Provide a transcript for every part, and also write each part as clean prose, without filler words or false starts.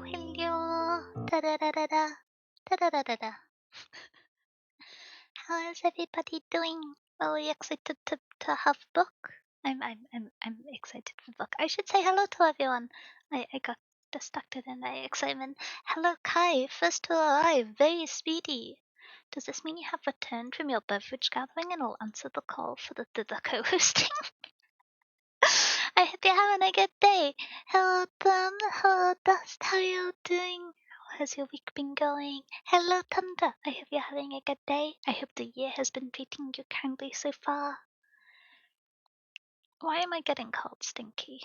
hello. Da-da-da-da-da. Da-da-da-da-da. How is everybody doing? Are we excited to have book? I'm excited for book. I should say hello to everyone. I got distracted in my excitement. Hello Kai, first to arrive, very speedy. Does this mean you have returned from your beverage gathering and will answer the call for the co-hosting? I hope you're having a good day. Hello Tom, hello Dust, how are you doing? How has your week been going? Hello Thunder, I hope you're having a good day. I hope the year has been treating you kindly so far. Why am I getting called Stinky?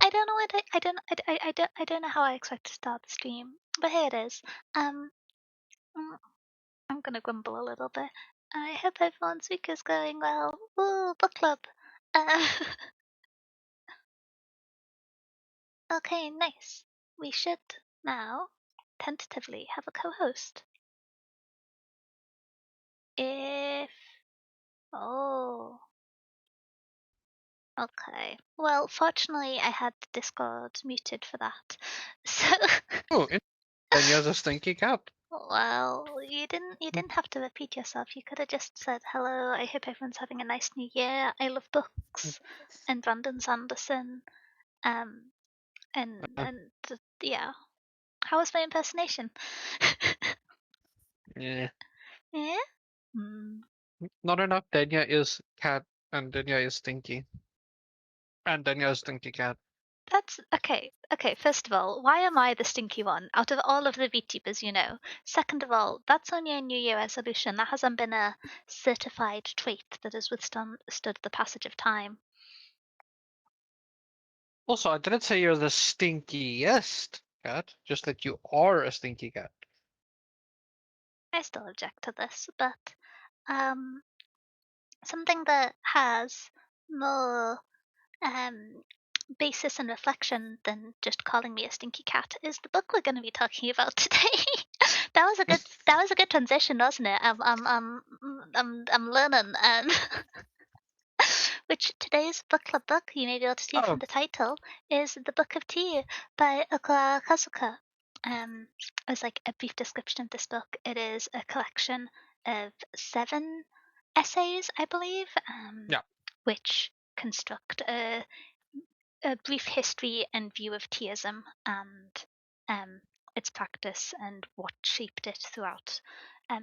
I don't know what I don't know how I expect to start the stream, but here it is. Mm, I'm gonna grumble a little bit. I hope everyone's week is going well. Ooh, book club. Okay, nice. We should now tentatively have a co-host. If... Oh. Okay. Well, fortunately, I had Discord muted for that. So... Oh, then you're the stinky cat. Well, you didn't have to repeat yourself. You could have just said, hello, I hope everyone's having a nice new year. I love books. And Brandon Sanderson. Yeah. How was my impersonation? Yeah. Yeah? Hmm. Not enough. Denya is cat, and Denya is stinky. And Denya is stinky cat. That's okay. Okay, first of all, why am I the stinky one out of all of the VTubers you know? Second of all, that's only a New Year resolution. That hasn't been a certified trait that has withstood the passage of time. Also, I didn't say you're the stinkiest cat, just that you are a stinky cat. I still object to this, but something that has more basis and reflection than just calling me a stinky cat is the book we're going to be talking about today. that was a good transition, wasn't it? I'm learning. Which today's book club book, you may be able to see from the title, is The Book of Tea by Okakura Kazuka. As like a brief description of this book, it is a collection of 7 essays, I believe, which construct a brief history and view of teaism and its practice and what shaped it throughout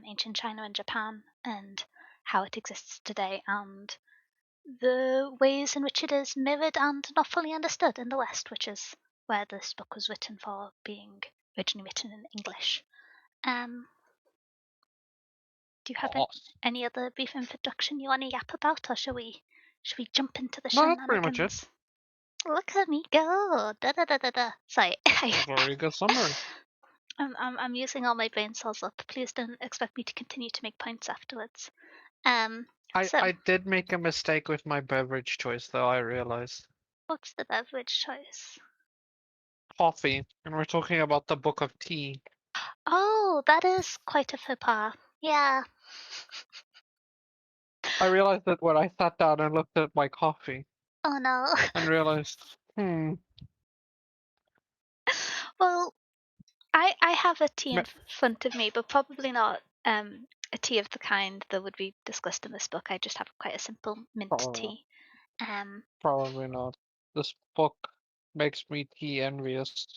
ancient China and Japan and how it exists today and the ways in which it is mirrored and not fully understood in the West, which is where this book was written for, being originally written in English. Do you have any other brief introduction you want to yap about, or should we jump into the shenanigans? No, that's pretty much it. Look at me go! Da da da da da. Sorry. Very good summary. I'm using all my brain cells up. Please don't expect me to continue to make points afterwards. I did make a mistake with my beverage choice, though, I realized. What's the beverage choice? Coffee, and we're talking about the Book of Tea. Oh, that is quite a faux pas. Yeah. I realized that when I sat down and looked at my coffee. Oh no. And realized, Well, I have a tea in front of me, but probably not a tea of the kind that would be discussed in this book. I just have quite a simple mint tea. Probably not. This book makes me tea envious.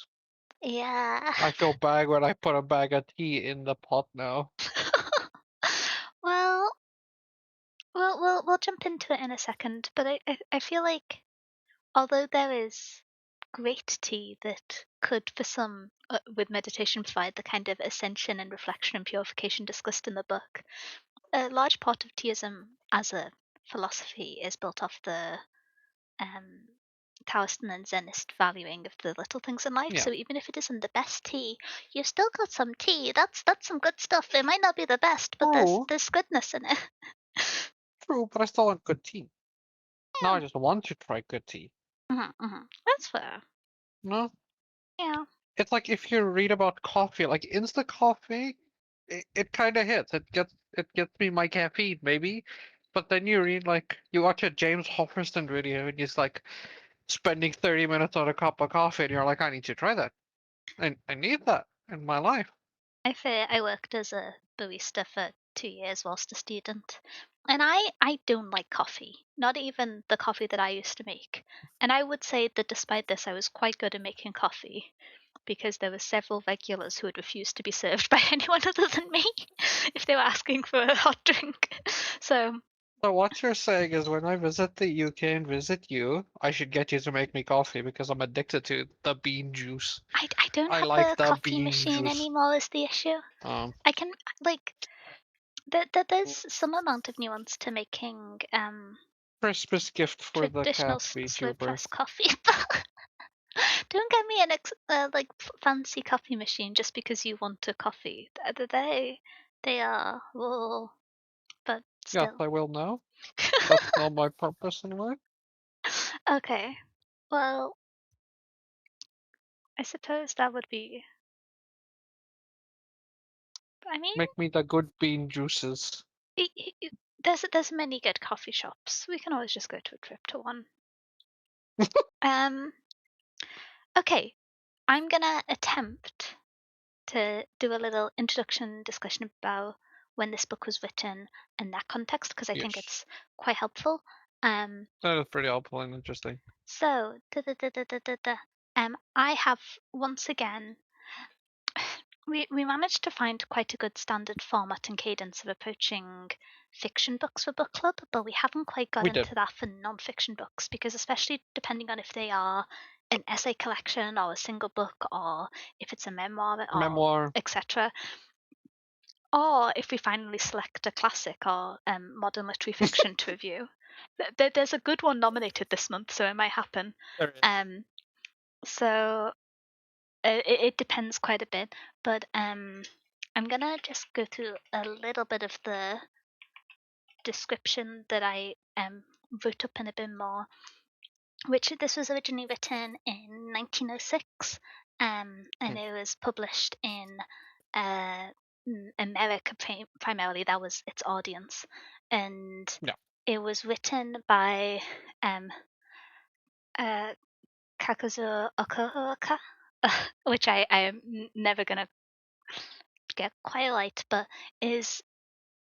Yeah. I feel bad when I put a bag of tea in the pot now. Well, we'll jump into it in a second, but I feel like although there is great tea that could, for some, with meditation, provide the kind of ascension and reflection and purification discussed in the book, a large part of teaism as a philosophy is built off the Taoist and Zenist valuing of the little things in life. Yeah. So even if it isn't the best tea, you've still got some tea. That's some good stuff. It might not be the best, but there's goodness in it. True, but I still want good tea. Yeah. Now I just want to try good tea. That's fair. No? Yeah. It's like if you read about coffee, like instant coffee, it kind of hits. It gets me my caffeine, maybe. But then you read you watch a James Hofferston video and he's spending 30 minutes on a cup of coffee and you're like, I need to try that. I need that in my life. I worked as a barista for 2 years whilst a student, and I don't like coffee, not even the coffee that I used to make. And I would say that despite this, I was quite good at making coffee because there were several regulars who had refused to be served by anyone other than me if they were asking for a hot drink. So So what you're saying is when I visit the UK and visit you, I should get you to make me coffee because I'm addicted to the bean juice. I don't I have like a the coffee bean machine juice. anymore is the issue. Um, I can like there's some amount of nuance to making Christmas gift for the traditional cat slow VTuber. press coffee. Don't get me an fancy coffee machine just because you want a coffee. They are well, but Yes, still. I will now. That's not my purpose in life. Okay. Well, I suppose that would be. I mean, Make me the good bean juices. i i there's many good coffee shops. We can always just go to a trip to one. Um. Okay. I'm gonna attempt to do a little introduction discussion about when this book was written and that context because I think Yes. it's quite helpful. That is pretty helpful and interesting. So, I have once again we managed to find quite a good standard format and cadence of approaching fiction books for book club, but we haven't quite got We did. into that for non-fiction books because especially depending on if they are an essay collection or a single book or if it's a memoir or Memoir. etc. Or if we finally select a classic or modern literary fiction to review. There's a good one nominated this month, so it might happen. There is. So it depends quite a bit, but I'm gonna just go through a little bit of the description that I wrote up in a bit more. Which this was originally written in 1906, and it was published in uh, America primarily. That was its audience, and Yeah. it was written by um, uh, kakuzo okakura, which I am never gonna get quite right, but is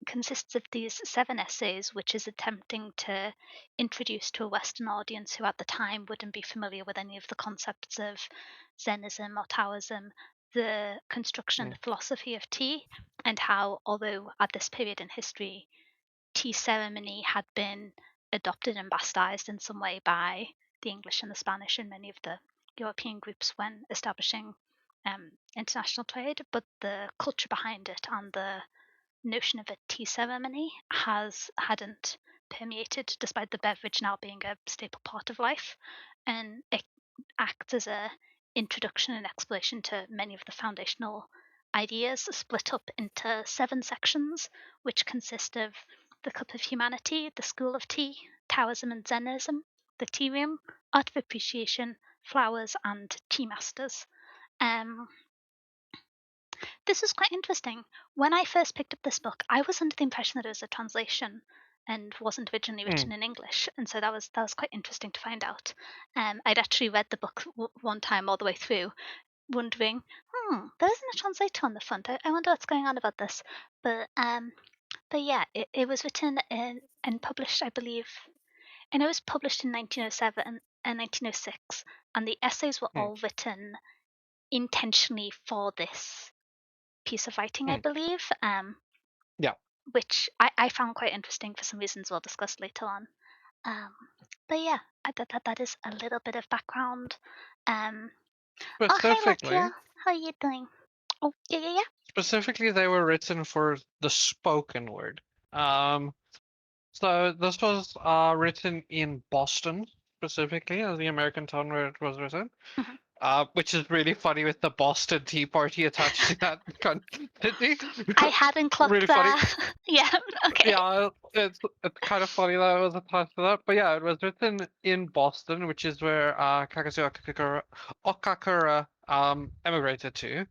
consists of these 7 essays, which is attempting to introduce to a Western audience who at the time wouldn't be familiar with any of the concepts of Zennism or Taoism, the construction and the philosophy of tea, and how, although at this period in history, tea ceremony had been adopted and bastardized in some way by the English and the Spanish and many of the European groups when establishing international trade, but the culture behind it and the notion of a tea ceremony hadn't permeated, despite the beverage now being a staple part of life, and it acts as a introduction and explanation to many of the foundational ideas, split up into 7 sections, which consist of the cup of humanity, the school of tea, Taoism and Zennism, the tea room, art of appreciation, flowers, and tea masters. This was quite interesting. When I first picked up this book, I was under the impression that it was a translation and wasn't originally written in English, and so that was quite interesting to find out. I'd actually read the book one time all the way through, wondering, there isn't a translator on the front. I wonder what's going on about this. But yeah, it was written and published, I believe, and it was published in 1907 and 1906, and the essays were all written intentionally for this piece of writing, I believe, Yeah. which I found quite interesting for some reasons we'll discuss later on. But yeah, that is a little bit of background. Oh, hi, Specifically, Lakia. How are you doing? Oh, yeah. specifically, they were written for the spoken word. Um, so this was written in Boston, specifically, as the American town where it was written. Mhm. Which is really funny with the Boston Tea Party attached to that city. I hadn't Really clocked funny. that. Yeah, okay. Yeah, it's kind of funny that it was attached to that. But yeah, it was written in Boston, which is where Kakazu Okakura emigrated to.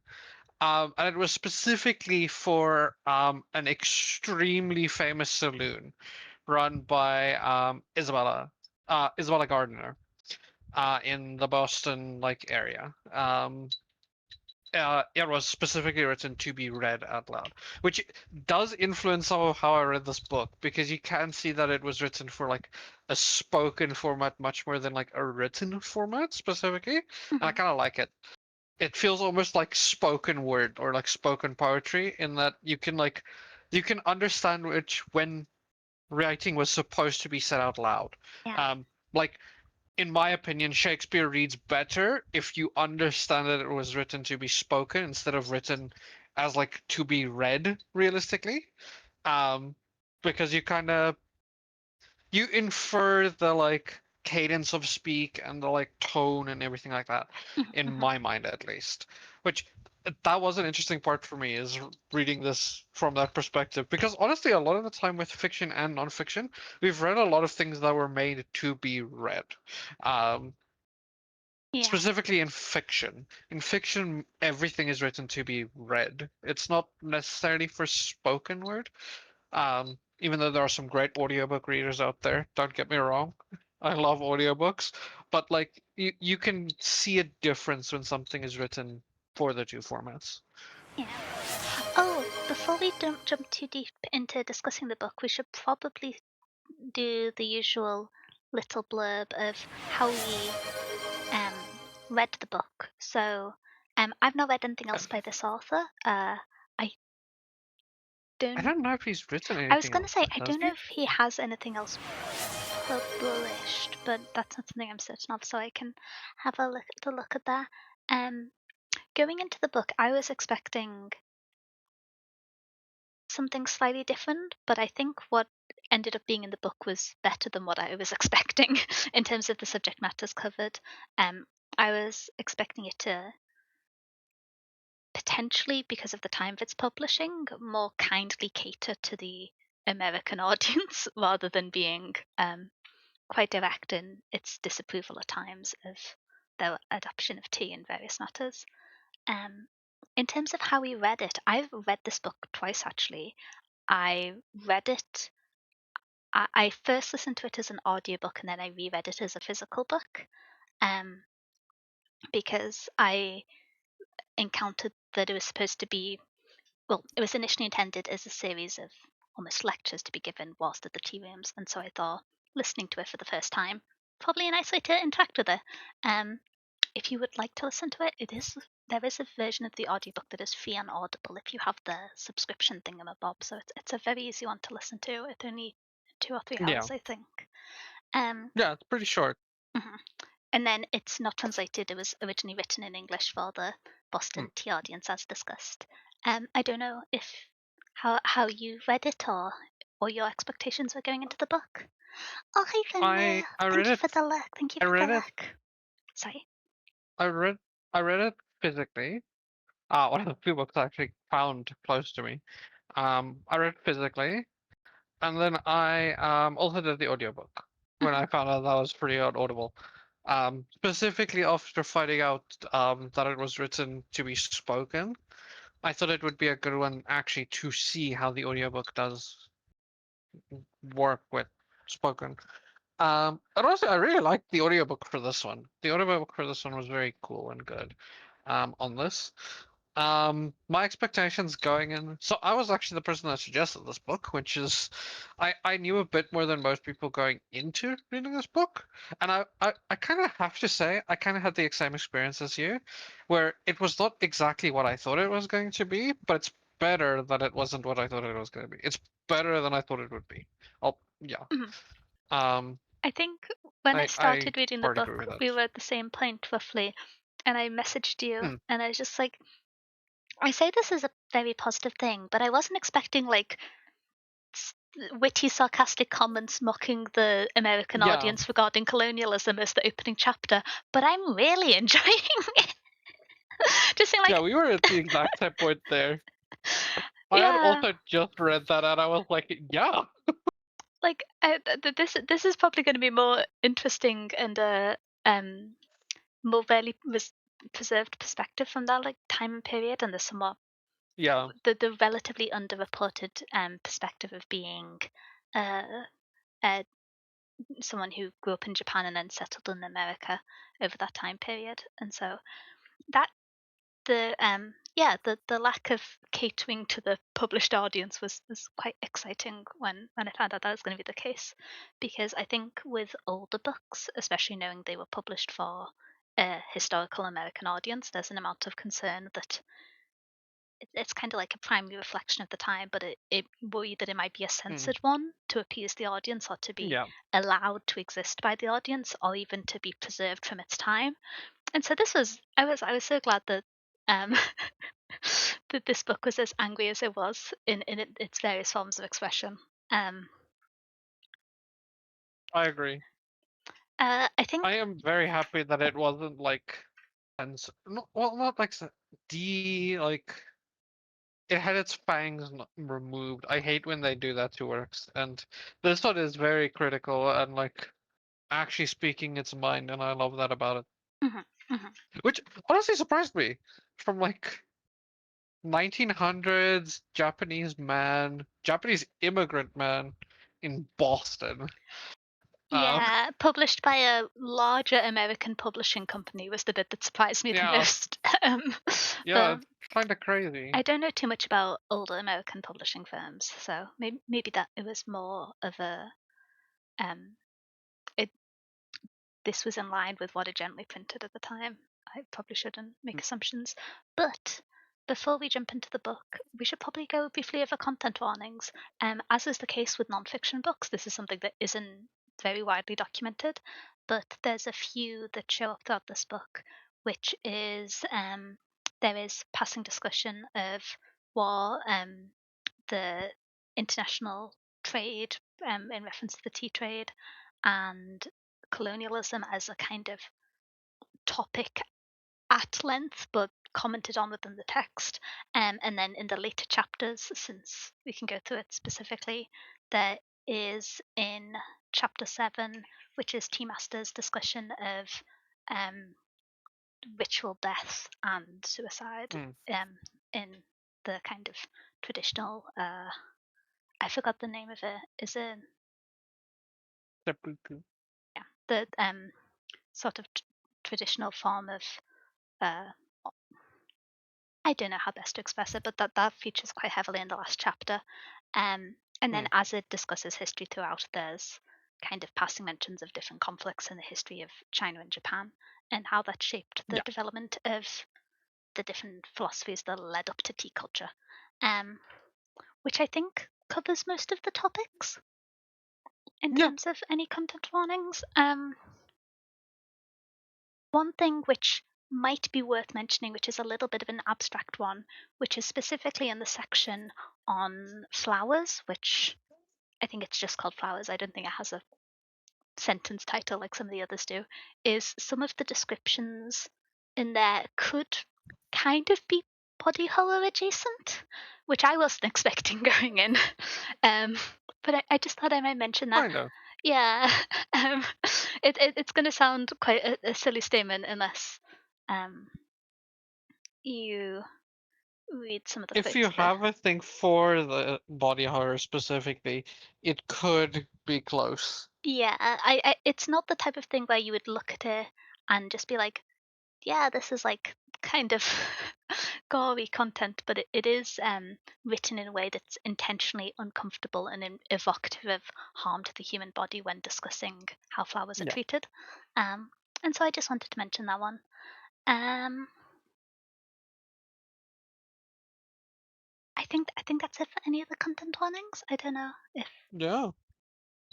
And it was specifically for an extremely famous saloon, run by Isabella Gardner in the Boston area. It was specifically written to be read out loud, which does influence some of how I read this book, because you can see that it was written for a spoken format much more than a written format specifically. And I kind of like it. It feels almost like spoken word or like spoken poetry, in that you can understand when writing was supposed to be said out loud. Yeah. Like in my opinion, Shakespeare reads better if you understand that it was written to be spoken instead of written as to be read realistically. Um, because you infer the cadence of speak and the tone and everything like that, in my mind at least. Which that was an interesting part for me, is reading this from that perspective, because honestly a lot of the time with fiction and nonfiction, we've read a lot of things that were made to be read. Um, Yeah. Specifically in fiction. In fiction, everything is written to be read. It's not necessarily for spoken word. Even though there are some great audiobook readers out there, don't get me wrong. I love audiobooks, but you can see a difference when something is written for the two formats. Yeah. Oh, before we don't jump too deep into discussing the book, we should probably do the usual little blurb of how we read the book. So, I've not read anything else by this author. I I don't. don't know if he's written I was anything gonna else. say I Has don't know he? if he has anything else published, but that's not something I'm certain of. So I can have a look at that. Going into the book, I was expecting something slightly different, but I think what ended up being in the book was better than what I was expecting in terms of the subject matters covered. I was expecting it to potentially, because of the time of its publishing, more kindly cater to the American audience rather than being quite direct in its disapproval at times of their adoption of tea in various matters. Um, in terms of how we read it, I've read this book twice actually. I read it. I first listened to it as an audiobook and then I reread it as a physical book, um, because I encountered that it was supposed to be, well, it was initially intended as a series of almost lectures to be given whilst at the tea rooms, and so I thought listening to it for the first time, probably a nice way to interact with it. If you would like to listen to it, there is a version of the audiobook that is free and audible if you have the subscription thingamabob, so it's a very easy one to listen to. It's only 2 or 3 hours, Yeah. I think. Um, Yeah, it's pretty short. mhm. And then it's not translated. It was originally written in English for the Hmm. Boston tea audience, as discussed. I don't know if how you read it or your expectations were going into the book. Oh, hi, Finlay. I read Thank you it for the look. Thank you I for the read it look. Sorry. I read I read it physically. One of the few books I actually found close to me. I read it physically, and then I also did the audiobook when Mhm. I found out that was free on Audible. Specifically after finding out that it was written to be spoken, I thought it would be a good one actually to see how the audiobook does work with spoken. And also, I really liked the audiobook for this one. The audiobook for this one was very cool and good. On this, my expectations going in. So I was actually the person that suggested this book, which is, I knew a bit more than most people going into reading this book, and I kind of have to say I kind of had the same experience as you, where it was not exactly what I thought it was going to be, but it's better that it wasn't what I thought it was going to be. It's better than I thought it would be. Oh yeah. Mhm. Um, I think when I I started reading the part agree book, with that. we were at the same point roughly, and I messaged you, Hmm. and I was just like, I say this is a very positive thing, but I wasn't expecting witty, sarcastic comments mocking the American Yeah, audience regarding colonialism as the opening chapter, but I'm really enjoying it. Just saying, yeah, like, we were at the exact same point there. I had yeah, also just read that and I was like, yeah, like this is probably going to be more interesting and um more rarely preserved perspective from that time and period, and there's some more yeah, the relatively underreported perspective of being uh someone who grew up in Japan and then settled in America over that time period. And so that the lack of catering to the published audience was quite exciting when I found out that was going to be the case, because I think with older books, especially knowing they were published for a historical American audience, there's an amount of concern that it's kind of like a primary reflection of the time, but it worried that it might be a Mm. censored one to appease the audience, or to be Yeah, allowed to exist by the audience, or even to be preserved from its time. And so this was I was so glad that um that this book was as angry as it was in its various forms of expression. Um, I agree. I think. I am very happy that it wasn't like, well, not like like it had its fangs removed. I hate when they do that to works, and this one is very critical and like actually speaking its mind, and I love that about it. Mhm, mhm. Which honestly surprised me, from like 1900s Japanese immigrant man in Boston. Uh, Yeah, published by a larger American publishing company was the bit that surprised me the yeah, most. yeah, But it's kind of crazy. I don't know too much about older American publishing firms, so maybe that it was more of a um, it this was in line with what it generally printed at the time. I probably shouldn't make assumptions. But before we jump into the book, we should probably go briefly over content warnings. As is the case with nonfiction books, this is something that isn't very widely documented, but there's a few that show up throughout this book, which is there is passing discussion of war, the international trade, in reference to the tea trade, and colonialism as a kind of topic at length, but commented on within the text. And then in the later chapters, since we can go through it specifically, there is in chapter 7, which is Tea Master's discussion of um, ritual death and suicide, Mm, in the kind of traditional. I forgot the name of it. Is it seppuku. yeah, the sort of traditional form of uh, I don't know how best to express it, but that features quite heavily in the last chapter. And then Mm, as it discusses history throughout, there's kind of passing mentions of different conflicts in the history of China and Japan, and how that shaped the yeah, development of the different philosophies that led up to tea culture, um, which I think covers most of the topics in yeah, terms of any content warnings. One thing which might be worth mentioning, which is a little bit of an abstract one, which is specifically in the section on flowers, which I think it's just called flowers. I don't think it has a sentence title like some of the others do, is some of the descriptions in there could kind of be body horror adjacent, which I wasn't expecting going in. Um, but I just thought I might mention that. kind of. Yeah, um, it's going to sound quite a silly statement unless um, you read some of the If quotes you there. have a thing for the body horror specifically, it could be close. Yeah, it's not the type of thing where you would look at it and just be like, yeah, this is like kind of gory content, but it is written in a way that's intentionally uncomfortable and evocative of harm to the human body when discussing how flowers are Yeah, treated. Um, and so I just wanted to mention that one. Um, I think that's it for any of the content warnings. I don't know if yeah.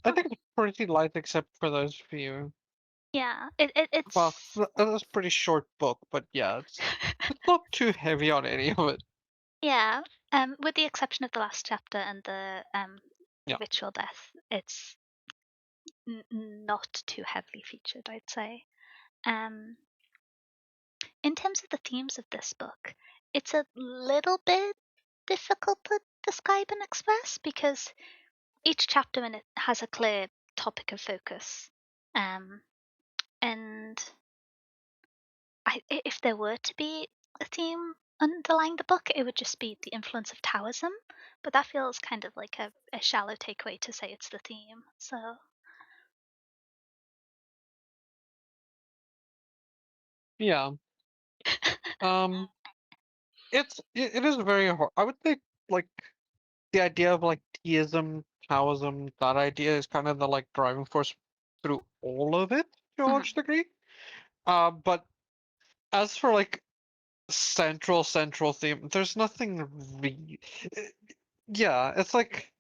I oh think it's pretty light except for those few. yeah, Well, it's that's a pretty short book, but yeah, it's not too heavy on any of it. yeah. With the exception of the last chapter and the Yeah, ritual death, it's not too heavily featured, I'd say. Um, in terms of the themes of this book, it's a little bit difficult to describe and express, because each chapter in it has a clear topic of focus. Um, and if there were to be a theme, underlying the book, it would just be the influence of Taoism, but that feels kind of like a shallow takeaway to say it's the theme. So Yeah. It is very hard. I would say like the idea of like deism, Taoism, that idea is kind of the like driving force through all of it to a mhm. large degree. But as for like central theme, there's nothing really. Yeah, it's like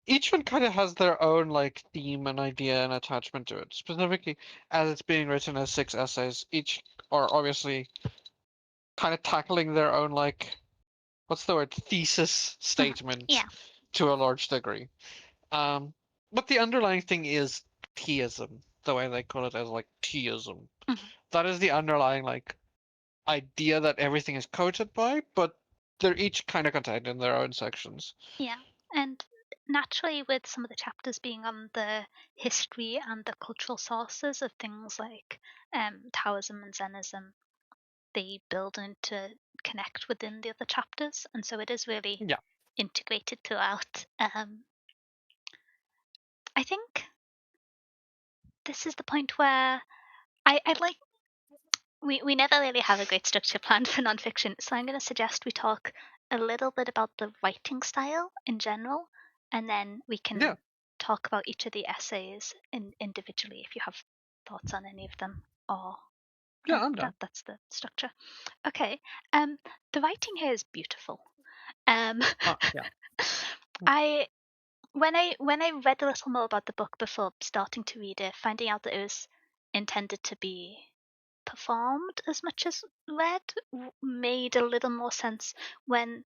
each one kind of has their own like theme and idea and attachment to it. Specifically, as it's being written as 6 essays, each are obviously kind of tackling their own like what's the word thesis statement Yeah. to a large degree. Um, but the underlying thing is teaism, the way they call it as like teaism. Mhm. That is the underlying like idea that everything is coated by, but they're each kind of contained in their own sections. Yeah. And naturally, with some of the chapters being on the history and the cultural sources of things like Taoism and Zenism, they build into connect within the other chapters, and so it is really Yeah, integrated throughout. I think this is the point where I'd like we never really have a great structure planned for nonfiction, so I'm going to suggest we talk a little bit about the writing style in general, and then we yeah, can talk about each of the essays individually if you have thoughts on any of them, or yeah. I'm done. that's the structure. Okay, um, the writing here is beautiful. Um, Yeah, I when I read a little more about the book before starting to read it, finding out that it was intended to be performed as much as read made a little more sense when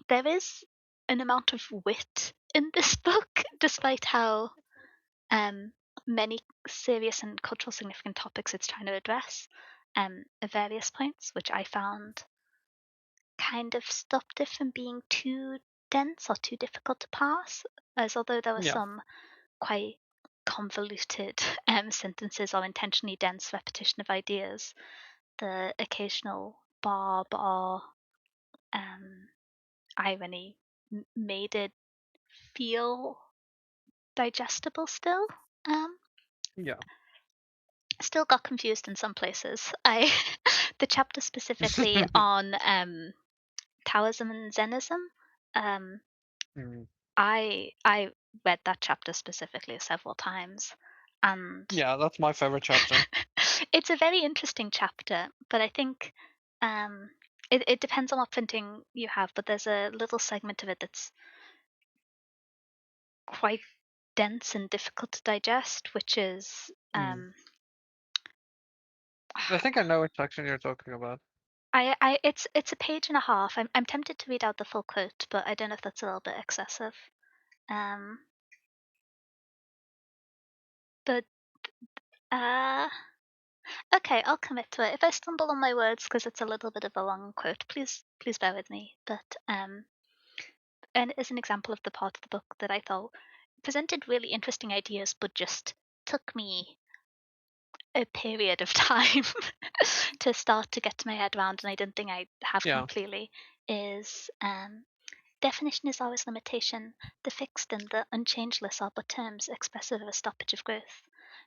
there is an amount of wit in this book, despite how um, many serious and cultural significant topics it's trying to address at various points, which I found kind of stopped it from being too dense or too difficult to pass, as although there were yeah, some quite convoluted sentences or intentionally dense repetition of ideas, the occasional barb or irony made it feel digestible still. Um, yeah. Still got confused in some places. I the chapter specifically on Taoism and Zenism. Um, Mm. I read that chapter specifically several times, and Yeah, that's my favorite chapter. it's a very interesting chapter. But I think um, it depends on what printing you have. But there's a little segment of it that's quite dense and difficult to digest, which is Mm. I think I know which section you're talking about. it's a page and a half. I'm tempted to read out the full quote, but I don't know if that's a little bit excessive. Um, but uh, okay, I'll commit to it. If I stumble on my words because it's a little bit of a long quote, please bear with me. But and as an example of the part of the book that I thought presented really interesting ideas, but just took me a period of time to start to get to my head around, and I didn't think I have Yeah, completely, is definition is always limitation. The fixed and the unchangeless are but terms expressive of a stoppage of growth.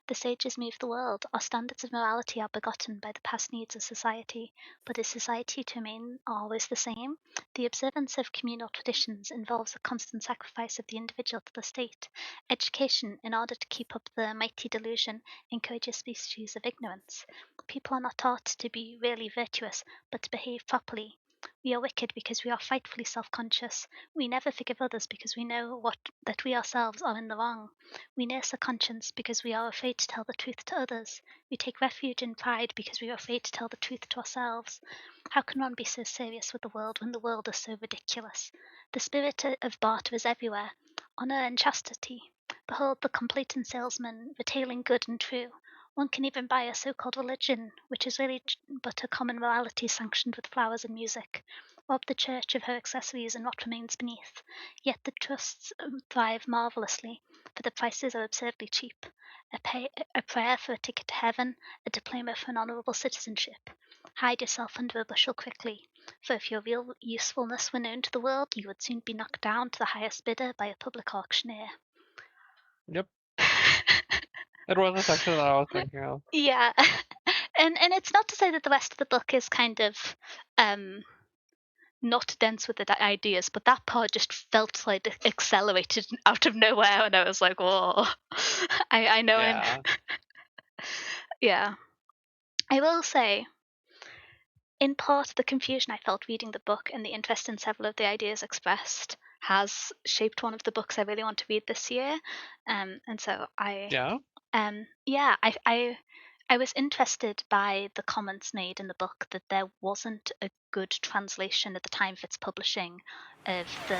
The sages move the world. Our standards of morality are begotten by the past needs of society, but is society to remain always the same? The observance of communal traditions involves a constant sacrifice of the individual to the state. Education, in order to keep up the mighty delusion, encourages species of ignorance. People are not taught to be really virtuous, but to behave properly. We are wicked because we are frightfully self-conscious. We never forgive others because we know that we ourselves are in the wrong. We nurse a conscience because we are afraid to tell the truth to others. We take refuge in pride because we are afraid to tell the truth to ourselves. How can one be so serious with the world when the world is so ridiculous? The spirit of barter is everywhere. Honour and chastity. Behold the complaisant salesman retailing good and true. One can even buy a so-called religion, which is really but a common morality sanctioned with flowers and music. Rob the church of her accessories and what remains beneath. Yet the trusts thrive marvellously, for the prices are absurdly cheap. A prayer for a ticket to heaven, a diploma for an honourable citizenship. Hide yourself under a bushel quickly. For if your real usefulness were known to the world, you would soon be knocked down to the highest bidder by a public auctioneer. Yep. It was a section that I was thinking of. Yeah. And it's not to say that the rest of the book is kind of not dense with the ideas, but that part just felt like it accelerated out of nowhere, and I was like, whoa. I know Yeah. yeah. I will say, in part, the confusion I felt reading the book and the interest in several of the ideas expressed has shaped one of the books I really want to read this year. And so Yeah. I was interested by the comments made in the book that there wasn't a good translation at the time of its publishing of the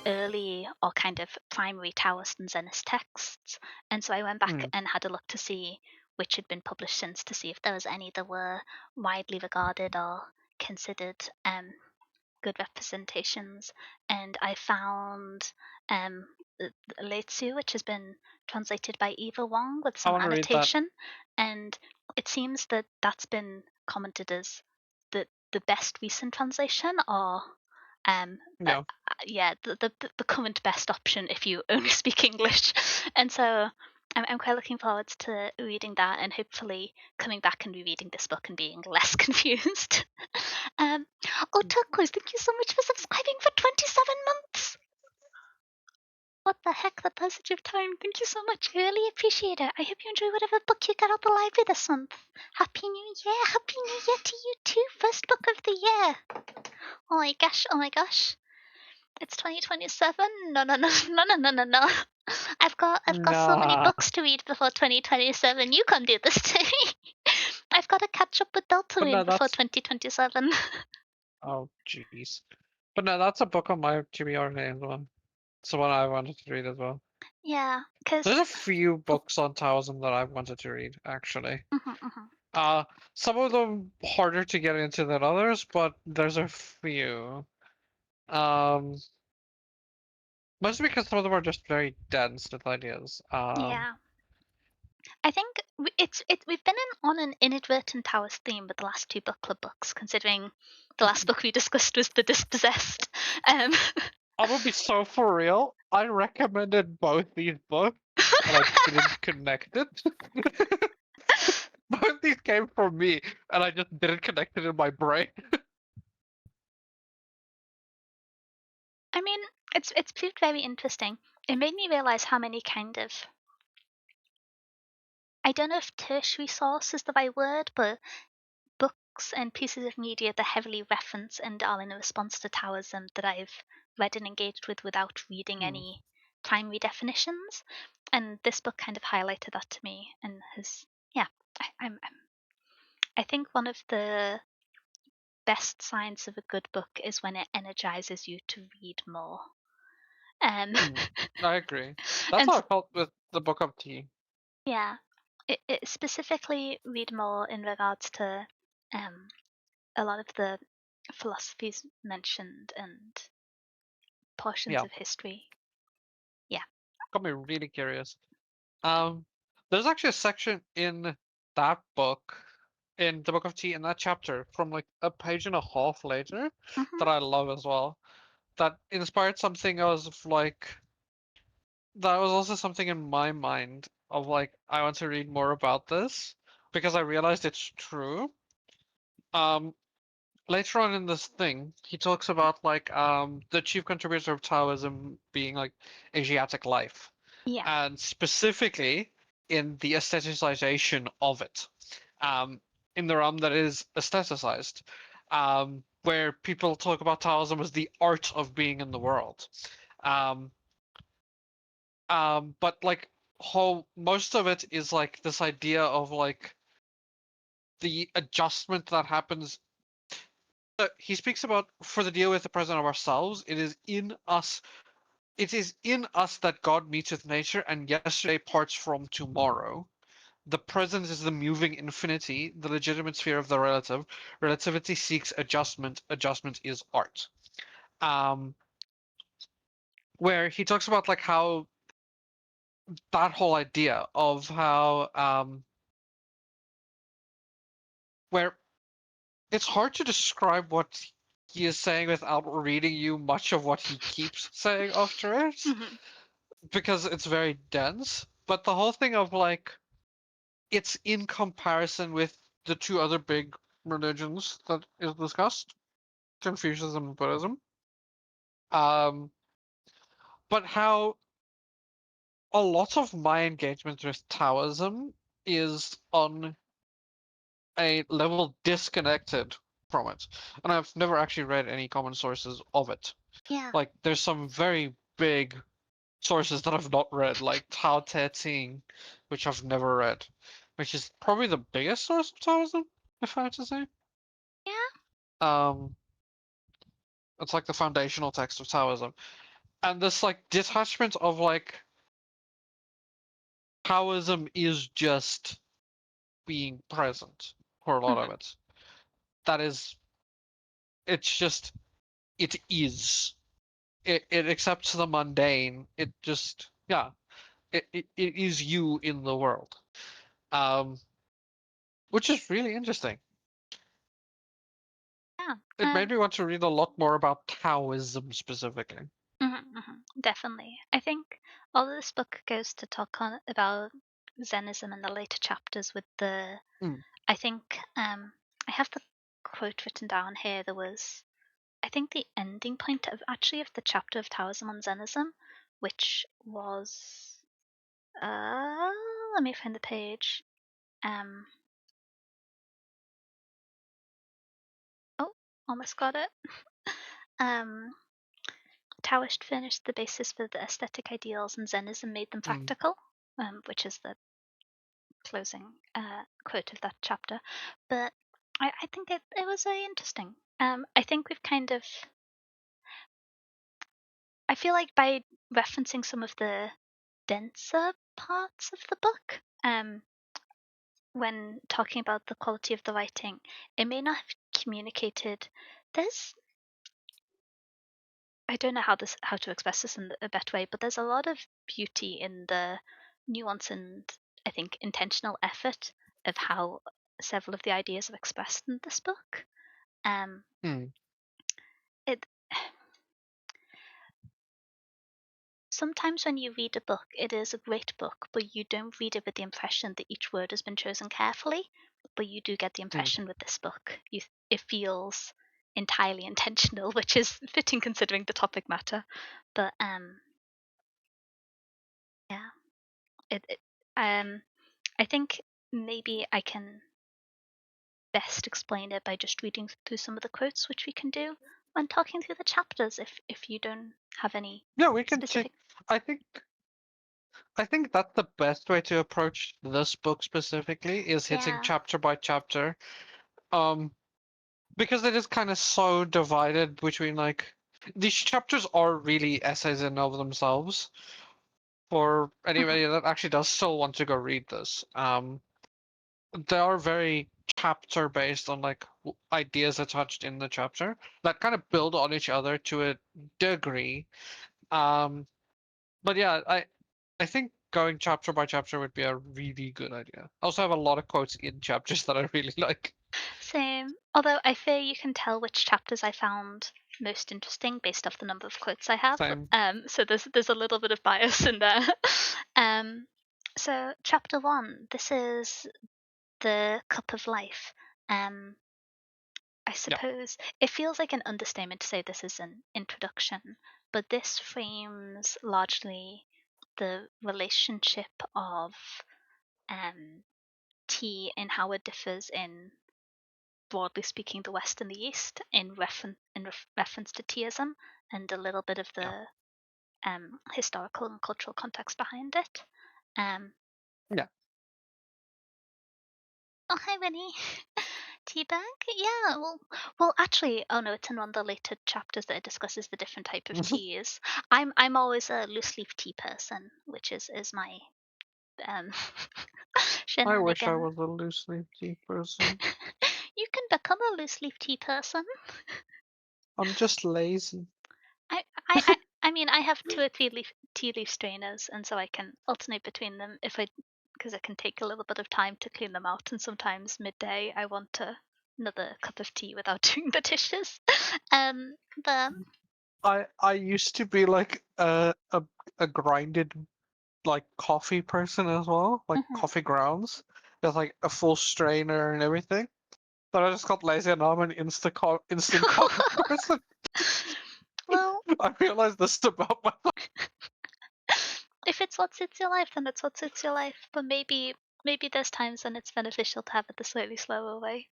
early or kind of primary Taoist and Zenist texts. And so I went back Mm. and had a look to see which had been published since, to see if there was any that were widely regarded or considered good representations. And I found Leitsu, which has been translated by Eva Wong with I some want to read that. annotation, and it seems that that's been commented as the best recent translation, or Yeah. the current best option if you only speak English. And so I'm quite looking forward to reading that and hopefully coming back and rereading this book and being less confused. Turquoise, thank you so much for subscribing for 27 months. What the heck, the passage of time. Thank you so much. Really appreciate it. I hope you enjoy whatever book you got out the library this month. Happy New Year. Happy New Year to you too. First book of the year. Oh my gosh. Oh my gosh. It's 2027. No. I've got so many books to read before 2027. You can't do this to me. I've got to catch up with Deltarune before 2027. Oh, jeez. But no, that's a book on my TBR as well. It's the one I wanted to read as well. Yeah, because There's a few books on Taoism that I wanted to read, actually. Mm-hmm. Some of them harder to get into than others, but there's a few. Mostly because some of them are just very dense with ideas. Yeah. I think we've been on an inadvertent Taoist theme with the last two book club books, considering the last book we discussed was The Dispossessed. I'm gonna be so for real. I recommended both these books, and I didn't connect it. Both these came from me, and I just didn't connect it in my brain. I mean, it's proved very interesting. It made me realize how many kind of, I don't know if tertiary source is the right word, but books and pieces of media that heavily reference and are in a response to Taoism that I've read and engaged with without reading any primary definitions. And this book kind of highlighted that to me and has, yeah, I think one of the best signs of a good book is when it energizes you to read more. I agree. That's And how I felt with the Book of Tea. yeah, it specifically read more in regards to a lot of the philosophies mentioned and portions Yeah, of history. Yeah. got me really curious. There's actually a section in that book, in the Book of Tea, in that chapter, from like a page and a half later, Mm-hmm. that I love as well. That inspired something I was like, that was also something in my mind of like, I want to read more about this because I realized it's true. Um, Later on in this thing, he talks about like the chief contributor of Taoism being like Asiatic life, Yeah. and specifically in the aestheticization of it, um, in the realm that is aestheticized, where people talk about Taoism as the art of being in the world. Um, but like how most of it is like this idea of like the adjustment that happens. He speaks about for the deal with the present of ourselves, it is in us. It is in us that God meets with nature, and yesterday parts from tomorrow. The present is the moving infinity, the legitimate sphere of the relative. Relativity seeks adjustment. Adjustment is art. Um, where he talks about like how that whole idea of how where it's hard to describe what he is saying without reading you much of what he keeps saying after it, Mm-hmm. because it's very dense. But the whole thing of like, it's in comparison with the two other big religions that is discussed, Confucianism and Buddhism. Um, but how a lot of my engagement with Taoism is on a level disconnected from it. And I've never actually read any common sources of it. Yeah. Like, there's some very big sources that I've not read, like Tao Te Ching, which I've never read, which is probably the biggest source of Taoism, if I had to say. Yeah. Um, it's like the foundational text of Taoism. And this like detachment of like Taoism is just being present for a lot of Mm-hmm. it. That is, it's just, it is. It accepts the mundane. It just, yeah, it is you in the world. Um, which is really interesting. Yeah. It made me want to read a lot more about Taoism specifically. Definitely. I think although this book goes to talk about Zenism in the later chapters with the, Mm, I think I have the quote written down here. There was, I think, the ending point of the chapter of Taoism on Zenism, which was let me find the page. Um oh, almost got it. um Taoist furnished the basis for the aesthetic ideals, and Zenism made them mm. practical, which is the closing quote of that chapter. But I think it was very interesting. I think we've kind of, I feel like by referencing some of the denser parts of the book, when talking about the quality of the writing, it may not have communicated. There's, I don't know how to express this in a better way, but there's a lot of beauty in the nuance and, I think, intentional effort of how several of the ideas are expressed in this book. Um, Hmm. it Sometimes when you read a book, it is a great book, but you don't read it with the impression that each word has been chosen carefully. But you do get the Hmm. impression with this book, it feels entirely intentional, which is fitting considering the topic matter. But yeah, it I think maybe I can best explain it by just reading through some of the quotes, which we can do when talking through the chapters. If you don't have any Yeah, we can take. specific, I think I think that's the best way to approach this book specifically is hitting yeah. chapter by chapter. Um, because it is kind of so divided between like these chapters are really essays in of themselves for Mhm. anybody that actually does still want to go read this. They are very chapter based on like ideas attached in the chapter that kind of build on each other to a degree. Um, but yeah, I think going chapter by chapter would be a really good idea. I also have a lot of quotes in chapters that I really like. Same. Although I fear you can tell which chapters I found most interesting based off the number of quotes I have. Same. So there's a little bit of bias in there. um, so chapter one. This is the cup of life. I Yeah. suppose it feels like an understatement to say this is an introduction, but this frames largely the relationship of tea and how it differs in, broadly speaking, the West and the East in reference to teaism and a little bit of Yeah. the historical and cultural context behind it. Um, Yeah. oh, hi, Winnie. Teabag? Yeah, well, actually, oh no, it's in one of the later chapters that it discusses the different type of teas. I'm always a loose leaf tea person, which is my um I wish I shenanigan. was a loose leaf tea person. You can become a loose leaf tea person. I'm just lazy. I, I, I, I mean, I have two or three tea leaf strainers, and so I can alternate between them because it can take a little bit of time to clean them out, and sometimes midday I want to. another cup of tea without doing the dishes. But I used to be like a grinded like coffee person as well, like mhm. coffee grounds. There's like a full strainer and everything. But I just got lazy and now I'm an instant coffee person. Well, I realized this about my if it's what suits your life, then it's what suits your life. But maybe there's times when it's beneficial to have it the slightly slower way.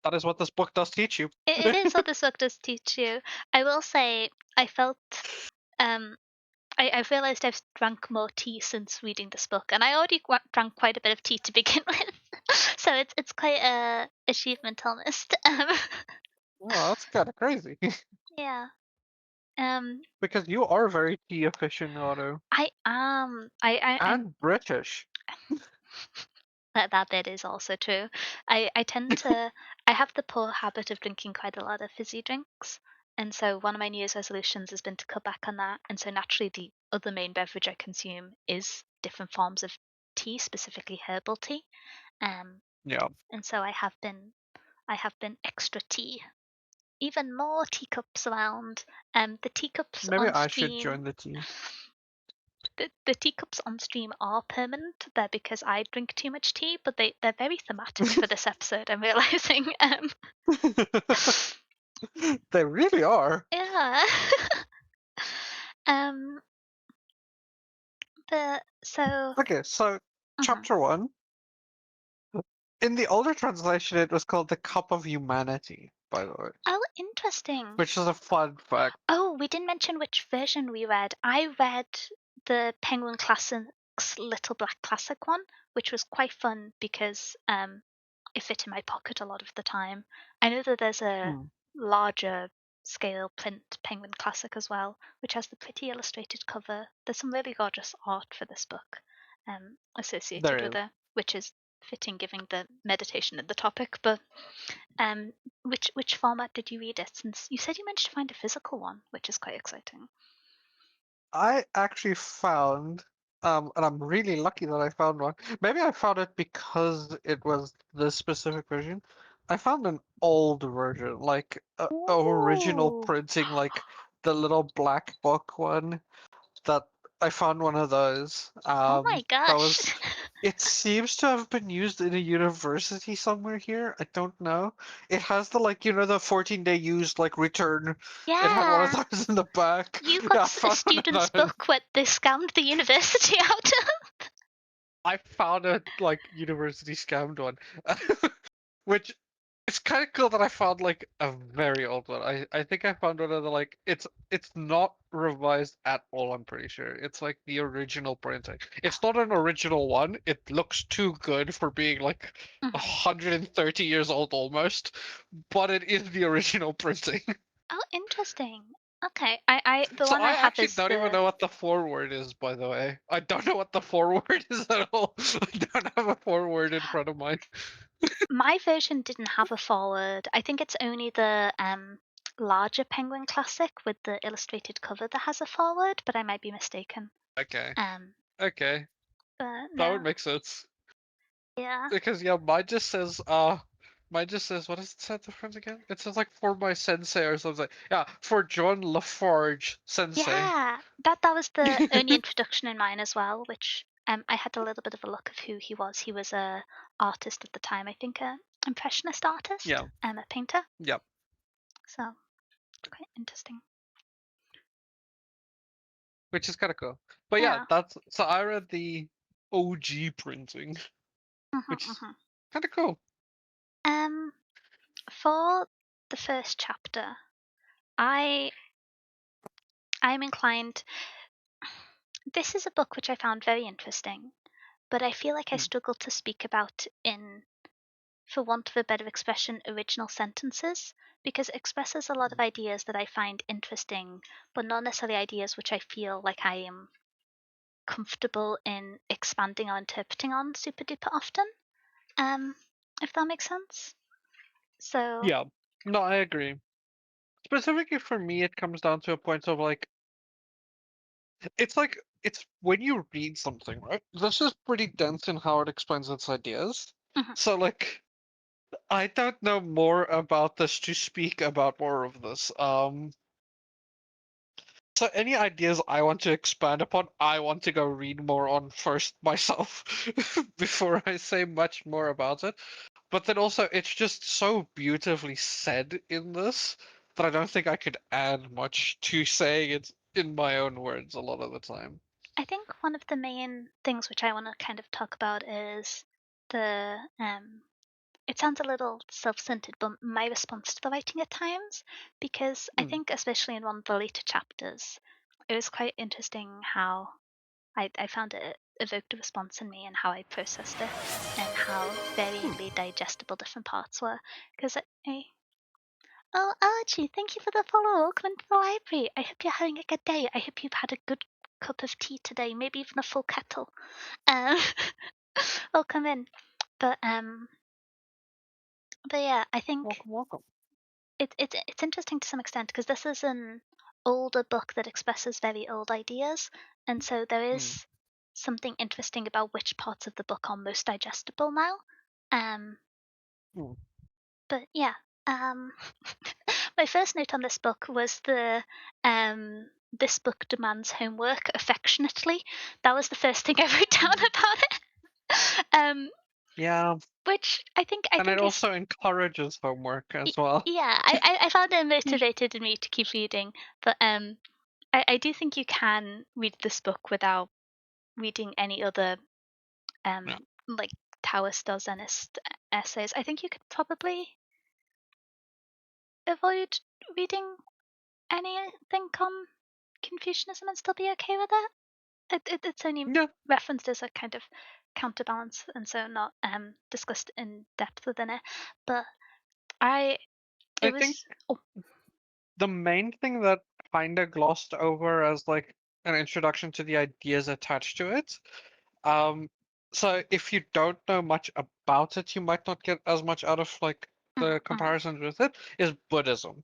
That is what this book does teach you. It is what this book does teach you. I will say I felt um I've realized I've drank more tea since reading this book, and I already drank quite a bit of tea to begin with, so it's quite a achievement almost. Oh, that's kind of crazy. Yeah. Um, Because you are very tea aficionado I am. I'm and British. that bit is also true. I tend to I have the poor habit of drinking quite a lot of fizzy drinks, and so one of my New Year's resolutions has been to cut back on that. And so naturally, the other main beverage I consume is different forms of tea, specifically herbal tea. Um, Yeah. and so I have been extra tea, even more teacups around. The teacups Maybe on I should stream, join the tea. the teacups on stream are permanent. They're because I drink too much tea, but they're very thematic for this episode. I'm realizing. They really are. Yeah. um, but so. Okay, so Mhm. chapter one. In the older translation, it was called the Cup of Humanity, by the way, Oh, interesting. which is a fun fact. Oh, we didn't mention which version we read. I read the Penguin Classics Little Black Classic one, which was quite fun because it fit in my pocket a lot of the time. I know that there's a Hmm, larger scale print Penguin Classic as well, which has the pretty illustrated cover. There's some really gorgeous art for this book associated there with is. it, which is fitting given the meditation in the topic. But um, which format did you read it? Since you said you managed to find a physical one, which is quite exciting. I actually found, and I'm really lucky that I found one. Maybe I found it because it was this specific version. I found an old version, like a original Ooh. printing, like the little black book one. That I found one of those. Oh my That gosh. was. It seems to have been used in a university somewhere here. I don't know. It has the like the 14-day used like return. It had one of Yeah. those in the back. You Yeah, I got a found one student's of those. book what they scammed the university out of. I found a like university scammed one, which it's kind of cool that I found like a very old one. I think I found one of the like it's not revised at all. I'm pretty sure it's like the original printing. It's not an original one. It looks too good for being like Mhm. 130 years old almost, but it is the original printing. Oh, interesting. Okay. I the So one I I have actually is don't even the know what the foreword is, by the way. I don't know what the foreword is at all. I don't have a foreword in front of mine. my version didn't have a forward. I think it's only the larger Penguin Classic with the illustrated cover that has a forward, but I might be mistaken. Okay. Um, Okay. but That would no. make sense. Yeah. Because yeah, mine just says what does it say at the front again? It says like for my sensei or something. Yeah, for John LaForge sensei. Yeah, that was the only introduction in mine as well, which I had a little bit of a look of who he was. He was a artist at the time, I think a impressionist artist, Yeah, a painter. yeah. So quite interesting. Which is kind of cool. But yeah, Yeah. that's so I read the OG printing, Mhm, which is mhm. kind of cool. Um, for the first chapter, I I'm inclined. This is a book which I found very interesting, but I feel like I Hmm, struggle to speak about in, for want of a better expression, original sentences, because it expresses a lot of hmm. ideas that I find interesting, but not necessarily ideas which I feel like I am comfortable in expanding or interpreting on super duper often. Um, if that makes sense. So, Yeah. No, I agree. Specifically for me, it comes down to a point of it's when you read something, right? This is pretty dense in how it explains its ideas. mhm, So like I don't know more about this to speak about more of this. So any ideas I want to expand upon, I want to go read more on first myself before I say much more about it. But then also, it's just so beautifully said in this that I don't think I could add much to saying it in my own words a lot of the time. I think one of the main things which I want to kind of talk about is the it sounds a little self-centered, but my response to the writing at times, because I Mm, think especially in one of the later chapters, it was quite interesting how I found it evoked a response in me and how I processed it and how mm, varyingly digestible different parts were. Because oh, Archie, thank you for the follow. Welcome to the library. I hope you're having a good day. I hope you've had a good cup of tea today, maybe even a full kettle. Um, welcome in. But um, but yeah, I think welcome, welcome. it's interesting to some extent because this is an older book that expresses very old ideas, and so there Mm, is something interesting about which parts of the book are most digestible now. Um, mm. but yeah, um, my first note on this book was the this book demands homework affectionately. That was the first thing I wrote down about it. Yeah, Which I and it think is also encourages homework y- as well. yeah, I found it motivated me to keep reading, but I do think you can read this book without reading any other Yeah. like Taoist or Zenist essays. I think you could probably avoid reading anything on Confucianism and still be okay with it. It's only Yeah, referenced as a kind of counterbalance and so not discussed in depth within it. But I I it think was oh the main thing that kind of glossed over as like an introduction to the ideas attached to it. Um, so if you don't know much about it, you might not get as much out of like mhm, the mhm, comparisons with it, is Buddhism.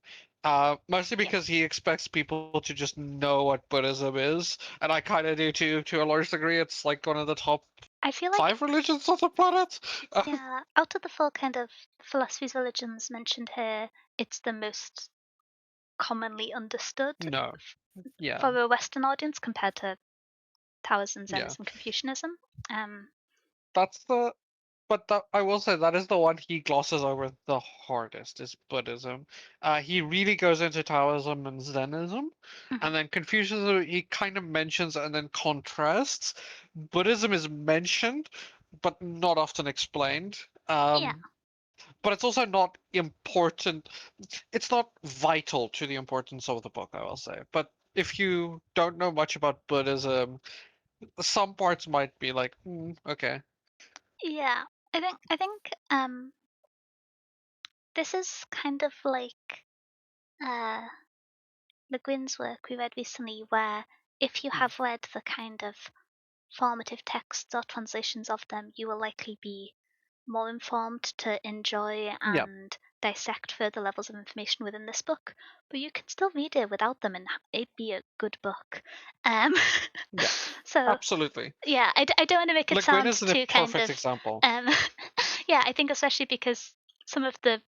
Mostly yeah. because he expects people to just know what Buddhism is, and I kind of do too, to a large degree. It's like one of the top I feel like five religions on the planet. yeah, out of the four kind of philosophies religions mentioned here, it's the most commonly understood No, yeah, for a Western audience compared to Taoism, yeah. Zennism, Confucianism. Um, That's the But I will say that is the one he glosses over the hardest is Buddhism. He really goes into Taoism and Zenism, mhm, and then Confucianism he kind of mentions and then contrasts. Buddhism is mentioned, but not often explained. yeah, But it's also not important. It's not vital to the importance of the book, I will say. But if you don't know much about Buddhism, some parts might be like, okay, yeah. I think this is kind of like uh Le Guin's work we read recently, where if you mm, have read the kind of formative texts or translations of them, you will likely be more informed to enjoy yeah, and dissect further levels of information within this book. But you can still read it without them, and it'd be a good book. Um, yeah, so absolutely. yeah, I don't want to make it Le Guin sound is a too kind perfect of example. um, yeah. I think especially because some of the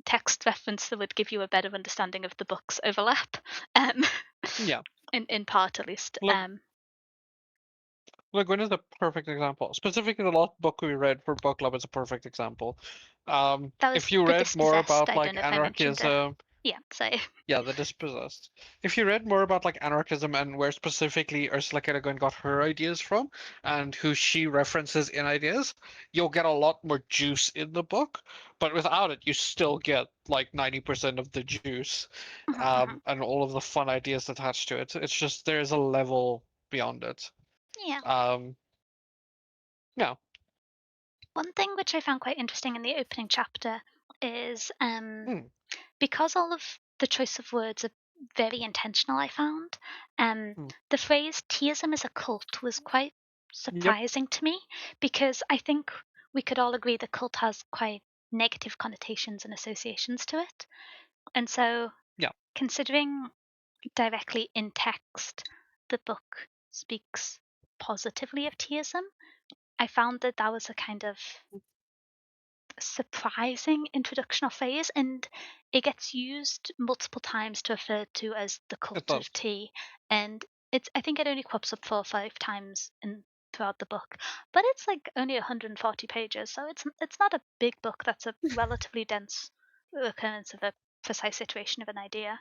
text reference that would give you a better understanding of the books overlap. Um, Yeah, in part at least. Le, Le Guin is a perfect example. Specifically, the last book we read for book club is a perfect example. That was If you the read more dispossessed. about I don't like know if I mentioned it. anarchism, Yeah, so yeah, the dispossessed. If you read more about like anarchism and where specifically Ursula K. Le Guin got her ideas from and who she references in ideas, you'll get a lot more juice in the book. But without it, you still get like 90% of the juice, mhm, mhm. and all of the fun ideas attached to it. It's just there's a level beyond it. Yeah. Um, yeah. One thing which I found quite interesting in the opening chapter is Mm, because all of the choice of words are very intentional, I found mm. the phrase "teaism is a cult" was quite Yep. surprising to me because I think we could all agree the cult has quite negative connotations and associations to it. And so, Yeah. considering directly in text, the book speaks positively of teaism. I found that that was a kind of surprising introduction or phrase, and it gets used multiple times to refer to as the It cult does. of tea. And I think it only crops up 4 or 5 times in throughout the book, but it's like only 140 pages, so it's not a big book. That's a relatively dense occurrence of a precise iteration of an idea.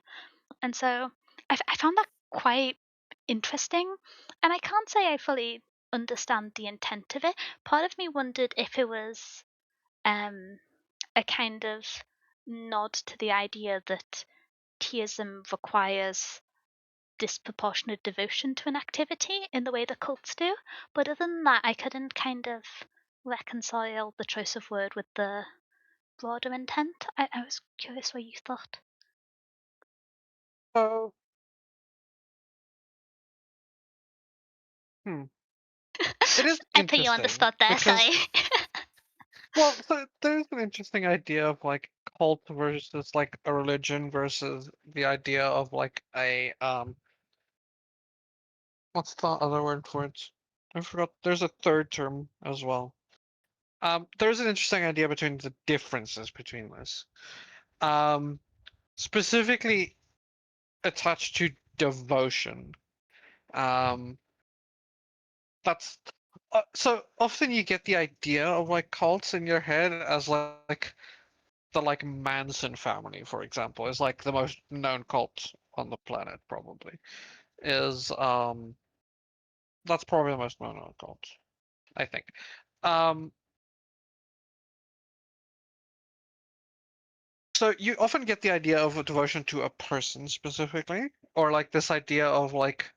And so I found that quite interesting. And I can't say I fully understand the intent of it. Part of me wondered if it was um, a kind of nod to the idea that theism requires disproportionate devotion to an activity in the way the cults do. But other than that, I couldn't kind of reconcile the choice of word with the broader intent. I was curious what you thought. So, hmm. It is I put you on the interesting spot there, because, sorry. well, so there's an interesting idea of like cult versus like a religion versus the idea of like a what's the other word for it? I forgot. There's a third term as well. There's an interesting idea between the differences between this. Um, specifically attached to devotion. Um, that's so often you get the idea of like cults in your head as like the like Manson family, for example, is like the most known cult on the planet, probably. Is That's probably the most known cult, I think. Um, so you often get the idea of a devotion to a person specifically, or like this idea of like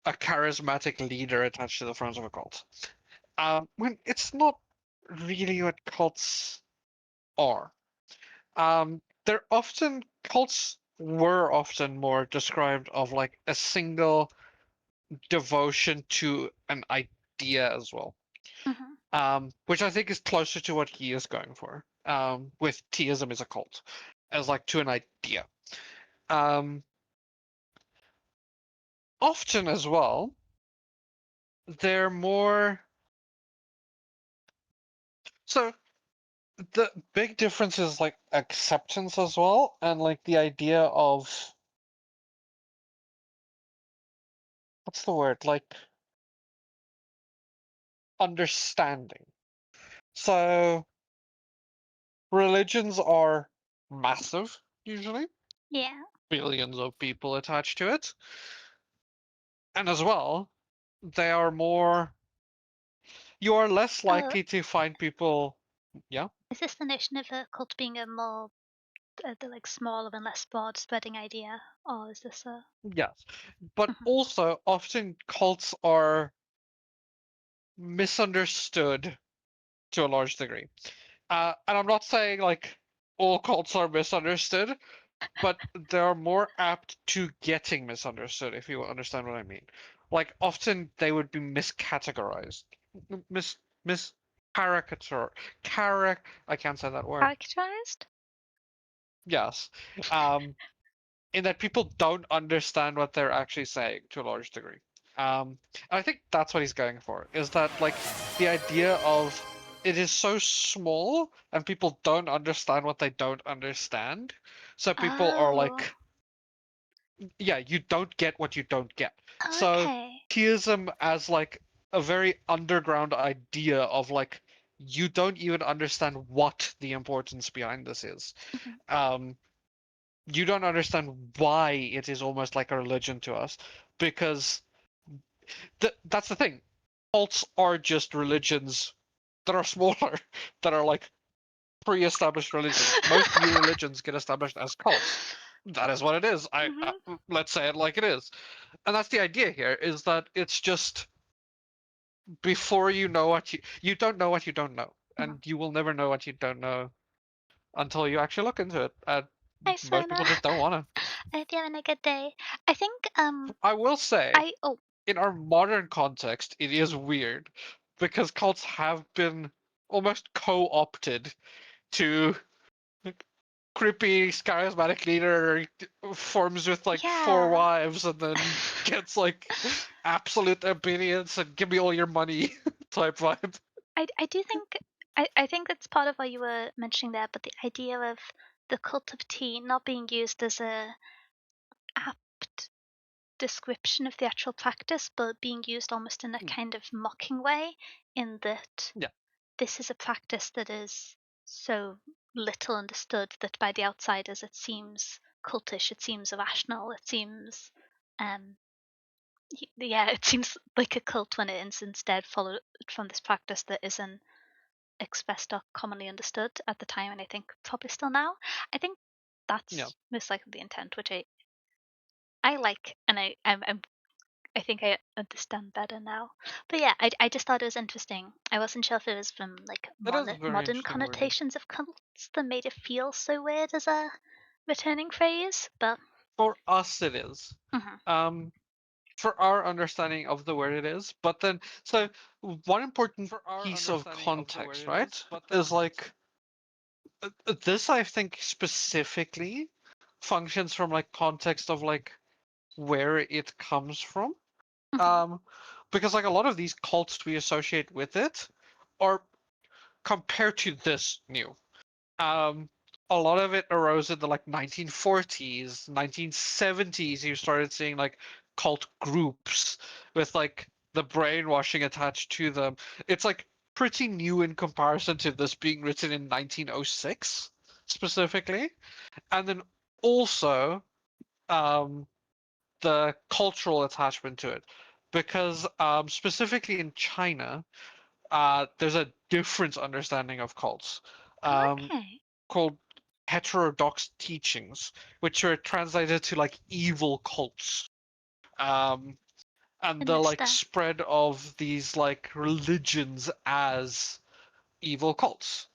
a charismatic leader attached to the front of a cult. When it's not really what cults are. They're often cults were often more described of like a single devotion to an idea as well. Mhm. Which I think is closer to what he is going for. With theism as a cult, as like to an idea. Um, Often as well, they're more. So the big difference is like acceptance as well, and like the idea of what's the word? Like understanding. So religions are massive, usually, Yeah. billions of people attached to it. And as well, they are more, you are less Oh, likely to find people, yeah, is this the notion of a cult being a more the like smaller and less broad spreading idea, or is this a? yes. But Mhm. also, often cults are misunderstood to a large degree. And I'm not saying like all cults are misunderstood, but they're more apt to getting misunderstood, if you understand what I mean. Like often they would be miscategorized, mis mis caricature, I can't say that word. Characterized? Yes, um, in that people don't understand what they're actually saying to a large degree. And I think that's what he's going for. Is that like the idea of it is so small and people don't understand what they don't understand. So people are Oh, like yeah, you don't get what you don't get. So okay. theism as like a very underground idea of like you don't even understand what the importance behind this is. Mhm. Um, you don't understand why it is almost like a religion to us because that's the thing. Cults are just religions that are smaller, that are like pre-established religions. Most new religions get established as cults. That is what it is. Mhm. Let's say it like it is. And that's the idea here is that it's just before you know what you don't know what you don't know, Mhm. and you will never know what you don't know until you actually look into it, and Nice most one. people just don't want to. I hope you're having a good day. I think I will say I oh in our modern context it is weird because cults have been almost co-opted to creepy charismatic leader forms with like four yeah. wives and then gets like absolute obedience and give me all your money type vibe. I do think I think that's part of what you were mentioning there, but the idea of the cult of tea not being used as a apt description of the actual practice, but being used almost in a Mm. kind of mocking way, in that Yeah. this is a practice that is so little understood that by the outsiders it seems cultish, it seems irrational, it seems yeah, it seems like a cult when it is instead followed from this practice that isn't expressed or commonly understood at the time, and I think probably still now. I think Yeah. that's most likely the intent, which I like, and I think I understand better now. But yeah, I just thought it was interesting. I wasn't sure if it was from like It is a very modern interesting wording. connotations of cults that made it feel so weird as a returning phrase, but For us, it is. mhm, Um, for our understanding of the word it is, but then so one important piece of context, right, is like this I think specifically functions from like context of like where it comes from. mhm, Um, because like a lot of these cults we associate with it are compared to this new. Um, a lot of it arose in the like 1940s, 1970s. You started seeing like cult groups with like the brainwashing attached to them. It's like pretty new in comparison to this being written in 1906 specifically. And then also um, the cultural attachment to it. Because specifically in China, there's a different understanding of cults. Um, okay, called heterodox teachings, which are translated to like evil cults. Um, and the like understand. spread of these like religions as evil cults.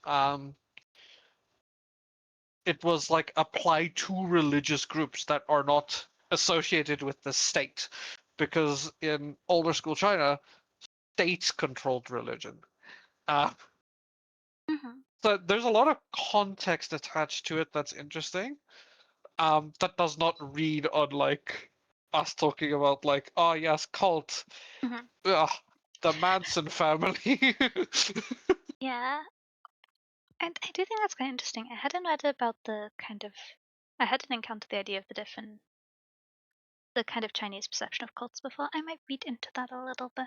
It was like applied to religious groups that are not associated with the state, because in older school China, states controlled religion. Uh, Mhm, so there's a lot of context attached to it that's interesting. That does not read on like us talking about like, oh yes, cult, mhm. ugh, the Manson family. Yeah, and I do think that's quite interesting. I hadn't read about the kind of I hadn't encountered the idea of the kind of Chinese perception of cults before. I might read into that a little bit.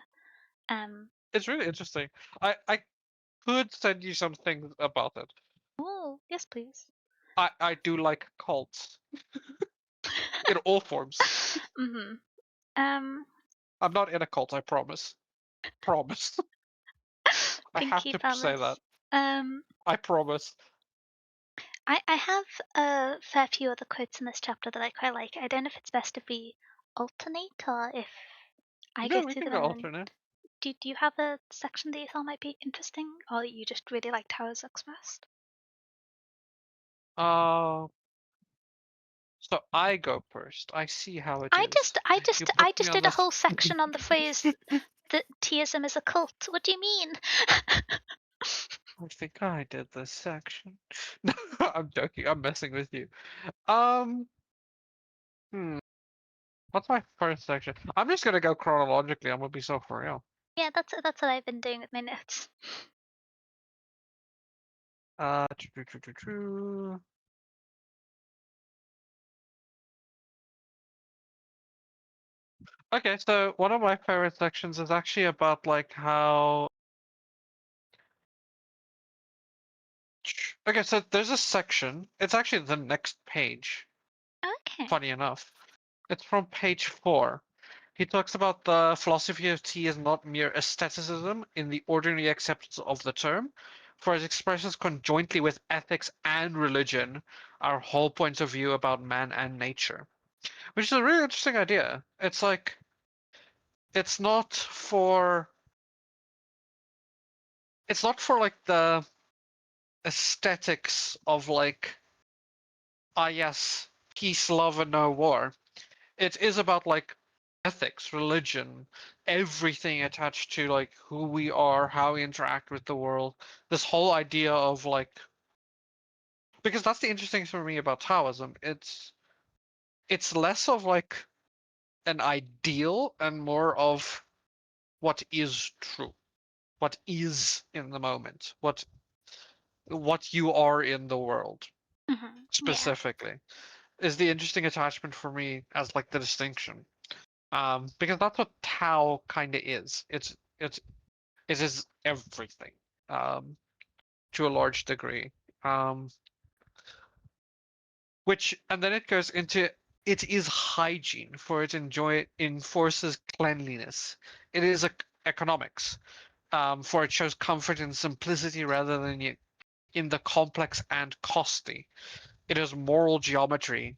Um, It's really interesting. I could send you some things about it. oh yes, please. I do like cults in all forms. Mhm. Um, I'm not in a cult, I promise. Promise. I have pinky to say that. promise. Um, I promise. I have a fair few other quotes in this chapter that I quite like. I don't know if it's best if we alternate or if I go No, we through can them go and then alternate. do you have a section that you thought might be interesting or you just really liked how it was expressed? Uh, so I go first. I see how it is. You put I me just on did a this. whole section on the phrase that Teaism is a cult. What do you mean? I think I did this section. No, I'm joking. I'm messing with you. Um, hmm. What's my first section? I'm just gonna go chronologically. I'm gonna be so for real. Yeah, that's what I've been doing with my notes. Choo, choo, choo, choo, choo. Okay, so one of my favorite sections is actually about like how. Okay, so there's a section. It's actually the next page. Okay. Funny enough, it's from page 4. He talks about the philosophy of tea is not mere aestheticism in the ordinary acceptance of the term, for it expresses conjointly with ethics and religion our whole points of view about man and nature. Which is a really interesting idea. It's like, it's not for, it's not for like the aesthetics of like, ah yes, peace, love, and no war. It is about like ethics, religion, everything attached to like who we are, how we interact with the world. This whole idea of like, because that's the interesting thing for me about Taoism. It's less of like an ideal and more of what is true, what is in the moment, what what you are in the world Yeah. specifically is the interesting attachment for me as like the distinction. Because that's what Tao kind of is. It is everything, um, to a large degree. Um, which and then it goes into it is hygiene for it enforces cleanliness. It is economics, for it shows comfort in simplicity rather than in the complex and costly. It is moral geometry,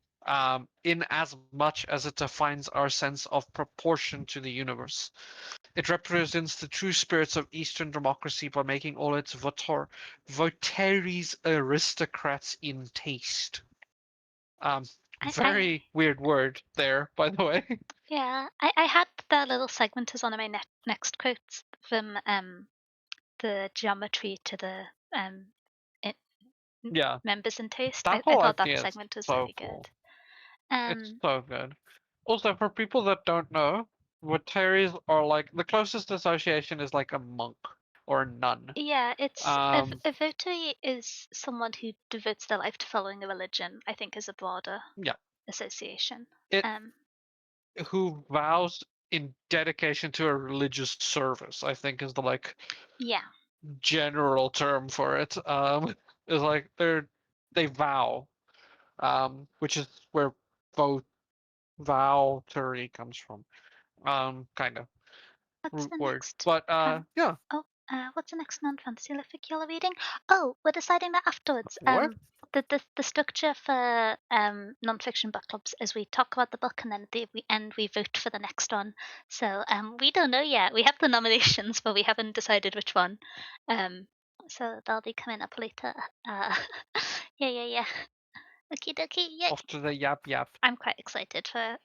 in as much as it defines our sense of proportion to the universe. It represents the true spirits of Eastern democracy by making all its votaries aristocrats in taste. Um, I very weird word there, by the way. Yeah, I had the little segment as one of my next quotes from the geometry to the it, Yeah, members in taste. that I whole thought that idea is segment was so very good. cool. It's so good. Also, for people that don't know, votaries are like the closest association is like a monk or a nun. Yeah, it's Um, a votary is someone who devotes their life to following a religion. I think is a broader yeah, association. it Um, who vows in dedication to a religious service, I think is the like yeah, general term for it. Is like they vow, which is where vote vowtery comes from. Kind of what's root the word, next? but yeah. What's the next non-fantasy fic you're reading? Oh, we're deciding that afterwards. What? The structure for non-fiction book clubs is we talk about the book and then at the end we vote for the next one. So we don't know yet. We have the nominations, but we haven't decided which one. Um, so they'll be coming up later. Uh, yeah. Okie dokie. Yeah, Off to the yap yap. I'm quite excited for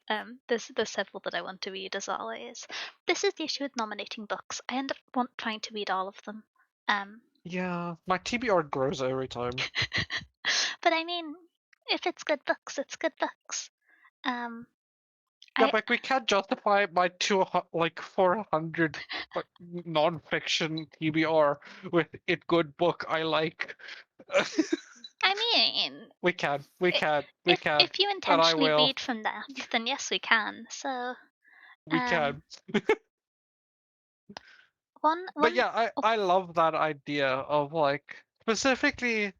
there's several that I want to read as always. This is the issue with nominating books. I end up trying to read all of them. Um Yeah, my TBR grows every time. but I mean if it's good books, it's good books. Um Yeah, I but we can't justify my 400 non-fiction TBR with it good book I like. I mean We can, we can, if you and I intentionally will. read from that, then yes we can. So We um can. But one yeah, I love that idea of like specifically.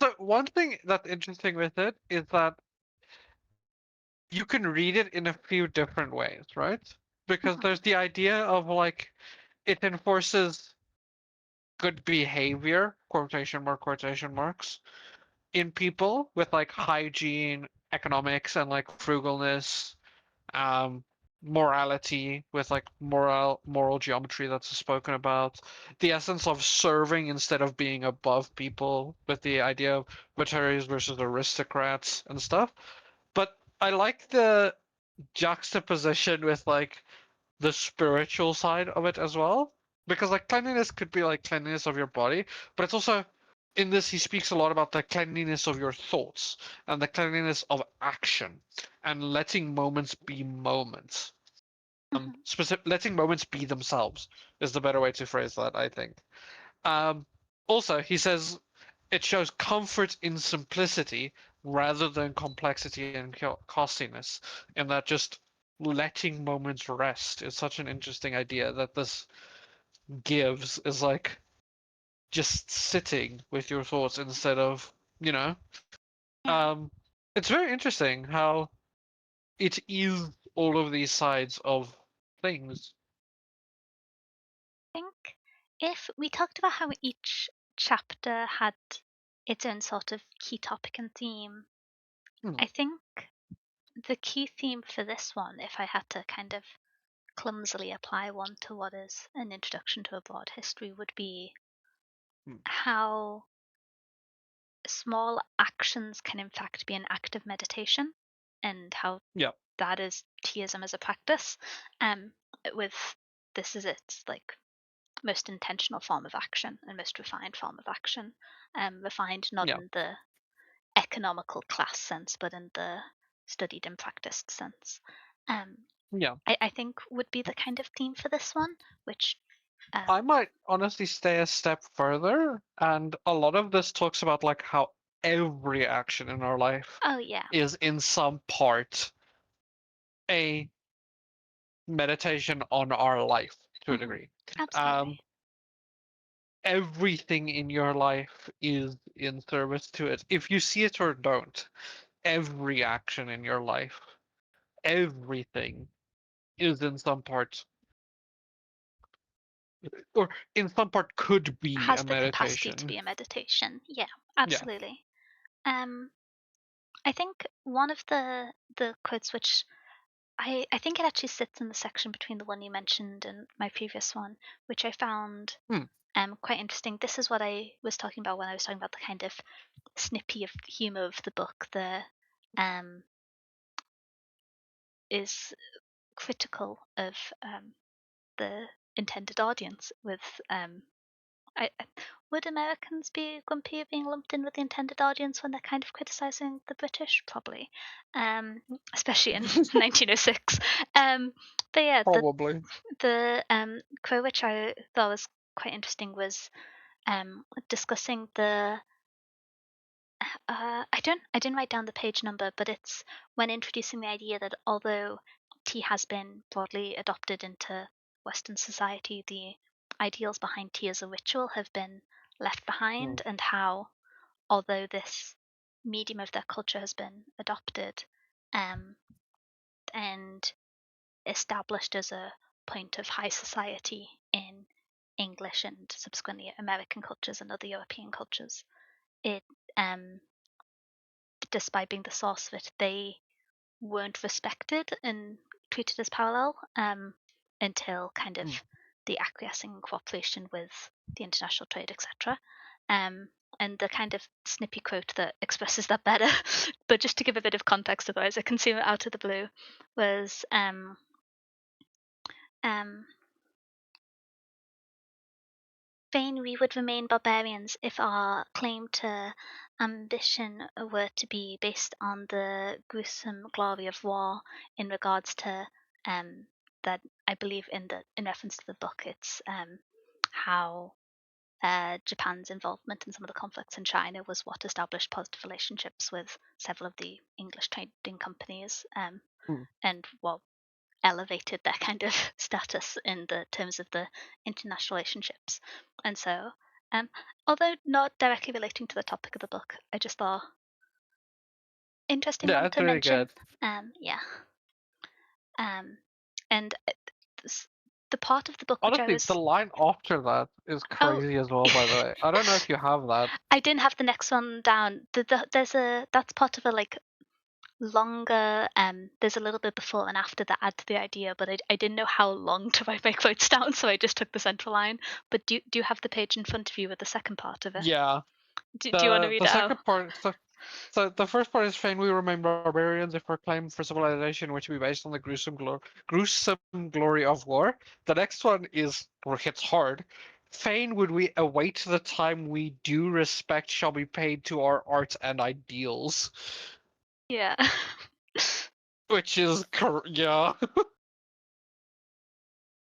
So one thing that's interesting with it is that you can read it in a few different ways, right? Because there's the idea of like it enforces good behavior, quotation marks, in people with like hygiene, economics, and like frugalness, um, morality with like moral geometry that's spoken about, the essence of serving instead of being above people, with the idea of veterans versus aristocrats and stuff. But I like the juxtaposition with like the spiritual side of it as well. Because like cleanliness could be like cleanliness of your body, but it's also in this he speaks a lot about the cleanliness of your thoughts and the cleanliness of action and letting moments be moments. Letting moments be themselves is the better way to phrase that, I think. Um, Also, he says it shows comfort in simplicity rather than complexity and costliness, and that just letting moments rest is such an interesting idea that this gives is like just sitting with your thoughts instead of, you know, yeah. um, it's very interesting how it is all of these sides of things. I think if we talked about how each chapter had its own sort of key topic and theme, Hmm, I think the key theme for this one, if I had to kind of clumsily apply one to what is an introduction to a broad history, would be hmm. how small actions can in fact be an act of meditation and how Yeah, that is Teaism as a practice. Um, with this is its like most intentional form of action and most refined form of action. Refined not yeah, in the economical class sense, but in the studied and practiced sense. Um, yeah. I think would be the kind of theme for this one, which I might honestly stay a step further, and a lot of this talks about like how every action in our life Oh yeah. is in some part a meditation on our life to a Hmm. degree. Absolutely. Um, Everything in your life is in service to it. If you see it or don't, every action in your life, everything is in some part, or in some part could be Has a the capacity to meditation. be a meditation. Yeah, Yeah. absolutely. Um, I think one of the quotes which I think it actually sits in the section between the one you mentioned and my previous one, which I found Hmm. quite interesting. This is what I was talking about when I was talking about the kind of snippy of humor of the book. The um is critical of the intended audience with would Americans be grumpy being lumped in with the intended audience when they're kind of criticizing the British? Probably, especially in 1906. But yeah, Probably. the quote which I thought was quite interesting was discussing the I didn't write down the page number, but it's when introducing the idea that although tea has been broadly adopted into Western society, the ideals behind tea as a ritual have been left Hmm. behind, and how although this medium of their culture has been adopted um, and established as a point of high society in English and subsequently American cultures and other European cultures, it um, despite being the source of it, they weren't respected and treated as parallel until kind of Hmm. the acquiescing and cooperation with the international trade, etc. Um, and the kind of snippy quote that expresses that better, but just to give a bit of context, otherwise I can see it out of the blue, was um, fain we would remain barbarians if our claim to ambition were to be based on the gruesome glory of war in regards to that I believe in reference to the book it's how Japan's involvement in some of the conflicts in China was what established positive relationships with several of the English trading companies Hmm. and what elevated their kind of status in the terms of the international relationships. And so, um, although not directly relating to the topic of the book, I just thought interesting Yeah, one it's to really mention. good. Yeah. Um, and the part of the book which I Honestly, the was line after that is oh crazy as well, by the way. I don't know if you have that. I didn't have the next one down. There's a that's part of a like longer there's a little bit before and after that add to the idea, but I didn't know how long to write my quotes down, so I just took the central line. But do you have the page in front of you with the second part of it? Yeah. Do you want to The read the it out? second part, so the first part is fain we remain barbarians if our claim for civilization were to be based on the gruesome glory of war. The next one is or hits hard. Fain would we await the time we due respect shall be paid to our arts and ideals, Yeah. which is yeah.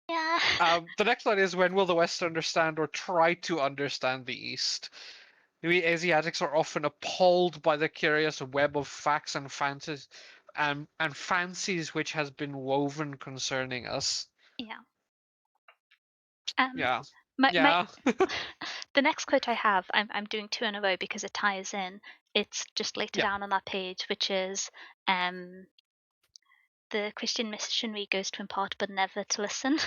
Yeah. The next line is when will the West understand or try to understand the East? We Asiatics are often appalled by the curious web of facts and fancies and fancies which has been woven concerning us. Yeah. Um Yeah. my Yeah. the next quote I have, I'm doing two in a row because it ties in. It's just later Yeah. down on that page, which is um the Christian missionary goes to impart but never to listen,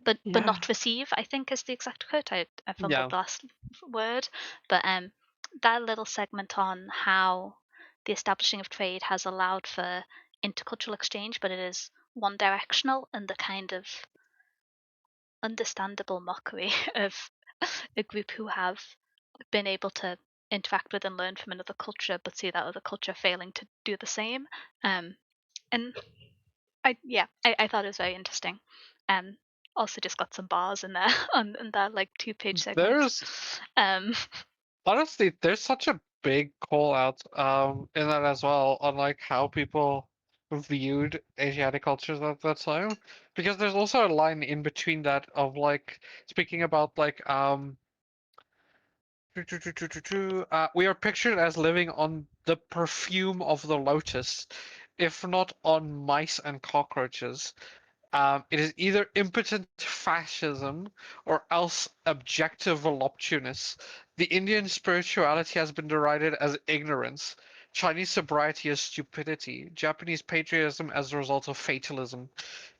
but Yeah. not receive. I think is the exact quote. I fumbled Yeah. the last word, but that little segment on how the establishing of trade has allowed for intercultural exchange, but it is one directional, and the kind of understandable mockery of a group who have been able to interact with and learn from another culture, but see that other culture failing to do the same. And I thought it was very interesting. Um, also just got some bars in there on in that like 2 page segment. There's Um, honestly there's such a big call out in that as well on like how people viewed Asiatic cultures at that time, because there's also a line in between that of like speaking about like we are pictured as living on the perfume of the lotus, if not on mice and cockroaches. It is either impotent fascism or else objective voluptuousness. The Indian spirituality has been derided as ignorance, Chinese sobriety as stupidity, Japanese patriotism as a result of fatalism.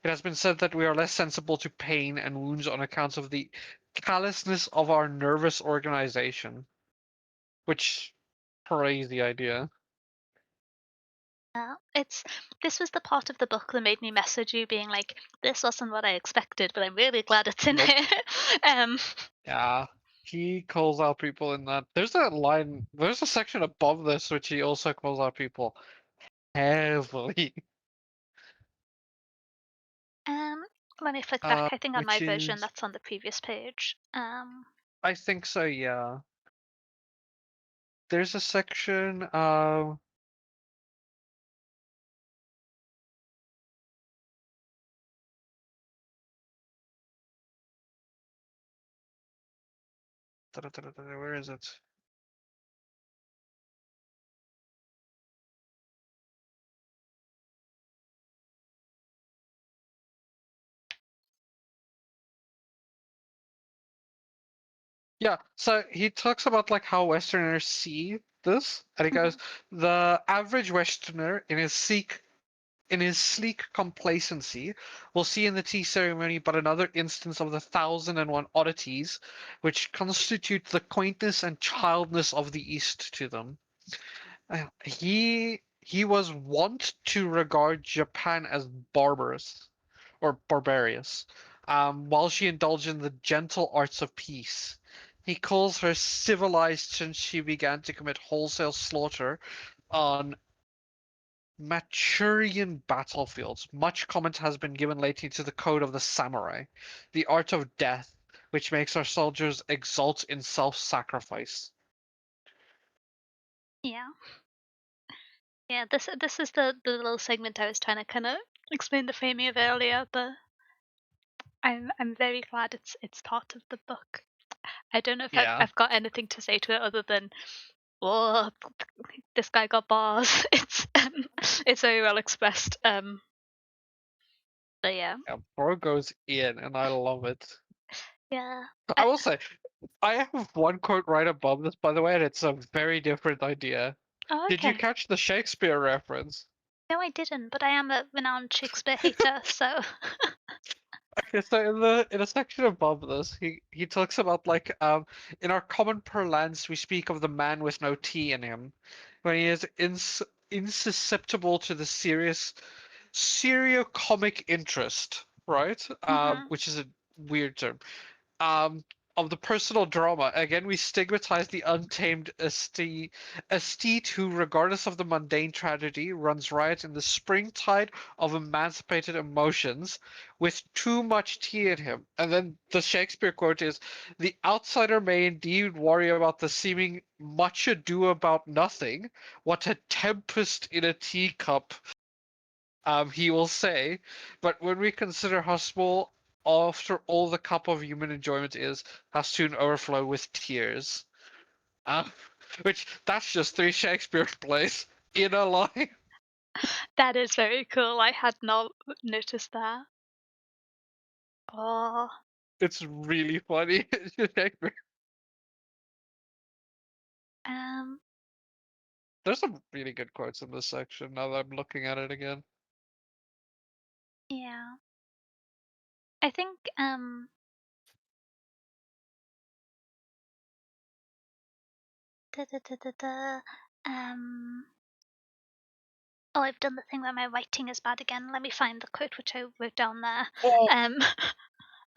It has been said that we are less sensible to pain and wounds on account of the callousness of our nervous organization, which crazy idea. Yeah, this was the part of the book that made me message you, being like, "This wasn't what I expected, but I'm really glad it's in Nope. here." um, Yeah, he calls out people in that. There's a line, there's a section above this which he also calls out people heavily. um, Let me flick back. I think on my Which version, is, that's on the previous page. I think so, yeah. There's a section, where is it? Yeah, so he talks about like how Westerners see this, and he goes, Mhm. the average Westerner in his sleek complacency will see in the tea ceremony but another instance of the 1,001 oddities which constitute the quaintness and childness of the East to them. He was wont to regard Japan as barbarous or barbarious, while she indulged in the gentle arts of peace. He calls her civilized since she began to commit wholesale slaughter on Manchurian battlefields. Much comment has been given lately to the code of the samurai, the art of death, which makes our soldiers exult in self-sacrifice. Yeah, yeah. This is the little segment I was trying to kind of explain the framing of earlier, but I'm very glad it's part of the book. I don't know if Yeah, I've got anything to say to it other than, "Oh, this guy got bars." It's very well expressed. But yeah, yeah, bro goes in, and I love it. yeah. I will say, I have one quote right above this, by the way, and it's a very different idea. Oh, Did you okay. catch the Shakespeare reference? No, I didn't, but I am a renowned Shakespeare hater, so. Okay, so in a section above this, he talks about like in our common parlance we speak of the man with no tea in him, when he is insusceptible to the serious serio-comic interest, right? Mhm. Which is a weird term. um, of the personal drama. Again, we stigmatize the untamed aesthete who, regardless of the mundane tragedy, runs riot in the springtide of emancipated emotions with too much tea in him. And then the Shakespeare quote is, the outsider may indeed worry about the seeming much ado about nothing. What a tempest in a teacup, he will say, but when we consider how small, after all, the cup of human enjoyment is, how soon overflow with tears. Uh, which, that's just three Shakespeare plays in a line. That is very cool. I had not noticed that. Oh, It's really funny. Shakespeare. um, There's some really good quotes in this section now that I'm looking at it again. yeah. I think, da, da, da, da, da, um, oh, I've done the thing where my writing is bad again. Let me find the quote which I wrote down there. Oh, Um,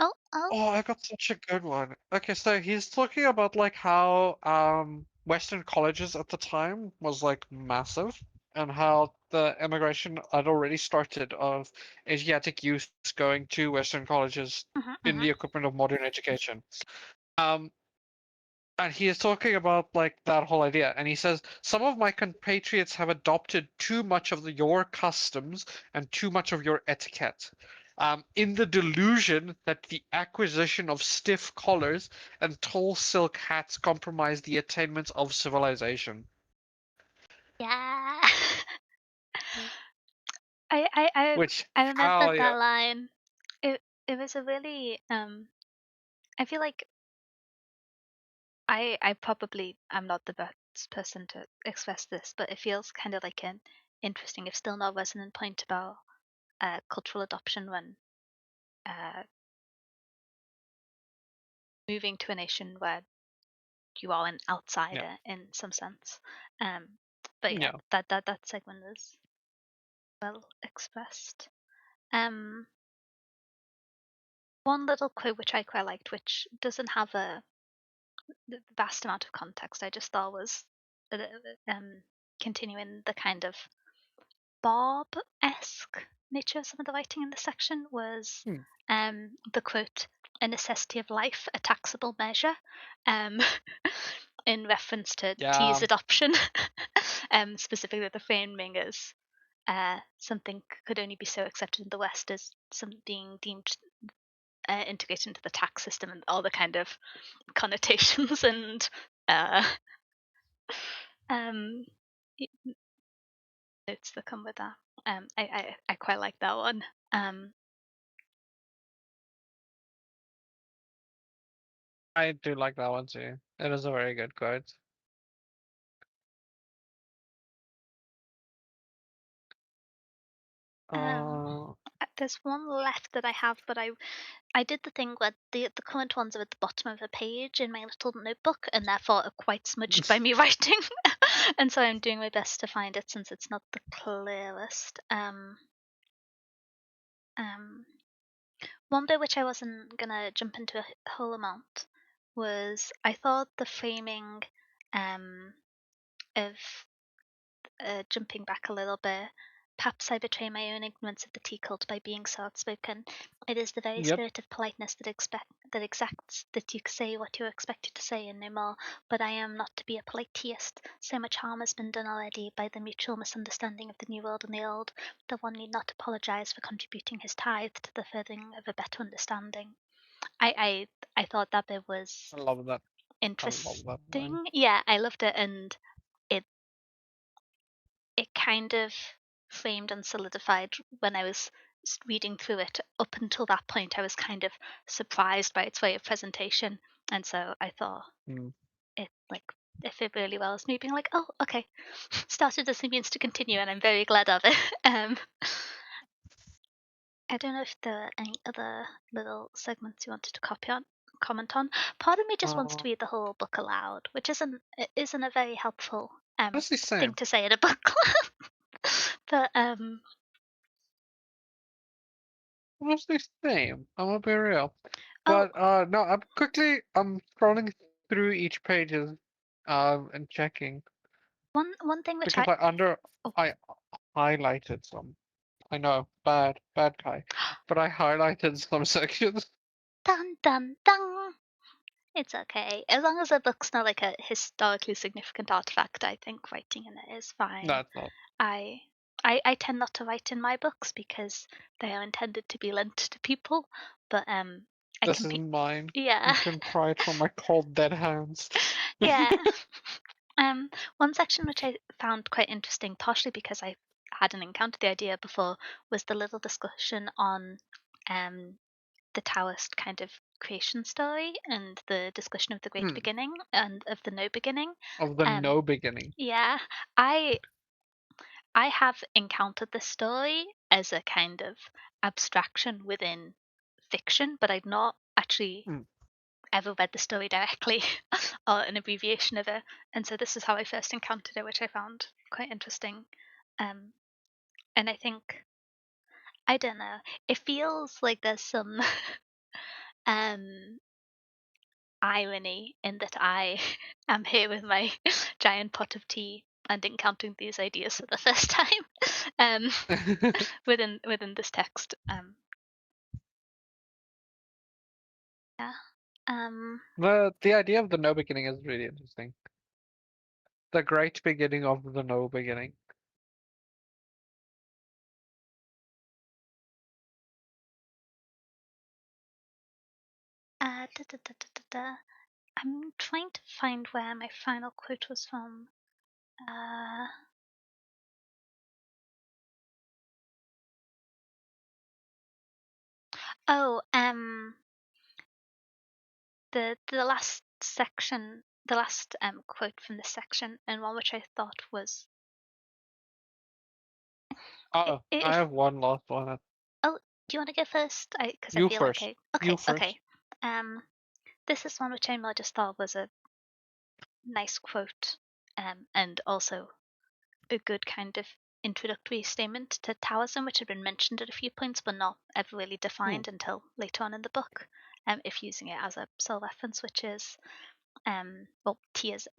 oh, oh, I got such a good one. Okay, so he's talking about like how Western colleges at the time was like massive, and how the immigration had already started of Asiatic youth going to Western colleges mhm, in mhm. the equipment of modern education. Um, And he is talking about like that whole idea, and he says some of my compatriots have adopted too much of your customs and too much of your etiquette, in the delusion that the acquisition of stiff collars and tall silk hats compromise the attainment of civilization. Yeah. Mm. Which, I remembered hell that yeah. line. It was a really I feel like I probably am not the best person to express this, but it feels kind of like an interesting, if still not resonant point about cultural adoption when uh, moving to a nation where you are an Yeah. outsider in some sense. Um, but yeah, Yeah. that segment was well expressed. Um, one little quote which I quite liked, which doesn't have a vast amount of context, I just thought was um, continuing the kind of Bob-esque nature of some of the writing in this section was Hmm. the quote, "a necessity of life, a taxable measure," um, in reference to Yeah. T's adoption. Specifically, the framing as something could only be so accepted in the West as something deemed integrated into the tax system and all the kind of connotations and uh, um, notes that come with that. I quite like that one. Um, I do like that one too. It is a very good quote. um, Uh, there's one left that I have, but I did the thing where the current ones are at the bottom of the page in my little notebook, and therefore are quite smudged by me writing, and so I'm doing my best to find it since it's not the clearest. One bit which I wasn't gonna jump into a whole amount was I thought the framing of jumping back a little bit. Perhaps I betray my own ignorance of the tea cult by being so outspoken. It is the very yep. spirit of politeness that exacts that you say what you are expected to say and no more. But I am not to be a polite teaist. So much harm has been done already by the mutual misunderstanding of the new world and the old, that one need not apologize for contributing his tithe to the furthering of a better understanding. I thought that bit was I love that. I love that line. interesting. Yeah, I loved it, and it it kind of framed and solidified when I was reading through it. Up until that point, I was kind of surprised by its way of presentation, and so I thought Mm. it it fit really well as me being like, oh, okay, started as a means to continue, and I'm very glad of it. I don't know if there are any other little segments you wanted to comment on. Part of me just wants Uh, to read the whole book aloud, which isn't a very helpful Honestly, thing same. to say at a book club. But Honestly, same. I'm gonna be real. oh, But no, I'm scrolling through each pages, and checking one thing which because oh, I highlighted some. I know, bad guy, but I highlighted some sections. dun dun dun. It's okay as long as the book's not like a historically significant artifact. I think writing in it is fine. That's not. I I tend not to write in my books because they are intended to be lent to people. But I This can is mine. yeah You can pry it from my cold dead hands. yeah. One section which I found quite interesting, partially because I hadn't encountered the idea before, was the little discussion on um the Taoist kind of creation story and the discussion of the great Hmm. beginning and of the no beginning. Of the Um, no beginning. yeah, I I have encountered this story as a kind of abstraction within fiction, but I'd not actually Hmm. ever read the story directly or an abbreviation of it, and so this is how I first encountered it, which I found quite interesting. Um, and I think I don't know, it feels like there's some um irony in that I am here with my giant pot of tea and encountering these ideas for the first time um, within this text. Yeah. The idea of the no beginning is really interesting. The great beginning of the no beginning. I'm trying to find where my final quote was from. The last section, the last quote from this section, and one which I thought was. Oh, I If have one last one. Oh, do you want to go first? Because I You feel like first. I. You Okay, first. okay. This is one which I more just thought was a nice quote, and also a good kind of introductory statement to Taoism, which had been mentioned at a few points but not ever really defined until later on in the book. If using it as a sole reference, which is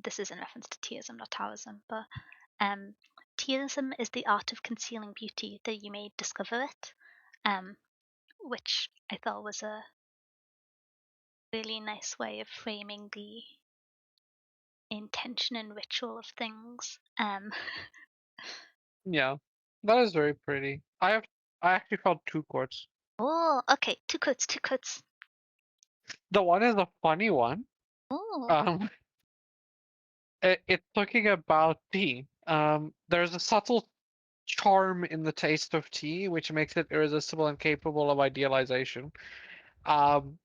this is in reference to Teaism, not Taoism, but Teaism is the art of concealing beauty that you may discover it, which I thought was a really nice way of framing the intention and ritual of things. Yeah, that is very pretty. I actually found two quotes. Oh, okay, two quotes, two quotes. The one is a funny one. Oh, Um, it's talking about tea. There's a subtle charm in the taste of tea, which makes it irresistible and capable of idealization.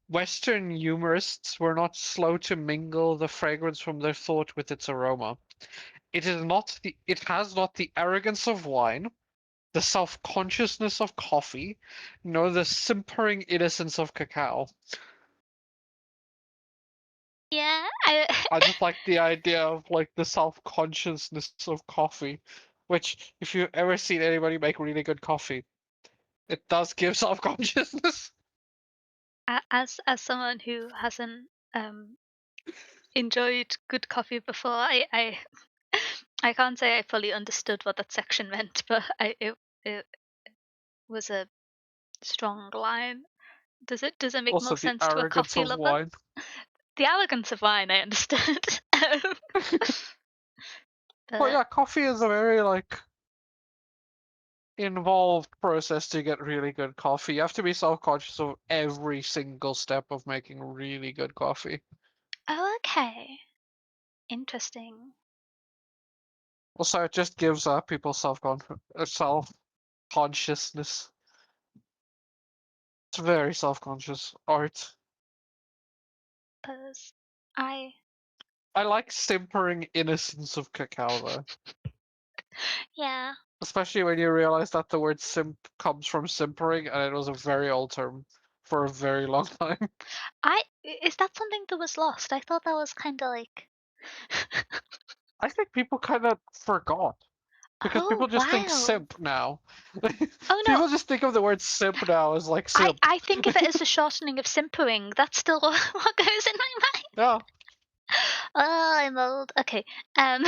Western humorists were not slow to mingle the fragrance from their thought with its aroma. It has not the arrogance of wine, the self-consciousness of coffee, nor the simpering innocence of cacao. yeah. I just like the idea of like the self-consciousness of coffee, which if you've ever seen anybody make really good coffee, it does give self-consciousness. As someone who hasn't enjoyed good coffee before, I can't say I fully understood what that section meant, but it was a strong line. Does it make more Also, the sense to a arrogance coffee of lover? wine. The arrogance of wine, I understood. But But yeah, coffee is a very like involved process to get really good coffee. You have to be self-conscious of every single step of making really good coffee. oh, okay, interesting. Also, it just gives people self-consciousness. It's very self-conscious art. Because I I like simpering innocence of cacao though. yeah. Especially when you realize that the word simp comes from simpering and it was a very old term for a very long time. Is that something that was lost? I thought that was kind of like. I think people kind of forgot because Oh people just think wow. simp now. Oh no, People just think of the word simp now as like simp. I think of it as a shortening of simpering. That's still what goes in my mind. Yeah. Oh, I'm old. Okay. Um,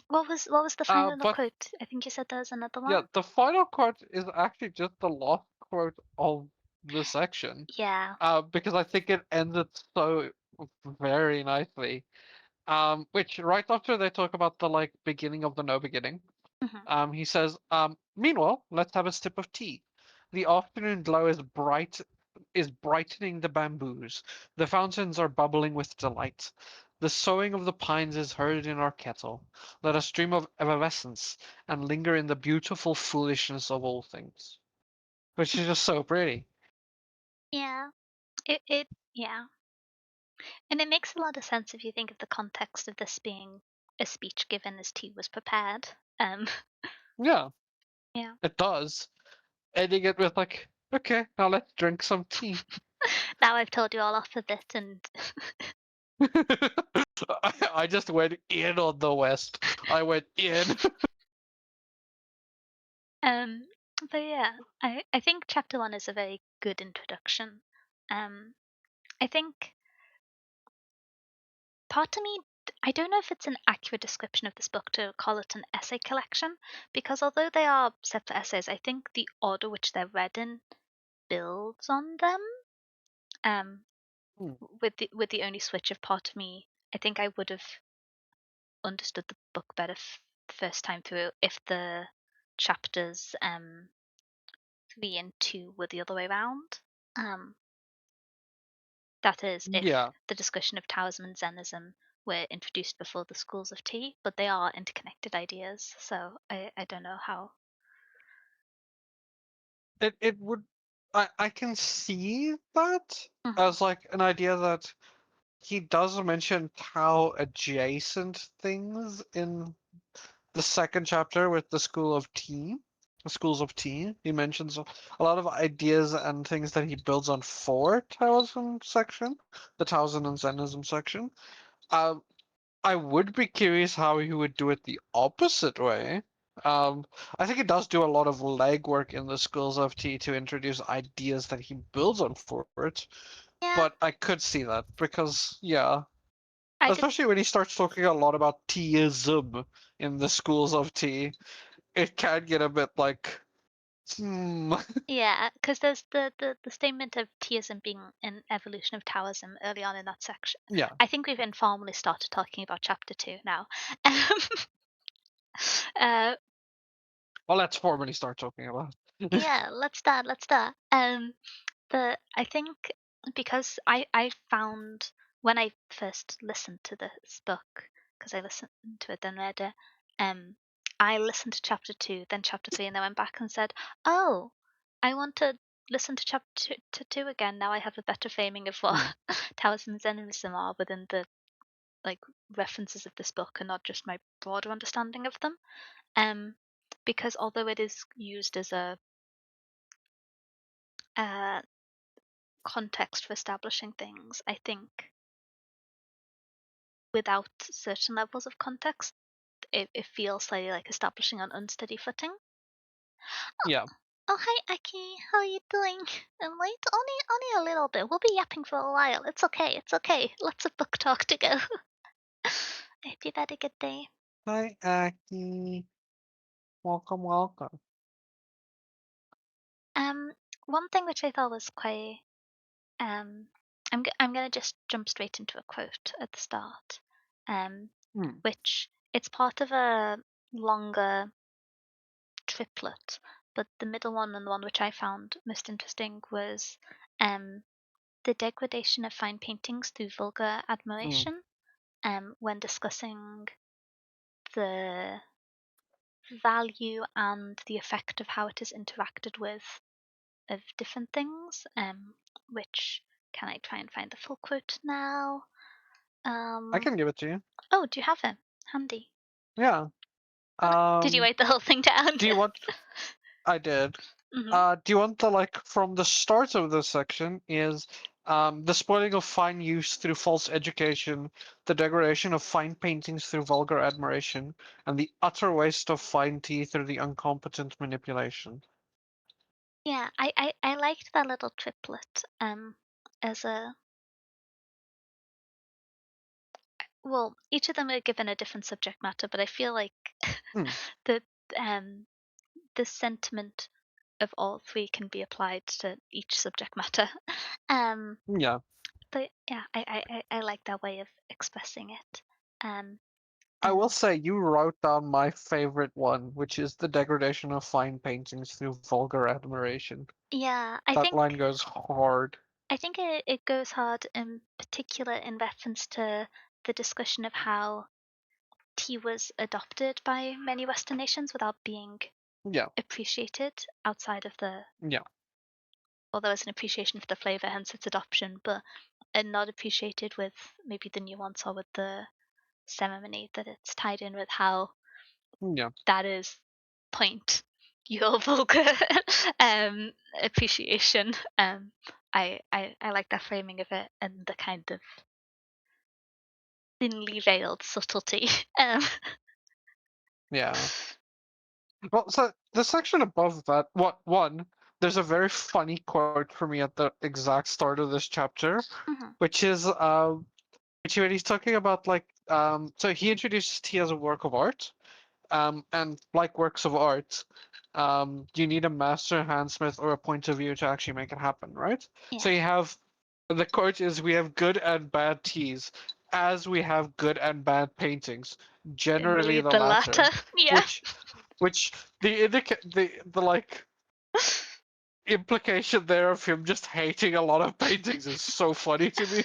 what was the final But quote? I think you said there was another yeah, one. the final quote is actually just the last quote of the section. Yeah. Because I think it ended so very nicely. Which right after they talk about the like beginning of the no beginning, Hmm. he says, meanwhile, let's have a sip of tea. The afternoon glow is brightening the bamboos. The fountains are bubbling with delight. The soughing of the pines is heard in our kettle. Let us dream of evanescence and linger in the beautiful foolishness of all things. Which is just so pretty. Yeah. It yeah. And it makes a lot of sense if you think of the context of this being a speech given as tea was prepared. Um, Yeah, yeah. it does. Ending it with like, okay, now let's drink some tea. Now I've told you all off of it, and I just went in on the West. I went in. um, but yeah, I think chapter one is a very good introduction. I think part of me, I don't know if it's an accurate description of this book to call it an essay collection, because although they are separate essays, I think the order which they're read in builds on them. Um, Hmm. with the only switch of part of me, I think I would have understood the book better first time through if the chapters 3 and 2 were the other way around. Um, that is, if Yeah, the discussion of Taoism and Zenism were introduced before the schools of tea, but they are interconnected ideas, so I don't know how. it would. I can see that Hmm. as like an idea that he does mention Tao adjacent things in the second chapter with the School of Tea. The schools of tea. He mentions a lot of ideas and things that he builds on for Taoism section, the Taoism and Zenism section. Um, I would be curious how he would do it the opposite way. Um, I think he does do a lot of legwork in the schools of tea to introduce ideas that he builds on for it. Yeah, But I could see that because, yeah, I did. especially when he starts talking a lot about teaism in the schools of tea, it can get a bit like, hmm, Yeah, because there's the statement of Teaism being an evolution of Taoism early on in that section. yeah. I think we've informally started talking about chapter 2 now. Um, uh, Well, let's formally start talking about it. yeah, let's start. I think because I found when I first listened to this book, because I listened to it then read it, um, I listened to chapter 2, then chapter 3, and then went back and said, "Oh, I want to listen to chapter 2 again. Now I have a better framing of what Hmm. Taoism and Zennism are within the like references of this book, and not just my broader understanding of them." Um, because although it is used as a uh, context for establishing things, I think without certain levels of context, it feels slightly like establishing an unsteady footing. Yeah. Oh, hi, Aki. How are you doing? I'm late? Only a little bit. We'll be yapping for a while. It's okay. It's okay. Lots of book talk to go. I hope you've had a good day. Hi, Aki. Welcome, welcome. Um, one thing which I thought was quite um, I'm gonna just jump straight into a quote at the start, um, Hmm. which it's part of a longer triplet, but the middle one and the one which I found most interesting was um, the degradation of fine paintings through vulgar Hmm. admiration. When discussing the value and the effect of how it is interacted with of different things. Which can I try and find the full quote now? I Um, can give it to you. oh, do you have it handy? Yeah. Did you Um, write the whole thing down? do you want? I did. Hmm. Do you want the like from the start of this section is the spoiling of fine use through false education, the degradation of fine paintings through vulgar admiration, and the utter waste of fine tea through the incompetent manipulation. Yeah, I liked that little triplet. As a well, each of them are given a different subject matter, but I feel like Hmm. the um the sentiment of all three can be applied to each subject matter. um, Yeah. but yeah, I like that way of expressing it. Um, I will and say you wrote down my favorite one, which is the degradation of fine paintings through vulgar admiration. yeah, That line goes hard. I think it goes hard in particular in reference to the discussion of how tea was adopted by many Western nations without being Yeah. appreciated outside of the Yeah. or there was an appreciation for the flavor, hence its adoption, but not appreciated with maybe the nuance or with the ceremony that it's tied in with how Yeah. that is point your vulgar um appreciation. I like that framing of it and the kind of thinly veiled subtlety. um Yeah. Well, so the section above that, what one, there's a very funny quote for me at the exact start of this chapter, mhm, which is which when he's talking about like so he introduces tea as a work of art. And like works of art, you need a master handsmith or a point of view to actually make it happen, right? So yeah, you have The quote is, "We have good and bad teas, as we have good and bad paintings, generally Generally the the latter. latter." Yeah. Which, which the like implication there of him just hating a lot of paintings is so funny to me.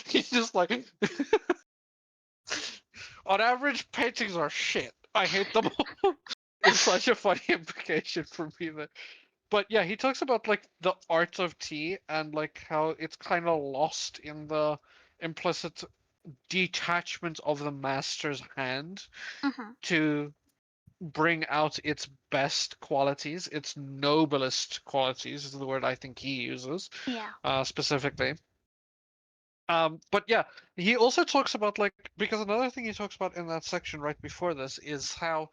He's just like, on average, paintings are shit. I hate them all. It's such a funny implication for me that. But yeah, he talks about like the art of tea and like how it's kind of lost in the implicit detachment of the master's hand Hmm. to bring out its best qualities, its noblest qualities is the word I think he uses Yeah. specifically. But yeah, he also talks about like, because another thing he talks about in that section right before this is how,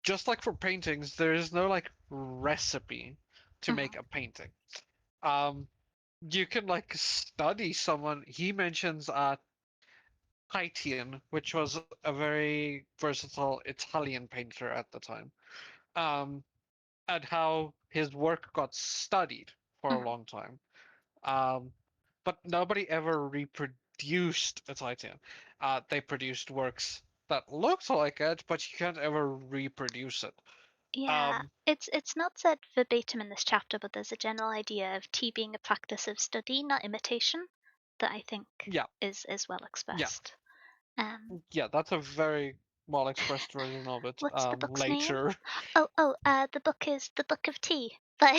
just like for paintings, there is no like recipe to Hmm. make a painting. Um, you can like study someone. He mentions Titian, which was a very versatile Italian painter at the time, um, and how his work got studied for a Hmm. long time. Um, but nobody ever reproduced a Titian. They produced works that looked like it, but you can't ever reproduce it. Yeah, Um, it's not said verbatim in this chapter, but there's a general idea of tea being a practice of study, not imitation, that I think yeah, is well yeah, expressed. Um, yeah. That's a very well expressed version of it. what's the book's name? Later, The book is The Book of Tea by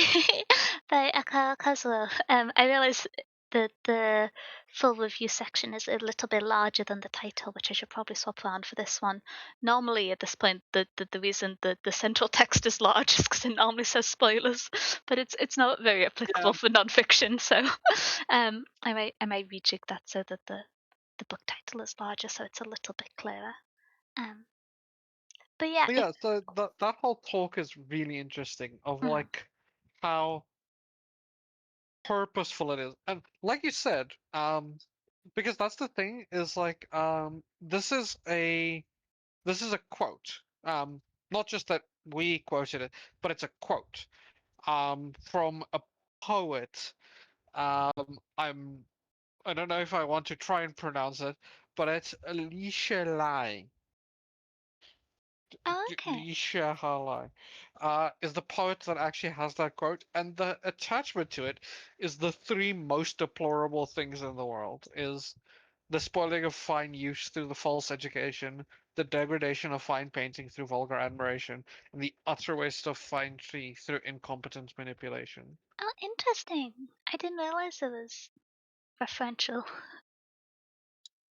by Kazuo. I realize that the full review section is a little bit larger than the title, which I should probably swap around for this one. Normally, at this point, the reason the central text is large is because it normally says spoilers, but it's not very applicable yeah, for nonfiction. So, I might rejig that so that the book title is larger, so it's a little bit clearer. Um, but yeah, but it. yeah. So that whole talk is really interesting of Mhm, like how purposeful it is, and like you said, because that's the thing is like this is a quote, not just that we quoted it, but it's a quote from a poet. I don't know if I want to try and pronounce it, but it's Alicia Lai. oh, okay. Alicia Halai is the poet that actually has that quote, and the attachment to it is the three most deplorable things in the world: is the spoiling of fine use through the false education, the degradation of fine painting through vulgar admiration, and the utter waste of fine tea through incompetent manipulation. Oh, interesting. I didn't realize it was referential.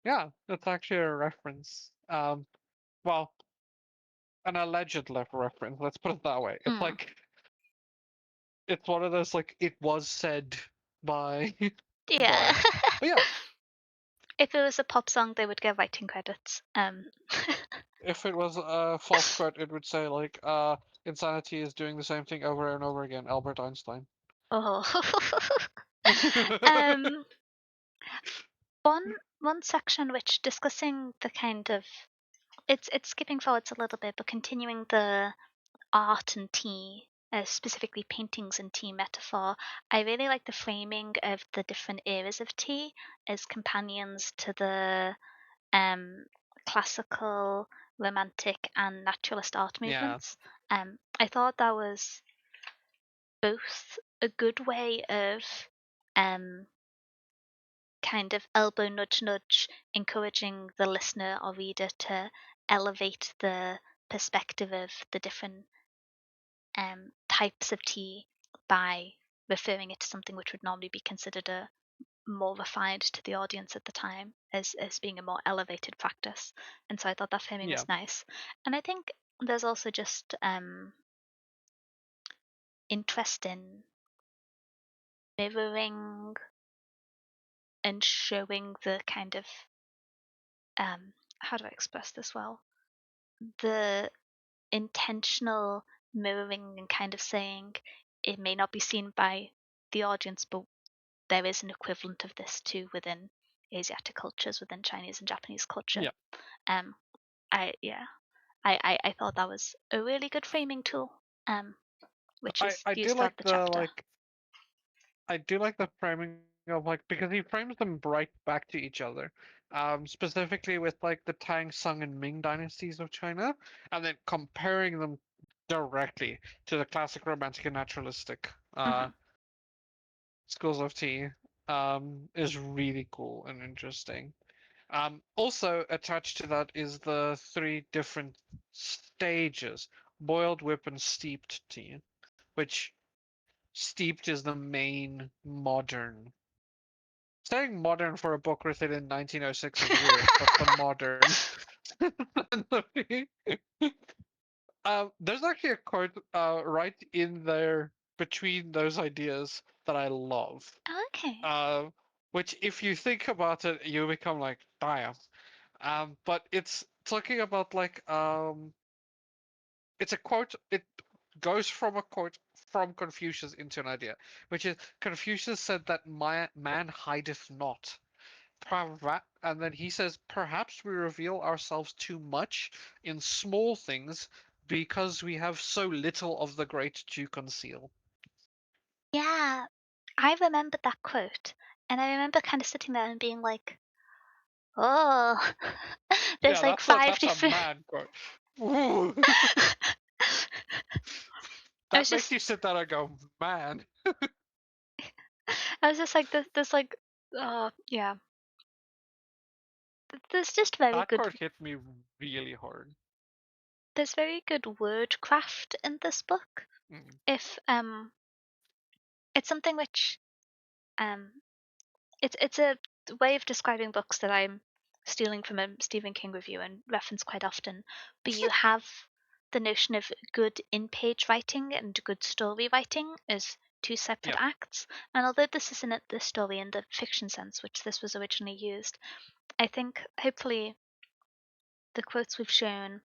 Yeah, that's actually a reference. Well, an alleged reference. Let's put it that way. It's Mm, like it's one of those like it was said by yeah. whatever. But yeah, If it was a pop song, they would get writing credits. if it was a false quote, it would say like insanity is doing the same thing over and over again. Albert Einstein. Oh. um, one one section which discussing the kind of it's skipping forwards a little bit, but continuing the art and tea, specifically paintings and tea metaphor. I really like the framing of the different eras of tea as companions to the um, classical, romantic, and naturalist art Yeah, movements. I thought that was both a good way of um, kind of elbow nudge nudge, encouraging the listener or reader to elevate the perspective of the different types of tea by referring it to something which would normally be considered a more refined to the audience at the time as being a more elevated practice. And so I thought that framing yeah. was nice. And I think there's also just interest in mirroring and showing the kind of how do I express this well? The intentional mirroring and kind of saying it may not be seen by the audience, but there is an equivalent of this too within Asiatic cultures, within Chinese and Japanese culture. Yeah. Um, I yeah, I thought that was a really good framing tool, which I is I do used throughout like the the chapter. like I do like the framing like because he frames them right back to each other, specifically with like the Tang, Sung, and Ming dynasties of China, and then comparing them directly to the classic romantic and naturalistic Mhm. schools of tea, is really cool and interesting. Also attached to that is the three different stages: boiled, whip, and steeped tea, which steeped is the main modern. Saying modern for a book written in 1906 is weird, but the modern. There's actually a quote right in there between those ideas that I love. Okay. Uh, which, if you think about it, you become like, damn. But it's talking about like it's a quote. It goes from a quote from Confucius into an idea, which is Confucius said that man hideth not. And then he says, perhaps we reveal ourselves too much in small things because we have so little of the great to conceal. Yeah, I remember that quote, and I remember kind of sitting there and being like, "Oh, there's Yeah, like that's a five that's a different." man quote. Ooh. I was That makes just, you sit there and go, man. I was just like, there's like, yeah, there's just very That good, quote hit me really hard. there's very good word craft in this book. Mm, If it's something which um it's a way of describing books that I'm stealing from a Stephen King review and reference quite often. But you have the notion of good in-page writing and good story writing as two separate yeah. acts. And although this isn't the story in the fiction sense, which this was originally used, I think hopefully the quotes we've shown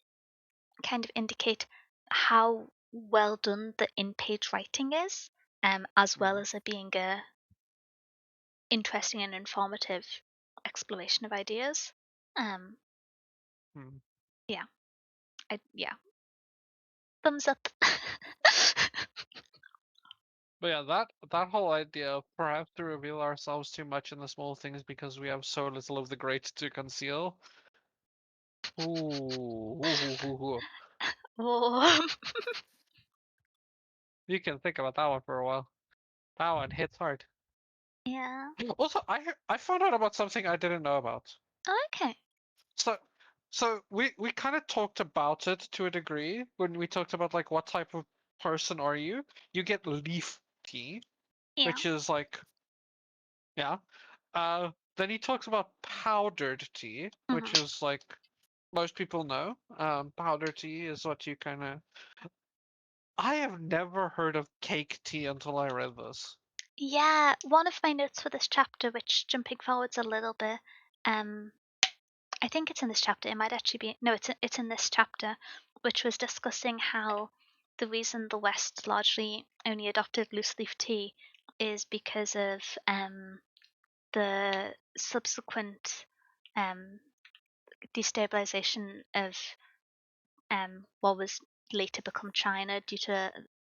kind of indicate how well done the in-page writing is, as well Mm, as it being a interesting and informative exploration of ideas. Um, mm. yeah, yeah, thumbs up. But yeah, that whole idea of perhaps to reveal ourselves too much in the small things because we have so little of the great to conceal. Ooh, ooh. Oh, You can think about that one for a while. That one hits hard. yeah. Also, I found out about something I didn't know about. Okay. So we kind of talked about it to a degree when we talked about like what type of person are you? You get leaf tea, Yeah. which is like yeah. Then he talks about powdered tea, which Mhm. is like most people know. Powdered tea is what you kind of. I have never heard of cake tea until I read this. Yeah. One of my notes for this chapter, which jumping forwards a little bit, um, I think it's in this chapter. It might actually be no. It's in this chapter, which was discussing how the reason the West largely only adopted loose leaf tea is because of the subsequent um, destabilization of what was later become China due to,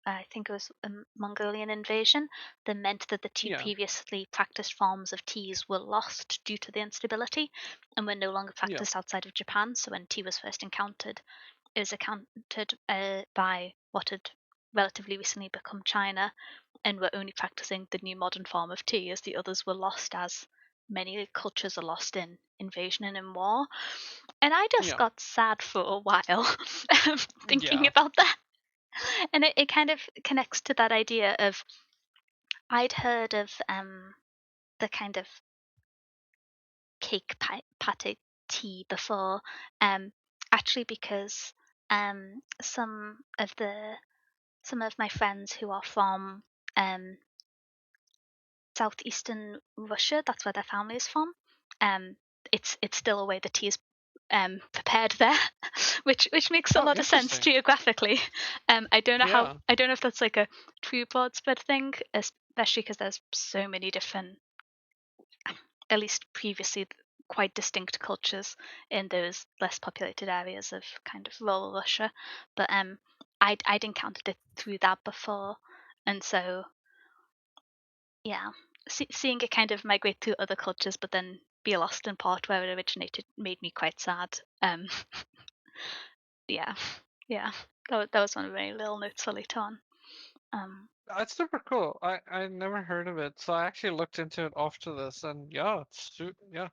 I think it was a Mongolian invasion, that meant that the two Yeah, previously practiced forms of teas were lost due to the instability and were no longer yeah, practiced outside of Japan. So when tea was first encountered, it was encountered by what had relatively recently become China and were only practicing the new modern form of tea as the others were lost as many cultures are lost in invasion and in war. And I just yeah, got sad for a while thinking yeah. about that. And it kind of connects to that idea of I'd heard of the kind of cake pate tea before, um, actually because some of my friends who are from um, southeastern Russia, that's where their family is from. Um, it's still a way the tea is prepared there, which makes a Oh, lot of sense interesting. geographically. Yeah, I don't know if that's like a true broad spread thing, especially because there's so many different, at least previously quite distinct cultures in those less populated areas of kind of rural Russia. But I'd encountered it through that before, and so yeah. seeing it kind of migrate through other cultures, but then be lost in part where it originated made me quite sad. Yeah, yeah, that was one of my little notes for later on. Um, It's super cool. I never heard of it, so I actually looked into it after this, and yeah, yeah,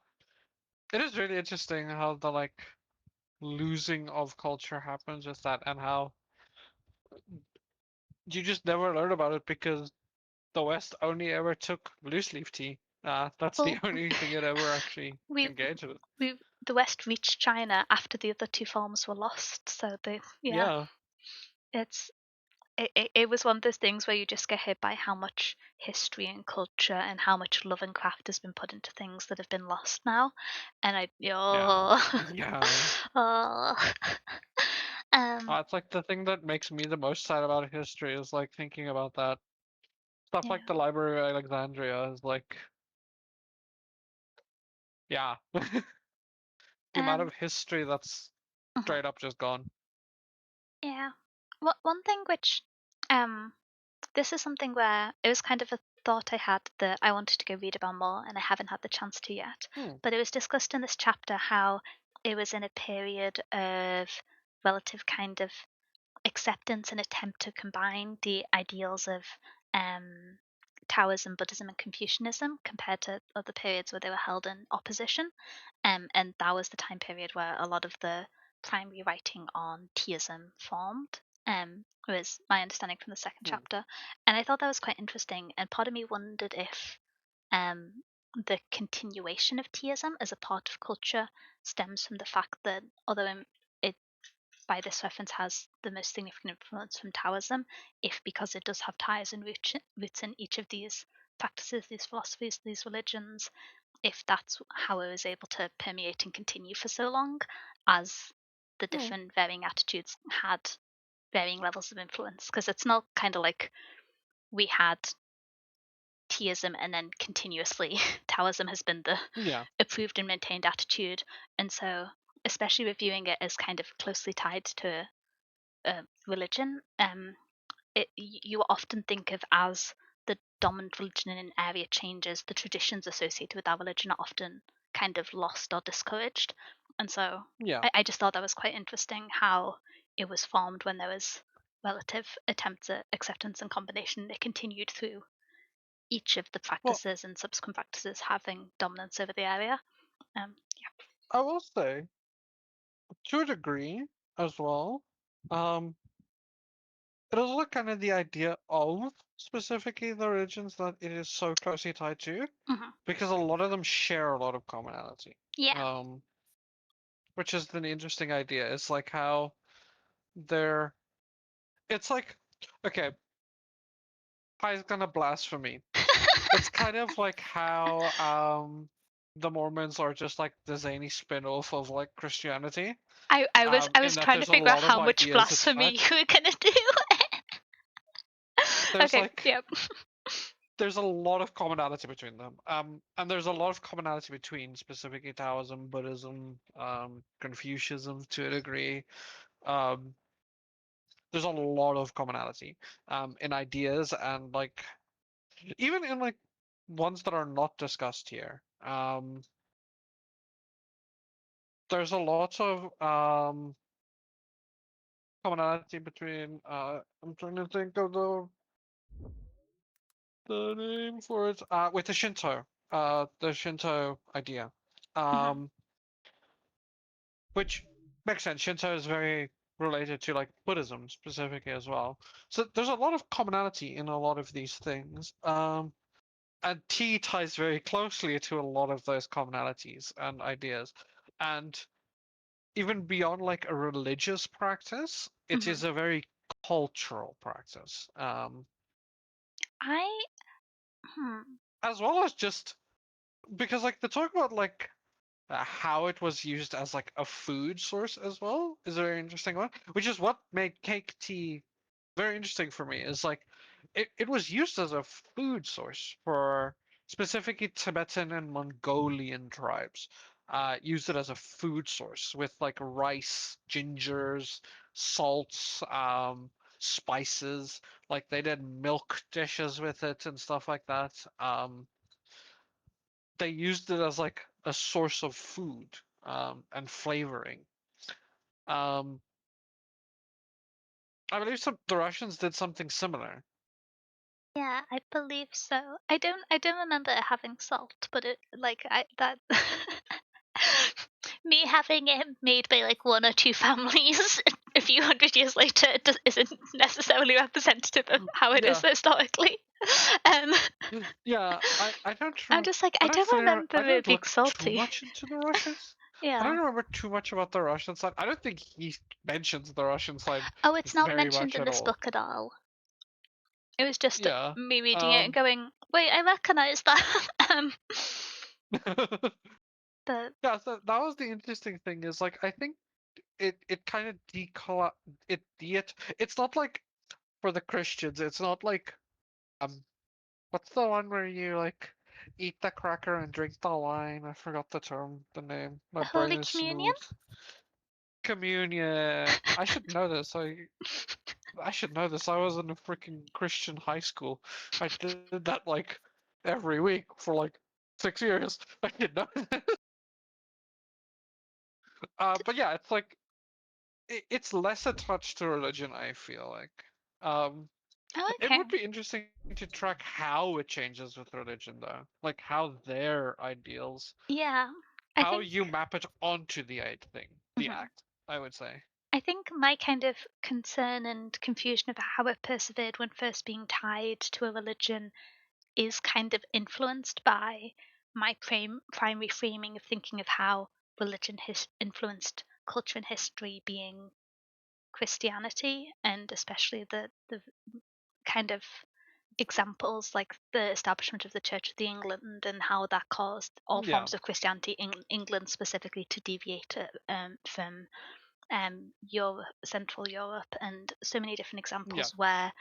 it is really interesting how the like losing of culture happens with that, and how you just never learn about it because the West only ever took loose leaf tea. That's the well, only thing it ever actually we engaged with. we the West reached China after the other two forms were lost, so yeah, Yeah, it's it was one of those things where you just get hit by how much history and culture and how much love and craft has been put into things that have been lost now. And yeah, yeah. oh. um, It's like the thing that makes me the most sad about history is like thinking about that. Stuff like the yeah. Library of Alexandria is like, yeah, the amount Um, of history that's mhm. straight up just gone. Yeah. One thing which, um, this is something where it was kind of a thought I had that I wanted to go read about more, and I haven't had the chance to yet. Hmm. But it was discussed in this chapter how it was in a period of relative kind of acceptance and attempt to combine the ideals of um, Taoism, Buddhism, and Confucianism compared to other periods where they were held in opposition. And that was the time period where a lot of the primary writing on Teaism formed. Was my understanding from the second Hmm. chapter, and I thought that was quite interesting. And part of me wondered if the continuation of Teaism as a part of culture stems from the fact that although it by this reference has the most significant influence from Taoism, if because it does have ties and roots in each of these practices, these philosophies, these religions, if that's how it was able to permeate and continue for so long, as the Hmm. different varying attitudes had varying levels of influence. Because it's not kind of like we had Teaism and then continuously Taoism has been the Yeah. approved and maintained attitude. And so, especially with viewing it as kind of closely tied to religion, you often think of as the dominant religion in an area changes, the traditions associated with that religion are often kind of lost or discouraged. And so Yeah. I just thought that was quite interesting how it was formed when there was relative attempts at acceptance and combination. It continued through each of the Well, practices and subsequent practices having dominance over the area. Yeah. I will say, to a degree as well, um, it is also kind of the idea of specifically the religions that it is so closely tied to, Hmm. because a lot of them share a lot of commonality. Yeah. Um, which is an interesting idea. It's like how they're. It's like, okay, Pi's gonna blasphemy. It's kind of like how the Mormons are just like the zany spin-off of like Christianity. I In was that trying to there's a figure out lot of how much ideas blasphemy you attached. were gonna do. There's Okay, like yep. there's a lot of commonality between them. And there's a lot of commonality between specifically Taoism, Buddhism, Confucianism to a degree. Um, there's a lot of commonality in ideas and like even in like ones that are not discussed here. There's a lot of commonality between I'm trying to think of the name for it with the Shinto idea. Mhm, Um which makes sense. Shinto is very related to like Buddhism specifically as well. So there's a lot of commonality in a lot of these things. And tea ties very closely to a lot of those commonalities and ideas. And even beyond like a religious practice, it mhm. is a very cultural practice. I hmm. As well as just because like the talk about like how it was used as like a food source as well is a very interesting one, which is what made cake tea very interesting for me. Is like it was used as a food source for specifically Tibetan and Mongolian tribes. Used it as a food source with like rice, gingers, salts, spices. Like they did milk dishes with it and stuff like that. they used it as like a source of food and flavoring. Um, I believe the Russians did something similar. Yeah, I believe so. I don't remember it having salt, but it like I that me having it made by like one or two families a few hundred years later isn't necessarily representative of how it is Yeah, historically. Um, yeah. I'm just like I don't remember I it don't being look too salty. much into the Russians. I Yeah. don't remember too much about the Russian side. I don't think he mentions the Russian side Oh, it's not very mentioned much in at this all. book at all. It was just Yeah. me reading it and Um. going, "Wait, I recognize that." But Yeah. So that was the interesting thing. Is like I think it kind of decolor it. It's not like for the Christians. It's not like um. What's the one where you like eat the cracker and drink the wine? I forgot the name. My brain Holy is Communion? smooth. Communion. I should know this. I should know this. I was in a freaking Christian high school. I did that like every week for like 6 years. I didn't know. But yeah, it's like it's less attached to religion. I feel like. Um, Oh, it okay. would be interesting to track how it changes with religion, though. Like how their ideals, Yeah. I how think you map it onto the act thing, the mhm. act. I would say. I think my kind of concern and confusion of how it persevered when first being tied to a religion is kind of influenced by my primary framing of thinking of how religion has influenced culture and history being Christianity, and especially the kind of examples like the establishment of the Church of the England and how that caused all Yeah. forms of Christianity in England specifically to deviate from Europe, Central Europe, and so many different Yeah. examples where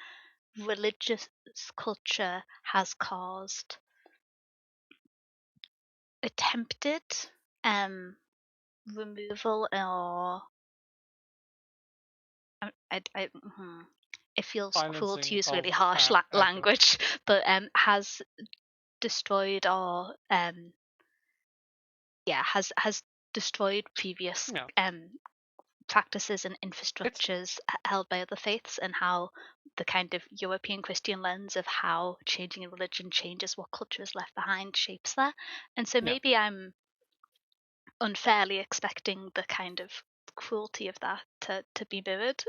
religious culture has caused attempted um, removal or it feels cruel to Silencing use of really harsh okay. language, but has destroyed or has destroyed previous Yeah. practices and It's infrastructures held by other faiths, and how the kind of European Christian lens of how changing a religion changes what culture is left behind shapes that. And so yeah. maybe I'm unfairly expecting the kind of cruelty of that to be mirrored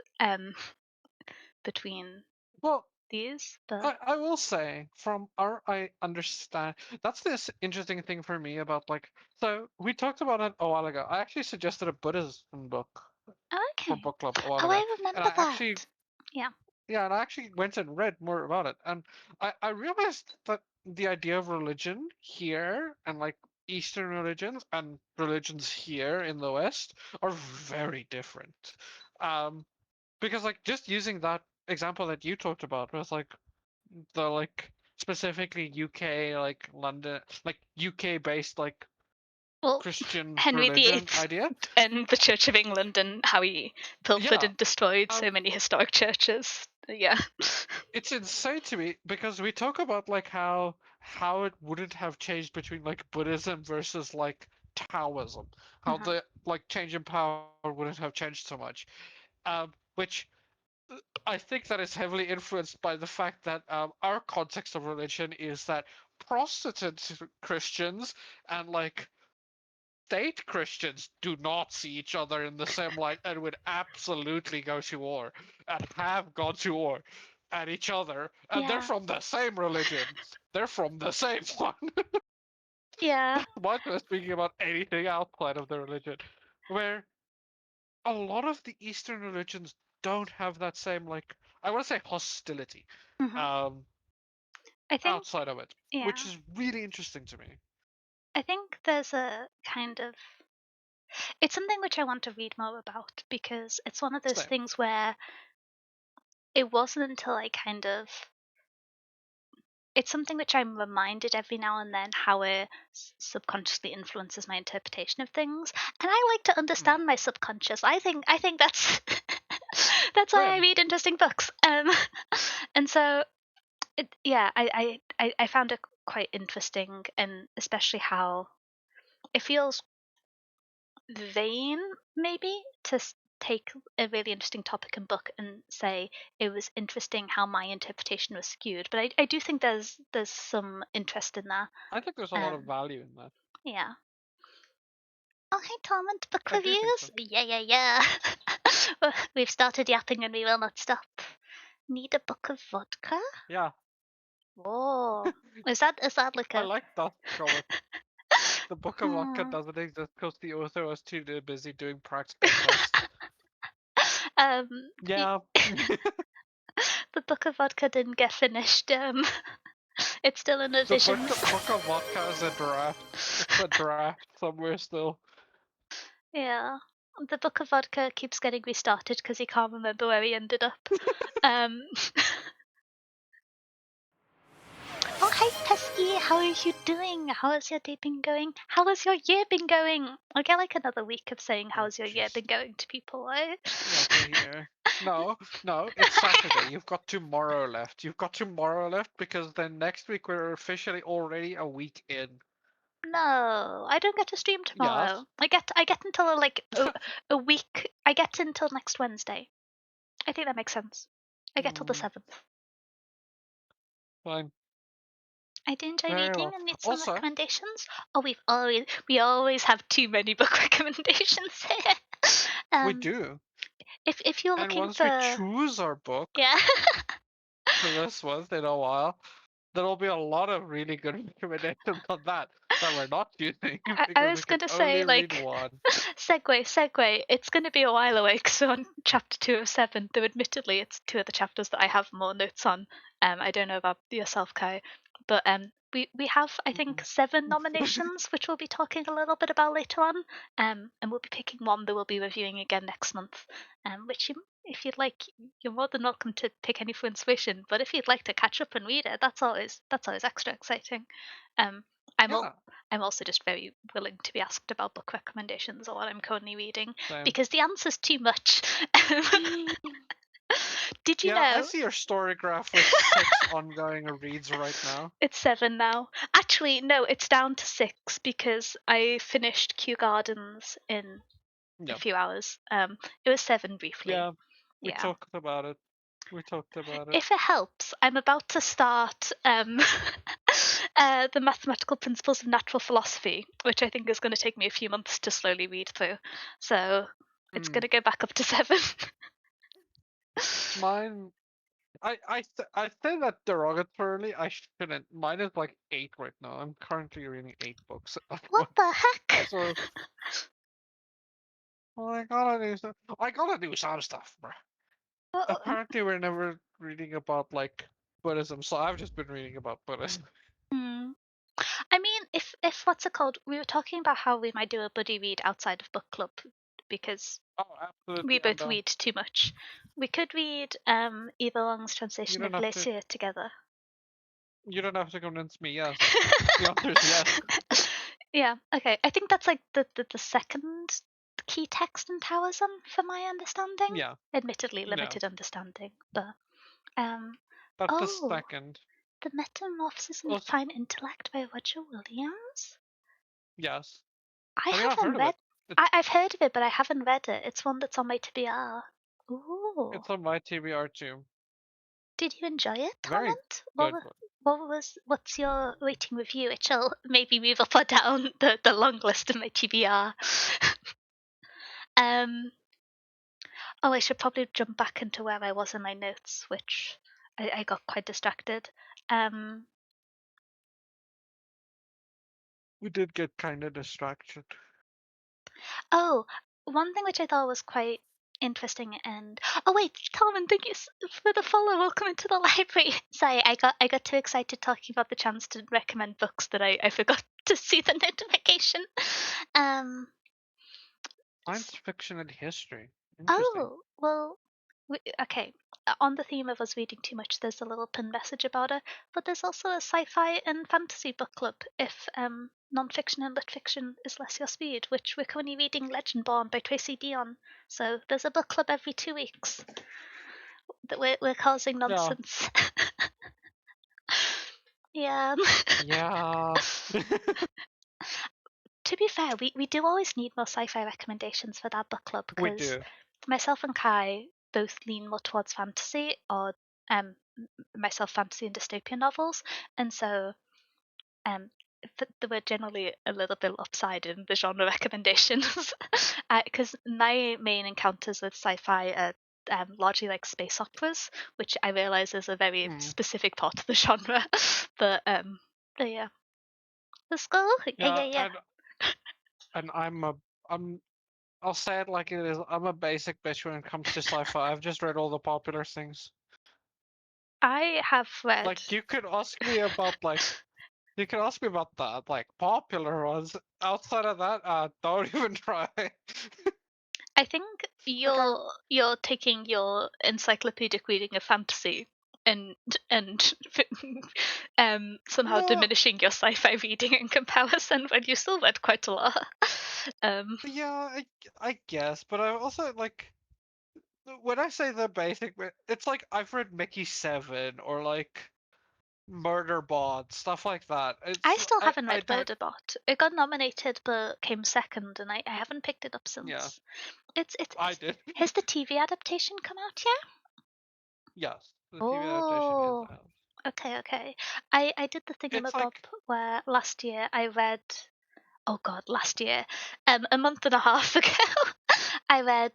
between Well, these. But I will say from our I understand that's this interesting thing for me about like so we talked about it a while ago. I actually suggested a Buddhism book oh, for okay. book club a while Oh, ago, I and remember I actually that. Yeah. yeah, and I actually went and read more about it, and I realized that the idea of religion here and like Eastern religions and religions here in the West are very different. Um, because like just using that example that you talked about was like the like specifically UK like London like UK based like Well, Christian Henry religion VIII idea. and the Church of England and how he pilfered Yeah. and destroyed so Um many historic churches. Yeah. it's insane to me because we talk about like how it wouldn't have changed between like Buddhism versus like Taoism. How Mhm. the like change in power wouldn't have changed so much. Which I think that is heavily influenced by the fact that our context of religion is that Protestant Christians and like state Christians do not see each other in the same light and would absolutely go to war and have gone to war at each other. And they're Yeah. from the same religion. They're from the same one. Yeah. Much less speaking about anything outside of the religion. Where a lot of the Eastern religions don't have that same like I want to say hostility Mhm. um I think outside of it, which yeah. is really interesting to me. I think there's a kind of it's something which I want to read more about because it's one of those Same. things where it wasn't until I kind of it's something which I'm reminded every now and then how it subconsciously influences my interpretation of things, and I like to Mm. understand my subconscious. I think that's that's why I Same. read interesting books. And so yeah, I found it quite interesting, and especially how it feels vain, maybe, to take a really interesting topic and book and say it was interesting how my interpretation was skewed. But I do think there's some interest in that. I think there's a lot of value in that. Yeah. Oh, hey, Tom, and book I do think reviews? so. Yeah. We've started yapping and we will not stop. Need a book of vodka? Yeah. Oh, is that like I a? like that comment. The Book of Vodka doesn't exist because the author was too busy doing practical tests. um, Yeah. the book of vodka didn't get finished. It's still in The revisions. book of Vodka is a draft. It's a draft somewhere still. Yeah. The book of vodka keeps getting restarted because he can't remember where he ended up. Oh, hi, Pesky. How are you doing? How has your day been going? How has your year been going? I get like another week of saying how's your year been going to people. Not to hear. No, it's Saturday. You've got tomorrow left. You've got tomorrow left because then next week we're officially already a week in. No, I don't get to stream tomorrow. Yes. I get until like a week. I get until next Wednesday. I think that makes sense. I get till the 7th. Fine. I do enjoy Very reading well. and need some Also, recommendations. Oh, we always have too many book recommendations here. we do. If you're And looking once we for, choose our book yeah. for this month in a while, there'll be a lot of really good recommendations on that we're not using I because we was can gonna only say, read like, one. segue. It's gonna be a while away because we're on chapter 2 of 7. Though admittedly, it's two of the chapters that I have more notes on. I don't know about yourself, Kai, but we have I think 7 nominations, which we'll be talking a little bit about later on. And we'll be picking one that we'll be reviewing again next month. Which if you'd like, you're more than welcome to pick any for inspiration. But if you'd like to catch up and read it, that's always extra exciting. Um, I'm Yeah. I'm also just very willing to be asked about book recommendations or what I'm currently reading Same. because the answer's too much. Did you Yeah, I know? see your story graph with 6 ongoing reads right now. It's 7 now. Actually, no, it's down to 6 because I finished Kew Gardens in a few hours. It was 7 briefly. Yeah, we Yeah. talked about it. If it helps, I'm about to start the Mathematical Principles of Natural Philosophy, which I think is going to take me a few months to slowly read through. So it's going to go back up to 7. Mine, I say that derogatorily. I shouldn't. Mine is like 8 right now. I'm currently reading 8 books. What the heck? So, well, I gotta do some stuff, bro. Apparently, we're never reading about like Buddhism, so I've just been reading about Buddhism. I mean, if what's it called? We were talking about how we might do a buddy read outside of book club because we both read too much. We could read Eva Long's translation of Glacier together. You don't have to convince me. Yes, the answer is yes. Yeah. Okay. I think that's like the second key text in Taoism, from my understanding. Yeah. Admittedly, limited understanding, but that's the second. The Metamorphosis in Fine Intellect by Roger Williams? Yes. I haven't read it. I've heard of it, but I haven't read it. It's one that's on my TBR. Ooh. It's on my TBR too. Did you enjoy it, Very Tom? good. What's your rating review? It shall maybe move up or down the long list of my TBR. Oh, I should probably jump back into where I was in my notes, which I got quite distracted. We did get kind of distracted. Oh, one thing which I thought was quite interesting, and oh wait, Talman, thank you for the follow. Welcome into the library. Sorry, I got too excited talking about the chance to recommend books that I forgot to see the notification. Science fiction and history. Interesting. Oh well, okay. On the theme of us reading too much, there's a little pin message about it, but there's also a sci-fi and fantasy book club if non-fiction and lit fiction is less your speed, which we're currently reading Legendborn by Tracy Dion. So there's a book club every 2 weeks that we're causing nonsense. Yeah. Yeah. Yeah. To be fair, we do always need more sci-fi recommendations for that book club We because do. myself and Kai both lean more towards fantasy or myself fantasy and dystopian novels, and so um they were generally a little bit lopsided in the genre recommendations because my main encounters with sci-fi are largely like space operas, which I realize is a very Mm. specific part of the genre. But yeah, let's go. Yeah, Yeah. and I'm I'll say it like it is. I'm a basic bitch when it comes to sci-fi. I've just read all the popular things. I have read. Like you can ask me about the like popular ones. Outside of that, don't even try. I think Like I you're taking your encyclopedic reading of fantasy and and somehow no, diminishing your sci-fi reading in comparison when you still read quite a lot. um, yeah, I guess, but I also like when I say the basic, it's like I've read Mickey 7 or like Murderbot, stuff like that. I It's still haven't I read don't Murderbot. It got nominated but came second, and I haven't picked it up yeah, since. I did. Has the TV adaptation come out yet? Yes, the TV adaptation is Oh, out. okay. I did the It's thingamabob like where last year I read. Oh God, last year, a month and a half ago, I read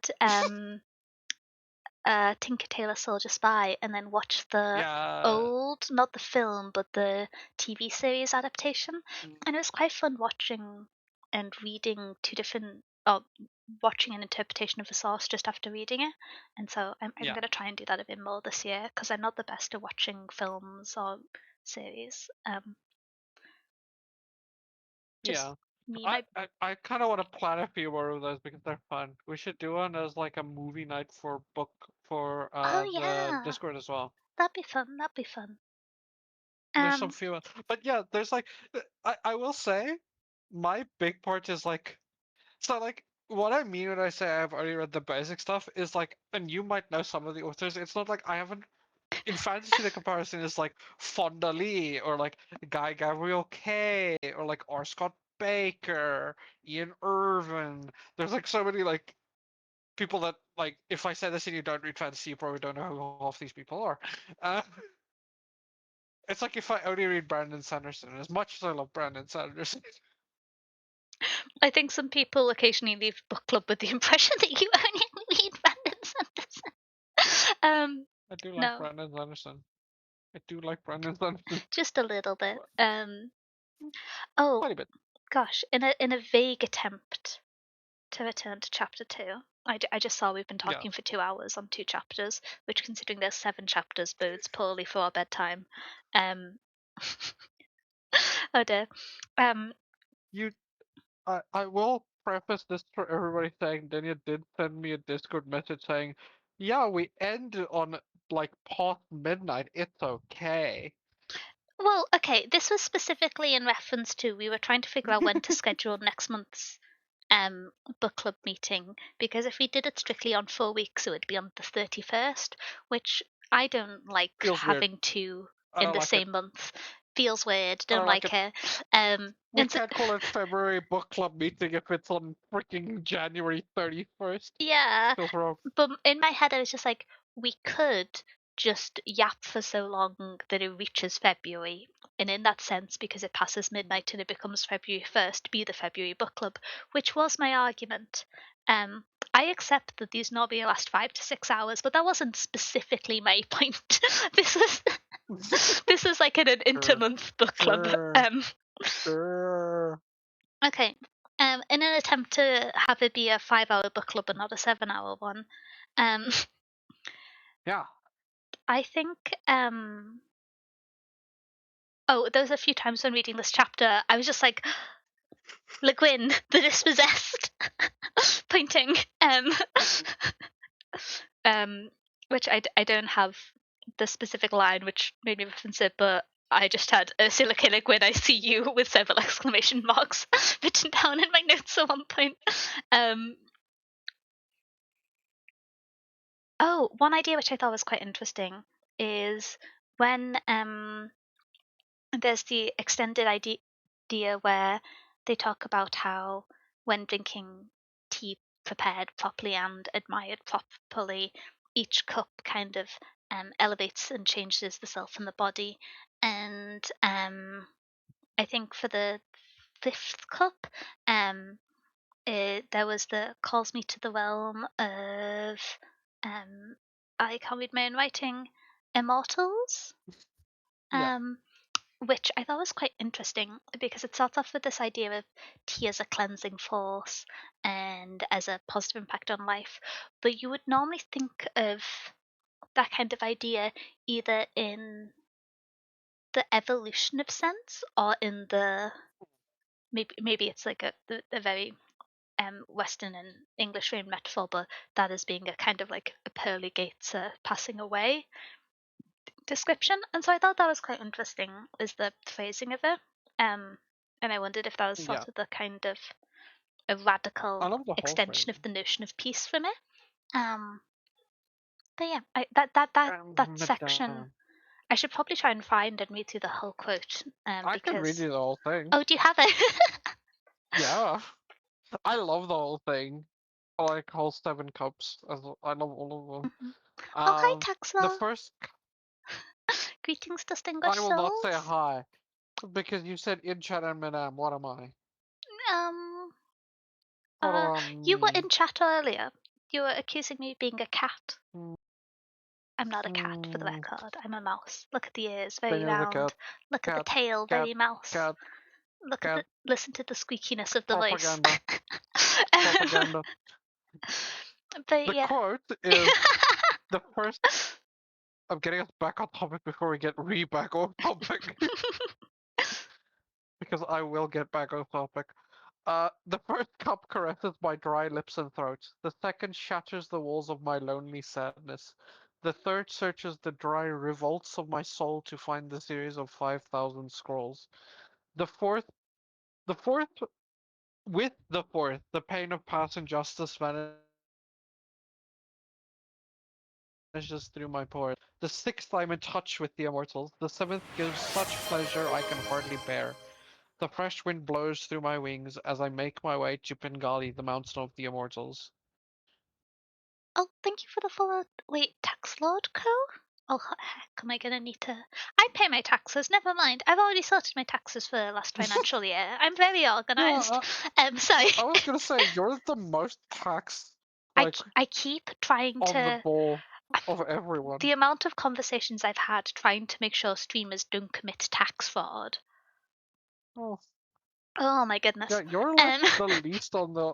Tinker Tailor Soldier Spy, and then watched the yeah, old, not the film, but the TV series adaptation, mm, and it was quite fun watching and reading two different, oh, watching an interpretation of the source just after reading it, and so I'm yeah, gonna try and do that a bit more this year because I'm not the best at watching films or series. Just yeah. me and I my. I kind of want to plan a few more of those because they're fun. We should do one as like a movie night for book for Oh the yeah, Discord as well. that'd be fun. That'd be fun. There's some Um, few, but yeah, there's like I will say my big part is like so like what I mean when I say I've already read the basic stuff is like, and you might know some of the authors. It's not like I haven't. In fantasy, the comparison is like Fonda Lee or like Guy Gabriel Kay or like R. Scott Baker, Ian Irvin. There's like so many like people that like if I say this and you don't read fantasy, you probably don't know who half these people are. Uh, it's like if I only read Brandon Sanderson, as much as I love Brandon Sanderson. I think some people occasionally leave book club with the impression that you only read Brandon Sanderson. I do like No, Brandon Sanderson. I do like Brandon Sanderson just a little bit. quite Oh a bit. gosh, in a vague attempt to return to chapter two. I just saw we've been Yeah. talking for 2 hours on two chapters, which, considering there's 7 chapters, bodes poorly for our bedtime. Um, oh dear. Um, You I will preface this for everybody saying Daniel did send me a Discord message saying, yeah, we end on like past midnight. It's okay. well, okay, this was specifically in reference to we were trying to figure out when to schedule next month's um book club meeting, because if we did it strictly on 4 weeks it would be on the 31st, which I don't like Feels weird. having two I in don't the like it. same month. Feels weird, I don't don't like like it. it. We And so, can't call it February book club meeting if it's on freaking January 31st. yeah, Feels wrong. but in my head I was just like, we could just yap for so long that it reaches February, and in that sense, because it passes midnight and it becomes February 1st, be the February book club, which was my argument. um I accept that these normally last 5 to 6 hours, but that wasn't specifically my point. this is this is like an Sure. intermonth book club. Sure. Sure. Okay. In an attempt to have it be a 5 hour book club and not a 7 hour one, um, Yeah. I think oh, there was a few times when reading this chapter, I was just like, Le Guin, the dispossessed, pointing, um, which I don't have the specific line which made me reference it, but I just had Ursula K. Le Guin, I see you, with several exclamation marks written down in my notes at one point. Um, oh, one idea which I thought was quite interesting is when there's the extended idea where they talk about how when drinking tea prepared properly and admired properly, each cup kind of elevates and changes the self and the body. And I think for the fifth cup, there was the calls me to the realm of I can't read my own writing, immortals. Yeah. Um, which I thought was quite interesting because it starts off with this idea of tea as a cleansing force and as a positive impact on life. But you would normally think of that kind of idea either in the evolution of sense or in the maybe it's like a very Western and English framed metaphor, but that as being a kind of like a pearly gates passing away description. And so I thought that was quite interesting, is the phrasing of it. And I wondered if that was Yeah. sort of the kind of a I radical love the whole extension of thing. the notion of peace for me. Um, but yeah, that section, Madame. I should probably try and find and read through the whole quote. I can read Because you the whole thing. oh, do you have it? Yeah. I love the whole thing. I like whole 7 cups. I love all of them. Mhm. Oh, hi, The Taxwell. first, Greetings, I distinguished will not say souls. hi because you said in chat and madame. What am I? Um, What do uh, I you were mean? in chat earlier. You were accusing me of being a cat. Hmm. I'm not a cat, for the record. I'm a mouse. Look at the ears, very Daniel's a round. cat. Look at the Cat. tail, Cat. very mouse. Cat. Look at Cat. listen to the squeakiness of the voice. Propaganda. Propaganda. But The yeah. quote is the first. I'm getting us back on topic before we get back off topic because I will get back on topic. The first cup caresses my dry lips and throat. The second shatters the walls of my lonely sadness. The third searches the dry revolts of my soul to find the series of 5,000 scrolls. The fourth, the fourth, with the fourth, the pain of past injustice vanishes through my pores. The sixth, I'm in touch with the immortals. The seventh gives such pleasure I can hardly bear. The fresh wind blows through my wings as I make my way to Pengali, the mountain of the immortals. Oh, thank you for the follow. Wait, Tax Lord Co? Oh heck, am I gonna need to? I pay my taxes. Never mind. I've already sorted my taxes for last financial year. I'm very organised. Yeah, Sorry. I was gonna say you're the most taxed, I like I keep trying on the to. ball of everyone. The amount of conversations I've had trying to make sure streamers don't commit tax fraud. Oh, Oh my yeah, goodness. you're like Um, the least on the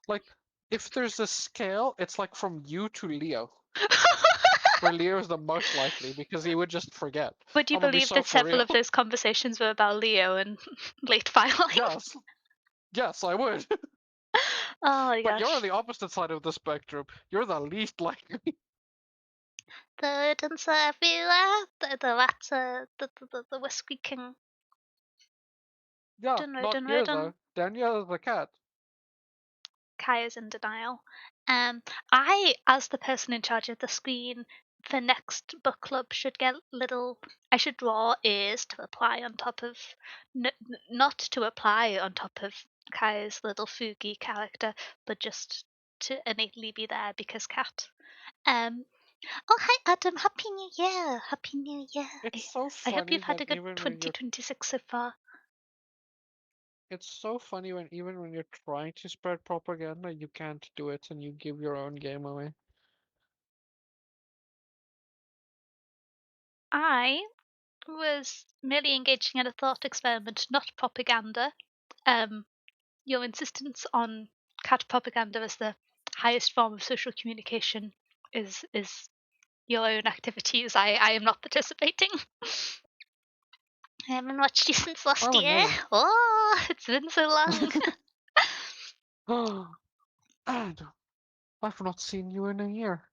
like. If there's a scale, it's like from you to Leo, where Leo is the most likely because he would just forget would you and would be believe so that for several real. of those conversations were about Leo and late filing? Yes, yes, I would. Oh my But you're on gosh. the opposite side of the spectrum. You're the least likely. The rodents are everywhere. The rats are the were squeaking. Yeah, Rodent, not rodent, here rodent. though. Danielle is the cat. Kaya's in denial. I, as the person in charge of the screen for next book club, should get little. I should draw ears to apply on top of, not to apply on top of Kaya's little Fugi character, but just to innately be there because cat. Um. Oh, hi Adam. Happy New Year. Happy New Year. It's so I hope funny you've had that a good even when you're 2026 so far. it's so funny when even when you're trying to spread propaganda, you can't do it and you give your own game away. I was merely engaging in a thought experiment, not propaganda. Um, your insistence on cat propaganda as the highest form of social communication is your own activities. I am not participating. I haven't watched you since last Oh year. no. Oh, it's been so long. And I've not seen you in a year.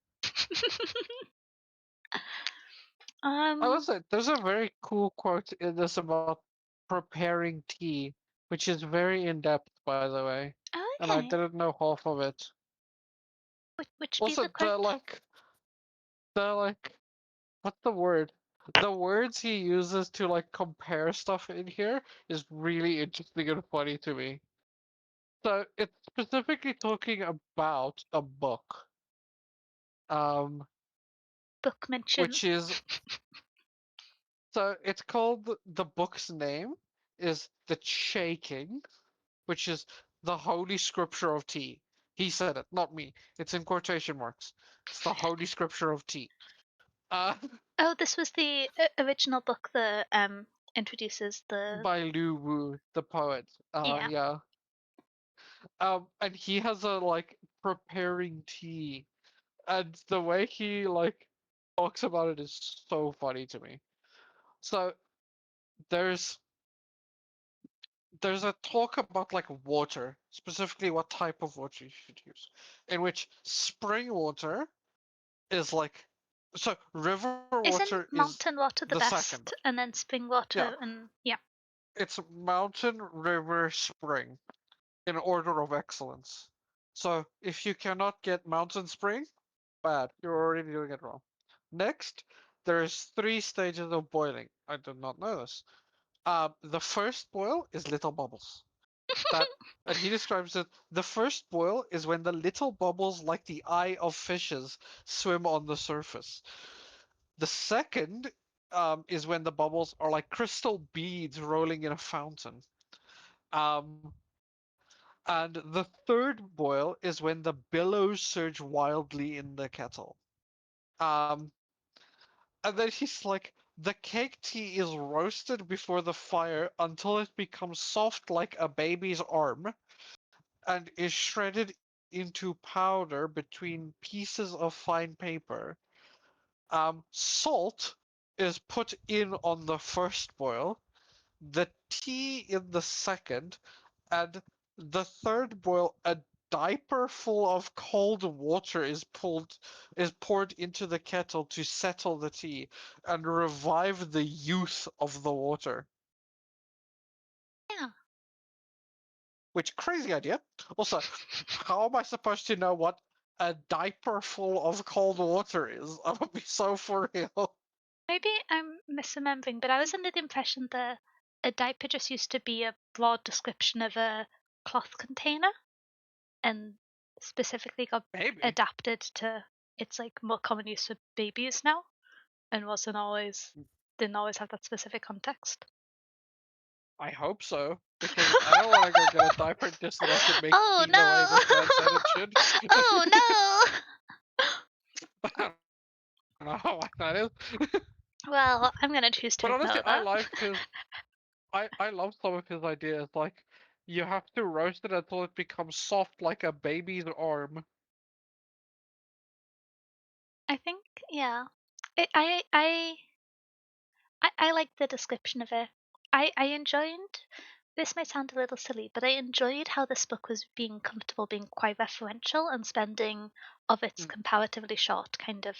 I um. was say there's a very cool quote in this about preparing tea, which is very in depth, by the way, and I Okay. didn't know half of it. Which be Also, the quote? the like, what's the word? The words he uses to like compare stuff in here is really interesting and funny to me. So it's specifically talking about a book, um, Book mention. which is so it's called the book's name is the Shaking, which is the Holy Scripture of tea. He said it, not me. It's in quotation marks. It's the Holy Scripture of tea. Uh, Oh, this was the original book that introduces the by Lu Wu, the poet. yeah. Yeah. And he has a like preparing tea, and the way he like talks about it is so funny to me. So there's there's a talk about like water, specifically what type of water you should use, in which spring water is like so river Isn't water is mountain water the the second. best, and then spring Yeah, water, and yeah. it's mountain, river, spring in order of excellence. So if you cannot get mountain spring, bad. You're already doing it wrong. Next, there's 3 stages of boiling. I did not know this. The first boil is little bubbles. That and he describes it. The first boil is when the little bubbles, like the eye of fishes, swim on the surface. The second is when the bubbles are like crystal beads rolling in a fountain. Um, and the third boil is when the billows surge wildly in the kettle. Um, and then he's like, the cake tea is roasted before the fire until it becomes soft like a baby's arm and is shredded into powder between pieces of fine paper. Salt is put in on the first boil, the tea in the second, and the third boil, a diaper full of cold water is poured into the kettle to settle the tea and revive the youth of the water. Yeah. Which crazy idea. Also, how am I supposed to know what a diaper full of cold water is? I would be so for real. Maybe I'm misremembering, but I was under the impression that a diaper just used to be a broad description of a cloth container, and specifically got Maybe. adapted to its like more common use for babies now, and wasn't always didn't always have that specific context. I hope so, because I don't want to go get a diaper just so I can make Oh tea the way this man said it no! should. Oh I don't know how that is. no! Well, I'm gonna choose to But honestly, ignore that. I love some of his ideas. Like, you have to roast it until it becomes soft like a baby's arm. I think, yeah. I like the description of it. I enjoyed. This might sound a little silly, but I enjoyed how this book was being comfortable, being quite referential, and spending of its Mm, comparatively short kind of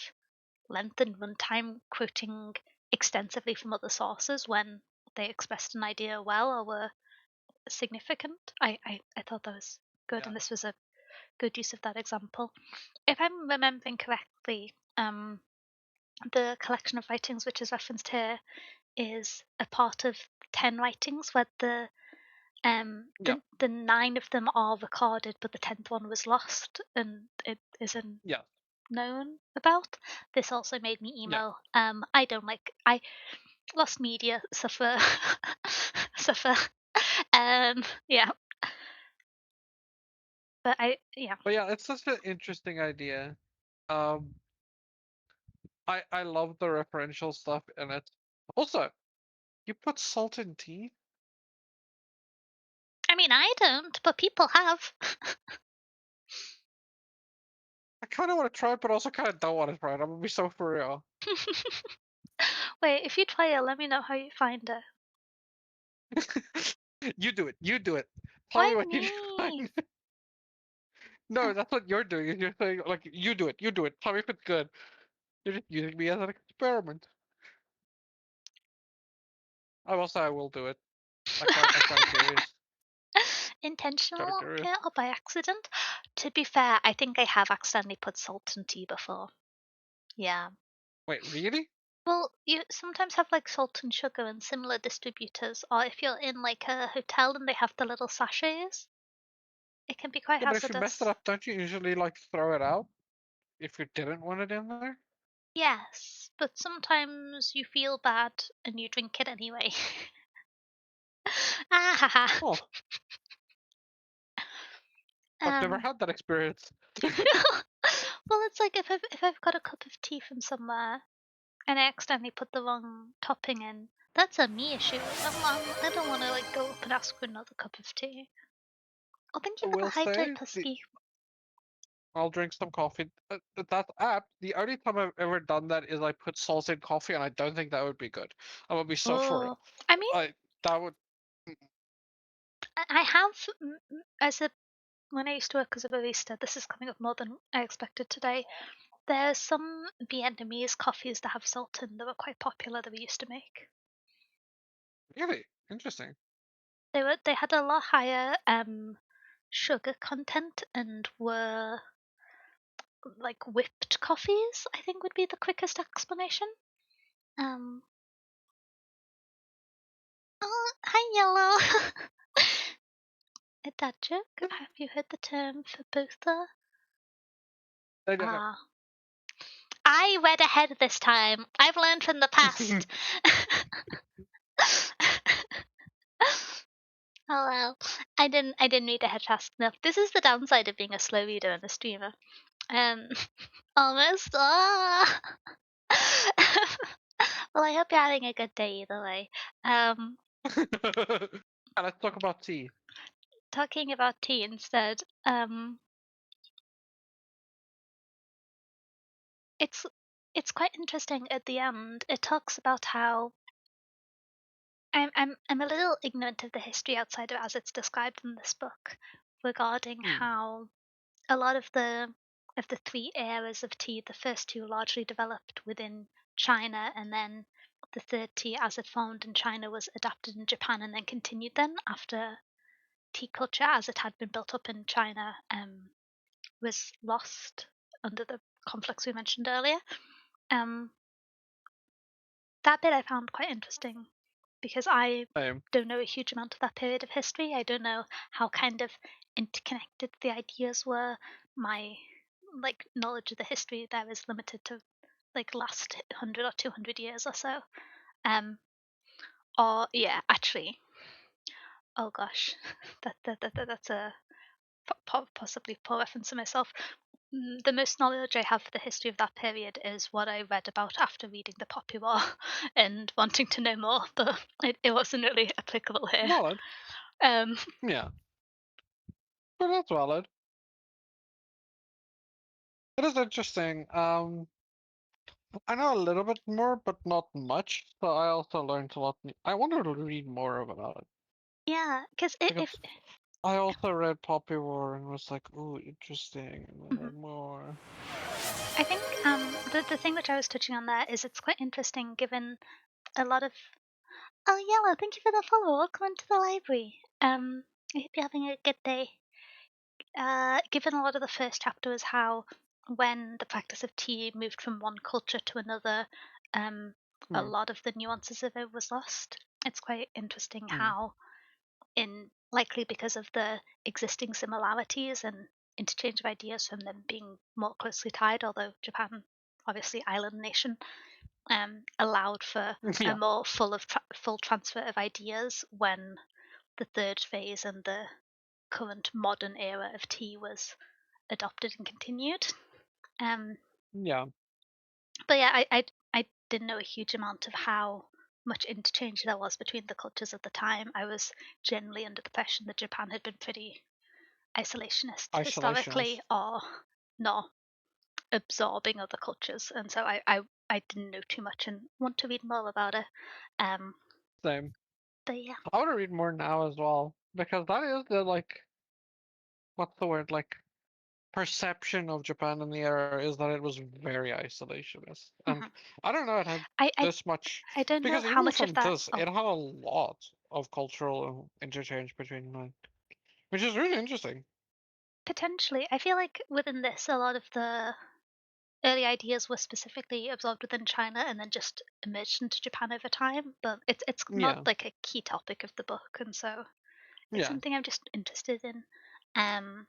length and runtime quoting extensively from other sources when they expressed an idea well or were significant. I thought that was good, yeah, and this was a good use of that example. If I'm remembering correctly, the collection of writings which is referenced here is a part of 10 writings where yeah, the 9 of them are recorded, but the 10th one was lost and it isn't yeah, known about. This also made me yeah. emo. I don't like I lost media suffer suffer. Yeah, but yeah. But yeah, it's such an interesting idea. Um, I love the referential stuff in it. Also, you put salt in tea? I mean, I don't, but people have. I kind of want to try it, but also kind of don't want to try it. I'm gonna be so for real. Wait, if you try it, let me know how you find it. You do it. You do it. Tell Why me what you me? find. No, that's what you're doing. Is you're saying like you do it. You do it. Tell me if it's good. You're just using me as an experiment. I will say I will do it. I'm kind of curious. Kind of Intentional curious. or by accident? To be fair, I think I have accidentally put salt in tea before. Yeah. Wait, really? Well, you sometimes have like salt and sugar and similar distributors, or if you're in like a hotel and they have the little sachets, it can be quite Yeah, but if you messed it hazardous. up, don't you usually like throw it out if you didn't want it in there? Yes, but sometimes you feel bad and you drink it anyway. Ah ha ha. Oh, I've never Um, had that experience. well, it's like if I've got a cup of tea from somewhere and I accidentally put the wrong topping in, that's a me issue. I don't want to like go up and ask for another cup of tea. Oh, thank I you for the will hydrate say the husky. I'll drink some coffee. That's apt. The only time I've ever done that is I put salt in coffee, and I don't think that would be good. I would be so for Oh, real. I mean, I that would. I have as a when I used to work as a barista. This is coming up more than I expected today. There's some Vietnamese coffees that have salt in that were quite popular that we used to make. Really interesting. They had a lot higher sugar content and were like whipped coffees, I think would be the quickest explanation. Um oh, hi yellow. A dad joke? Yeah, Have you heard the term for boother? I don't know. Ah. I read ahead this time. I've learned from the past. Oh well. I didn't read ahead fast enough. This is the downside of being a slow reader and a streamer. Um almost. Ah. Well, I hope you're having a good day either way. Um And let's talk about tea. talking about tea instead. It's it's quite interesting at the end. It talks about how I'm a little ignorant of the history outside of as it's described in this book regarding Hmm. how a lot of the three eras of tea, the first two largely developed within China, and then the third tea as it formed in China was adapted in Japan and then continued then after tea culture as it had been built up in China was lost under the conflicts we mentioned earlier. Um, that bit I found quite interesting because I Same. don't know a huge amount of that period of history. I don't know how kind of interconnected the ideas were. My like knowledge of the history there is limited to like last 100 or 200 years or so. Um, or yeah, actually, oh gosh, that's a possibly poor reference to myself. The most knowledge I have for the history of that period is what I read about after reading the Poppy War and wanting to know more, but it wasn't really applicable here. Valid. Um, Yeah, but that's valid. It is interesting. I know a little bit more, but not much. So I also learned a lot. I wanted to read more about it yeah, because because if I also read Poppy War and was like, "Ooh, interesting," and then mhm. read more. I think the thing which I was touching on there is it's quite interesting given a lot of oh yellow, thank you for the follow. Welcome into the library. I hope you're having a good day. Given a lot of the first chapter was how when the practice of tea moved from one culture to another, um, a Hmm. lot of the nuances of it was lost. It's quite interesting Hmm. how, in likely because of the existing similarities and interchange of ideas from them being more closely tied, although Japan, obviously island nation, allowed for a Yeah. more full transfer of ideas when the third phase and the current modern era of tea was adopted and continued. Um, Yeah. but yeah, I didn't know a huge amount of how much interchange there was between the cultures at the time. I was generally under the impression that Japan had been pretty isolationist historically, Isolationist. or not absorbing other cultures, and so I didn't know too much and want to read more about it. Um, Same. but yeah, I want to read more now as well because that is the like what's the word like perception of Japan in the era is that it was very isolationist, and mhm. I don't know it had I, I this much I don't know because how even much of from that. this, Oh, it had a lot of cultural interchange between them, which is really interesting. potentially, I feel like within this, a lot of the early ideas were specifically absorbed within China and then just emerged into Japan over time. But it's not Yeah, like a key topic of the book, and so it's yeah. something I'm just interested in. Um,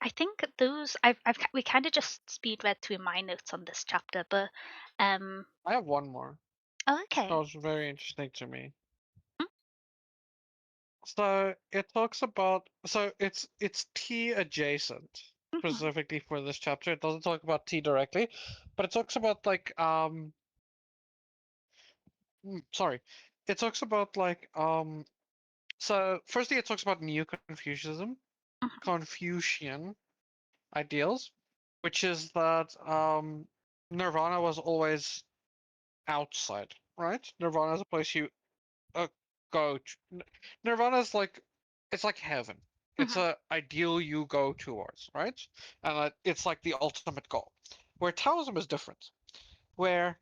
I think those we kind of just speed read through my notes on this chapter, but um, I have one more oh, that okay. was very interesting to me. Mm, So it talks about, so it's tea adjacent mhm, specifically for this chapter. It doesn't talk about tea directly, but it talks about like sorry. It talks about like so firstly it talks about Neo mhm, Confucian ideals, which is that Nirvana was always outside, right? Nirvana is a place you uh, go to. Nirvana is like, it's like heaven. It's mhm, a ideal you go towards, right? And it's like the ultimate goal. Where Taoism is different. Where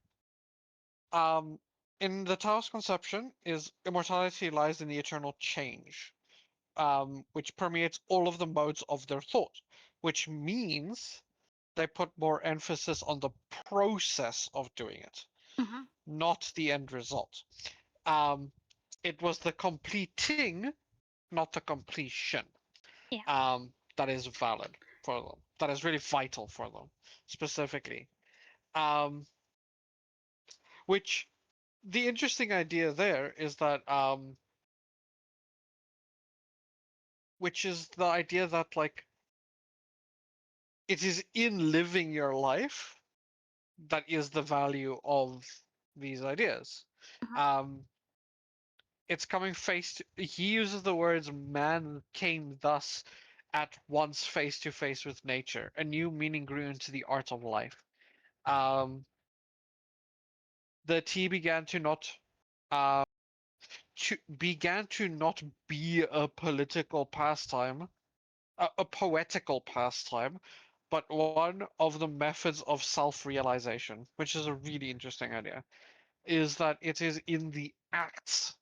um in the Taoist conception is immortality lies in the eternal change, which permeates all of the modes of their thought, which means they put more emphasis on the process of doing it, mhm. not the end result. Um, it was the completing, not the completion, Yeah. that is valid for them. That is really vital for them, specifically. Um, which the interesting idea there is that, which is the idea that like it is in living your life that is the value of these ideas. Mhm, Um, it's coming face to, he uses the words man came thus at once face to face with nature. A new meaning grew into the art of life. Um, the tea uh, began to not be a political pastime, a poetical pastime, but one of the methods of self-realization, which is a really interesting idea. Is that it is in the acts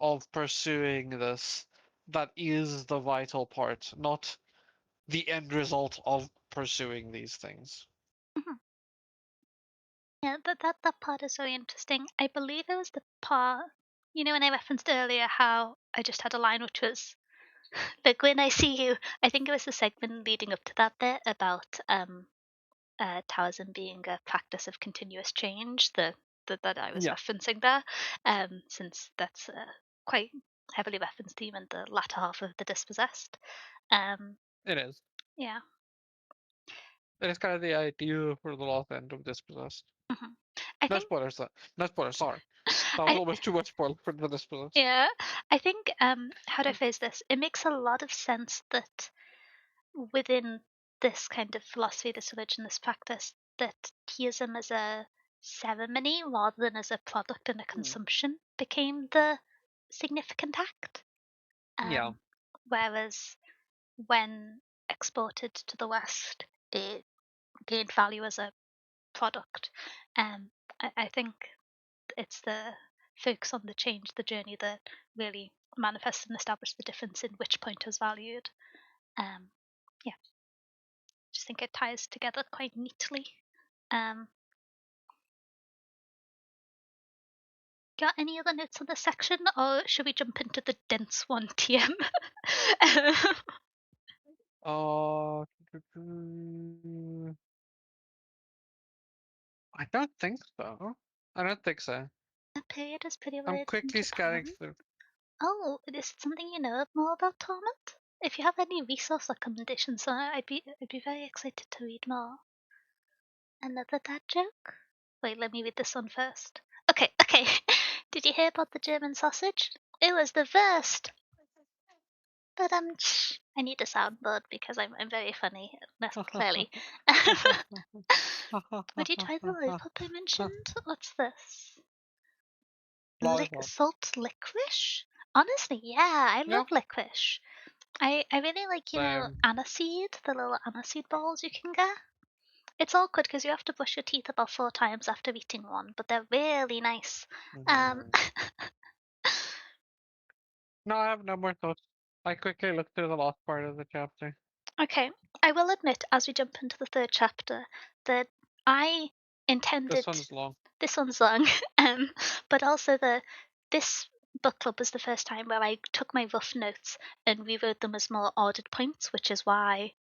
of pursuing this that is the vital part, not the end result of pursuing these things. mhm. Yeah, that part is very interesting. I believe it was the part, when I referenced earlier how I just had a line which was, "Look, when I see you," I think it was the segment leading up to that bit about Taoism being a practice of continuous change, that I was Yeah, referencing there, since that's quite heavily referenced even in the latter half of the Dispossessed. Um, it is. yeah. It is kind of the idea for the lost end of Dispossessed. Mhm. I No think spoilers, no spoilers, sorry. That was I almost too much spoiler for the Dispossessed. yeah, I think how do I phrase this? It makes a lot of sense that within this kind of philosophy, this religion, this practice, that theism as a ceremony rather than as a product and a Hmm. consumption became the significant act. Yeah, Um, whereas when exported to the West, it gained value as a product. Um, I think it's the focus on the change, the journey that really manifests and established the difference in which point is valued. Um, yeah, just think it ties together quite neatly. Um, got any other notes on this section, or should we jump into the dense one, TM? uh, I don't think so. I don't think so. The period is pretty I'm weird in quickly scanning Japan. through. Oh, is it something you know more about, Torment? If you have any resource recommendations, I'd be very excited to read more. Another dad joke? Wait, let me read this one first. Okay, okay. Did you hear about the German sausage? It was the worst. But I need a soundboard because I'm very funny. That's clearly. Would you try the lollipop I mentioned? What's this? Lollipop. Salt licorice? Honestly, yeah, I Yeah, love licorice. I really like, same. aniseed, the little aniseed balls you can get. It's awkward because you have to brush your teeth about 4 times after eating one, but they're really nice. Um, Mhm. No, I have no more thoughts. I quickly looked through the last part of the chapter. Okay, I will admit, as we jump into the third chapter, that I This intended one's long. this one's long, um, but also this book club was the first time where I took my rough notes and rewrote them as more ordered points, which is why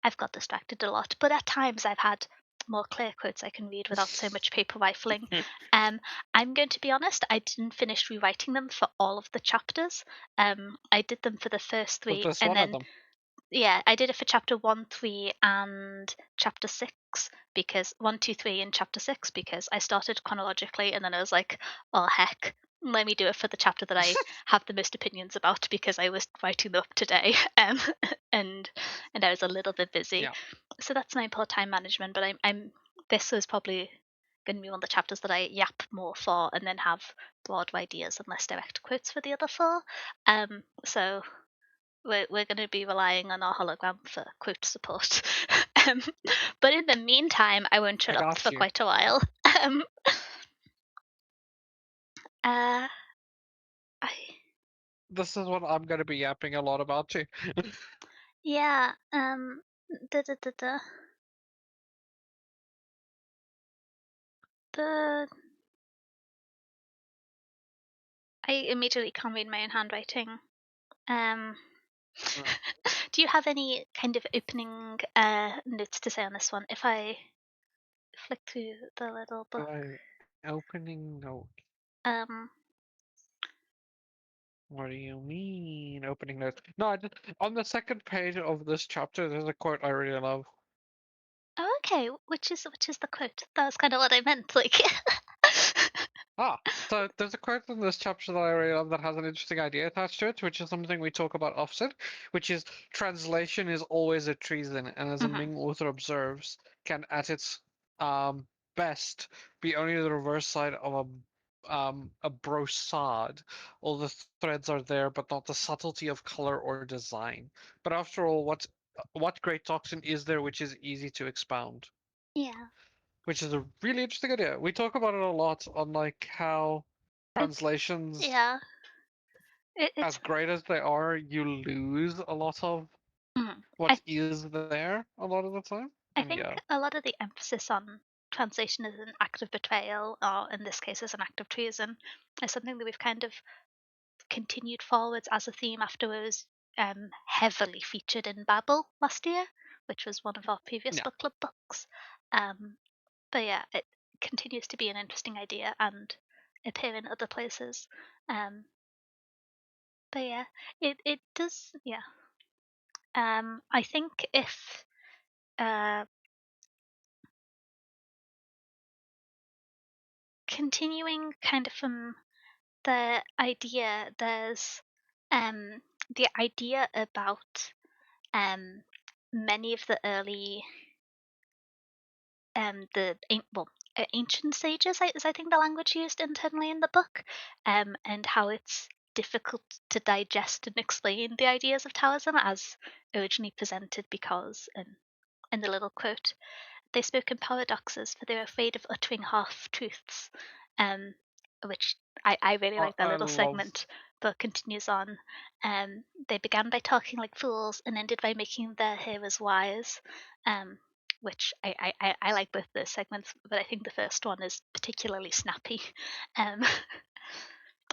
I've got distracted a lot. But at times I've had more clear quotes I can read without so much paper rifling. Um, I'm going to be honest, I didn't finish rewriting them for all of the chapters. I did them for the first But three, this and one of then them. yeah, I did it for chapter 1, 3, and chapter 6 because 1, 2, 3, and chapter 6 because I started chronologically and then I was like, oh heck, let me do it for the chapter that I have the most opinions about because I was writing them up today and and I was a little bit busy. Yeah. So that's my poor time management, but I'm this was probably going to be one of the chapters that I yap more for and then have broad ideas and less direct quotes for the other four. So we're going to be relying on our hologram for quote support. um, but in the meantime, I won't shut I up got for you. quite a while. Um, uh, I, This is what I'm going to be yapping a lot about too. yeah. Da, da, da, da. The I immediately can't read my own handwriting. Um, Right. do you have any kind of opening notes to say on this one? If I flick through the little book, Opening note. um, What do you mean, opening note? No, on the second page of this chapter, there's a quote I really love. oh, okay. Which is the quote? That was kind of what I meant. Like, Ah, so there's a quote in this chapter that I really love that has an interesting idea attached to it, which is something we talk about often, which is translation is always a treason, and as a mhm, Ming author observes, can at its best be only the reverse side of a brocade. All the threads are there, but not the subtlety of color or design. But after all, what great toxin is there which is easy to expound? yeah. Which is a really interesting idea. We talk about it a lot on like how It's translations, yeah. It's as great as they are, you lose a lot of mm, what I is there a lot of the time. I And think yeah, a lot of the emphasis on translation as an act of betrayal, or in this case as an act of treason, is something that we've kind of continued forwards as a theme after it was heavily featured in Babel last year, which was one of our previous yeah. book club books. Um, but yeah, it continues to be an interesting idea and appear in other places. Um, but yeah, it does. Yeah. I think if uh, continuing kind of from the idea, there's um, the idea about um, many of the early ancient sages is I think the language used internally in the book, and how it's difficult to digest and explain the ideas of Taoism as originally presented because in the little quote they spoke in paradoxes, for they were afraid of uttering half truths, um, which I really like that I little love. segment, but continues on. They began by talking like fools and ended by making their hearers wise, which I like both those segments, but I think the first one is particularly snappy. Um,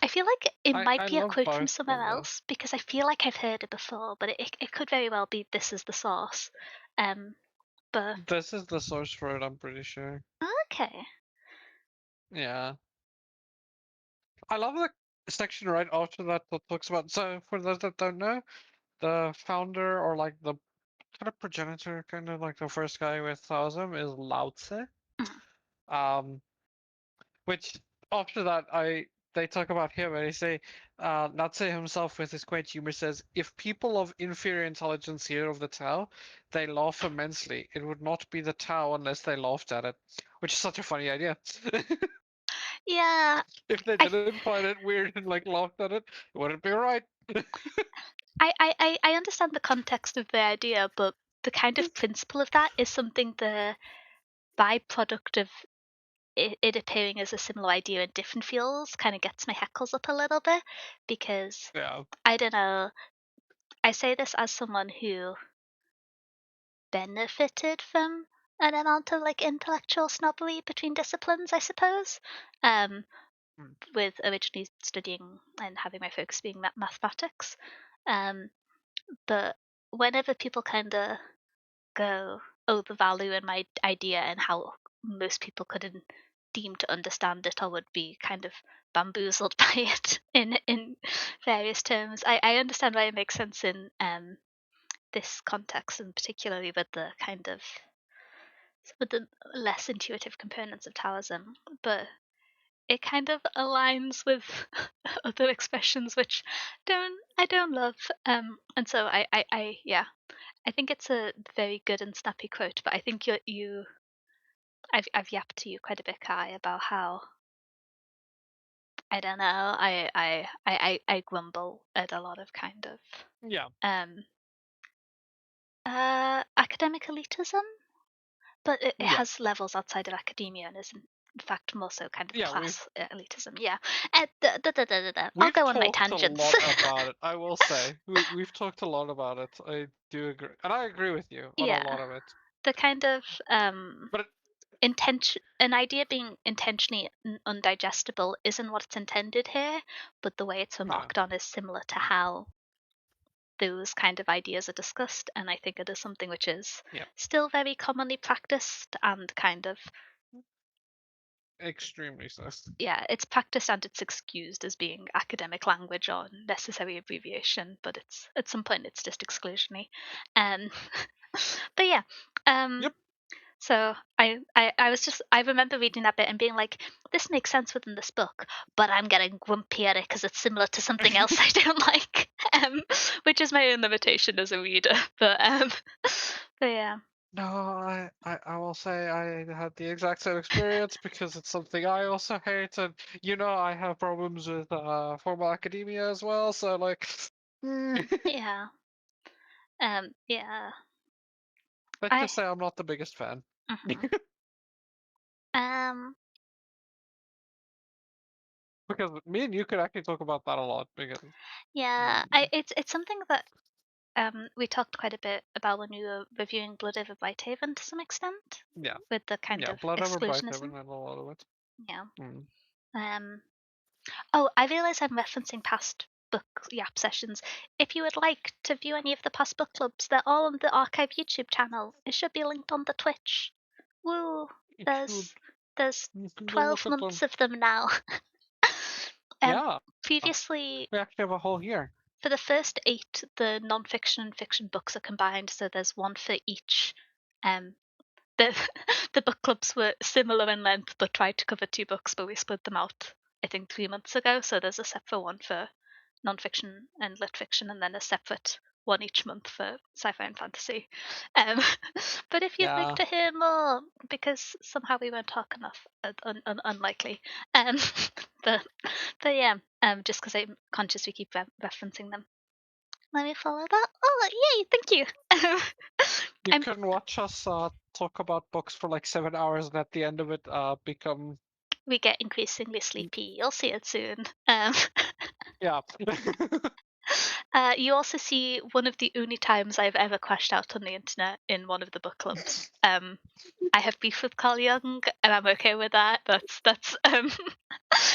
I feel like it might I be a love quote from both somewhere of those. else because I feel like I've heard it before, but it could very well be this is the source. Um, but This is the source for it. I'm pretty sure. okay. Yeah, I love the section right after that that talks about. So for those that don't know, the founder or like the kind of progenitor, kind of like the first guy with Taoism is Lao Tse. Mhm. Um, which after that they talk about him and they say Natse himself with his quaint humor says, if people of inferior intelligence hear of the Tao, they laugh immensely. It would not be the Tao unless they laughed at it. Which is such a funny idea. Yeah, If they I didn't find it weird and like laughed at it, it wouldn't be right. I understand the context of the idea, but the kind of principle of that is something the byproduct of it appearing as a similar idea in different fields kind of gets my heckles up a little bit because Yeah. I don't know. I say this as someone who benefited from an amount of like intellectual snobbery between disciplines, I suppose. Um, with originally studying and having my focus being mathematics. But whenever people kind of go, oh, the value in my idea and how most people couldn't deem to understand it or would be kind of bamboozled by it in various terms. I understand why it makes sense in this context, and particularly with the kind of with the less intuitive components of Taoism, but it kind of aligns with other expressions which I don't love. And so I yeah, I think it's a very good and snappy quote, but I think I've yapped to you quite a bit, Kai, about how I don't know. I grumble at a lot of kind of Yeah. um academic elitism, but it Yeah. has levels outside of academia and is in fact more so kind of Yeah. We've class elitism. Yeah. I'll we've go on my talked a tangents. lot about it. I will say we've talked a lot about it. I do agree, and I agree with you on a Yeah. lot of it. The kind of But an idea being intentionally undigestible isn't what it's intended here, but the way it's yeah, remarked on is similar to how those kind of ideas are discussed, and I think it is something which is yeah, still very commonly practiced and kind of extremely so. yeah, it's practiced and it's excused as being academic language or necessary abbreviation, but it's at some point it's just exclusionary. Um, but yeah, um, Yep. so I was just I remember reading that bit and being like, this makes sense within this book, but I'm getting grumpy at it because it's similar to something else I don't like, which is my own limitation as a reader. But yeah, No, I will say I had the exact same experience because it's something I also hate, and I have problems with formal academia as well. So like, yeah, yeah. let's I just say I'm not the biggest fan. mhm. um Because me and you could actually talk about that a lot because yeah, mm, it's something that we talked quite a bit about when we were reviewing Blood Over Blighthaven to some extent, yeah, with the kind yeah, of blood over bite exclusionism. heaven and a lot of it. Yeah. Mm. Um. Oh, I realise I'm referencing past book yap sessions. If you would like to view any of the past book clubs, they're all on the archive YouTube channel. It should be linked on the Twitch. Woo! It should. There's there's You can go 12 look at them. months of them now. um, Yeah, previously, we actually have a whole year. for the first 8, the non-fiction and fiction books are combined, so there's one for each. Um, the the book clubs were similar in length, but tried to cover 2 books, but we split them out. I think 3 months ago, so there's a separate one for non-fiction and lit fiction, and then a separate one each month for sci-fi and fantasy. Um, but if you'd like Yeah. to hear more, because somehow we won't talk enough, unlikely. Um, but but yeah, just because I'm conscious we keep referencing them. Let me follow that. Oh, yay! Thank you. You I'm can watch us talk about books for like 7 hours and at the end of it become we get increasingly sleepy. You'll see it soon. yeah. You also see one of the only times I've ever crashed out on the internet in one of the book clubs. I have beef with Carl Jung, and I'm okay with that. That's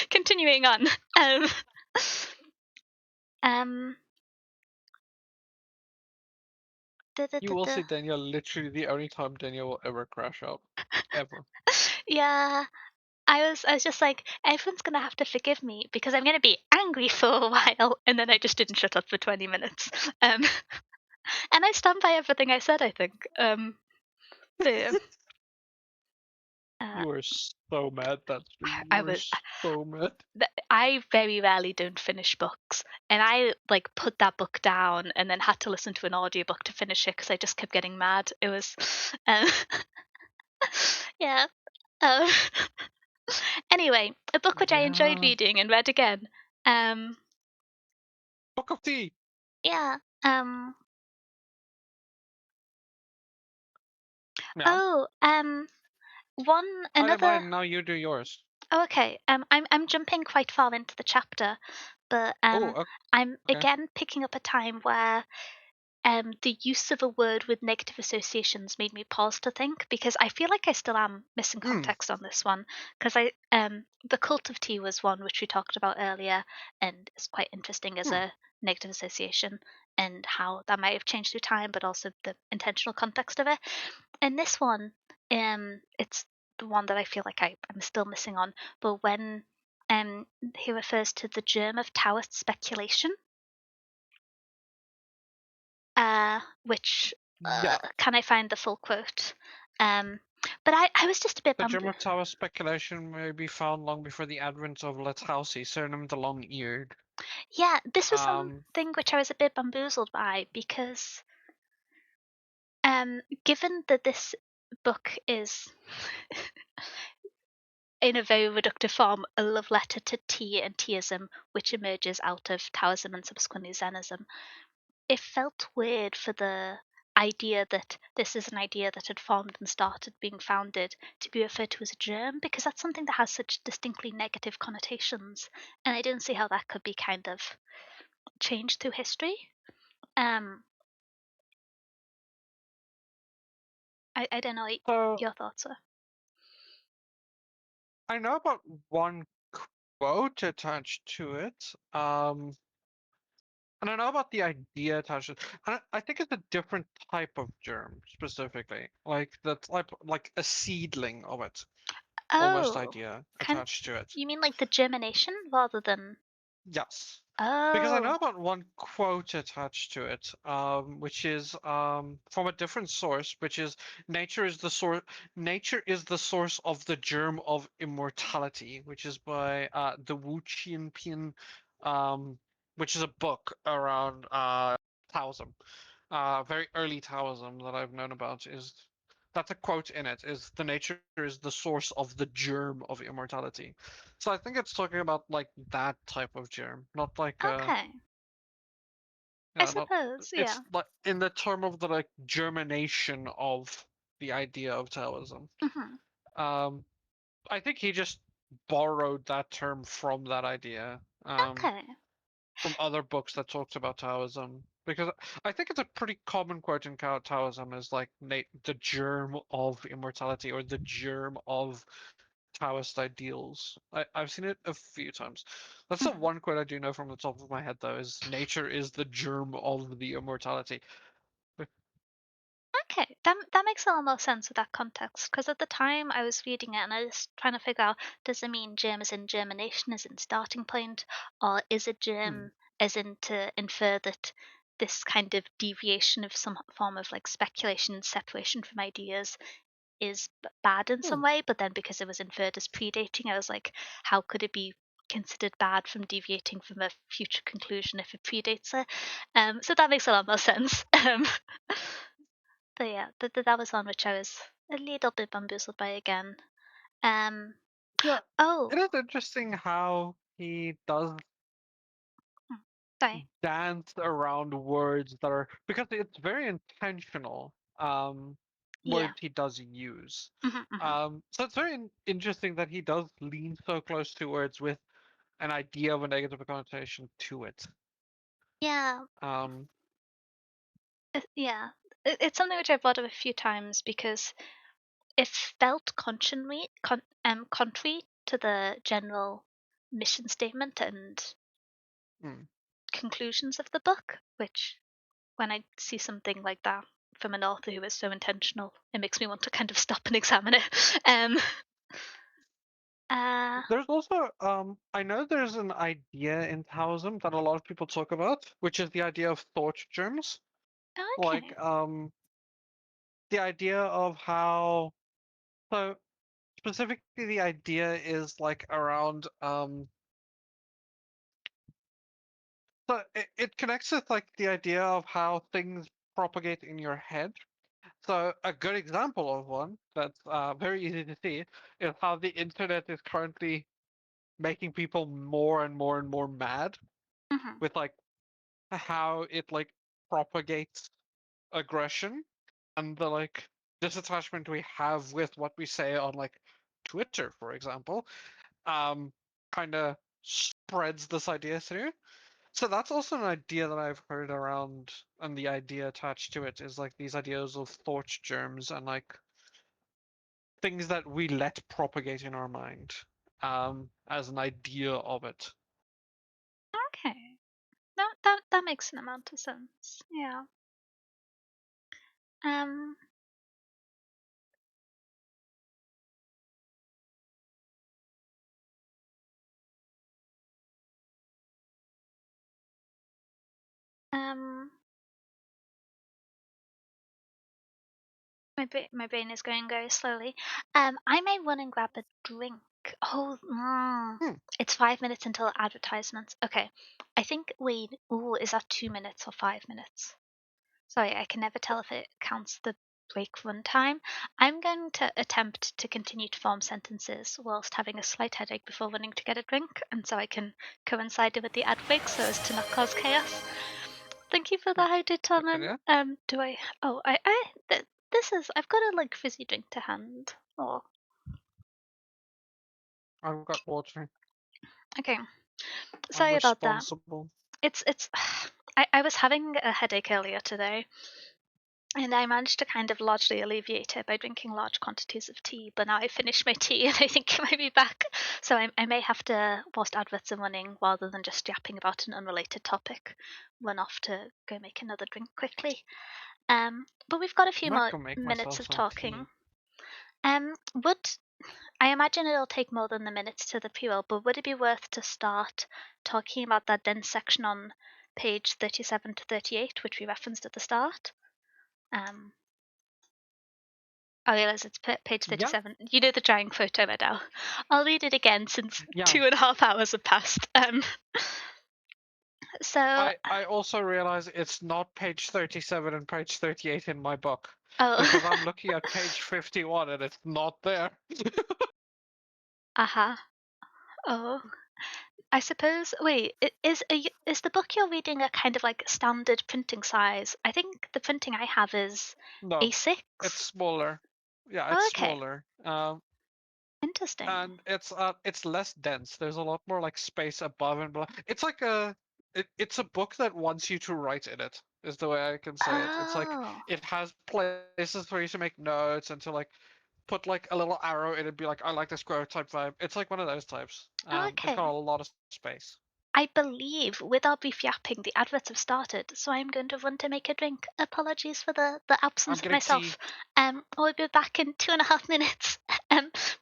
continuing on. Um, um, da, da, You da, will da. see Daniel literally the only time Daniel will ever crash out. Ever. Yeah, I was just like, everyone's gonna have to forgive me because I'm gonna be angry for a while, and then I just didn't shut up for 20 minutes. Um, and I stand by everything I said. I think. But yeah, uh, You were so mad that stream. You I were was. so mad. I very rarely don't finish books, and I like put that book down and then had to listen to an audiobook to finish it because I just kept getting mad. It was, uh, yeah. Um, anyway, a book which I enjoyed Yeah. reading and read again. Um, Book of tea. yeah. Yeah. Oh. One I did another. mine, now you do yours. Oh, okay. I'm jumping quite far into the chapter, but Oh, I'm okay. again picking up a time where the use of a word with negative associations made me pause to think, because I feel like I still am missing Mm, context on this one. Because the cult of tea was one which we talked about earlier, and it's quite interesting as mm. a negative association and how that might have changed through time, but also the intentional context of it. And this one, it's the one that I feel like I'm still missing on. But when he refers to the germ of Taoist speculation, which Yeah, can I find the full quote? Um, but I was just a bit the germ of tower speculation may be found long before the advent of Lethalsi, surnamed the Long-Eared. yeah, this was Um, something which I was a bit bamboozled by, because given that this book is in a very reductive form a love letter to tea and teaism, which emerges out of Taoism and subsequently Zenism, it felt weird for the idea that this is an idea that had formed and started being founded to be referred to as a germ, because that's something that has such distinctly negative connotations, and I didn't see how that could be kind of changed through history. um I don't know what so your thoughts are. I know about one quote attached to it. And I know about the idea attached to it. And I think it's a different type of germ specifically. Like the type, like a seedling of it, almost Oh, idea can attached to it. you mean like the germination rather than? Yes. Because I know Oh. about one quote attached to it, which is from a different source, which is nature is the source of the germ of immortality, which is by the Wu Qianpian, um, which is a book around Taoism, very early Taoism that I've known about. Is that's a quote in it, is the nature is the source of the germ of immortality. So I think it's talking about like that type of germ, not like Okay, I not suppose, yeah. it's like in the term of the like germination of the idea of Taoism. Hmm. Um, I think he just borrowed that term from that idea, Okay. from other books that talked about Taoism. Because I think it's a pretty common quote in Taoism is like the germ of immortality or the germ of Taoist ideals. I've seen it a few times. That's the Mhm. one quote I do know from the top of my head, though, is nature is the germ of the immortality. Okay, that makes a lot more sense with that context. Because at the time I was reading it and I was trying to figure out, does it mean germ as in germination, as in starting point, or is it Hmm. germ as in to infer that this kind of deviation of some form of like speculation and separation from ideas is bad in Hmm. some way? But then because it was inferred as predating, I was like, how could it be considered bad from deviating from a future conclusion if it predates it? So that makes a lot more sense. But yeah, that was one which I was a little bit bamboozled by again. Um, Yeah, it oh, is interesting how he does mm, sorry. dance around words that are because it's very intentional. Yeah. Words he does use. Hmm. Hmm. So it's very interesting that he does lean so close to words with an idea of a negative connotation to it. Yeah. Um, Yeah. It's something which I've thought of a few times because it felt contrary to the general mission statement and mm. conclusions of the book, which when I see something like that from an author who is so intentional, it makes me want to kind of stop and examine it. Um, uh, There's also I know there's an idea in Taoism that a lot of people talk about, which is the idea of thought germs. okay. Like the idea of how so specifically the idea is like around so it connects with like the idea of how things propagate in your head. So a good example of one that's very easy to see is how the internet is currently making people more and more and more mad Hmm. with like how it like propagates aggression and the like disattachment we have with what we say on like Twitter, for example, um, kind of spreads this idea through. So that's also an idea that I've heard around, and the idea attached to it is like these ideas of thought germs and like things that we let propagate in our mind, as an idea of it. Okay. No, that makes an amount of sense. Yeah. Um. Um. My brain is going very slowly. I may run and grab a drink. Oh, Hmm. it's 5 minutes until advertisements. Okay, I think. Wait. Ooh, is that 2 minutes or 5 minutes? Sorry, I can never tell if it counts the break run time. I'm going to attempt to continue to form sentences whilst having a slight headache before running to get a drink, and so I can coincide with the ad break so as to not cause chaos. Thank you for the hydrate, Tomlin. Yeah, Do I? Oh, this is. I've got a like fizzy drink to hand. Oh, I've got water. okay. I'm Sorry about that. responsible. It's. I was having a headache earlier today, and I managed to kind of largely alleviate it by drinking large quantities of tea. But now I finished my tea, and I think it might be back. So I may have to, whilst adverts are running, rather than just yapping about an unrelated topic, run off to go make another drink quickly. But we've got a I few might more go make minutes myself of some talking. tea. Would I imagine it'll take more than the minutes to the pre-roll, but would it be worth to start talking about that dense section on page 37 to 38, which we referenced at the start? Um, I realise it's page Yeah, 37. You know the drawing photo, Medal. I'll read it again since yeah. 2.5 hours have passed. So, I also realize it's not page 37 and page 38 in my book because oh, I'm looking at page 51 and it's not there. aha. Oh, I suppose. Wait, is the book you're reading a kind of like standard printing size? I think the printing I have is No, it's A6. smaller. Yeah, it's Oh, okay, smaller. interesting. And it's less dense. There's a lot more like space above and below. It's like it's a book that wants you to write in it, is the way I can say it. It's like Oh, it has places for you to make notes and to like put like a little arrow in and be like, I like this square type vibe. It's like one of those types. It's got okay. a lot of space. I believe with our brief yapping, the adverts have started, so I'm going to run to make a drink. Apologies for the I'm absence of getting myself. tea. I'll be back in 2.5 minutes.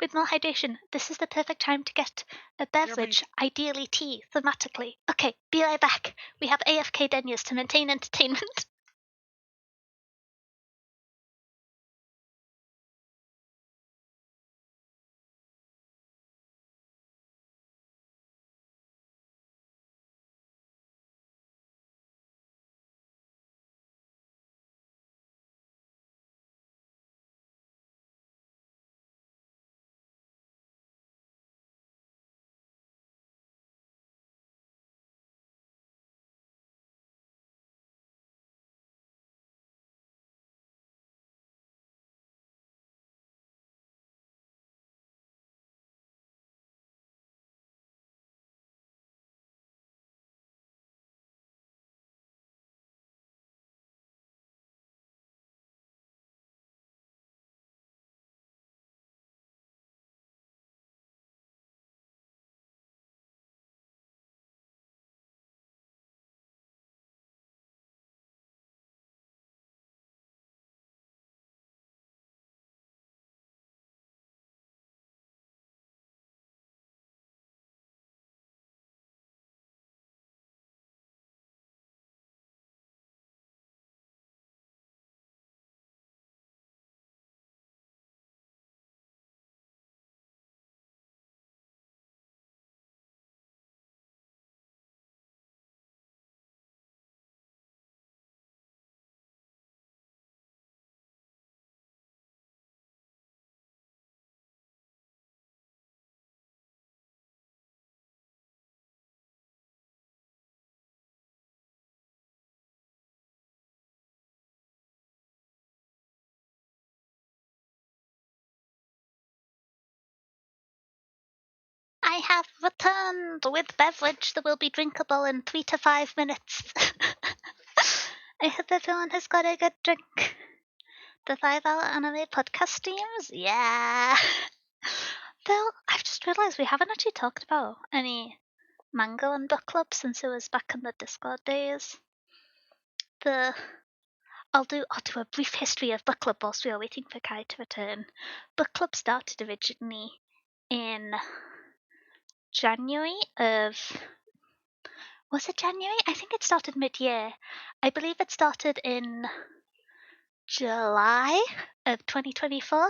With more hydration. This is the perfect time to get a Yeah, but beverage, ideally tea, thematically. Okay, be right back. We have AFK Denyas to maintain entertainment. I have returned with beverage that will be drinkable in 3 to 5 minutes. I hope everyone has got a good drink. The 5-hour anime podcast streams? Yeah. Though, I've just realised we haven't actually talked about any manga and book club since it was back in the Discord days. I'll do a brief history of book club whilst we are waiting for Kai to return. Book club started originally in January of... Was it January? I think it started mid-year. I believe it started in July of 2024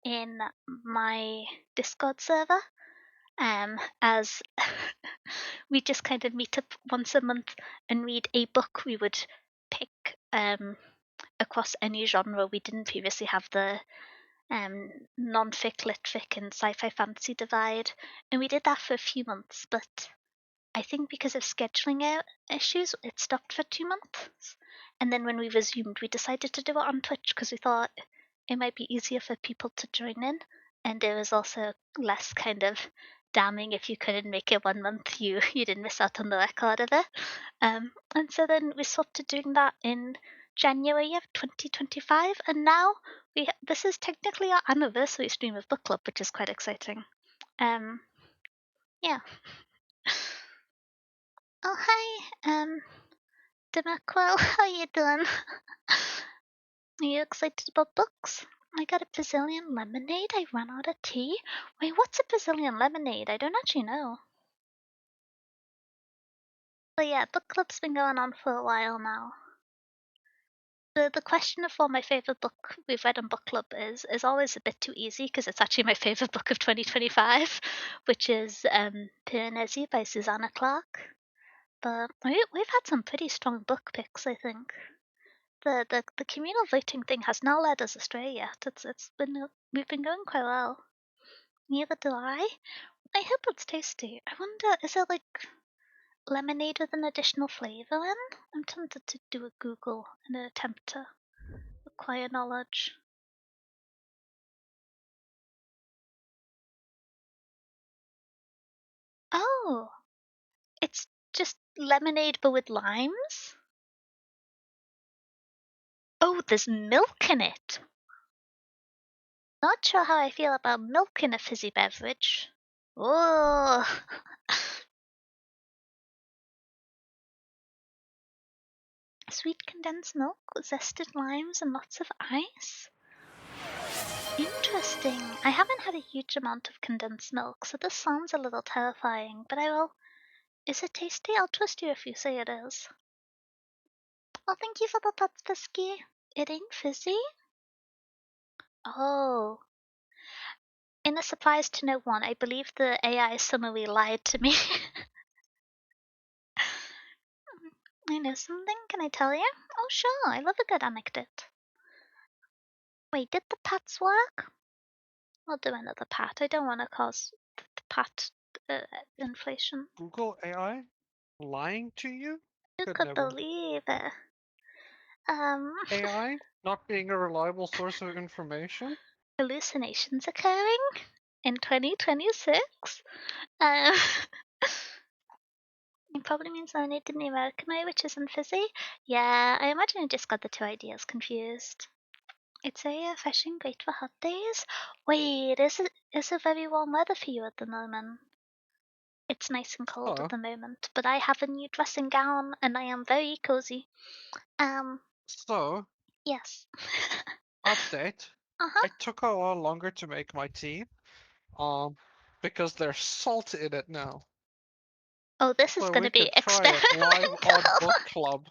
in my Discord server. As we just kind of meet up once a month and read a book we would pick across any genre. We didn't previously have the non-fic, lit-fic, and sci-fi fantasy divide, and we did that for a few months, but I think because of scheduling issues, it stopped for 2 months. And then when we resumed, we decided to do it on Twitch because we thought it might be easier for people to join in. And there was also less kind of damning if you couldn't make it 1 month, you didn't miss out on the record of it. And so then we swapped to doing that in January of 2025. And now this is technically our anniversary stream of book club, which is quite exciting. Yeah. Oh, hi, Demequel, how you doing? Are you excited about books? I got a Brazilian lemonade. I ran out of tea. Wait, what's a Brazilian lemonade? I don't actually know. But yeah, book club's been going on for a while now. The question of what my favorite book we've read in book club is always a bit too easy because it's actually my favorite book of 2025, which is Piranesi by Susanna Clarke. But we've had some pretty strong book picks, I think. The communal voting thing has not led us astray yet. We've been going quite well. Neither do I. I hope it's tasty. I wonder, is it like lemonade with an additional flavor in? I'm tempted to do a Google in an attempt to acquire knowledge. Oh, it's just lemonade but with limes? Oh, there's milk in it. Not sure how I feel about milk in a fizzy beverage. Oh. Sweet condensed milk with zested limes and lots of ice? Interesting. I haven't had a huge amount of condensed milk, so this sounds a little terrifying, but I will. Is it tasty? I'll trust you if you say it is. Well, thank you for the thoughts, Bisky. It ain't fizzy? Oh. In a surprise to no one, I believe the AI summary lied to me. I know something, can I tell you? Oh, sure, I love a good anecdote. Wait, did the pats work? I'll do another pat. I don't want to cause the pat inflation. Google AI lying to you? Who Could could never. believe it? AI not being a reliable source of information? Hallucinations occurring in 2026? It probably means I need the numeric way, which isn't fizzy. Yeah, I imagine I just got the two ideas confused. It's very refreshing, great for hot days. Wait, is it very warm weather for you at the moment? It's nice and cold at the moment, but I have a new dressing gown and I am very cozy. So, Yes. update. Uh-huh. I took a lot longer to make my tea. Because there's salt in it now. Oh, this is So gonna we be could try it live on book club.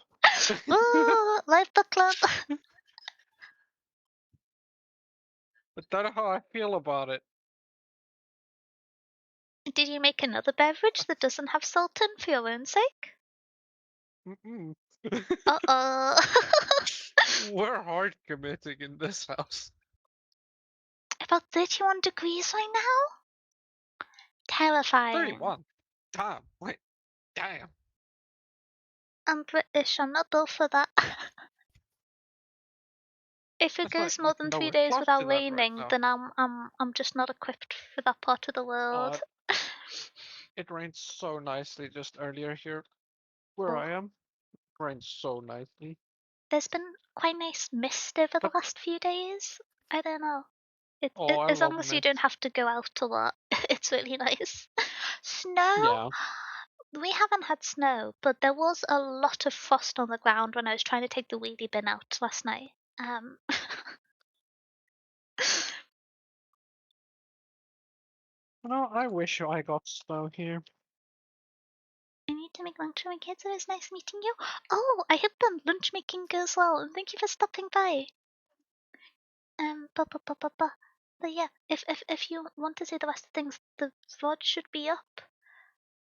Ooh, live book club. I don't know how I feel about it. Did you make another beverage that doesn't have salt in for your own sake? Mm-mm. Uh-oh. We're hard committing in this house. About 31 degrees right now? Terrifying. 31. Damn. Wait. Damn. I'm British, I'm not built for that. If it There's goes more like than no 3 days reply without to that right raining, now. then I'm just not equipped for that part of the world. It rained so nicely just earlier here where Oh, I am. It rained so nicely. there's been quite nice mist over the But last few days. I don't know. oh, I As long love as you don't mist. have to go out a lot, it's really nice. Snow? Yeah. We haven't had snow, but there was a lot of frost on the ground when I was trying to take the wheelie bin out last night. I wish I got snow here. I need to make lunch for my kids. It was nice meeting you. Oh, I hope the lunch making goes well, and thank you for stopping by. But, but yeah, if you want to say the rest of things, the VOD should be up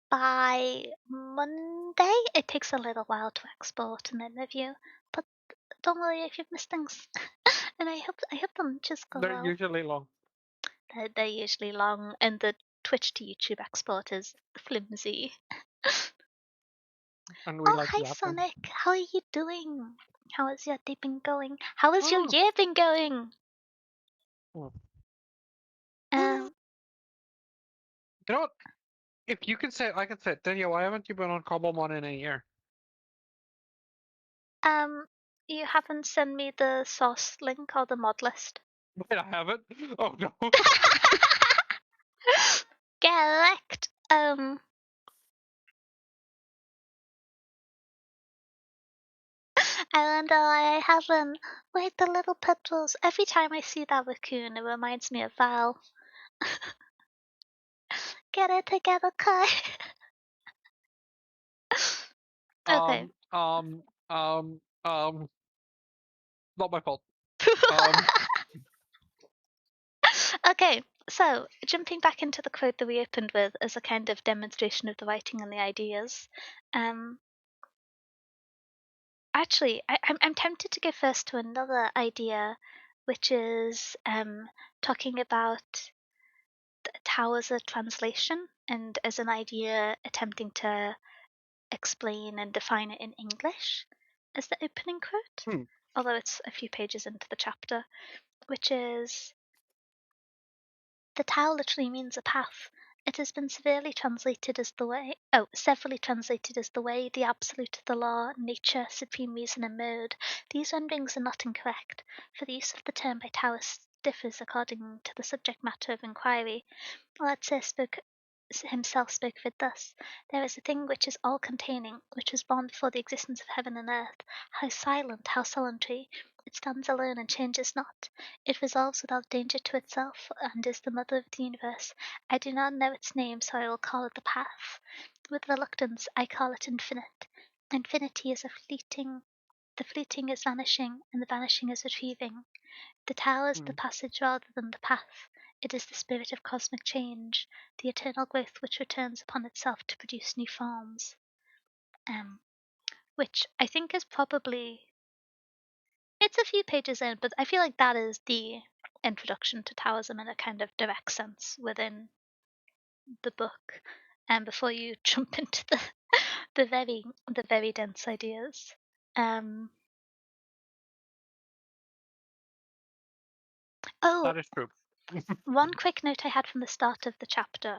by Monday. It takes a little while to export and then review, but don't worry if you've missed things. And I hope the lunches go They're well. usually long, They're usually long, and the Twitch to YouTube export is flimsy. and we Oh, like hi yapping. Sonic. How are you doing? How has your day been going? How has your Oh. year been going? Oh. Um, You know what? If you can say it, I can say it. Daniel, why haven't you been on Cobblemon in a year? um, you haven't sent me the source link or the mod list. Wait, I haven't? Oh no. Get wrecked. I wonder why I haven't. Wait, the little petals. Every time I see that raccoon, it reminds me of Val. Get it together, Kai. Okay. Um, um, um, um, not my fault. Um, Okay, so jumping back into the quote that we opened with as a kind of demonstration of the writing and the ideas. Um, actually, I'm tempted to go first to another idea, which is talking about Tao as a translation and as an idea attempting to explain and define it in English as the opening quote, hmm, although it's a few pages into the chapter, which is the Tao literally means a path. It has been severely translated as the way, severally translated as the way, the absolute, the law, nature, supreme reason, and mode. These renderings are not incorrect, for the use of the term by Taoists differs according to the subject matter of inquiry. Himself spoke of it thus: "There is a thing which is all containing, which was born before the existence of heaven and earth. How silent, how solitary! It stands alone and changes not. It resolves without danger to itself, and is the mother of the universe. I do not know its name, so I will call it the Path. With reluctance I call it infinite. Infinity is a fleeting, the fleeting is vanishing, and the vanishing is retrieving. The Tao is the hmm, passage rather than the path. It is the spirit of cosmic change, the eternal growth which returns upon itself to produce new forms." Which I think is probably, it's a few pages in, but I feel like that is the introduction to Taoism in a kind of direct sense within the book. And before you jump into the very dense ideas. Um, oh, that is true. one quick note I had from the start of the chapter,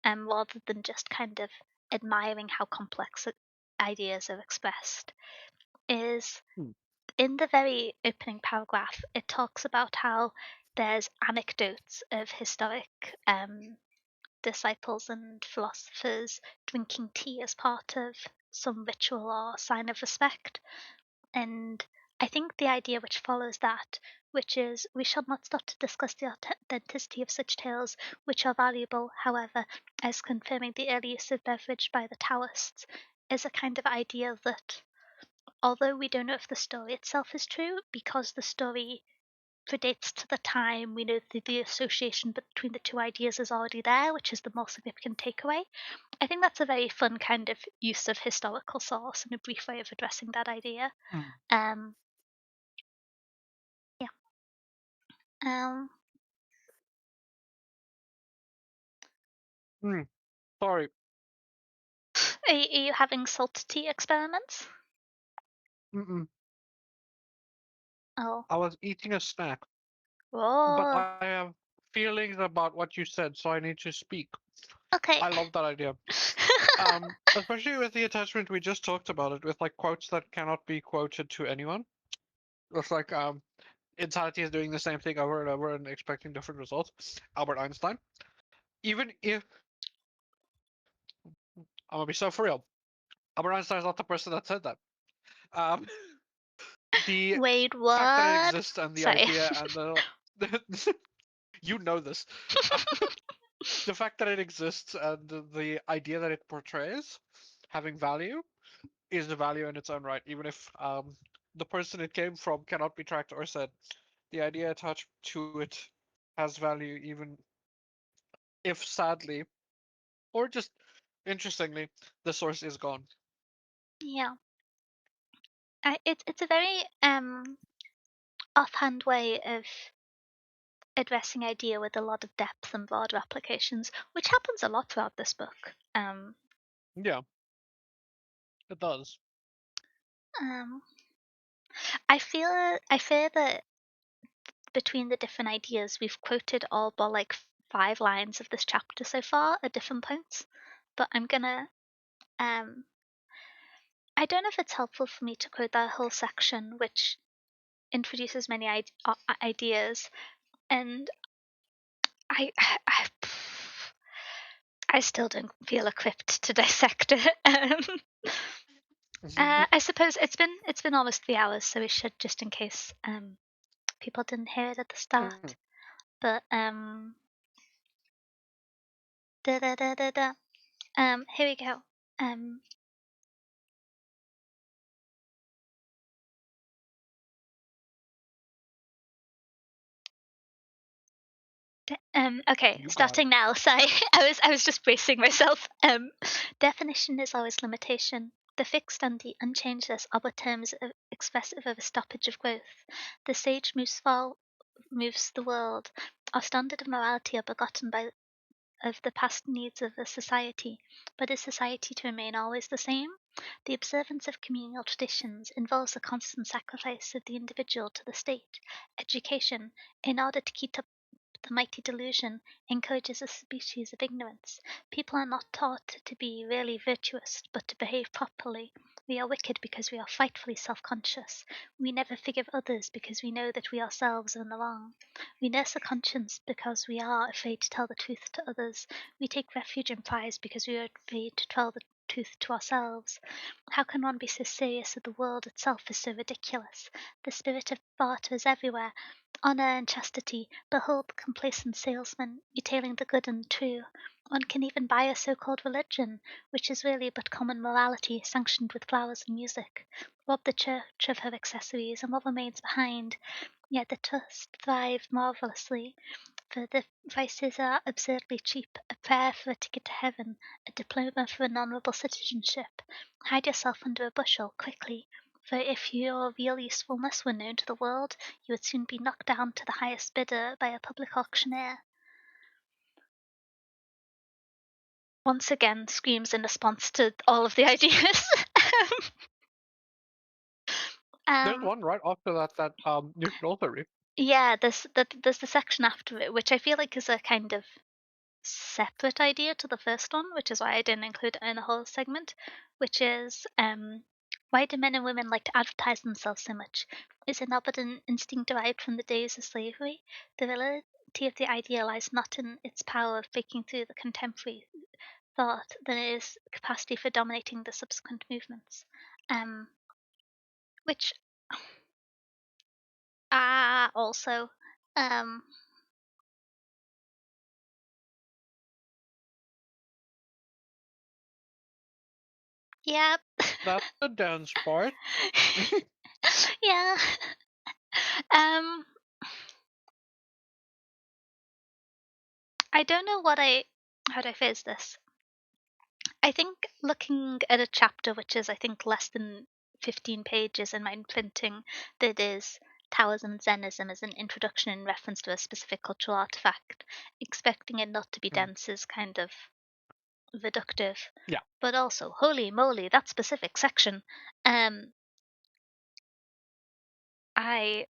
rather than just kind of admiring how complex ideas are expressed, is Hmm, in the very opening paragraph, it talks about how there's anecdotes of historic disciples and philosophers drinking tea as part of some ritual or sign of respect. And I think the idea which follows that, which is we shall not stop to discuss the authenticity of such tales, which are valuable, however, as confirming the early use of beverage by the Taoists, is a kind of idea that, although we don't know if the story itself is true, because the story predates to the time, we know that the association between the two ideas is already there, which is the more significant takeaway. I think that's a very fun kind of use of historical source and a brief way of addressing that idea. hmm, Um, yeah. Um, hmm. Sorry. are you having salt tea experiments? Mm-mm. Oh. I was eating a snack, but Oh. I have feelings about what you said, so I need to speak. Okay. I love that idea. Especially with the attachment we just talked about it, with like quotes that cannot be quoted to anyone. It's like insanity is doing the same thing over and over and expecting different results. Albert Einstein. Even if I'm gonna be so for real, Albert Einstein is not the person that said that. Um, the Wait, fact that it what? exists and the Sorry. idea and the you know this. The fact that it exists and the idea that it portrays having value is the value in its own right, even if the person it came from cannot be tracked or said. The idea attached to it has value, even if sadly, or just interestingly, the source is gone. Yeah. It's a very offhand way of addressing idea with a lot of depth and broader applications, which happens a lot throughout this book. Yeah, it does. Um, I fear that between the different ideas, we've quoted all but like 5 lines of this chapter so far at different points. But I'm gonna I don't know if it's helpful for me to quote that whole section, which introduces many ideas, and I, I, I still don't feel equipped to dissect it. I suppose it's been almost 3 hours, so we should, just in case people didn't hear it at the start. But da da da da da. Here we go. Um, okay, You got it. starting now. Sorry, I was just bracing myself. Definition is always limitation. The fixed and the unchangeless are but terms expressive of a stoppage of growth. The sage moves the world. Our standard of morality are begotten by of the past needs of a society, but is society to remain always the same? The observance of communal traditions involves a constant sacrifice of the individual to the state. Education, in order to keep up the mighty delusion, encourages a species of ignorance. People are not taught to be really virtuous, but to behave properly. We are wicked because we are frightfully self-conscious. We never forgive others because we know that we ourselves are in the wrong. We nurse a conscience because we are afraid to tell the truth to others. We take refuge in pride because we are afraid to tell the truth to ourselves. How can one be so serious that the world itself is so ridiculous? The spirit of barter is everywhere. Honor and chastity, behold the complacent salesman, retailing the good and true. One can even buy a so-called religion, which is really but common morality sanctioned with flowers and music. Rob the church of her accessories, and what remains behind? Yet the trust thrive marvelously, for the vices are absurdly cheap. A prayer for a ticket to heaven, a diploma for an honourable citizenship. Hide yourself under a bushel, quickly, for if your real usefulness were known to the world, you would soon be knocked down to the highest bidder by a public auctioneer. Once again, screams in response to all of the ideas. There's um, one right after that you should also read. yeah, there's the section after it, which I feel like is a kind of separate idea to the first one, which is why I didn't include it in a whole segment, which is why do men and women like to advertise themselves so much? Is it not but an instinct derived from the days of slavery? The validity of the idea lies not in its power of breaking through the contemporary thought than it is capacity for dominating the subsequent movements. Which also um yeah. That's the dance part. Yeah. um I don't know how do I phrase this. I think looking at a chapter which is, I think, less than 15 pages in my printing, that is Taoism Zenism as an introduction in reference to a specific cultural artifact, expecting it not to be Mm. dense is kind of reductive. Yeah, But also, holy moly, that specific section. Um, I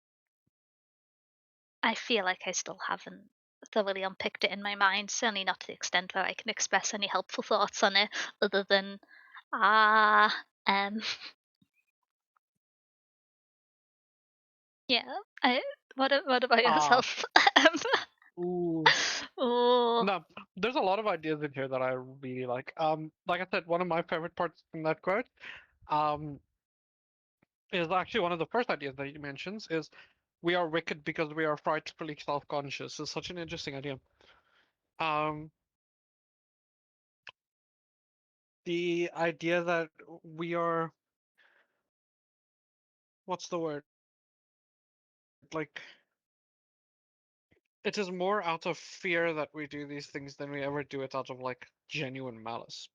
I feel like I still haven't. thoroughly unpicked it in my mind, certainly not to the extent where I can express any helpful thoughts on it other than, ah, um, yeah. I what about Ah, yourself? ooh. Oh, No, there's a lot of ideas in here that I really like I said, one of my favorite parts in that quote, um, is actually one of the first ideas that he mentions is we are wicked because we are frightfully self-conscious. It's such an interesting idea. Um, the idea that we are, what's the word? Like, it is more out of fear that we do these things than we ever do it out of like genuine malice.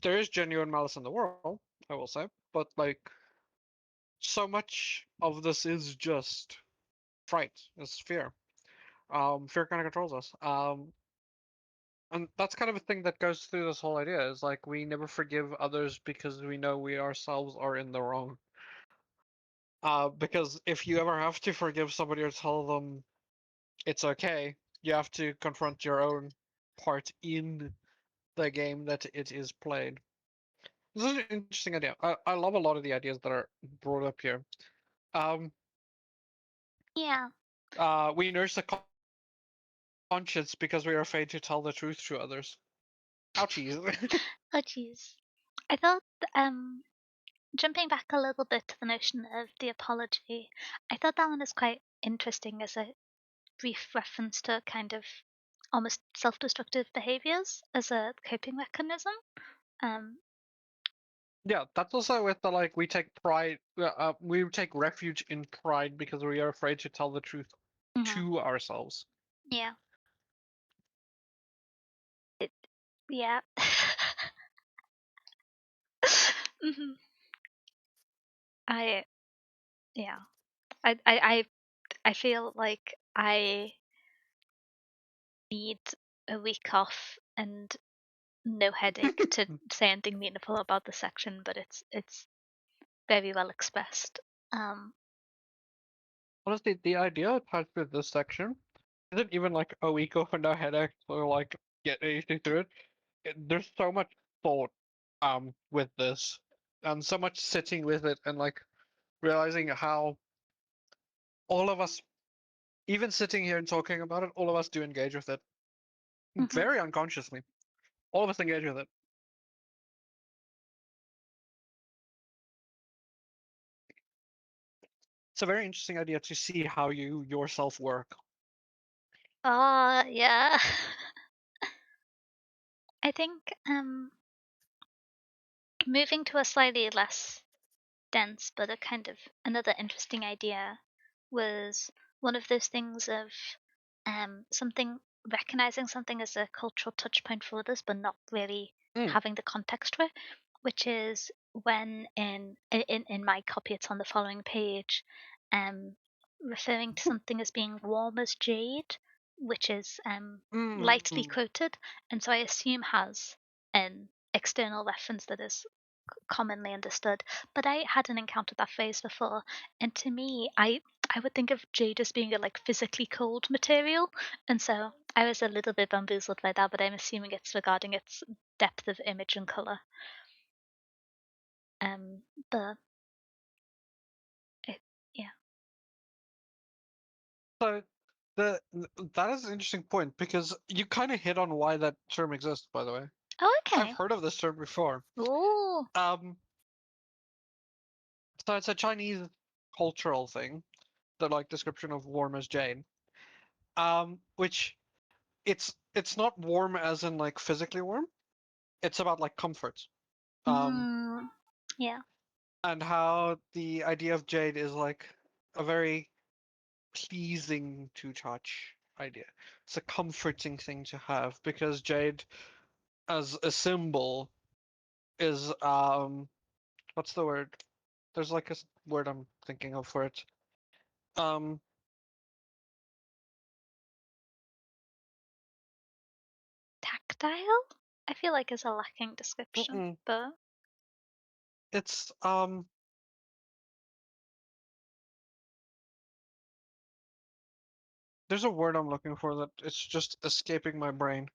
There is genuine malice in the world, I will say, but like so much of this is just fright, it's fear. Fear kind of controls us. And that's kind of a thing that goes through this whole idea is like we never forgive others because we know we ourselves are in the wrong. Because if you ever have to forgive somebody or tell them it's okay, you have to confront your own part in the game that it is played. This is an interesting idea. I love a lot of the ideas that are brought up here. Um, yeah. we nurse the conscience because we are afraid to tell the truth to others. Ouchies. Oh, jeez. I thought, jumping back a little bit to the notion of the apology, I thought that one is quite interesting as a brief reference to kind of almost self-destructive behaviors as a coping mechanism. Um, Yeah, that's also with the like we take pride. We take refuge in pride because we are afraid to tell the truth mhm, to ourselves. yeah, it, yeah. hmm I yeah. I I feel like I need a week off and no headache to say anything meaningful about the section, but it's very well expressed. Um, Honestly, the idea attached with this section isn't even like a week off and no headache or like get anything through it. There's so much thought with this and so much sitting with it and like realizing how all of us, even sitting here and talking about it, all of us do engage with it mhm. very unconsciously. All of us engage with it. It's a very interesting idea to see how you yourself work. Yeah. I think moving to a slightly less dense but a kind of another interesting idea was one of those things of something recognizing something as a cultural touch point for others but not really Mm, having the context for it, which is when in my copy it's on the following page, um referring to something as being warm as jade, which is lightly mm. quoted, and so I assume has an external reference that is commonly understood. But I hadn't encountered that phrase before, and to me, I would think of jade as being a like physically cold material, and so I was a little bit bamboozled by that. But I'm assuming it's regarding its depth of image and color. Um, but it, yeah. So that is an interesting point because you kind of hit on why that term exists, by the way. Oh, I've okay. heard of this term before. Ooh. Um, so it's a Chinese cultural thing, the like description of warm as Jane. Which it's not warm as in like physically warm. It's about like comfort. Um, Mm, yeah. and how the idea of jade is like a very pleasing to touch idea. It's a comforting thing to have because jade as a symbol is what's the word? There's like a word I'm thinking of for it. Um Tactile. I feel like is a lacking description, mm-mm. but It's There's a word I'm looking for that it's just escaping my brain.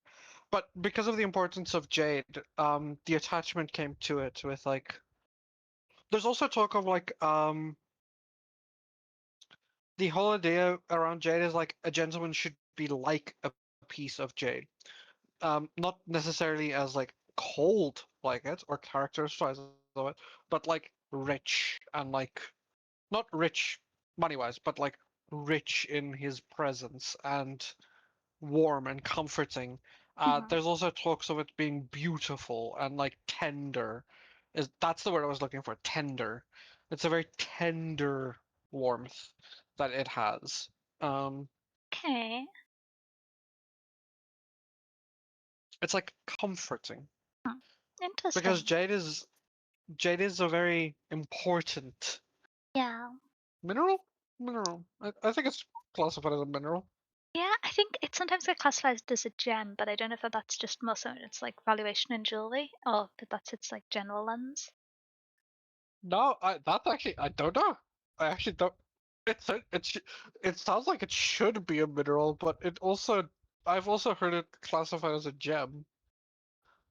But because of the importance of jade, the attachment came to it with like. There's also talk of like the whole idea around jade is like a gentleman should be like a piece of jade. Not necessarily as like cold like it or characterized of it, but like rich and like not rich money wise, but like rich in his presence and warm and comforting. Mhm. There's also talks of it being beautiful and like tender. That's the word I was looking for? Tender. It's a very tender warmth that it has. Um, Okay. it's like comforting Hmm. because Interesting. jade is a very important Yeah. mineral. Mineral. I think it's classified as a mineral. Yeah, I think it sometimes gets classified as a gem, but I don't know if that's just more so its like valuation in jewelry or if that's its like general lens. No, that's actually I don't know. I actually don't. It sounds like it should be a mineral, but I've also heard it classified as a gem.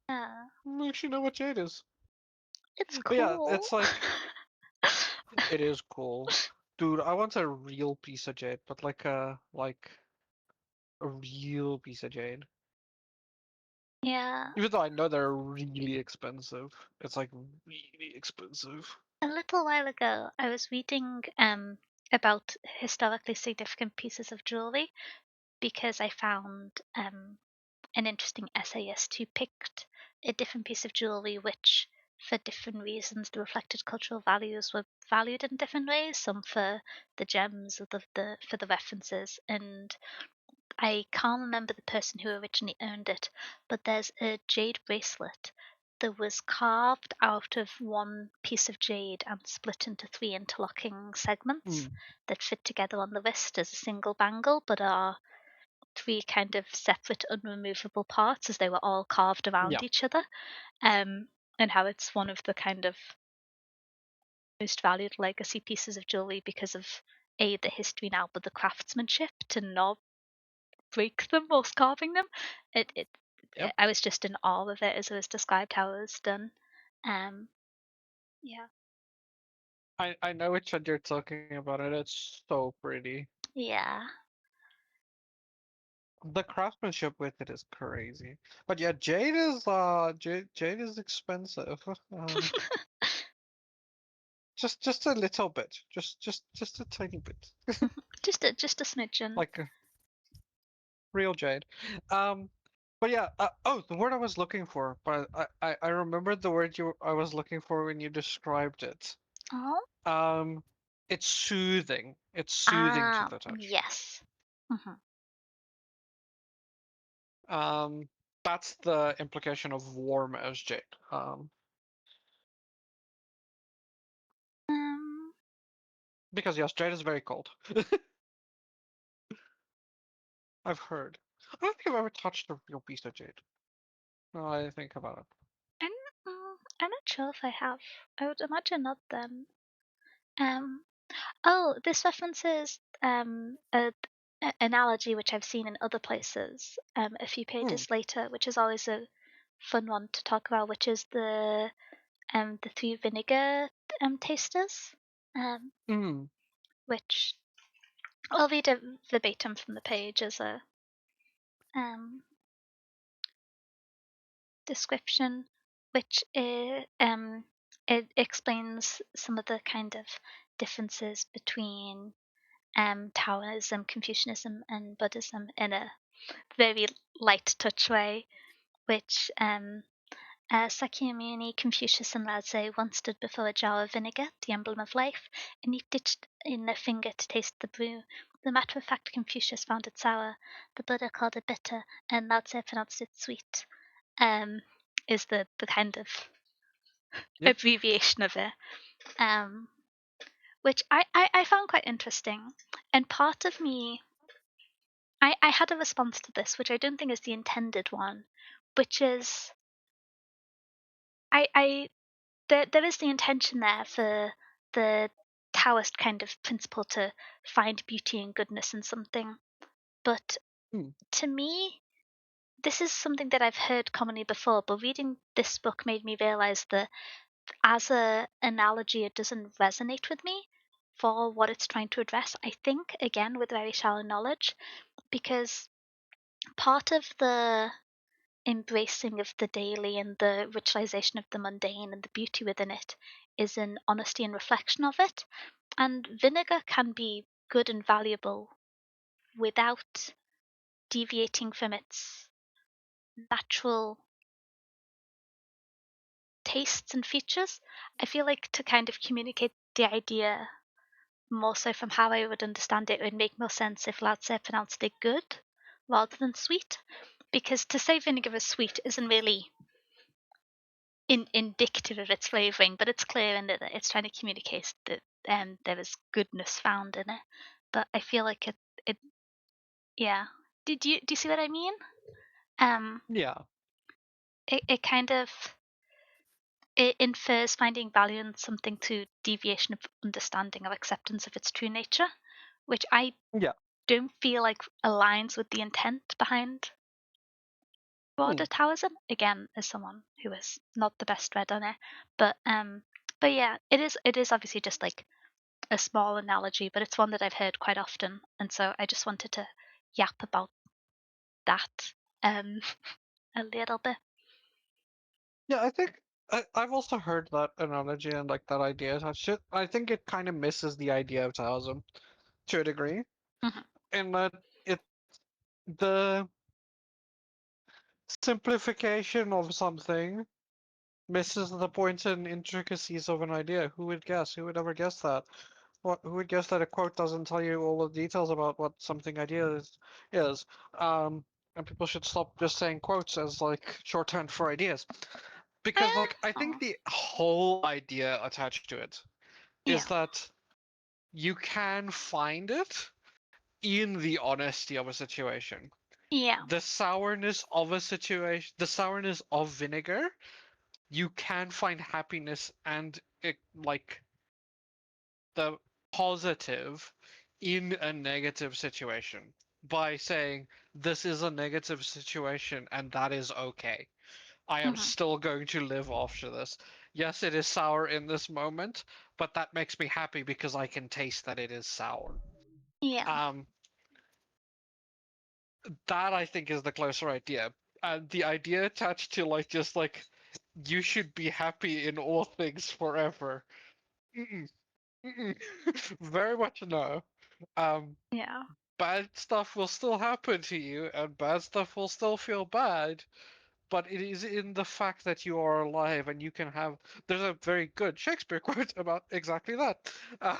Yeah. I don't actually know what jade is. It's But yeah, cool. it's like it is cool, dude. I want a real piece of jade, but like a real piece of jade. Yeah. Even though I know they're really expensive, it's like really expensive. A little while ago, I was reading about historically significant pieces of jewelry because I found an interesting essayist who picked a different piece of jewelry which, for different reasons, the reflected cultural values were valued in different ways. Some for the gems, or the for the references, and I can't remember the person who originally owned it, but there's a jade bracelet that was carved out of one piece of jade and split into three interlocking segments Hmm. that fit together on the wrist as a single bangle, but are three kind of separate, unremovable parts as they were all carved around Yeah. each other. And how it's one of the kind of most valued legacy pieces of jewelry because of the history now, but the craftsmanship to not break them whilst carving them. It, it, Yep. I was just in awe of it as it was described how it was done. Um, yeah, I know which one you're talking about, and it's so pretty. yeah. The craftsmanship with it is crazy. But yeah, jade is expensive. Um, just a little bit. Just a tiny bit. Just a smidgen. Like a real jade. Um, but yeah, oh, the word I was looking for, but I remembered the word I was looking for when you described it. Oh, Um, it's soothing. It's soothing to the touch. yes. Hmm. Um, that's the implication of warm as jade. Um, Because yes, jade is very cold. I've heard. I don't think I've ever touched a real piece of jade. No, I think about it. I'm, I'm not sure if I have. I would imagine not then. Um, oh, this references a analogy which I've seen in other places. A few Mm, pages later, which is always a fun one to talk about, which is the three vinegar tasters, um, mm, which I'll read a verbatim from the page as a um, description, which it explains some of the kind of differences between Taoism, Confucianism, and Buddhism in a very light touch way, which Sakyamuni, Confucius, and Lao once stood before a jar of vinegar, the emblem of life, and each dipped in a finger to taste the brew. The matter-of-fact Confucius found it sour, the Buddha called it bitter, and Lao pronounced it sweet. Um, is the kind of yep, abbreviation of it, um, which I found quite interesting. And part of me, I had a response to this, which I don't think is the intended one, which is I there is the intention there for the Taoist kind of principle to find beauty and goodness in something, But Hmm. to me, this is something that I've heard commonly before, but reading this book made me realize that as a analogy, it doesn't resonate with me for what it's trying to address. I think, again, with very shallow knowledge, because part of the embracing of the daily and the ritualization of the mundane and the beauty within it is an honesty and reflection of it. And vinegar can be good and valuable without deviating from its natural tastes and features. I feel like to kind of communicate the idea more so from how I would understand it, it would make more sense if Lao-Tse pronounced it good rather than sweet. Because to say vinegar is sweet isn't really indicative of its flavoring, but it's clear in that it's trying to communicate that there is goodness found in it. But I feel like it yeah. Do you see what I mean? Um, Yeah. it kind of it infers finding value in something to deviation of understanding or acceptance of its true nature, which I Yeah. don't feel like aligns with the intent behind Hmm. broader Taoism. Again, as someone who is not the best read on it, but yeah, it is obviously just like a small analogy, but it's one that I've heard quite often, and so I just wanted to yap about that um a little bit. Yeah, I think I've also heard that analogy and like that idea attached to it. I think it kind of misses the idea of Taoism to a degree, Mhm. in that it the simplification of something misses the point and intricacies of an idea. Who would guess? Who would ever guess that? Who would guess that a quote doesn't tell you all the details about what something is? And people should stop just saying quotes as like shorthand for ideas. Because like I Oh, think the whole idea attached to it is yeah, that you can find it in the honesty of a situation. yeah, The sourness of a situation, the sourness of vinegar, you can find happiness and it, like the positive in a negative situation by saying this is a negative situation and that is okay. I am hmm, still going to live after this. Yes, it is sour in this moment, but that makes me happy because I can taste that it is sour. yeah, Um, that I think is the closer idea. And the idea attached to like just like you should be happy in all things forever. Mm-mm, mm-mm. Very much no. Um, yeah, bad stuff will still happen to you, and bad stuff will still feel bad. But it is in the fact that you are alive and you can have. There's a very good Shakespeare quote about exactly that. Uh,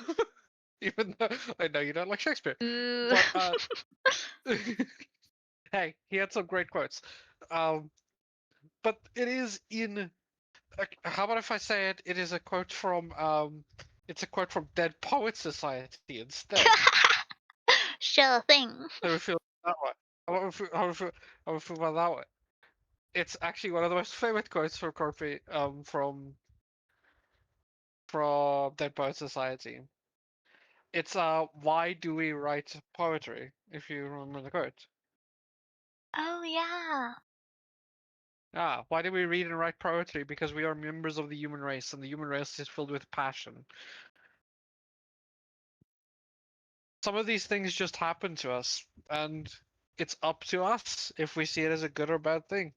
even though I know you don't like Shakespeare, ooh, but hey, he had some great quotes. Um, but it is in. How about if I say it? It is a quote from. It's a quote from Dead Poets Society instead. sure thing. How do we feel that way? How do we feel about that way? It's actually one of the most famous quotes from Corpy, from Dead Poets Society. It's why do we write poetry? If you remember the quote. Oh yeah, Why do we read and write poetry? Because we are members of the human race, and the human race is filled with passion. Some of these things just happen to us, and it's up to us if we see it as a good or bad thing.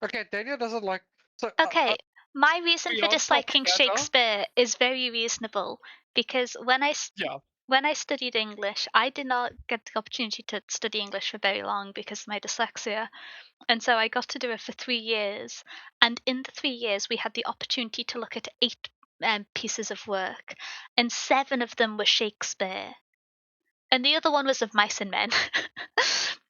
Okay, Daniel doesn't like. So, okay. My reason for beyond disliking propaganda, Shakespeare is very reasonable because yeah. when I studied English, I did not get the opportunity to study English for very long because of my dyslexia. And so I got to do it for 3 years. And in the 3 years, we had the opportunity to look at eight pieces of work, and seven of them were Shakespeare, and the other one was of Mice and Men.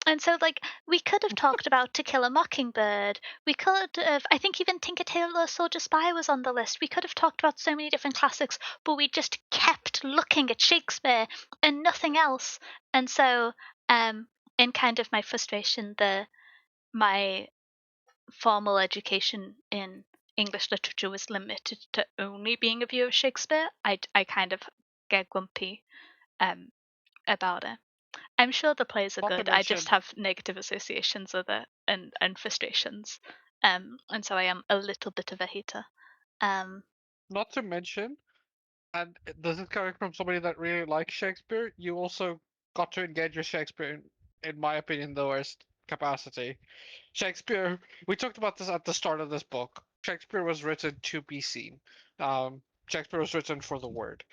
And so, like, we could have talked about To Kill a Mockingbird. We could have, I think, even Tinker Tailor Soldier Spy was on the list. We could have talked about so many different classics, but we just kept looking at Shakespeare and nothing else. And so, in kind of my frustration, my formal education in English literature was limited to only being a view of Shakespeare. I kind of get grumpy um, about it. I'm sure the plays are Not to good. I just mention, have negative associations with it and frustrations. And so I am a little bit of a hater. Um, not to mention, and this is coming from somebody that really likes Shakespeare, you also got to engage with Shakespeare in my opinion, the worst capacity. Shakespeare, we talked about this at the start of this book. Shakespeare was written to be seen. Shakespeare was written for the word.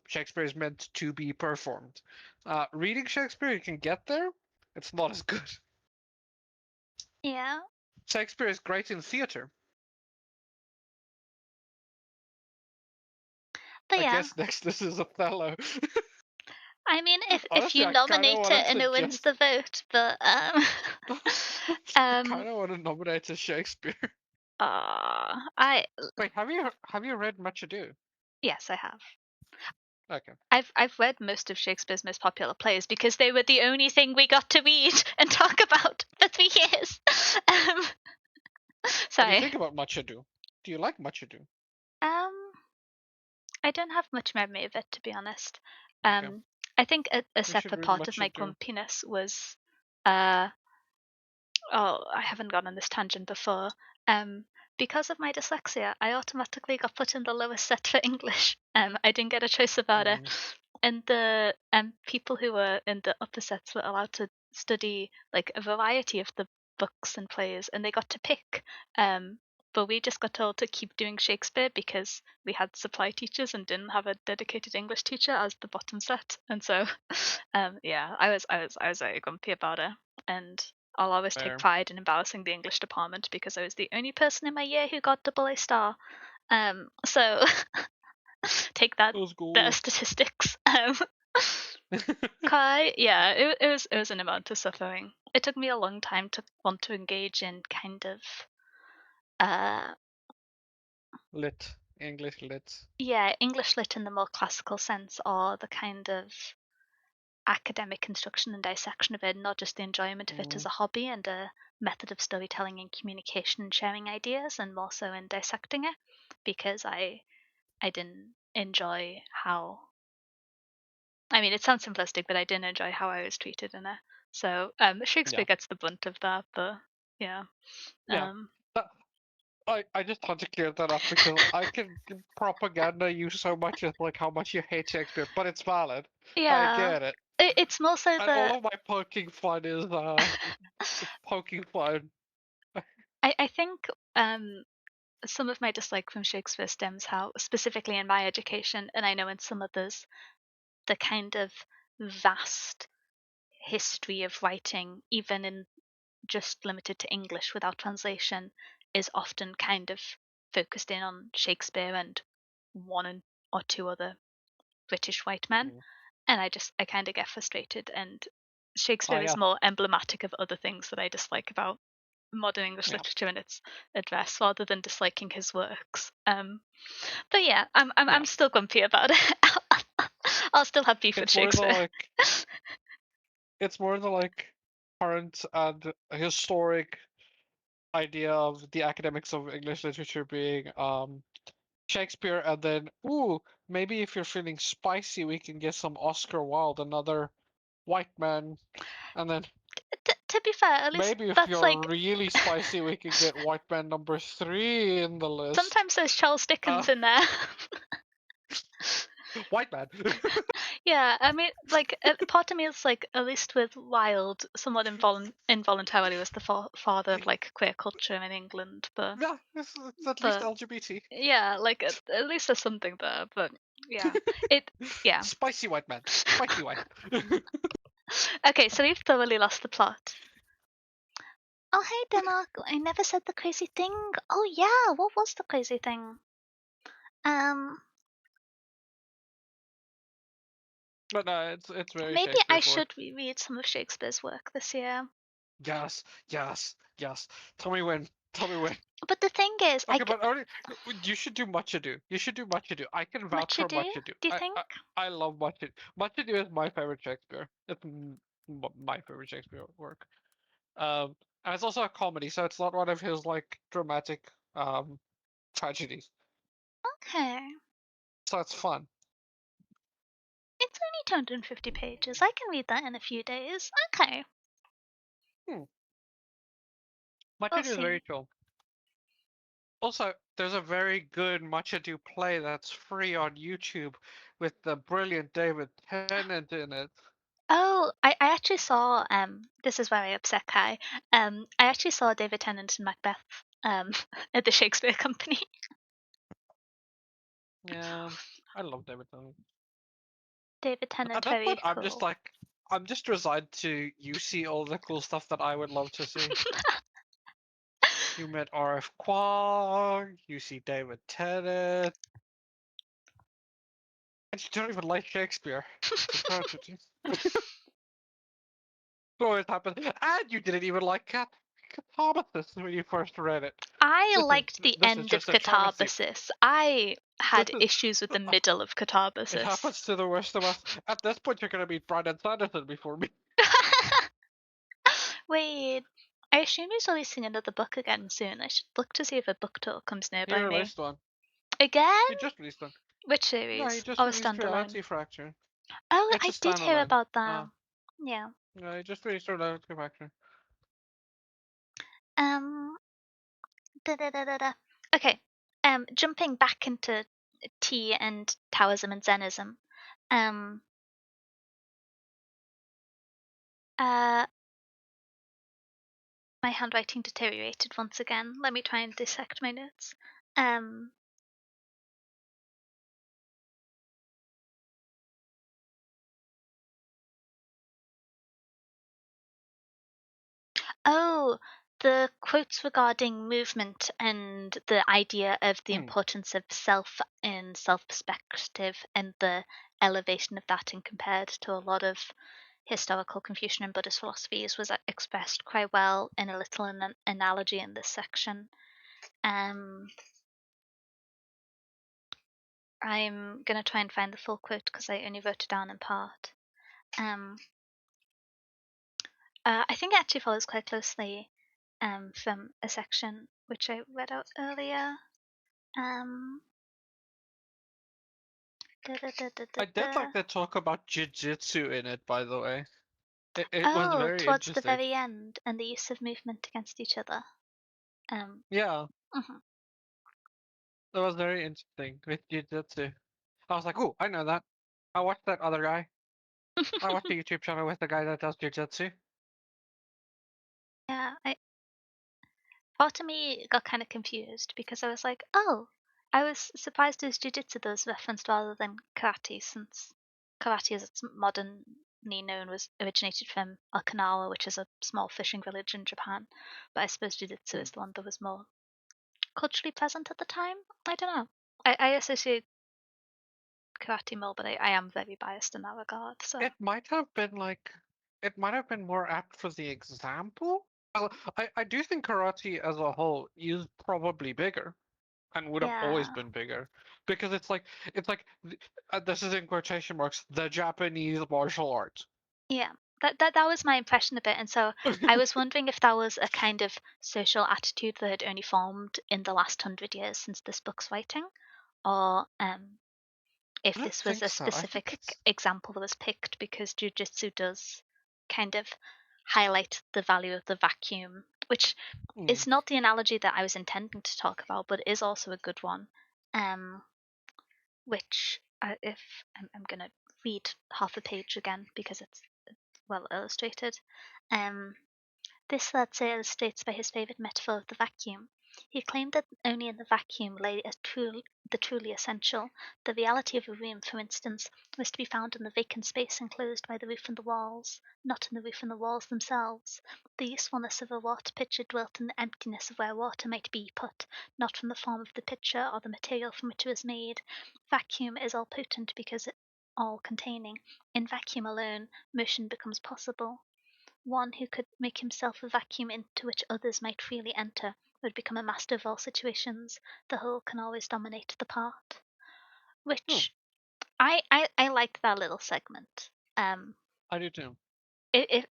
Shakespeare is meant to be performed. Reading Shakespeare, you can get there. It's not as good. yeah, Shakespeare is great in theater. but I yeah. guess next this is Othello. I mean, if Honestly, you I kind of nominate want to it and it wins suggest. the vote, but I um, kind of want to nominate a Shakespeare. I Wait, have you read Much Ado? yes, I have. Okay. I've read most of Shakespeare's most popular plays because they were the only thing we got to read and talk about for 3 years. Um, What do you sorry. think about Much Ado? Do you like Much Ado? Um, I don't have much memory of it, to be honest. Okay. I think a You should separate read part of Much my Ado. grumpiness was, uh, oh, I haven't gone on this tangent before. Um, because of my dyslexia, I automatically got put in the lowest set for English. I didn't get a choice about it, Mm, and the people who were in the upper sets were allowed to study like a variety of the books and plays, and they got to pick. But we just got told to keep doing Shakespeare because we had supply teachers and didn't have a dedicated English teacher as the bottom set, and so yeah, I was very grumpy about it, and I'll always take fair. pride in embarrassing the English department because I was the only person in my year who got double A star. So take that, It was bit of cool. statistics. Kai, yeah, it was an amount of suffering. It took me a long time to want to engage in kind of uh Lit. English lit. yeah, English lit in the more classical sense, or the kind of academic construction and dissection of it, not just the enjoyment of it as Mm, a hobby and a method of storytelling and communication and sharing ideas, and more so in dissecting it, because I didn't enjoy how. I mean, it sounds simplistic, but I didn't enjoy how I was treated in it. So Shakespeare yeah. gets the brunt of that, but yeah, Yeah. um, That, I just had to clear that up because I can propaganda you so much as like how much you hate Shakespeare, but it's valid. I yeah. get it. It's more so And all that of my poking fun is poking fun. I think some of my dislike from Shakespeare stems how, specifically in my education, and I know in some others, the kind of vast history of writing, even in just limited to English without translation, is often kind of focused in on Shakespeare and or two other British white men. Mm. And I kind of get frustrated. And Oh Shakespeare is yeah. more emblematic of other things that I dislike about modern English Yeah. literature and its address, rather than disliking his works. But yeah, I'm Yeah. still grumpy about it. I'll still have beef with It's more the Shakespeare. like it's more the like current and historic idea of the academics of English literature being Shakespeare, and then ooh, maybe if you're feeling spicy, we can get some Oscar Wilde, another white man, and then To be fair, at least maybe if that's you're like really spicy, we could get white man number 3 in the list. sometimes there's Charles Uh, Dickens in there. white man. Yeah, I mean, like, part of me is like, at least with Wilde, somewhat involuntarily was the father of like queer culture in England, Yeah, it's at least but LGBT. yeah, like at least there's something there. But yeah, it yeah. Spicy white man. Spicy white. Okay, so we've thoroughly lost the plot. Oh hey Denmark, I never said the crazy thing. Oh yeah, what was the crazy thing? Um, But no, it's very maybe I Shakespeare's work. should reread some of Shakespeare's work this year. Yes, yes, yes. Tell me when. Tell me when. But the thing is, Okay, but only you should do Much Ado. You should do Much Ado. I can vouch much for ado. Much Ado. Do you think? I love Much Ado. Much Ado is my favorite Shakespeare. It's my favorite Shakespeare work. And it's also a comedy, so it's not one of his like dramatic tragedies. Okay. So it's fun. It's only 250 pages. I can read that in a few days. Okay. Matcha We'll is very see. chill. Also, there's a very good Matcha Do play that's free on YouTube with the brilliant David Tennant in it. Oh, I actually saw this is where I upset Kai. I actually saw David Tennant in Macbeth at the Shakespeare Company. Yeah, I love David Tennant. David At Tennant, that very point, cool. I'm just resigned to you see all the cool stuff that I would love to see. You met R.F. Kuang, you see David Tennant, and you don't even like Shakespeare. It's a tragedy. So it happened, and you didn't even like Catabathus when you first read it. I This is liked the this is end of just a travesty. Catabasis. I This had is issues with the middle of it Catabasis. happens to the worst of us. At this point, you're gonna meet Brandon Sanderson before me. Wait, I assume he's releasing another book again soon. I should look to see if a book tour comes He nearby me. released one. Again? He just released one. Which No, he series? just Or a released standalone? Reality Fracture. Oh, It's a I did hear standalone. about that. Yeah. No, he just released Reality Fracture. Um. Da, da, da, da, da. Okay. Jumping back into tea and Taoism and Zenism. Um. Uh. My handwriting deteriorated once again. Let me try and dissect my notes. Um. Oh, the quotes regarding movement and the idea of the Hmm. importance of self in self perspective and the elevation of that and compared to a lot of historical Confucian and Buddhist philosophies was expressed quite well in a little analogy in this section. Um, I'm going to try and find the full quote because I only wrote it down in part. Um, I think it actually follows quite closely from a section which I read out earlier. Um, da, da, da, da, da, I did da. like the talk about jiu-jitsu in it, by the way. It was Oh, very towards the interesting. very end, and the use of movement against each other. Yeah, Mhm. that was very interesting with jiu-jitsu. I was like, oh, I know that. I watched that other guy. I watched the YouTube channel with the guy that does jiu-jitsu. Yeah, part of me got kind of confused because I was like, oh, I was surprised it was jujitsu that was referenced rather than karate, since karate, as it's modernly known, was originated from Okinawa, which is a small fishing village in Japan. But I suppose jujitsu Hmm. is the one that was more culturally present at the time. I don't know. I associate karate more, but I am very biased in that regard. So It might have been like, it might have been more apt for the example. I do think karate as a whole is probably bigger and would have always yeah, been bigger because this is in quotation marks, the Japanese martial art. yeah. That was my impression of it, and so I was wondering if that was a kind of social attitude that had only formed in the last 100 years since this book's writing, or if I don't this was think a so. I think specific it's example that was picked because jujitsu does kind of highlight the value of the vacuum, which hmm, is not the analogy that I was intending to talk about, but is also a good one. Um, which if I'm going to read half a page again because it's well illustrated. Um, this lad illustrates by his favourite metaphor of the vacuum. He claimed that only in the vacuum lay the truly essential. The reality of a room, for instance, was to be found in the vacant space enclosed by the roof and the walls, not in the roof and the walls themselves. The usefulness of a water pitcher dwelt in the emptiness of where water might be put, not from the form of the pitcher or the material from which it was made. Vacuum is all potent because it all containing. In vacuum alone, motion becomes possible. One who could make himself a vacuum into which others might freely enter would become a master of all situations. The whole can always dominate the part. hmm, Which I like that little segment. I do too. It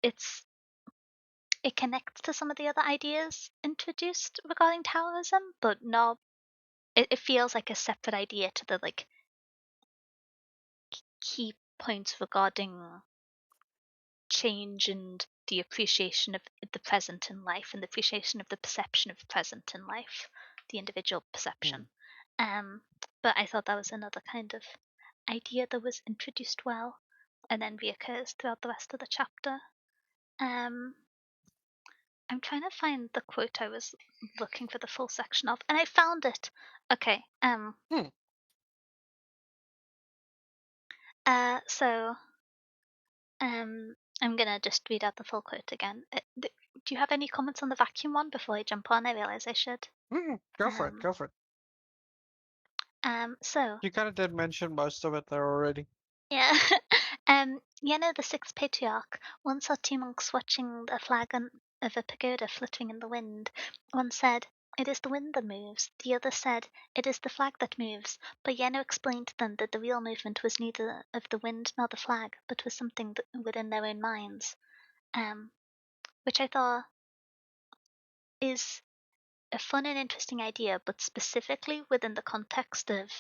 connects to some of the other ideas introduced regarding Taoism, but no, it feels like a separate idea to the like keep points regarding change and the appreciation of the present in life and the appreciation of the perception of present in life, the individual Hmm. perception. But I thought that was another kind of idea that was introduced well and then reoccurs throughout the rest of the chapter. Um, I'm trying to find the quote I was looking for the full section of, and I found it. Okay. Hmm. So I'm gonna just read out the full quote again. Do you have any comments on the vacuum one before I jump on? I realize I should. Go for it. Um, Go for it. so You kind of did mention most of it there already. yeah, Yeno, the sixth patriarch, once saw two monks watching a flag of a pagoda fluttering in the wind. One said, "It is the wind that moves." The other said, "It is the flag that moves." But Yeno explained to them that the real movement was neither of the wind nor the flag, but was something within their own minds. Which I thought is a fun and interesting idea, but specifically within the context of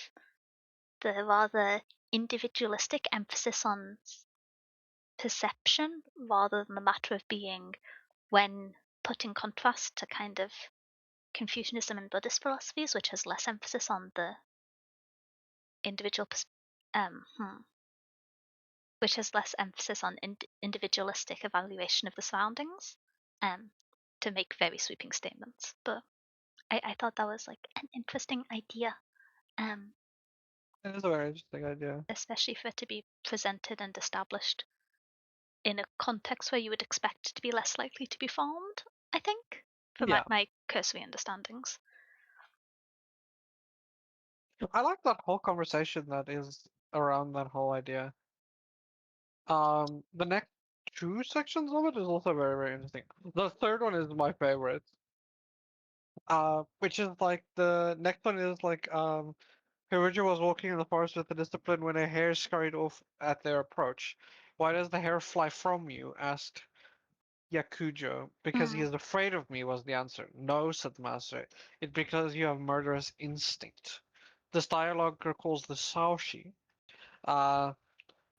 the rather individualistic emphasis on perception rather than the matter of being, when put in contrast to kind of Confucianism and Buddhist philosophies, which has less emphasis on the individual, um, hmm, which has less emphasis on individualistic evaluation of the surroundings, um, to make very sweeping statements. But I thought that was like an interesting idea, um, It is a very interesting idea. especially for it to be presented and established in a context where you would expect it to be less likely to be formed, I think, from Yeah. my cursory understandings. I like that whole conversation that is around that whole idea. The next two sections of it is also very, very interesting. The third one is my favorite. Which is like the next one is like Hiruja was walking in the forest with the discipline when a hare scurried off at their approach. Why does the hare fly from you? Asked Yakujo. Because he Mm, is afraid of me, was the answer. No, said the master. It's because you have murderous instinct. This dialogue recalls the Shaoxi, uh,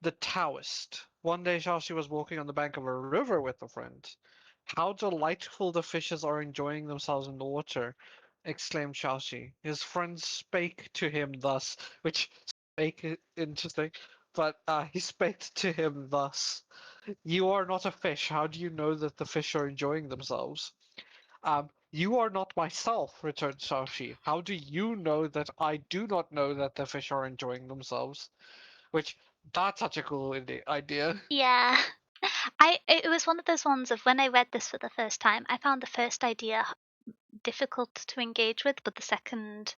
the Taoist. One day Shaoxi was walking on the bank of a river with a friend. How delightful the fishes are enjoying themselves in the water, exclaimed Shaoxi. His friend spake to him thus, which spake interesting, but he spake to him thus. You are not a fish. How do you know that the fish are enjoying themselves? You are not myself, returned Shaoxi. How do you know that I do not know that the fish are enjoying themselves? Which, that's such a cool idea. yeah. It was one of those ones of when I read this for the first time, I found the first idea difficult to engage with, but the second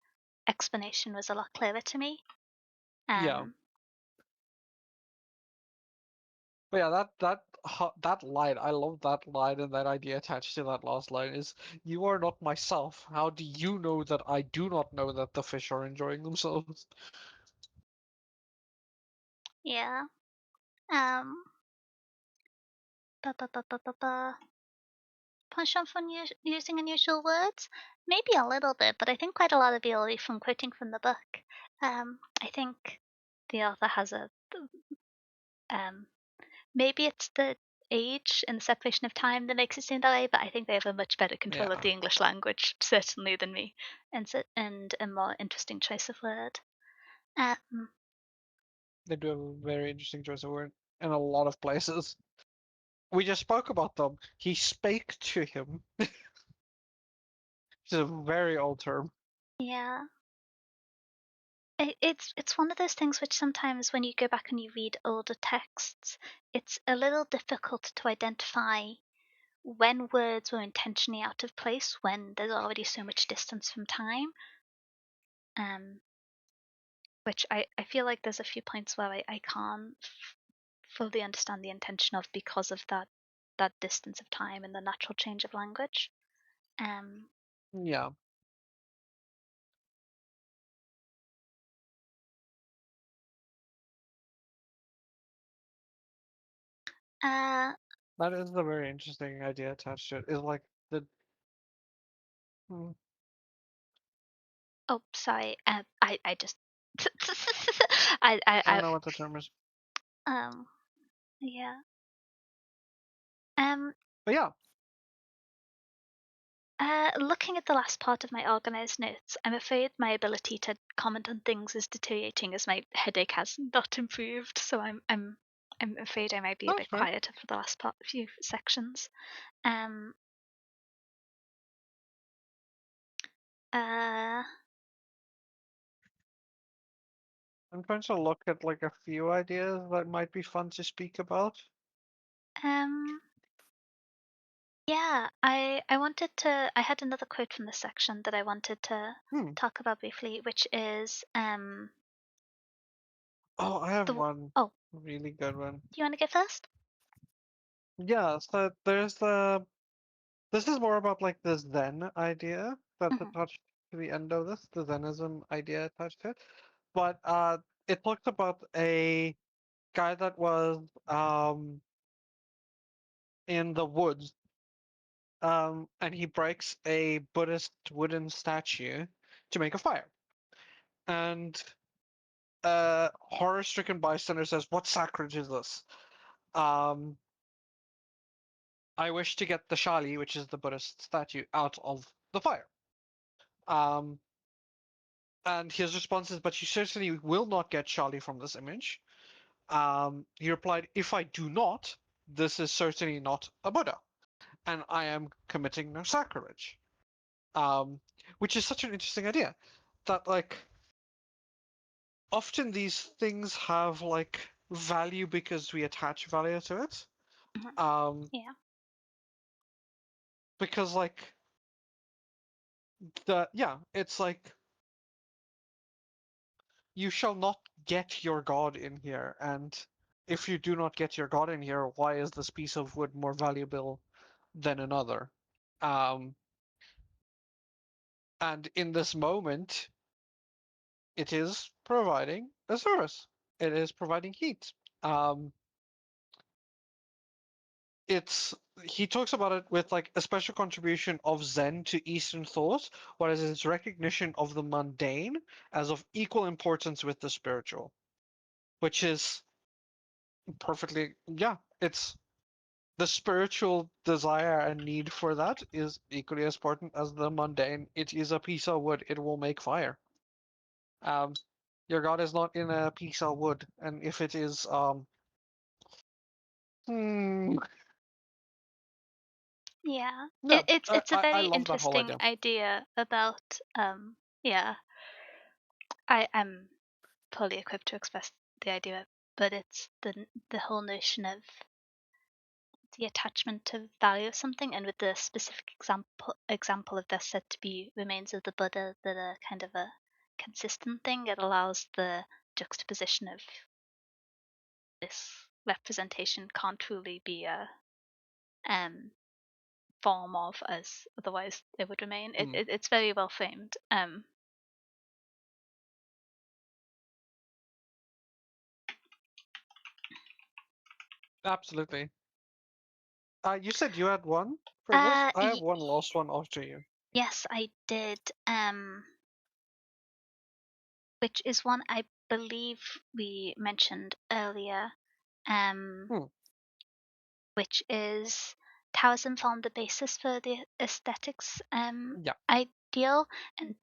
explanation was a lot clearer to me. Yeah. Um, But yeah, that line, I love that line and that idea attached to that last line is, "You are not myself. How do you know that I do not know that the fish are enjoying themselves?" yeah. Um, ba, ba, ba, ba, ba, ba. Penchant for using unusual words? Maybe a little bit, but I think quite a lot of it will be from quoting from the book. I think the author has um, maybe it's the age and the separation of time that makes it seem that way, but I think they have a much better control of Yeah, the English language, certainly, than me, and a more interesting choice of word. Um, they do have a very interesting choice of word in a lot of places. We just spoke about them. He spake to him, which is a very old term. yeah. It's one of those things which sometimes when you go back and you read older texts, it's a little difficult to identify when words were intentionally out of place when there's already so much distance from time. Um, which I feel like there's a few points where I can't fully understand the intention of because of that distance of time and the natural change of language. Um, Yeah, uh, that is a very interesting idea attached to it. Is like the hmm, oh, sorry. I just I, I, I don't I know what the term is. Yeah. But yeah, Looking at the last part of my organized notes, I'm afraid my ability to comment on things is deteriorating as my headache has not improved. So I'm afraid I might be a that's bit fair. quieter for the last few sections. Um. Uh. I'm trying to look at like a few ideas that might be fun to speak about. Um. Yeah. I wanted to. I had another quote from this section that I wanted to Hmm. talk about briefly, which is Oh, I have the. one Oh, really good one. do you want to go first? Yeah, so there's the this is more about like the Zen idea that's Hmm. attached to the end of this, the Zenism idea attached to it. But it talks about a guy that was in the woods and he breaks a Buddhist wooden statue to make a fire. And horror-stricken bystander says, "What sacrilege is this? Um, I wish to get the Shali, which is the Buddhist statue, out of the fire." Um, and his response is, "But you certainly will not get Shali from this image." He replied, "If I do not, this is certainly not a Buddha, and I am committing no sacrilege." Um, which is such an interesting idea that like often these things have like value because we attach value to it. Hmm. Um, Yeah. because like it's like you shall not get your god in here, and if you do not get your god in here, why is this piece of wood more valuable than another? Um, and in this moment, it is providing a service. It is providing heat. Um, it's he talks about it with like a special contribution of Zen to Eastern thought, whereas its recognition of the mundane as of equal importance with the spiritual, which is perfectly it's the spiritual desire and need for that is equally as important as the mundane. It is a piece of wood, it will make fire. Um, your god is not in a piece of wood, and if it is, hmm, Yeah. yeah, It's a I very love that whole interesting idea. idea about yeah. I'm fully equipped to express the idea, but it's the whole notion of the attachment to value of something, and with the specific example of this said to be remains of the Buddha that are kind of a consistent thing. It allows the juxtaposition of this representation can't truly be a um form of as otherwise it would remain. Hmm, It's very well framed. absolutely. You said you had one for this. Uh, I have y- one last one after you. yes, I did. Which is one I believe we mentioned earlier. Um, Hmm, which is Taoism formed the basis for the aesthetics yeah. ideal, and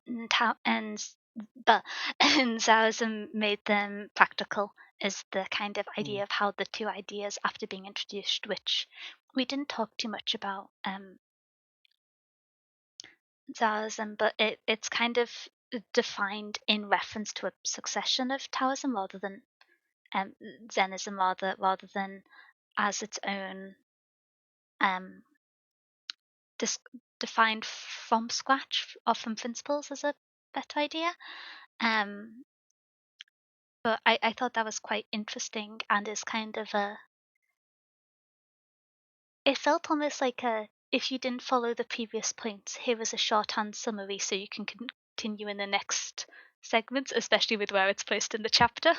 but and Taoism made them practical. Is the kind of Hmm, idea of how the two ideas, after being introduced, which we didn't talk too much about Taoism, but it's kind of defined in reference to a succession of Taoism rather than um, Zenism, rather than as its own um, dis- defined from scratch or from principles is a better idea. Um, but I thought that was quite interesting and is kind of a. It felt almost like a. If you didn't follow the previous points, here is a shorthand summary so you can continue in the next segments, especially with where it's placed in the chapter.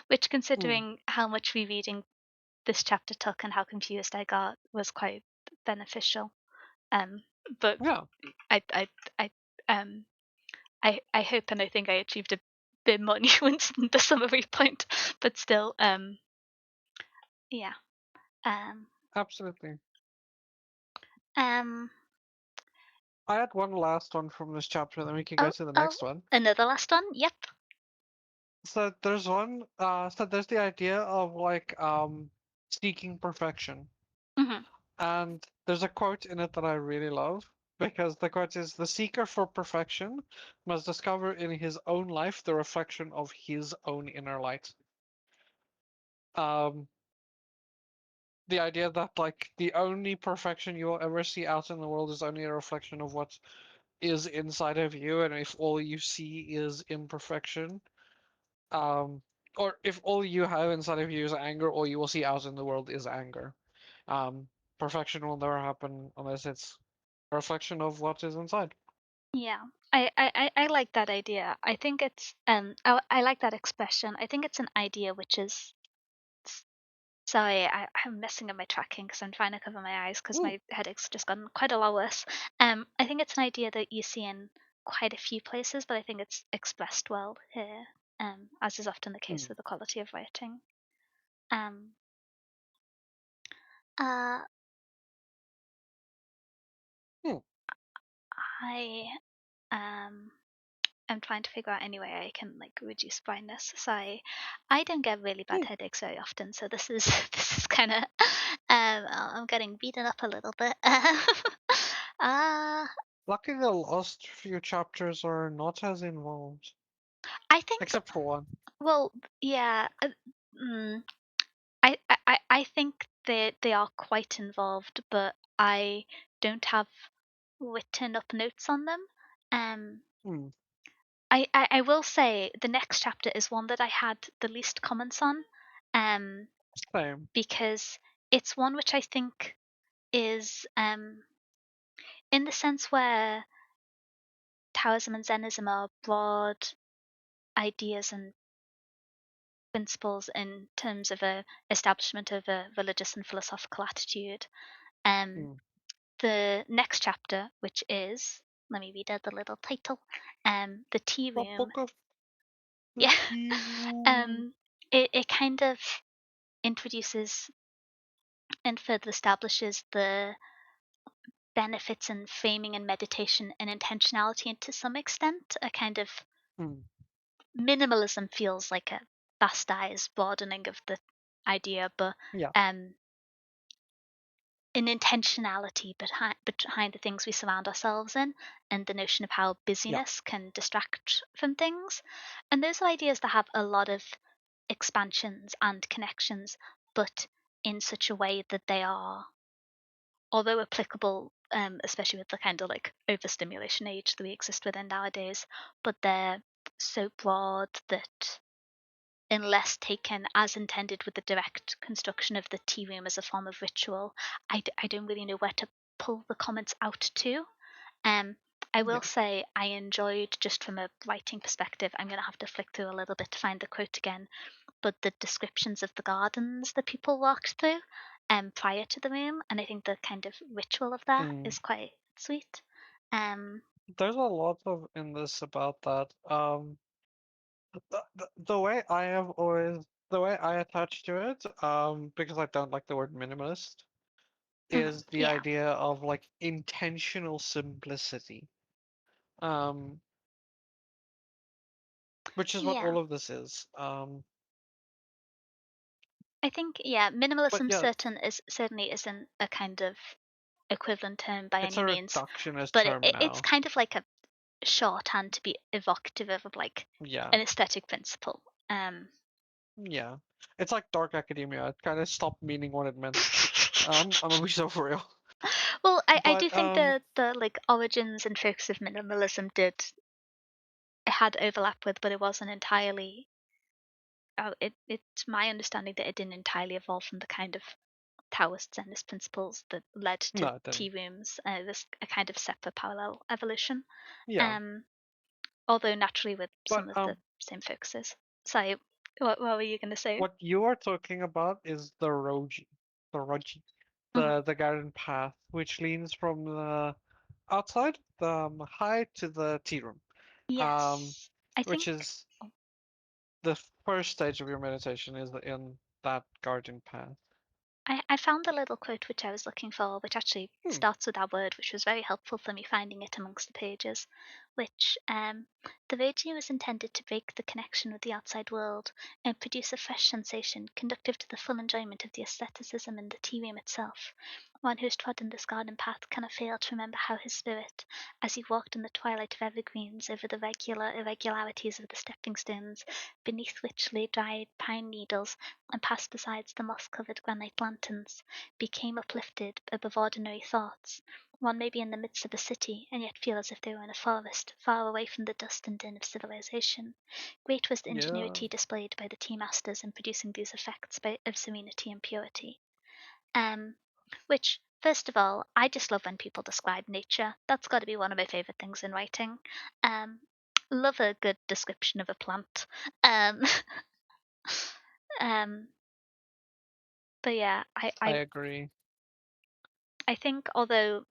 Which, hmm, considering how much rereading this chapter took and how confused I got, was quite beneficial. Um, but yeah. I, I, I, um, I hope and I think I achieved a bit more nuance than the summary point, but still, Yeah. Um. Absolutely. Um. I had one last one from this chapter, then we can go Oh. to the Oh. next one. Another last one. Yep. So there's one, so there's the idea of like seeking perfection. Mhm. And there's a quote in it that I really love because the quote is the seeker for perfection must discover in his own life the reflection of his own inner light. Um, the idea that like the only perfection you will ever see out in the world is only a reflection of what is inside of you, and if all you see is imperfection, um, or if all you have inside of you is anger, all you will see out in the world is anger. Um, Perfection will never happen unless it's a reflection of what is inside. Yeah. I like that idea. I think it's I like that expression. I think it's an idea which is sorry, I'm messing up my tracking because I'm trying to cover my eyes because Ooh. my headache's just gotten quite a lot worse. I think it's an idea that you see in quite a few places, but I think it's expressed well here, as is often the case Hmm. with the quality of writing. Um, uh, Hmm. I am trying to figure out any way I can like reduce blindness. So I don't get really bad Hmm. headaches very often. So this is this is kind of I'm getting beaten up a little bit. uh Lucky the last few chapters are not as involved, I think except for one. well yeah mm, I think they are quite involved, but I don't have written up notes on them. Um, Hmm. I will say the next chapter is one that I had the least comments on, um, Same. because it's one which I think is in the sense where Taoism and Zenism are broad ideas and principles in terms of a establishment of a religious and philosophical attitude. Um, Hmm. the next chapter, which is let me read out the little title, the tea The room. Book of the Yeah, Tea Room. um, it kind of introduces and further establishes the benefits in framing and meditation and intentionality, and to some extent a kind of Hmm. minimalism feels like a bastardized broadening of the idea, but Yeah. um, an intentionality behind the things we surround ourselves in, and the notion of how Yeah. busyness can distract from things. And those are ideas that have a lot of expansions and connections, but in such a way that they are, although applicable, especially with the kind of like overstimulation age that we exist within nowadays, but they're so broad that unless taken as intended with the direct construction of the tea room as a form of ritual, I don't really know where to pull the comments out to. Um, I will Yeah. say I enjoyed, just from a writing perspective, I'm going to have to flick through a little bit to find the quote again, but the descriptions of the gardens that people walked through prior to the room, and I think the kind of ritual of that Hmm. is quite sweet. Um, There's a lot of in this about that. The way I have always the way I attach to it, because I don't like the word minimalist, is the yeah, idea of like intentional simplicity. Um, which is what yeah. all of this is. I think yeah, But minimalism yeah, certainly isn't a kind of equivalent term by it's any a means, reductionist but term it's now. kind of like a shorthand to be evocative of like Yeah, an aesthetic principle. Um, yeah. It's like dark academia. It kind of stopped meaning what it meant. I'm gonna be so for real. well, I do But think the like origins and focus of minimalism did it had overlap with, but it wasn't entirely. It's my understanding that it didn't entirely evolve from the kind of Taoist Zenist principles that led to no, it didn't. tea rooms. There's a kind of separate parallel evolution. Yeah, Um, although naturally with but some of the same focuses. So, what were you going to say? what you are talking about is the roji, Mhm. the garden path, which leads from the outside, the high to the tea room. Um, Yes, I which think. is the first stage of your meditation is in that garden path. I found the little quote which I was looking for, which actually Hmm. starts with that word, which was very helpful for me finding it amongst the pages. Which the radio is intended to break the connection with the outside world and produce a fresh sensation conducive to the full enjoyment of the aestheticism in the tea room itself. One who has trodden this garden path cannot fail to remember how his spirit, as he walked in the twilight of evergreens over the regular irregularities of the stepping stones, beneath which lay dried pine needles, and passed beside the moss-covered granite lanterns, became uplifted above ordinary thoughts. One may be in the midst of a city, and yet feel as if they were in a forest, far away from the dust and din of civilization. Great was the Yeah. ingenuity displayed by the tea masters in producing these effects of serenity and purity. Which, first of all, I just love when people describe nature. That's got to be one of my favorite things in writing. Um, love a good description of a plant. Um, um, but yeah, I agree. I think although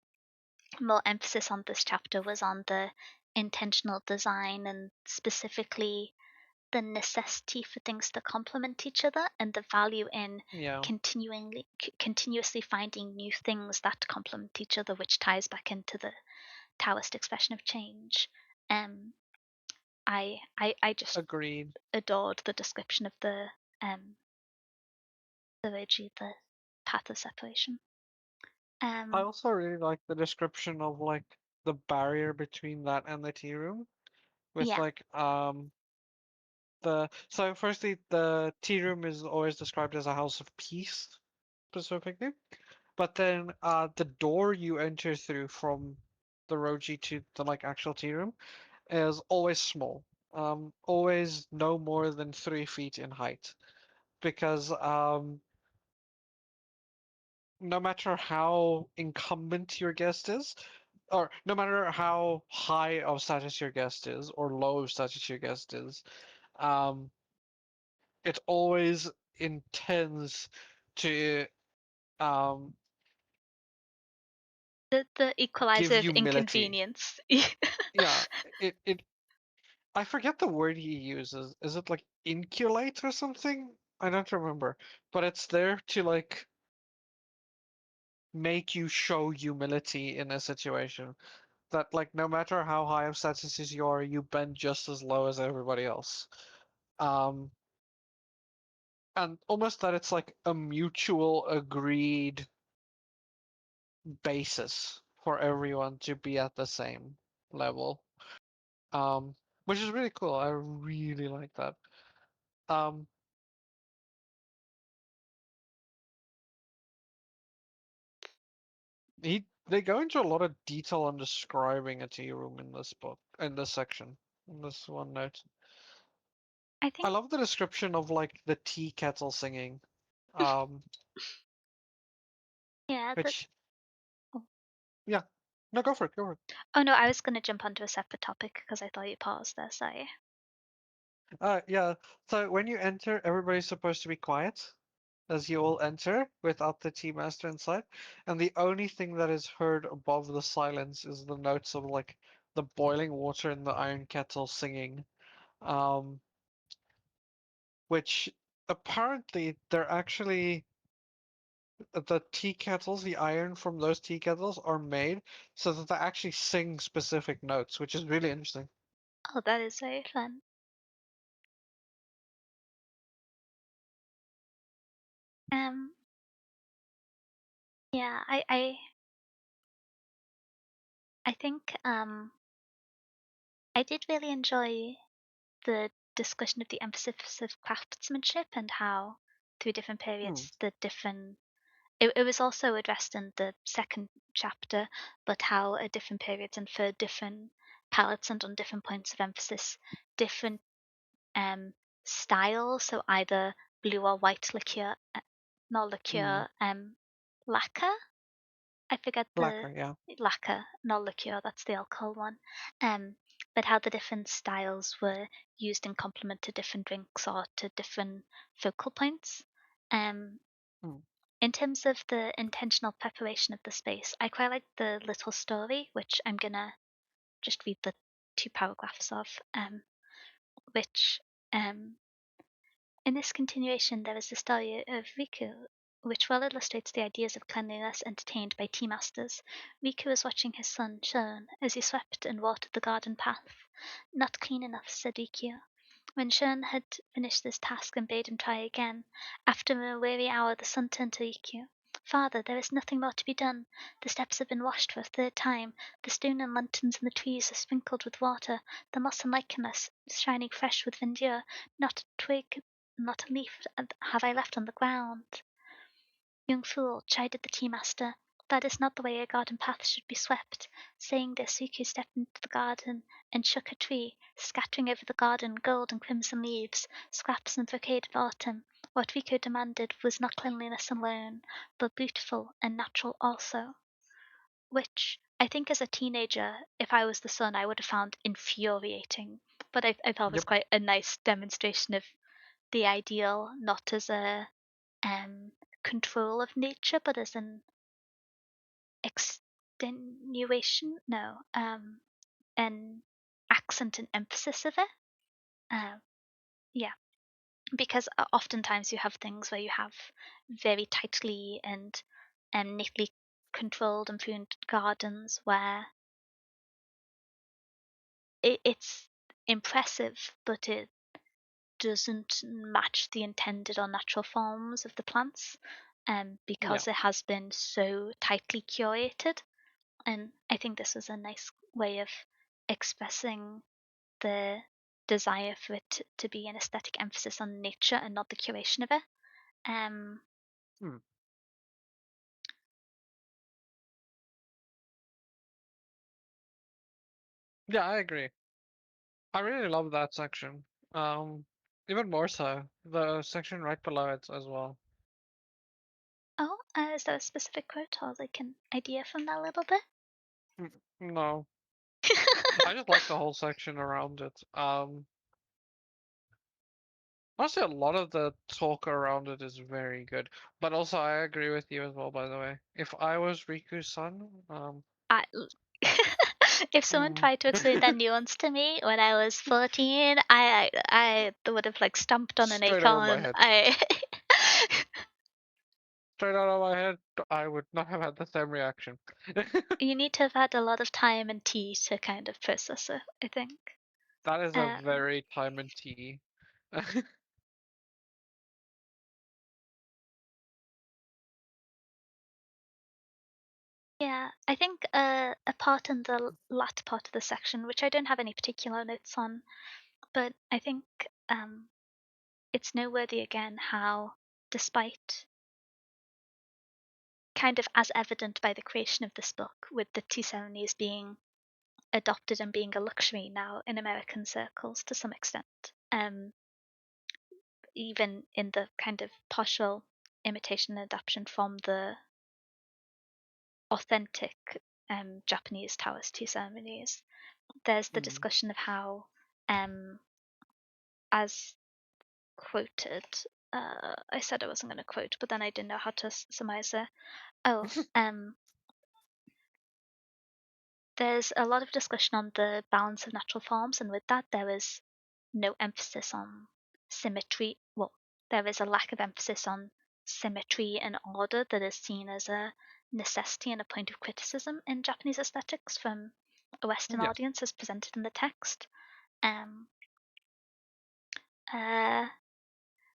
more emphasis on this chapter was on the intentional design and specifically the necessity for things to complement each other and the value in Yeah. continuously finding new things that complement each other, which ties back into the Taoist expression of change. Um, I just Agreed. adored the description of the Reiji, the path of separation. I Um, also really like the description of like the barrier between that and the tea room with yeah, like the so firstly the tea room is always described as a house of peace specifically. But then the door you enter through from the Roji to the like actual tea room is always small. Always no more than 3 feet in height. Because no matter how incumbent your guest is, or no matter how high of status your guest is, or low of status your guest is, um, it always intends to um, the give equalizer of humility. inconvenience. Yeah, it I forget the word he uses. Is it like inculate or something? I don't remember. But it's there to like make you show humility in a situation. That like no matter how high of status you are, you bend just as low as everybody else. Um, and almost that it's like a mutual agreed basis for everyone to be at the same level. Um, which is really cool. I really like that. Um, they go into a lot of detail on describing a tea room in this book, in this section, in this one note. I I think, love the description of like the tea kettle singing, um, yeah. which Oh, yeah, no, go for it, go for it. oh no, I was going to jump onto a separate topic because I thought you paused there. Sorry. Yeah. So when you enter, everybody's supposed to be quiet as you all enter without the tea master inside, and the only thing that is heard above the silence is the notes of like the boiling water in the iron kettle singing. Um, which apparently they're actually the tea kettles, the iron from those tea kettles are made so that they actually sing specific notes, which is really interesting. Oh, that is very fun. Um, yeah, I think I did really enjoy the discussion of the emphasis of craftsmanship and how through different Hmm. periods the different it was also addressed in the second chapter, but how at different periods and for different palettes and on different points of emphasis, different um, styles, so either blue or white liqueur, not Hmm. liqueur, lacquer. I forget the Lacquer, yeah. lacquer, not liqueur. That's the alcohol one. But how the different styles were used in complement to different drinks or to different focal points. Um, Hmm. in terms of the intentional preparation of the space, I quite like the little story, which I'm gonna just read the two paragraphs of, which um, in this continuation, there is the story of Riku. which well illustrates the ideas of cleanliness entertained by tea masters. Riku was watching his son, Shun, as he swept and watered the garden path. Not clean enough, said Riku. When Shun had finished this task and bade him try again, after a weary hour the son turned to Riku. Father, there is nothing more to be done. The steps have been washed for a third time. The stone and lanterns and the trees are sprinkled with water. The moss and lichen are shining fresh with verdure. Not a twig, not a leaf have I left on the ground. Young fool, chided the tea master, that is not the way a garden path should be swept. Saying this, Riku stepped into the garden and shook a tree, scattering over the garden gold and crimson leaves, scraps and brocade of autumn. What Riku demanded was not cleanliness alone, but beautiful and natural also. Which I think as a teenager, if I was the son, I would have found infuriating. But I thought was Yep. quite a nice demonstration of the ideal, not as a control of nature, but as an extenuation. No, an accent and emphasis of it. Yeah, because oftentimes you have things where you have very tightly and neatly controlled and pruned gardens where it's impressive, but it doesn't match the intended or natural forms of the plants, Yeah. because it has been so tightly curated. And I think this was a nice way of expressing the desire for it to be an aesthetic emphasis on nature and not the curation of it. Um, Hmm. Yeah, I agree. I really love that section. Um, Even more so the section right below it as well. oh, is there a specific quote or like an idea from that little bit? No, I just like the whole section around it. Honestly, a lot of the talk around it is very good. But also, I agree with you as well, by the way. If I was Riku's son, I, if someone mm, tried to explain that nuance to me when I was 14, I would have like stomped on an straight over my acorn. head. I Straight out of my head, I would not have had the same reaction. You need to have had a lot of time and tea to kind of process it, I think. That is a Um, very time and tea. yeah, I think a part in the latter part of the section, which I don't have any particular notes on, but I think it's noteworthy again how, despite kind of as evident by the creation of this book, with the tea ceremonies being adopted and being a luxury now in American circles to some extent, even in the kind of partial imitation and adaptation from the authentic Japanese Taoist tea ceremonies, there's the Mm. discussion of how, as quoted, I said I wasn't going to quote, but then I didn't know how to surmise it. Oh, there's a lot of discussion on the balance of natural forms, and with that, there is no emphasis on symmetry. Well, there is a lack of emphasis on symmetry and order that is seen as a necessity and a point of criticism in Japanese aesthetics from a Western Yeah. audience as presented in the text. Um, uh,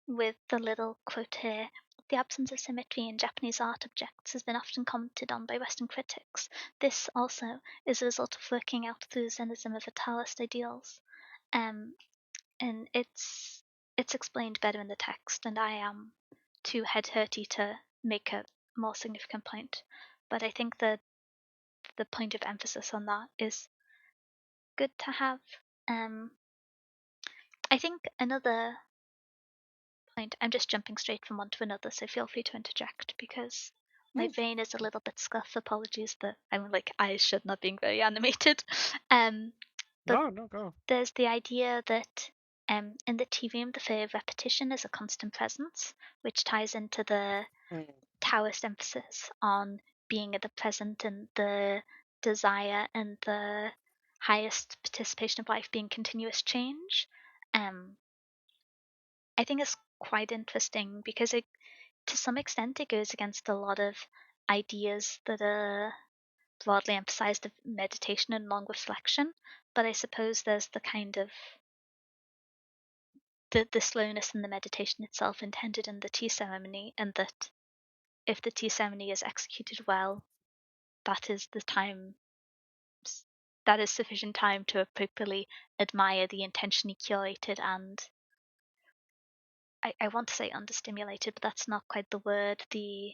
with the little quote here, the absence of symmetry in Japanese art objects has been often commented on by Western critics. This also is a result of working out through the Zennism of Taoist ideals. Um, and it's explained better in the text, and I am too head hurty to make a more significant point. But I think that the point of emphasis on that is good to have. Um, I think another point, I'm just jumping straight from one to another, so feel free to interject because my Mm. brain is a little bit scuffed. Apologies that I'm like eyes shut, not being very animated. Um, but No, no, go. there's the idea that in the tea room, the fear of repetition is a constant presence, which ties into the Mm. Taoist emphasis on being at the present and the desire and the highest participation of life being continuous change. Um, I think it's quite interesting because to some extent, it goes against a lot of ideas that are broadly emphasized of meditation and long reflection. But I suppose there's the kind of the slowness in the meditation itself intended in the tea ceremony, and that if the tea ceremony is executed well, that is the time that is sufficient time to appropriately admire the intentionally curated and I want to say understimulated, but that's not quite the word. The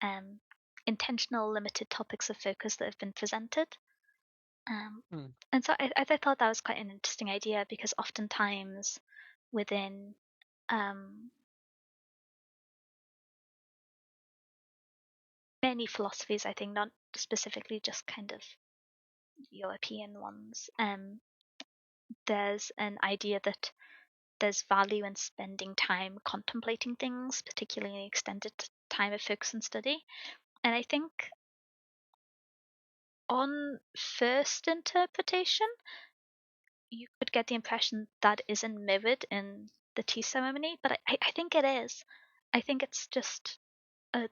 um, intentional limited topics of focus that have been presented. Hmm. And so I thought that was quite an interesting idea because oftentimes within many philosophies, I think, not specifically just kind of European ones, there's an idea that there's value in spending time contemplating things, particularly in extended time of focus and study. And I think on first interpretation, you could get the impression that isn't mirrored in the tea ceremony, but I think it is. I think it's just a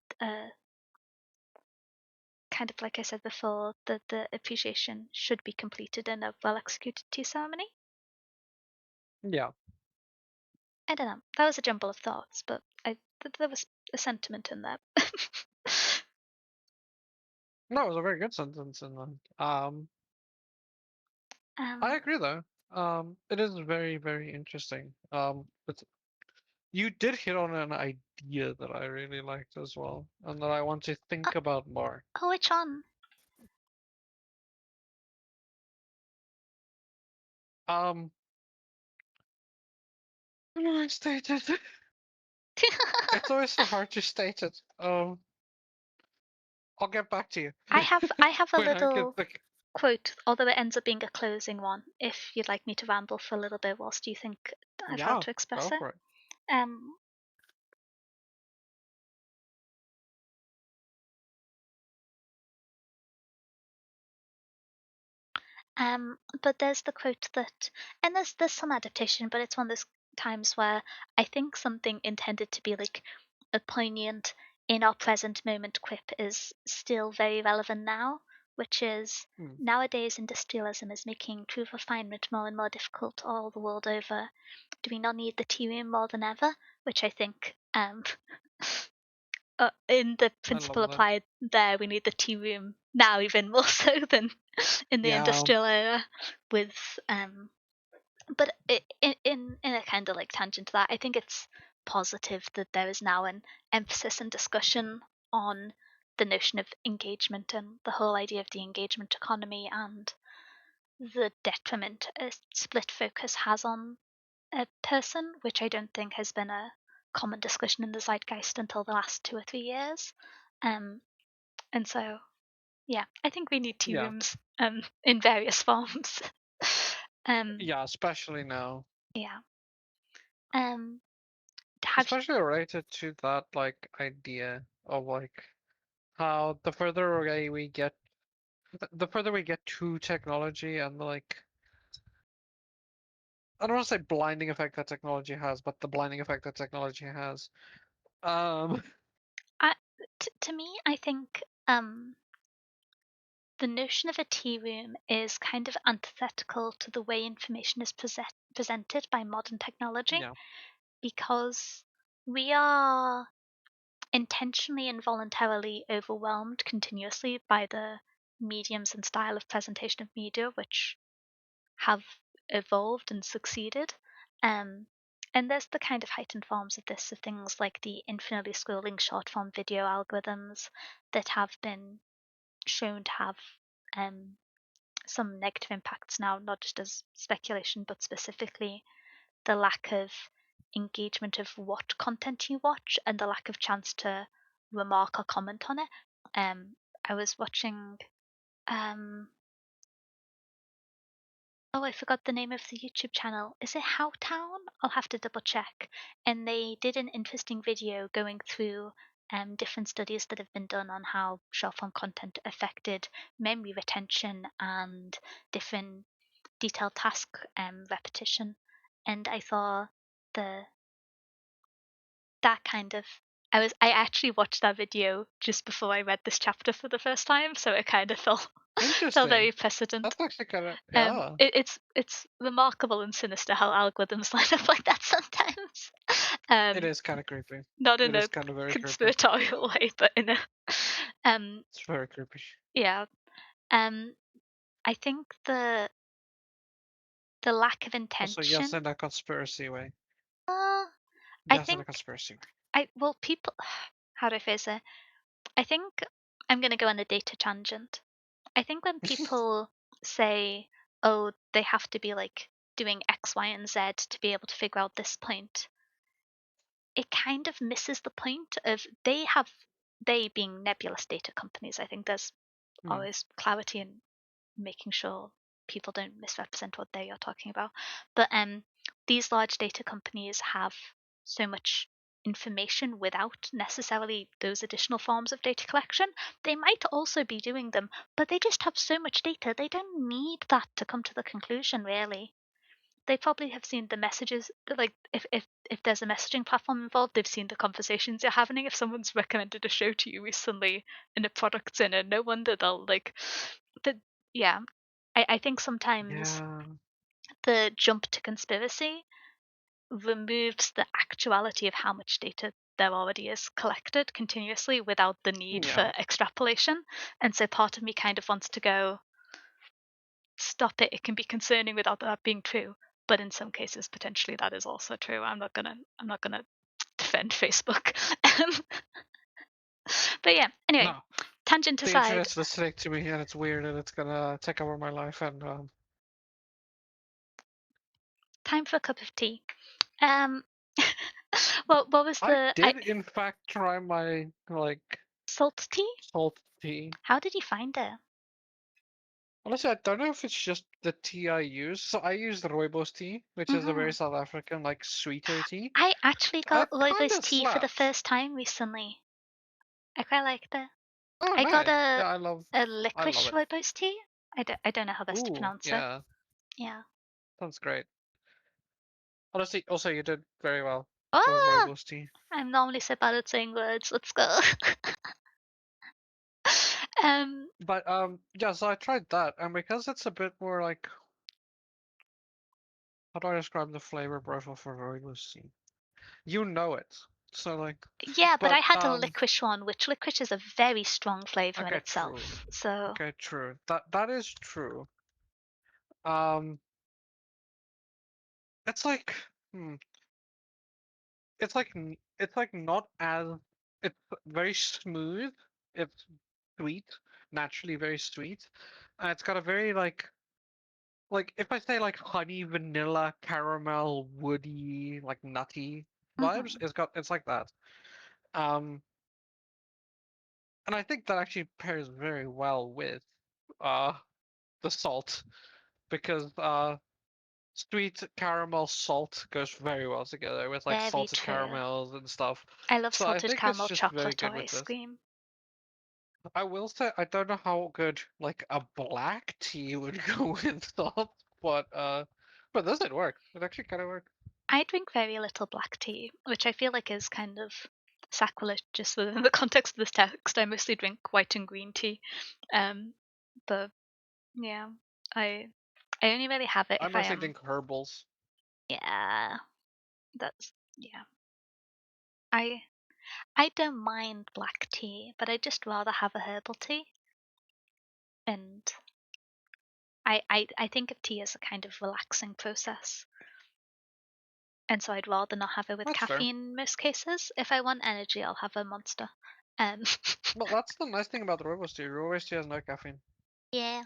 kind of like I said before, that the appreciation should be completed in a well executed tea ceremony. Yeah. I don't know. That was a jumble of thoughts, but there was a sentiment in there. No, it was a very good sentence in that. I um, agree though. It is very, very interesting. But you did hit on an idea that I really liked as well, and that I want to oh, think about more. oh, which one? Um, how do I state it? It's always so hard to state it. I'll get back to you. I have a Wait, I can little think. quote, although it ends up being a closing one. If you'd like me to ramble for a little bit whilst you think of how Yeah, to express go it. for it. Um, but there's the quote that, and there's some adaptation, but it's one of those times where I think something intended to be like a poignant in our present moment quip is still very relevant now, which is Hmm. nowadays industrialism is making true refinement more and more difficult all the world over. Do we not need the tea room more than ever? Which I think in the I principle love that. applied there, we need the tea room now even more so than in the Yeah, industrial era. With but in a kind of like tangent to that, I think it's positive that there is now an emphasis and discussion on the notion of engagement and the whole idea of the engagement economy and the detriment a split focus has on a person, which I don't think has been a common discussion in the zeitgeist until the last 2 or 3 years. Um, and so, yeah, I think we need tea yeah, rooms in various forms. yeah. Especially now, Yeah. Um, have you? especially related to that like idea of like how the further away we get, the further we get to technology and the like. I don't want to say blinding effect that technology has, but the blinding effect that technology has. Um, I, to me, I think the notion of a tea room is kind of antithetical to the way information is presented by modern technology yeah, because we are intentionally and voluntarily overwhelmed continuously by the mediums and style of presentation of media which have evolved and succeeded. Um, and there's the kind of heightened forms of this, of things like the infinitely scrolling short form video algorithms that have been shown to have um, some negative impacts now, not just as speculation, but specifically the lack of engagement of what content you watch and the lack of chance to remark or comment on it. Um, I was watching oh, I forgot the name of the YouTube channel. Is it Howtown? I'll have to double check. And they did an interesting video going through different studies that have been done on how short form content affected memory retention and different detailed task repetition. And I thought the that kind of I actually watched that video just before I read this chapter for the first time, so it kind of felt very Interesting. precedent. That's actually kind of yeah. It's remarkable and sinister how algorithms line up like that sometimes. It Um, is kind of creepy. not in It is a kind of very creepy. conspiratorial way, but in a um, It's very creepy. yeah. Um, I think the lack of Also, yes, intention. in a conspiracy way. Uh, I Yes, in a think conspiracy way. people. How do I phrase it? I think I'm going to go on a data tangent. I think when people say, "Oh, they have to be like doing X, Y, and Z to be able to figure out this point," it kind of misses the point of they being nebulous data companies. I think there's Hmm. always clarity in making sure people don't misrepresent what they are talking about. But these large data companies have so much information without necessarily those additional forms of data collection. They might also be doing them, but they just have so much data, they don't need that to come to the conclusion, really. They probably have seen the messages, like if there's a messaging platform involved, they've seen the conversations you're having. If someone's recommended a show to you recently and a product's in it, no wonder they'll like the yeah. I think sometimes Yeah. the jump to conspiracy removes the actuality of how much data there already is collected continuously without the need Yeah. for extrapolation. And so part of me kind of wants to go, stop it. It can be concerning without that being true. But in some cases, potentially that is also true. I'm not gonna defend Facebook. But yeah, anyway, No. tangent The aside, internet's listening to me, and it's weird, and it's gonna take over my life. And time for a cup of tea. Um, well, what was I the did, in fact, try my like salt tea? salt tea. How did you find it? Honestly, I don't know if it's just the tea I use. So I use the rooibos tea, which is a very Hmm. South African, like sweeter tea. I actually got It kind Loibo's of tea for the slaps. first time recently. I quite liked it. Oh, I got nice. Yeah, a I love licorice it. Loibo's tea. I don't know how best to Ooh, pronounce it. yeah, Yeah. sounds great. Honestly, also you did very well for Oh, rooibos tea. I'm normally so bad at saying words. Let's go. um, But yeah, so I tried that, and because it's a bit more like, how do I describe the flavor profile for rooibos tea? You know it. So like, yeah, but I but had a licorice one, which licorice is a very strong flavor in okay, true. itself. So, Okay, true. That is true. Um, it's like, hmm, it's like not as it's very smooth. It's sweet, naturally very sweet. It's got a very like if I say like honey, vanilla, caramel, woody, like nutty vibes, mhm, it's like that. Um, and I think that actually pairs very well with uh the salt because sweet caramel salt goes very well together with like very salted true. caramels and stuff. I love So I salted think it's caramel just very chocolate good or with ice this. cream. I will say I don't know how good like a black tea would go with salt, but this did work. It actually kind of worked. I drink very little black tea, which I feel like is kind of sacrilegious within the context of this text. I mostly drink white and green tea. Um, but yeah, I I only really have it I if I mostly am. drink herbals. Yeah, that's yeah. I I don't mind black tea, but I'd just rather have a herbal tea. And I think of tea as a kind of relaxing process. And so I'd rather not have it with That's fair. caffeine in most cases. If I want energy, I'll have a monster. Um, Well, that's the nice thing about the rooibos tea. Rooibos tea has no caffeine. yeah,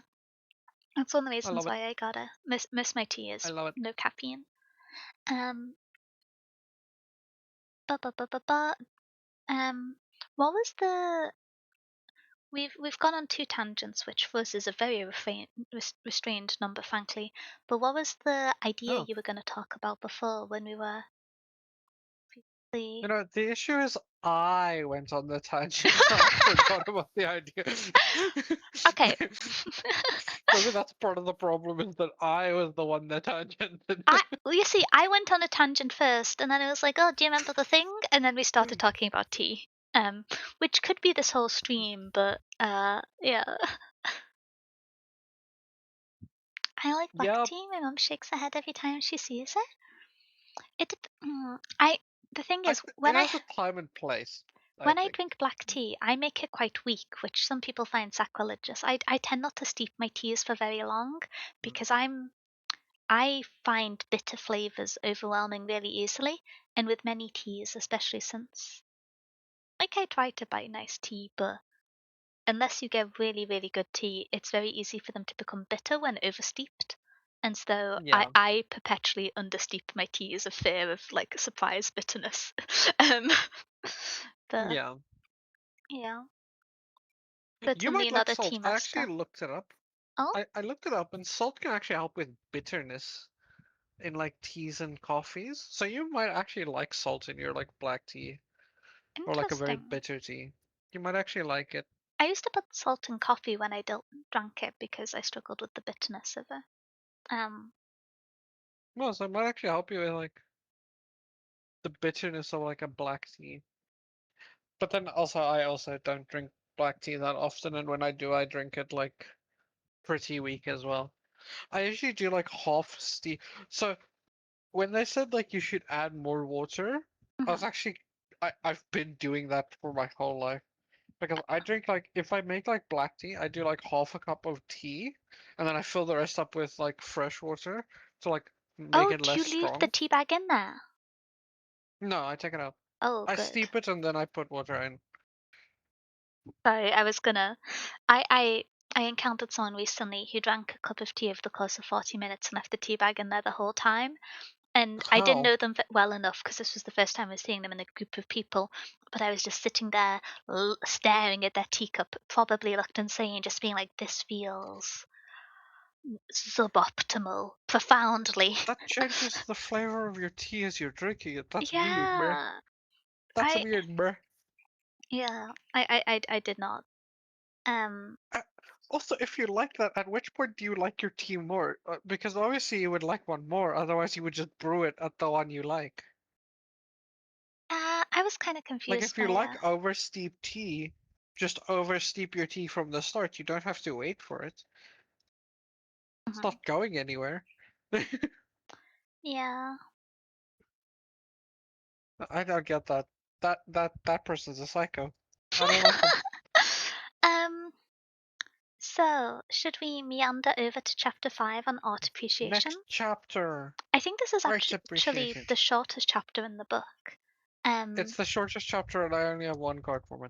that's one of the I reasons love it. why I gotta miss my tea I is love it. no caffeine. Um, ba ba ba ba ba. What was the we've gone on two tangents, which for us is a very restrained number, frankly. But what was the idea Oh, you were going to talk about before when we were? You know, the issue is I went on the tangent and I forgot about the idea. Okay. Maybe that's part of the problem is that I was the one that tangented. Well, you see, I went on a tangent first, and then I was like, "Oh, do you remember the thing?" And then we started talking about tea, which could be this whole stream, but yeah. I like black Yeah, tea. My mom shakes her head every time she sees it. I. The thing is, it has a time and place, I when I think. drink black tea, I make it quite weak, which some people find sacrilegious. I tend not to steep my teas for very long Mm. because I find bitter flavors overwhelming really easily, and with many teas, especially since like I try to buy nice tea, but unless you get really, really good tea, it's very easy for them to become bitter when oversteeped. And so I, Yeah, I perpetually understeep my teas of fear of like surprise bitterness. um, but yeah. yeah, but You only might like another tea salt. I actually master. looked it up. Oh, I looked it up, and salt can actually help with bitterness in like teas and coffees. So you might actually like salt in your like black tea or like a very interesting. bitter tea. You might actually like it. I used to put salt in coffee when I drank it because I struggled with the bitterness of it. Um, Well, so it might actually help you with like the bitterness of like a black tea. But then also, I also don't drink black tea that often, and when I do, I drink it like pretty weak as well. I usually do like half steep. So when they said like you should add more water, I was mhm. actually I've been doing that for my whole life because I drink like if I make like black tea, I do like half a cup of tea, and then I fill the rest up with like fresh water to like make Oh, it do less you leave the strong. tea bag in there? No, I take it out. Oh, I good. steep it and then I put water in. Sorry, I was gonna. I encountered someone recently who drank a cup of tea over the course of 40 minutes and left the tea bag in there the whole time. And I didn't How? know them well enough because this was the first time I was seeing them in a group of people. But I was just sitting there staring at their teacup, probably looked insane, just being like, "This feels suboptimal, profoundly." That changes the flavor of your tea as you're drinking it. That's weird, bruh. Yeah, That's I weird, bruh. yeah, I did not. Um, Uh, Also, if you like that, at which point do you like your tea more? Because obviously you would like one more, otherwise you would just brew it at the one you like. I was kind of Like confused if you by like oversteep tea, just oversteep your tea from the start. You don't have to wait for it. It's mhm. not going anywhere. Yeah. I don't get that. That person's a psycho. I don't like him. um, so should we meander over to chapter 5 on art appreciation? Next chapter. I think this is Art actually appreciation. the shortest chapter in the book. It's Um, the shortest chapter and I only have one card from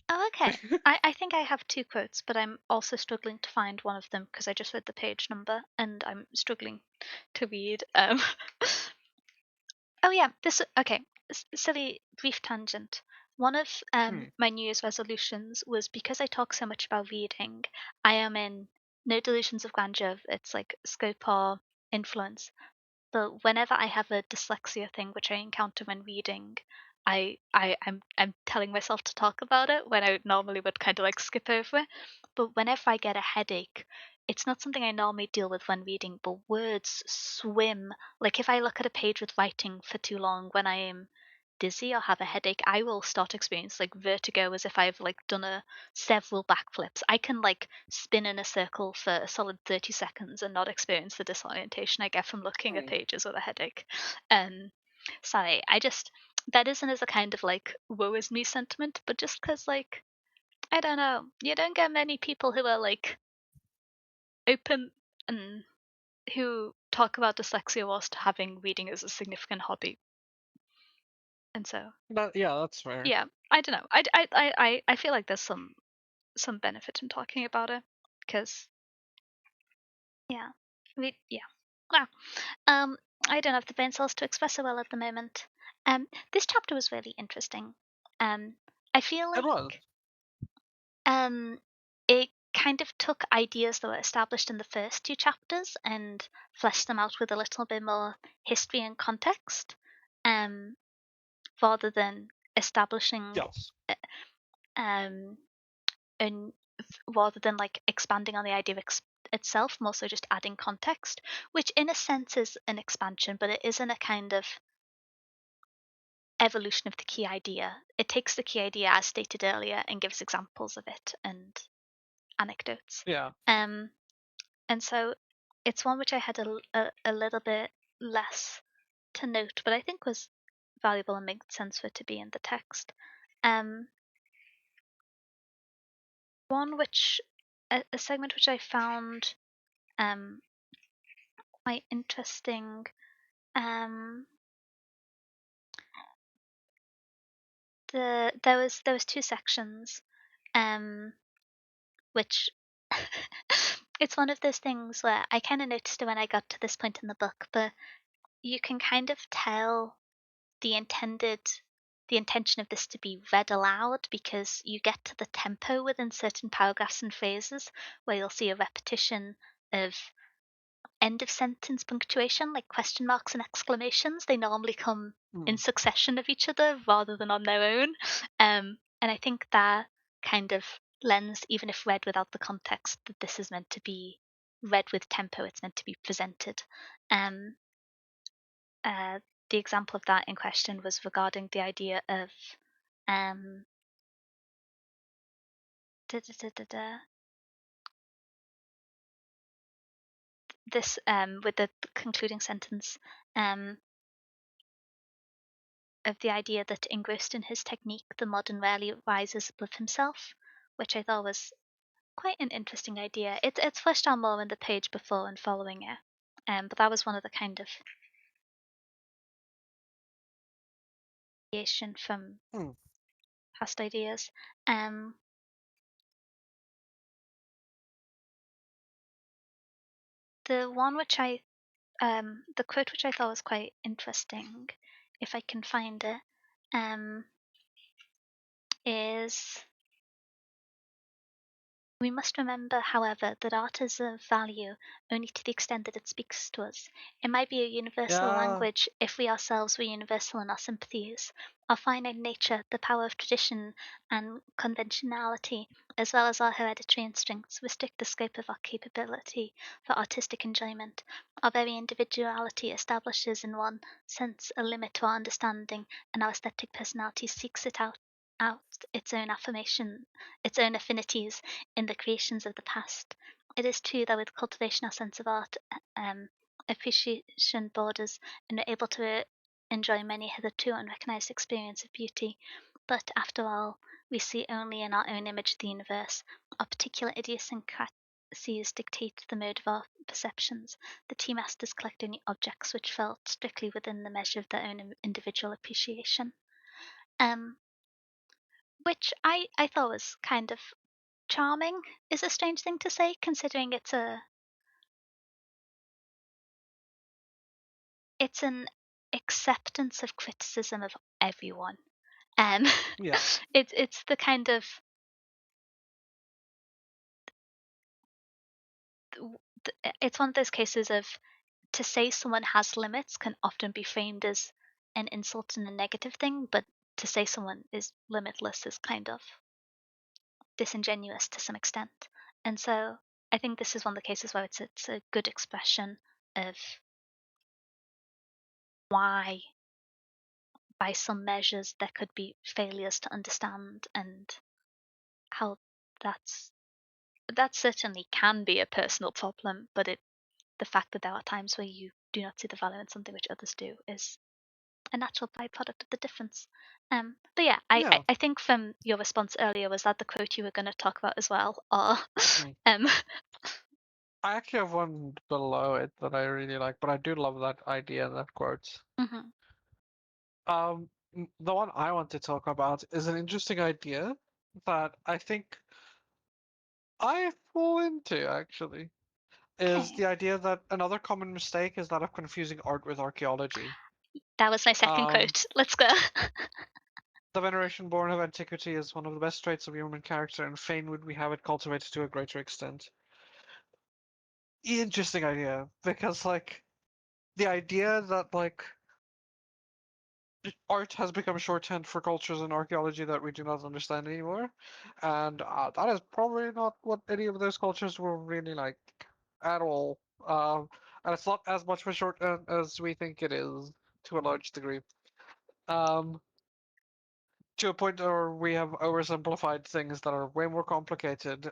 oh, okay. it. I think I have two quotes, but I'm also struggling to find one of them because I just read the page number and I'm struggling to read. Oh yeah, this okay. Silly brief tangent. One of Hmm. my New Year's resolutions was because I talk so much about reading. I am in no delusions of grandeur. It's like scope or influence. But whenever I have a dyslexia thing which I encounter when reading, I'm telling myself to talk about it when I normally would kind of like skip over it. But whenever I get a headache, it's not something I normally deal with when reading, but words swim. Like if I look at a page with writing for too long when I am dizzy or have a headache, I will start experiencing like vertigo as if I've like done a several backflips. I can like spin in a circle for a solid 30 seconds and not experience the disorientation I get from looking at Hmm. pages with a headache. Um Sorry, I just that isn't as a kind of like woe is me sentiment, but just because like I don't know, you don't get many people who are like open and who talk about dyslexia whilst having reading as a significant hobby. And so Yeah, that's fair. yeah, I don't know. I feel like there's some benefit in talking about it because yeah, yeah. Wow. I don't have the brain cells to express it well at the moment. This chapter was really interesting. Um, I feel It like was. um, it kind of took ideas that were established in the first two chapters and fleshed them out with a little bit more history and context. Um, rather than establishing Yes. um and rather than like expanding on the idea itself, more so just adding context, which in a sense is an expansion, but it isn't a kind of evolution of the key idea. It takes the key idea as stated earlier and gives examples of it and anecdotes. Yeah. Um, and so it's one which I had a little bit less to note, but I think was valuable and made sense for it to be in the text. Um, one which a segment which I found um, quite interesting. There was two sections, um, which it's one of those things where I kind of noticed it when I got to this point in the book, but you can kind of tell the intended the intention of this to be read aloud because you get to the tempo within certain paragraphs and phrases where you'll see a repetition of end of sentence punctuation, like question marks and exclamations. They normally come in Mm. succession of each other rather than on their own. And I think that kind of lends, even if read without the context, that this is meant to be read with tempo, it's meant to be presented. Um, uh, the example of that in question was regarding the idea of um, da, da, da, da, da, this with the concluding sentence of the idea that engrossed in his technique, the modern rarely rises above himself, which I thought was quite an interesting idea. It's fleshed out more in the page before and following it, but that was one of the kind of deviation from Mm. past ideas. Um, the one which the quote which I thought was quite interesting, if I can find it, is we must remember, however, that art is of value only to the extent that it speaks to us. It might be a universal Yeah. language if we ourselves were universal in our sympathies. Our finite nature, the power of tradition and conventionality, as well as our hereditary instincts, restrict the scope of our capability for artistic enjoyment. Our very individuality establishes, in one sense, a limit to our understanding, and our aesthetic personality seeks it out its own affirmation, its own affinities in the creations of the past. It is true that with cultivation, our sense of art appreciation borders and we're able to enjoy many hitherto unrecognized experiences of beauty. But after all, we see only in our own image the universe. Our particular idiosyncrasies dictate the mode of our perceptions. The tea masters collect only objects which fell strictly within the measure of their own individual appreciation. Um, which I thought was kind of charming is a strange thing to say considering it's an acceptance of criticism of everyone. Um Yeah. it's the kind of it's one of those cases of to say someone has limits can often be framed as an insult and a negative thing, but to say someone is limitless is kind of disingenuous to some extent. And so I think this is one of the cases where it's a good expression of why by some measures there could be failures to understand and how that's that certainly can be a personal problem, but the fact that there are times where you do not see the value in something which others do is a natural byproduct of the difference. But yeah, I, I, Yeah. I think from your response earlier was that the quote you were going to talk about as well, or Mm. um, I actually have one below it that I really like, but I do love that idea, that quote. mhm. The one I want to talk about is an interesting idea that I think I fall into actually. Is Okay, the idea that another common mistake is that of confusing art with archaeology. that was my second Um, quote. Let's go. the veneration born of antiquity is one of the best traits of human character, and fain would we have it cultivated to a greater extent. Interesting idea, because like the idea that like art has become shorthand for cultures and archaeology that we do not understand anymore, and that is probably not what any of those cultures were really like at all. And it's not as much of a shorthand as we think it is to a large degree. Um, to a point where we have oversimplified things that are way more complicated.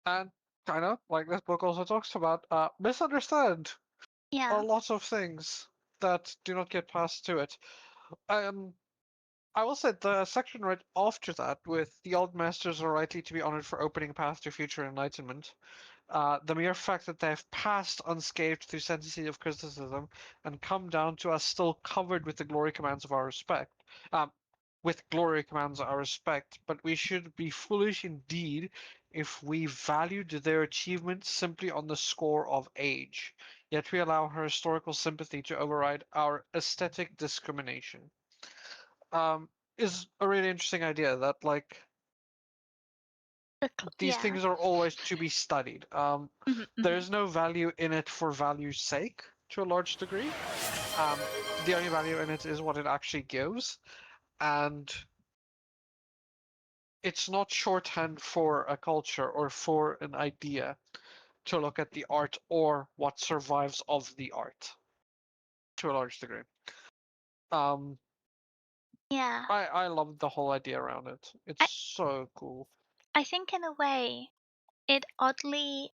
And kind of like this book also talks about, misunderstand a Yeah. lot of things that do not get passed to it. Um, I will say the section right after that, with the old masters are rightly to be honored for opening a path to future enlightenment. The mere fact that they have passed unscathed through centuries of criticism and come down to us still covered with the glory commands of our respect. Um, with glory commands our respect, but we should be foolish indeed if we valued their achievements simply on the score of age. Yet we allow her historical sympathy to override our aesthetic discrimination. Um, is a really interesting idea that like these Yeah. things are always to be studied. Mhm, There mhm. is no value in it for value's sake to a large degree. Um, the only value in it is what it actually gives, and it's not shorthand for a culture or for an idea to look at the art or what survives of the art to a large degree. Um, Yeah. I love the whole idea around it. It's I so cool. I think in a way it oddly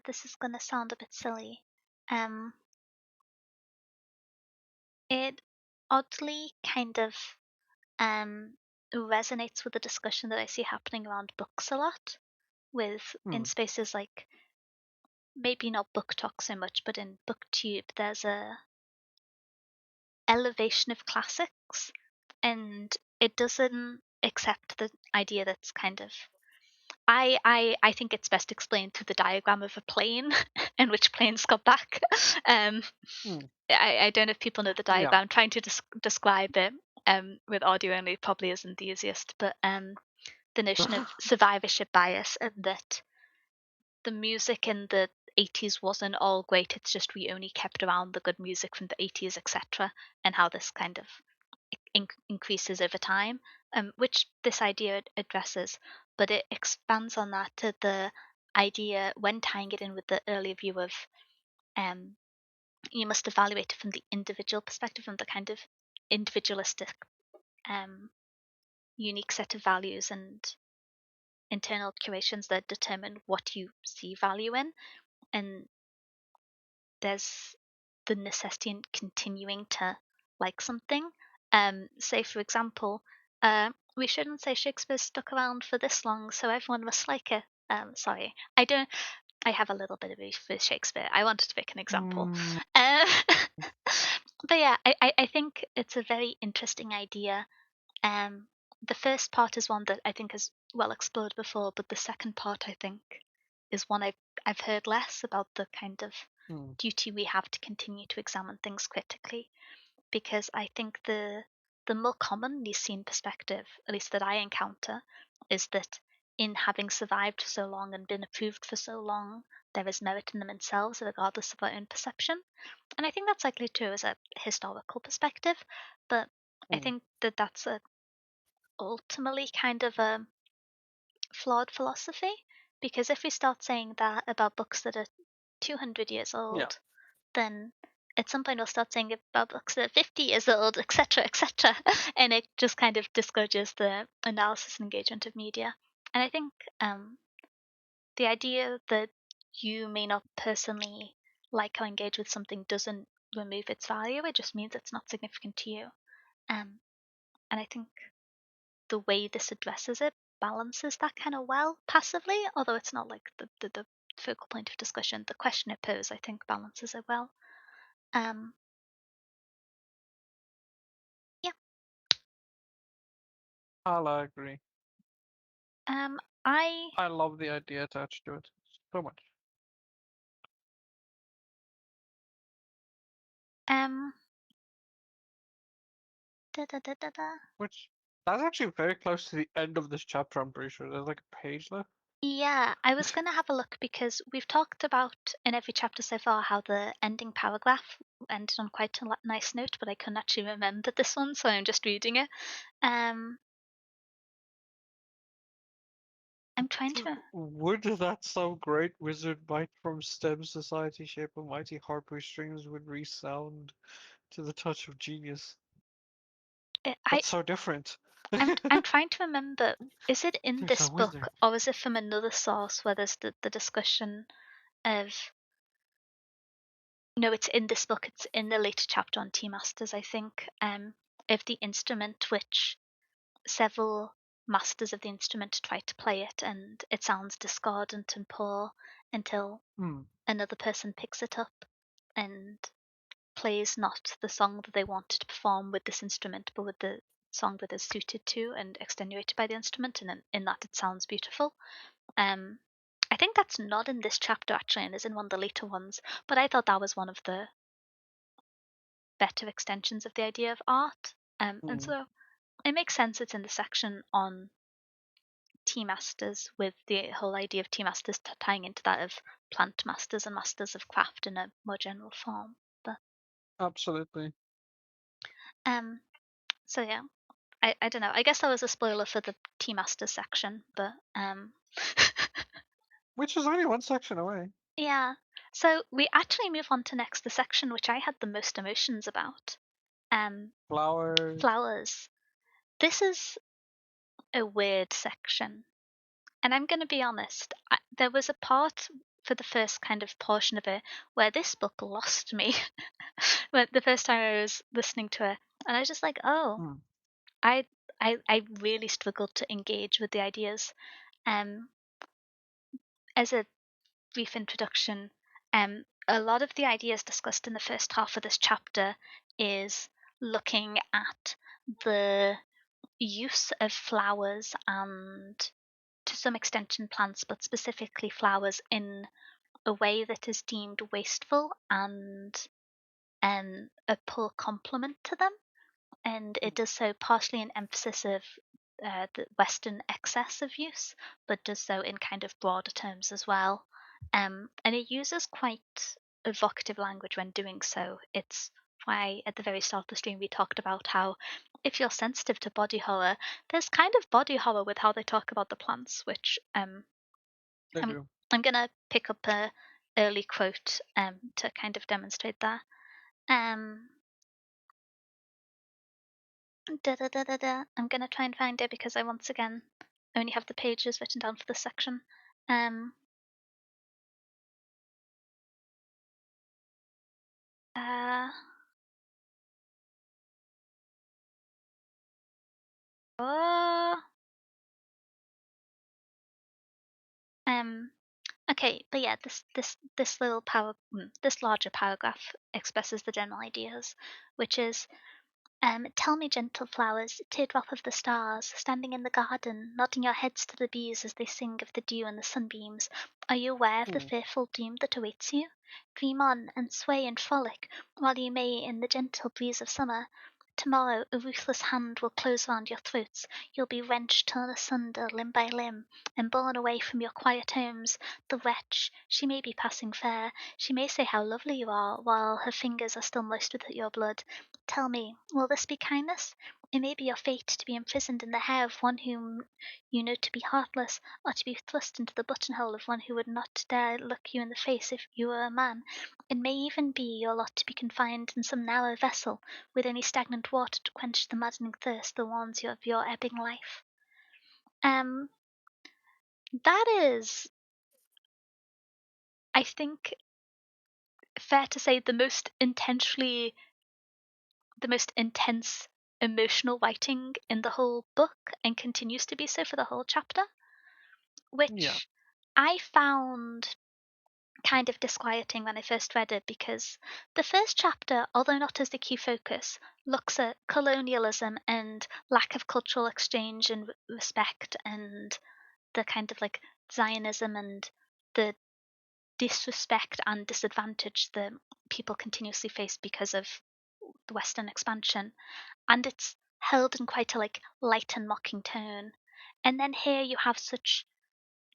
this is gonna sound a bit silly. Um it oddly kind of resonates with the discussion that I see happening around books a lot with in Hmm. spaces like maybe not book talk so much, but in booktube there's a elevation of classics and it doesn't accept the idea that's kind of I think it's best explained through the diagram of a plane and which planes got back. Um, Hmm. I don't know if people know the Yeah. diagram. Trying to describe it with audio only probably isn't the easiest, but the notion of survivorship bias and that the music in the 80s wasn't all great. It's just we only kept around the good music from the 80s, etc., and how this kind of increases over time, which this idea addresses, but it expands on that to the idea when tying it in with the earlier view of um, you must evaluate it from the individual perspective, from the kind of individualistic, um, unique set of values and internal curations that determine what you see value in. And there's the necessity in continuing to like something. Say, for example, we shouldn't say Shakespeare stuck around for this long, so everyone must like it. Sorry, I don't. I have a little bit of beef with Shakespeare. I wanted to pick an example. Hmm. Uh, but yeah, I think it's a very interesting idea. Um, the first part is one that I think is well explored before, but the second part I think is one I've heard less about the kind of Hmm. duty we have to continue to examine things critically. Because I think the more commonly seen perspective, at least that I encounter, is that in having survived for so long and been approved for so long, there is merit in them themselves, regardless of our own perception. And I think that's likely true as a historical perspective, but I Hmm. think that that's a ultimately kind of a flawed philosophy because if we start saying that about books that are 200 years Yeah. old, then at some point we'll start saying it about books that are 50 years old, etc., etc., and it just kind of discourages the analysis and engagement of media. And I think the idea that you may not personally like or engage with something doesn't remove its value; it just means it's not significant to you. Um, and I think the way this addresses it balances that kind of well passively, although it's not like the focal point of discussion. The question it poses, I think, balances it well. Um, yeah. I'll agree. Um, I I love the idea attached to it so much. um da da da da da. Which that's actually very close to the end of this chapter. I'm pretty sure there's like a page left. Yeah, I was gonna have a look because we've talked about in every chapter so far how the ending paragraph ended on quite a nice note, but I couldn't actually remember this one, so I'm just reading it. Um, I'm trying to. Would that some great wizard might from STEM society shape a mighty harper strings would resound to the touch of genius? I That's so different. I'm trying to remember. Is it in There's this a book wizard. or is it from another source where there's the discussion of? No, it's in this book. It's in the later chapter on Tea Masters, I think. Of the instrument which several masters of the instrument try to play it, and it sounds discordant and poor until Hmm. another person picks it up and plays not the song that they wanted to perform with this instrument, but with the song that is suited to and extenuated by the instrument, and in that it sounds beautiful. Um, I think that's not in this chapter actually, and is in one of the later ones. But I thought that was one of the better extensions of the idea of art. And Hmm. so it makes sense it's in the section on tea masters, with the whole idea of tea masters tying into that of plant masters and masters of craft in a more general form. But Absolutely. um, so yeah, I don't know. I guess that was a spoiler for the tea masters section, but Which is only one section away. yeah. So we actually move on to next the section which I had the most emotions about. Um, Flowers. flowers. This is a weird section. And I'm going to be honest, there was a part for the first kind of portion of it where this book lost me. When the first time I was listening to it, and I was just like, oh, Hmm. I I really struggled to engage with the ideas. Um, as a brief introduction, a lot of the ideas discussed in the first half of this chapter is looking at the use of flowers and to some extension plants, but specifically flowers, in a way that is deemed wasteful and a poor complement to them. And it does so partially in emphasis of the Western excess of use, but does so in kind of broader terms as well. And it uses quite evocative language when doing so. It's why at the very start of the stream we talked about how if you're sensitive to body horror, there's kind of body horror with how they talk about the plants, which They I'm do. I'm gonna pick up a early quote to kind of demonstrate that. Um, I'm gonna try and find it because I once again only have the pages written down for this section. Um, uh, oh, um, okay, but yeah, this little this larger paragraph expresses the general ideas, which is tell me, gentle flowers, teardrop of the stars, standing in the garden, nodding your heads to the bees as they sing of the dew and the sunbeams, are you aware of the Hmm. fearful doom that awaits you? Dream on, and sway and frolic, while you may in the gentle breeze of summer. Tomorrow a ruthless hand will close round your throats, you'll be wrenched, torn asunder, limb by limb, and borne away from your quiet homes. The wretch, she may be passing fair, she may say how lovely you are, while her fingers are still moist with your blood. Tell me, will this be kindness? It may be your fate to be imprisoned in the hair of one whom you know to be heartless, or to be thrust into the buttonhole of one who would not dare look you in the face if you were a man. It may even be your lot to be confined in some narrow vessel, with only stagnant water to quench the maddening thirst that warns you of your ebbing life. Um, that is, I think, fair to say the most intense emotional writing in the whole book, and continues to be so for the whole chapter, Yeah. which I found kind of disquieting when I first read it because the first chapter, although not as the key focus, looks at colonialism and lack of cultural exchange and respect, and the kind of like Zionism and the disrespect and disadvantage that people continuously face because of the Western expansion. And it's held in quite a like light and mocking tone. And then here you have such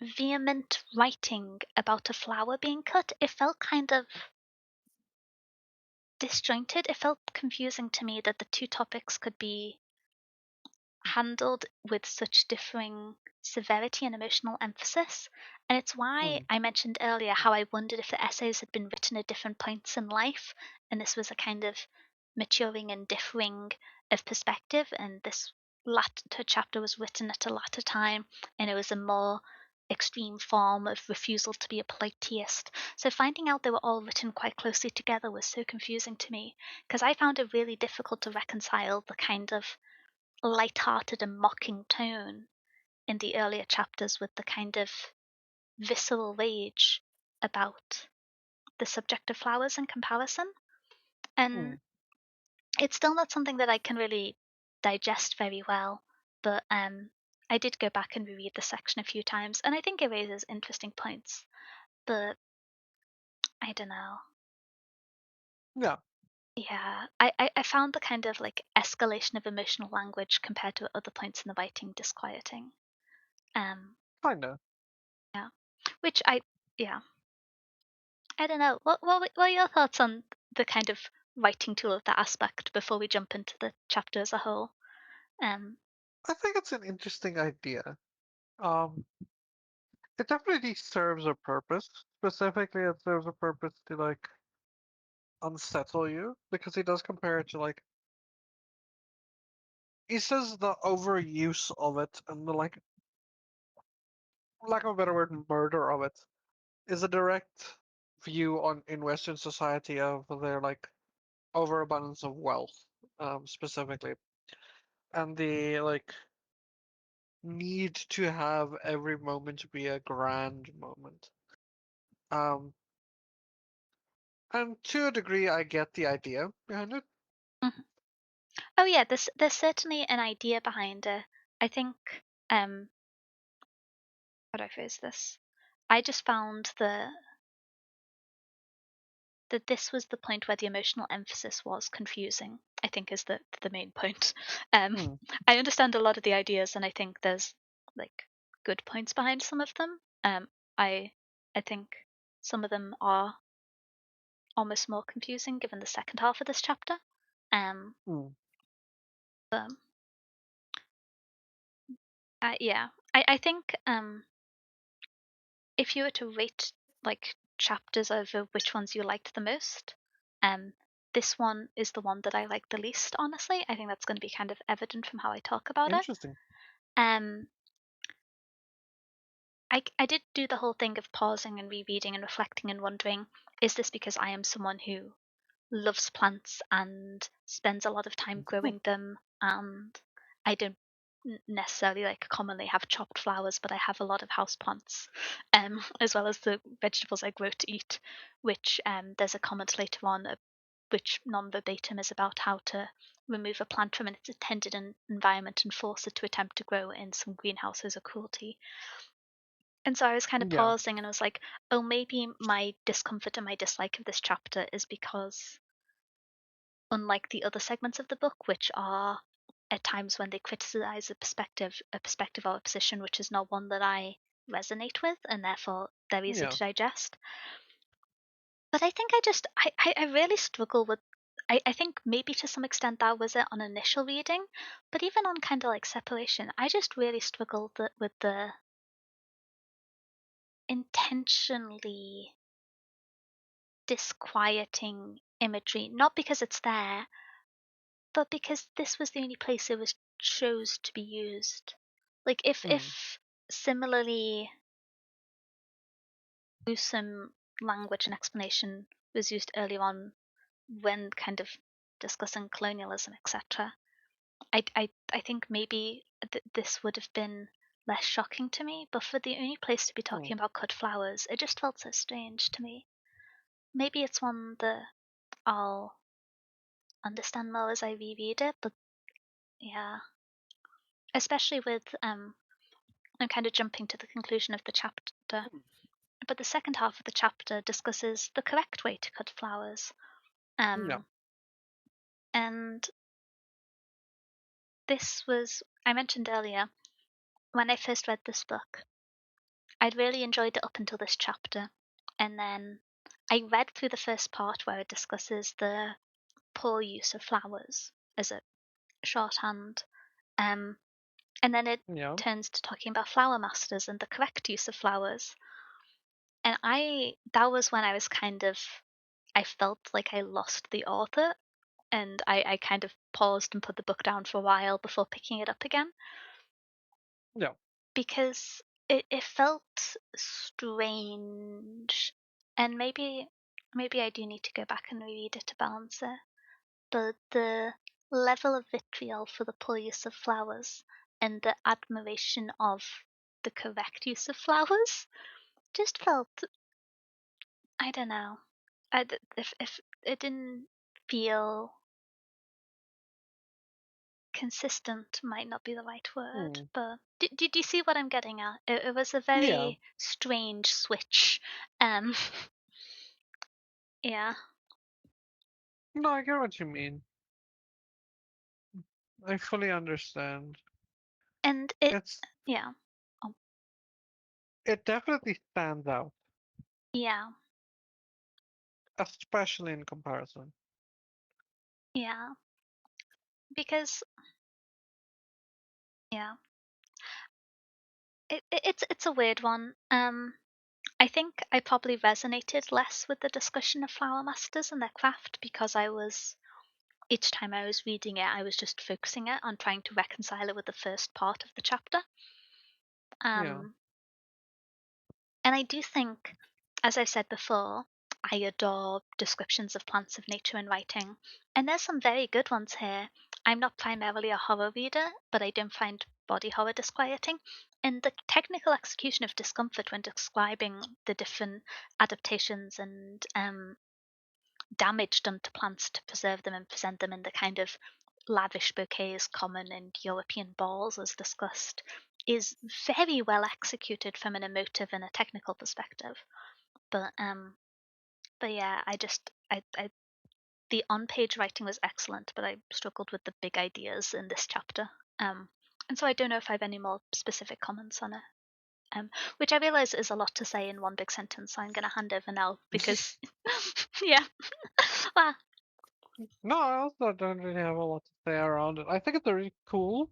vehement writing about a flower being cut. It felt kind of disjointed. It felt confusing to me that the two topics could be handled with such differing severity and emotional emphasis. And it's why Hmm. I mentioned earlier how I wondered if the essays had been written at different points in life, and this was a kind of maturing and differing of perspective, and this latter chapter was written at a latter time, and it was a more extreme form of refusal to be a polite theist. So finding out they were all written quite closely together was so confusing to me, because I found it really difficult to reconcile the kind of light-hearted and mocking tone in the earlier chapters with the kind of visceral rage about the subject of flowers in comparison. Hmm. And it's still not something that I can really digest very well, but I did go back and reread the section a few times, and I think it raises interesting points. But I don't know. Yeah, Yeah, I found the kind of like escalation of emotional language compared to other points in the writing disquieting. Um, kinda. yeah, which yeah, I don't know. What are your thoughts on the kind of writing tool of that aspect before we jump into the chapter as a whole? Um, I think it's an interesting idea. Um, it definitely serves a purpose. Specifically, it serves a purpose to like unsettle you because he does compare it to like he says the overuse of it and the like lack of a better word, murder of it is a direct view on in Western society of their like overabundance of wealth, specifically, and the like need to have every moment be a grand moment. Um, and to a degree, I get the idea behind it. mhm. Oh yeah, there's certainly an idea behind it. I think how do I phrase this? I just found that this was the point where the emotional emphasis was confusing. I think is the main point. Um, Hmm. I understand a lot of the ideas, and I think there's like good points behind some of them. I I think some of them are almost more confusing given the second half of this chapter. Um, Hmm. but yeah, I think if you were to rate like chapters over which ones you liked the most, um, this one is the one that I like the least. Honestly, I think that's going to be kind of evident from how I talk about it. Interesting. Um, I did do the whole thing of pausing and rereading and reflecting and wondering, is this because I am someone who loves plants and spends a lot of time growing them, and I don't necessarily like commonly have chopped flowers, but I have a lot of house plants, as well as the vegetables I grow to eat, which there's a comment later on which non-verbatim is about how to remove a plant from its intended environment and force it to attempt to grow in some greenhouses or cruelty. And so I was kind of Yeah. pausing and I was like, oh, maybe my discomfort and my dislike of this chapter is because, unlike the other segments of the book, which are at times when they criticize a perspective or a position which is not one that I resonate with, and therefore they're easy Yeah. to digest. But I think I really struggle with. I think maybe to some extent that was it on initial reading, but even on kind of like separation, I just really struggled with the intentionally disquieting imagery, not because it's there, but because this was the only place it was chose to be used. Like Hmm. if similarly gruesome language and explanation was used earlier on when kind of discussing colonialism, etc. I think maybe this would have been less shocking to me, but for the only place to be Hmm. talking about cut flowers, it just felt so strange to me. Maybe it's one that I'll understand more as I reread it, but yeah, especially with I'm kind of jumping to the conclusion of the chapter, but the second half of the chapter discusses the correct way to cut flowers. Yeah. Um, and this was, I mentioned earlier, when I first read this book, I'd really enjoyed it up until this chapter, and then I read through the first part where it discusses the poor use of flowers as a shorthand, um, and then it Yeah. turns to talking about flower masters and the correct use of flowers. And that was when I was I felt like I lost the author, and I kind of paused and put the book down for a while before picking it up again Yeah. because it felt strange. And maybe I do need to go back and reread it to balance it. But the level of vitriol for the poor use of flowers and the admiration of the correct use of flowers just felt, I don't know. If it didn't feel consistent, might not be the right word, Hmm. but did you see what I'm getting at? It was a Yeah. very strange switch. Um, yeah, No, I get what you mean. I fully understand. and it, It's yeah, oh, it definitely stands out, yeah, especially in comparison. yeah, because yeah, it's a weird one. I think I probably resonated less with the discussion of flower masters and their craft because each time I was reading it, I was just focusing it on trying to reconcile it with the first part of the chapter. Yeah. Um, and I do think, as I said before, I adore descriptions of plants of nature in writing, and there's some very good ones here. I'm not primarily a horror reader, but I don't find body horror disquieting. And the technical execution of discomfort when describing the different adaptations and damage done to plants to preserve them and present them in the kind of lavish bouquets common in European balls, as discussed, is very well executed from an emotive and a technical perspective. But yeah, I the on-page writing was excellent, but I struggled with the big ideas in this chapter. And so I don't know if I have any more specific comments on it. Which I realize is a lot to say in one big sentence, so I'm going to hand over now because, yeah. Well, No, I also don't really have a lot to say around it. I think it's really cool.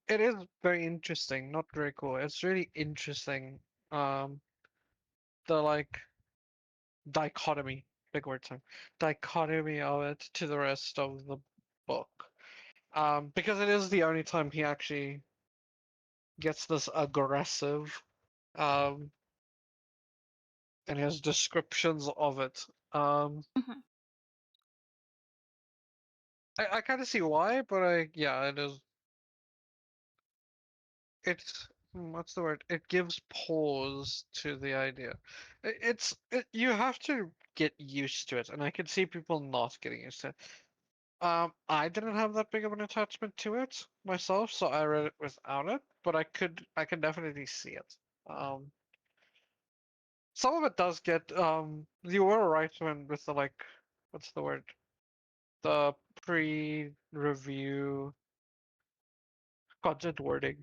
It is very interesting, not very cool. It's really interesting. Um, the like dichotomy, big word time, dichotomy of it to the rest of the book. Because it is the only time he actually gets this aggressive, um, in his descriptions of it. Um, mhm. I kind of see why, but yeah, it is. What's the word? It gives pause to the idea. You have to get used to it, and I can see people not getting used to it. I didn't have that big of an attachment to it myself, so I read it without it, but I can definitely see it. Um, some of it does get, you were right when with the like, what's the word? The pre-review content wording.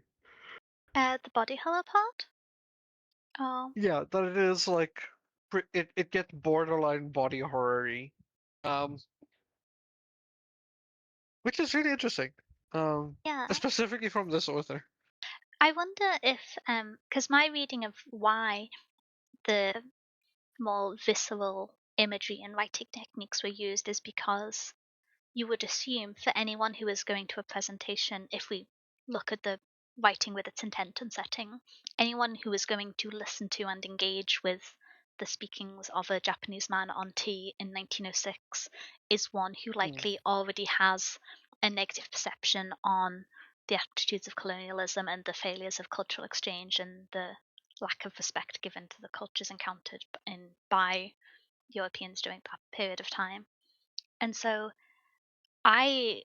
The body horror part? Oh, Yeah, that it is like, it gets borderline body horror-y. Um, which is really interesting. yeah. Specifically from this author. I wonder if, because my reading of why the more visceral imagery and writing techniques were used is because you would assume for anyone who is going to a presentation, if we look at the writing with its intent and setting, anyone who is going to listen to and engage with the speakings of a Japanese man on tea in 1906 is one who Hmm. likely already has a negative perception on the attitudes of colonialism and the failures of cultural exchange and the lack of respect given to the cultures encountered by Europeans during that period of time. And so I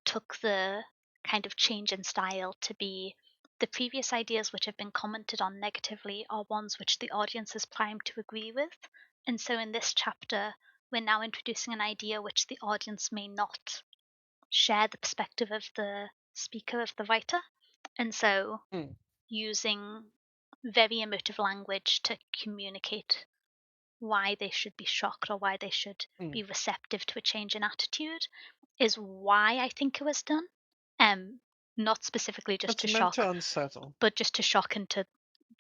took the kind of change in style to be the previous ideas which have been commented on negatively are ones which the audience is primed to agree with. And so in this chapter, we're now introducing an idea which the audience may not share the perspective of the speaker, of the writer. And so Hmm. using very emotive language to communicate why they should be shocked or why they should be receptive to a change in attitude is why I think it was done. Not specifically just It's to meant to shock, unsettle. but just to shock into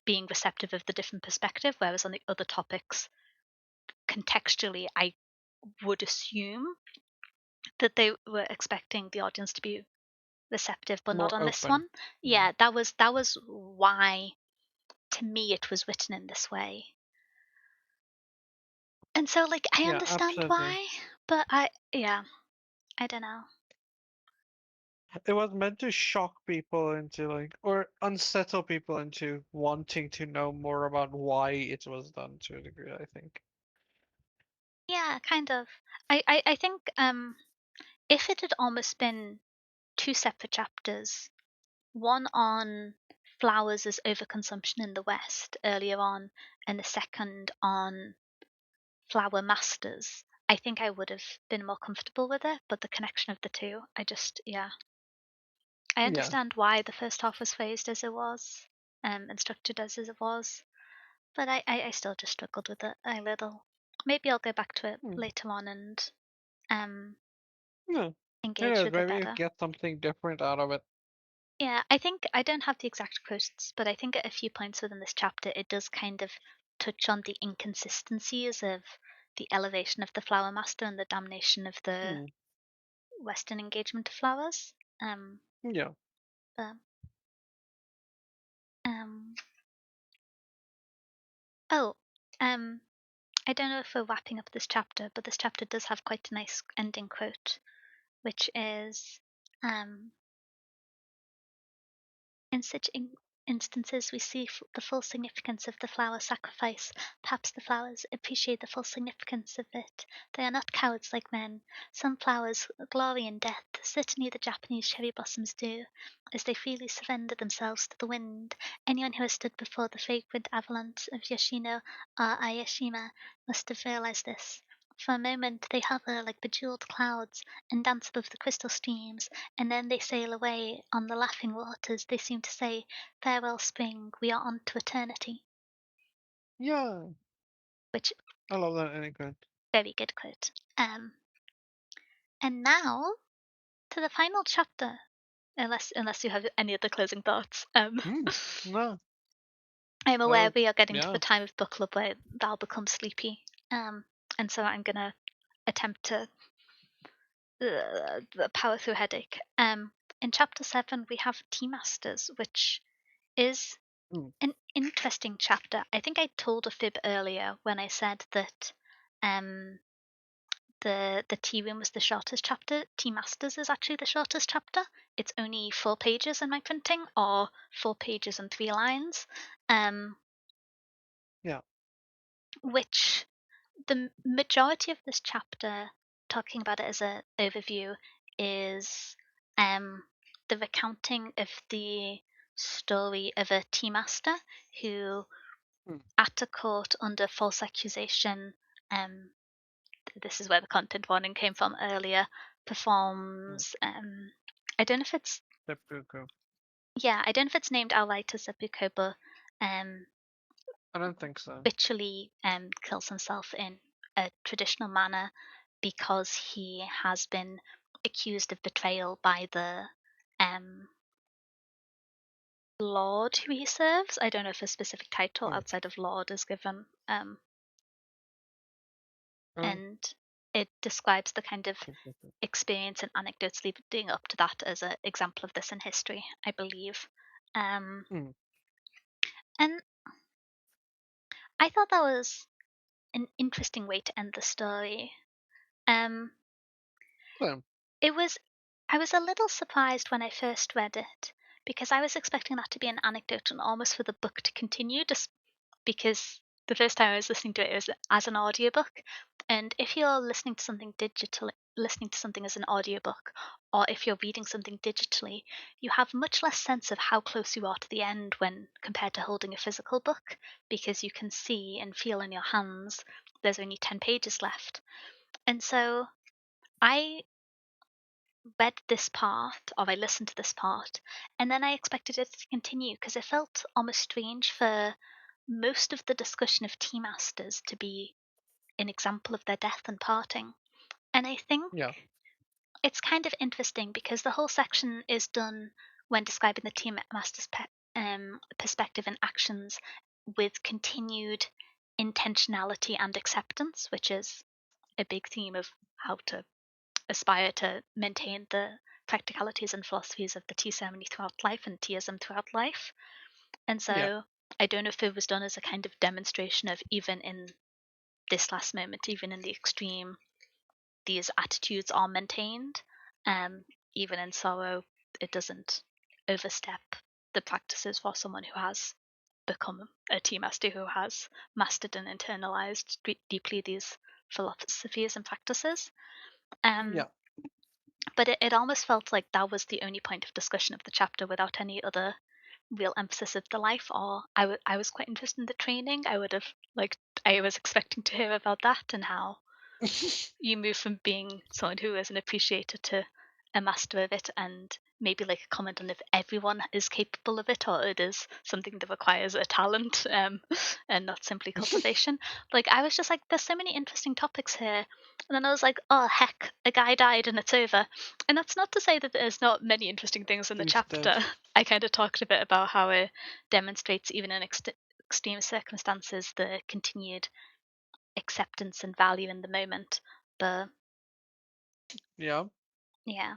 being receptive of the different perspective. Whereas on the other topics, contextually, I would assume that they were expecting the audience to be receptive, but not More on this open. one. Yeah, that was why, to me, it was written in this way. And so, like, I Yeah, understand absolutely. why, but I don't know. It was meant to shock people into like, or unsettle people into wanting to know more about why it was done to a degree, I think. Yeah, kind of. I think if it had almost been two separate chapters, one on flowers as overconsumption in the West earlier on, and the second on flower masters, I think I would have been more comfortable with it. But the connection of the two, I Yeah. understand why the first half was phrased as it was, and structured as it was, but I still just struggled with it a little. Maybe I'll go back to it Hmm. later on and um Yeah. engage Yeah, with it maybe you better. get something different out of it. Yeah, I think I don't have the exact quotes, but I think at a few points within this chapter it does kind of touch on the inconsistencies of the elevation of the flower master and the damnation of the Hmm. Western engagement of flowers. Yeah. But, um, oh, I don't know if we're wrapping up this chapter, but this chapter does have quite a nice ending quote, which is, um, in such instances, we see the full significance of the flower sacrifice. Perhaps the flowers appreciate the full significance of it. They are not cowards like men. Some flowers glory in death. Certainly, the Japanese cherry blossoms do, as they freely surrender themselves to the wind. Anyone who has stood before the fragrant avalanche of Yoshino or Ayashima must have realized this. For a moment, they hover like bejeweled clouds and dance above the crystal streams, and then they sail away on the laughing waters. They seem to say, "Farewell, spring, we are on to eternity." Yeah. Which, I love that anecdote. very good quote. And now to the final chapter, unless you have any other closing thoughts. Hmm. No. I'm aware That we are getting to the yeah. time of book club where I'll become sleepy. And so I'm gonna attempt to power through headache. In chapter 7 we have Tea Masters, which is Hmm. an interesting chapter. I think I told a fib earlier when I said that um, the tea room was the shortest chapter. Tea Masters is actually the shortest chapter. It's only 4 pages in my printing, or 4 pages and 3 lines. Yeah. Which the majority of this chapter, talking about it as an overview, is the recounting of the story of a tea master who, Hmm. at a court under false accusation, um, this is where the content warning came from earlier, Hmm. performs. I don't know if it's Seppuku. I don't know if it's named outright as seppuku, but um, I don't think so. ritually kills himself in a traditional manner because he has been accused of betrayal by the um, lord who he serves. I don't know if a specific title Hmm. outside of lord is given. Uh, And it describes the kind of experience and anecdotes leading up to that as an example of this in history, I believe. hmm. And I thought that was an interesting way to end the story. Um, So, It was I was a little surprised when I first read it because I was expecting that to be an anecdote and almost for the book to continue, just because the first time I was listening to it was as an audiobook. And if you're listening to something as an audiobook, or if you're reading something digitally, you have much less sense of how close you are to the end when compared to holding a physical book, because you can see and feel in your hands there's only 10 pages left. And so I read this part or I listened to this part, and then I expected it to continue because it felt almost strange for most of the discussion of tea masters to be an example of their death and parting. And I think Yeah. it's kind of interesting because the whole section is done when describing the tea master's perspective and actions with continued intentionality and acceptance, which is a big theme of how to aspire to maintain the practicalities and philosophies of the tea ceremony throughout life and teaism throughout life. And Yeah. so I don't know if it was done as a kind of demonstration of even in this last moment, even in the extreme, these attitudes are maintained. Um, Even in sorrow, it doesn't overstep the practices for someone who has become a tea master, who has mastered and internalized deeply these philosophies and practices. Um, Yeah. but it almost felt like that was the only point of discussion of the chapter without any other real emphasis of the life. Or I was quite interested in the training. I would have like I was expecting to hear about that and how you move from being someone who is an appreciator to a master of it, and maybe like a comment on if everyone is capable of it or it is something that requires a talent and not simply cultivation. Like I was just like, there's so many interesting topics here, and then I was like, oh heck, a guy died and it's over. And that's not to say that there's not many interesting things in the He's dead. chapter. I kind of talked a bit about how it demonstrates even in extreme circumstances the continued acceptance and value in the moment. But Yeah. yeah,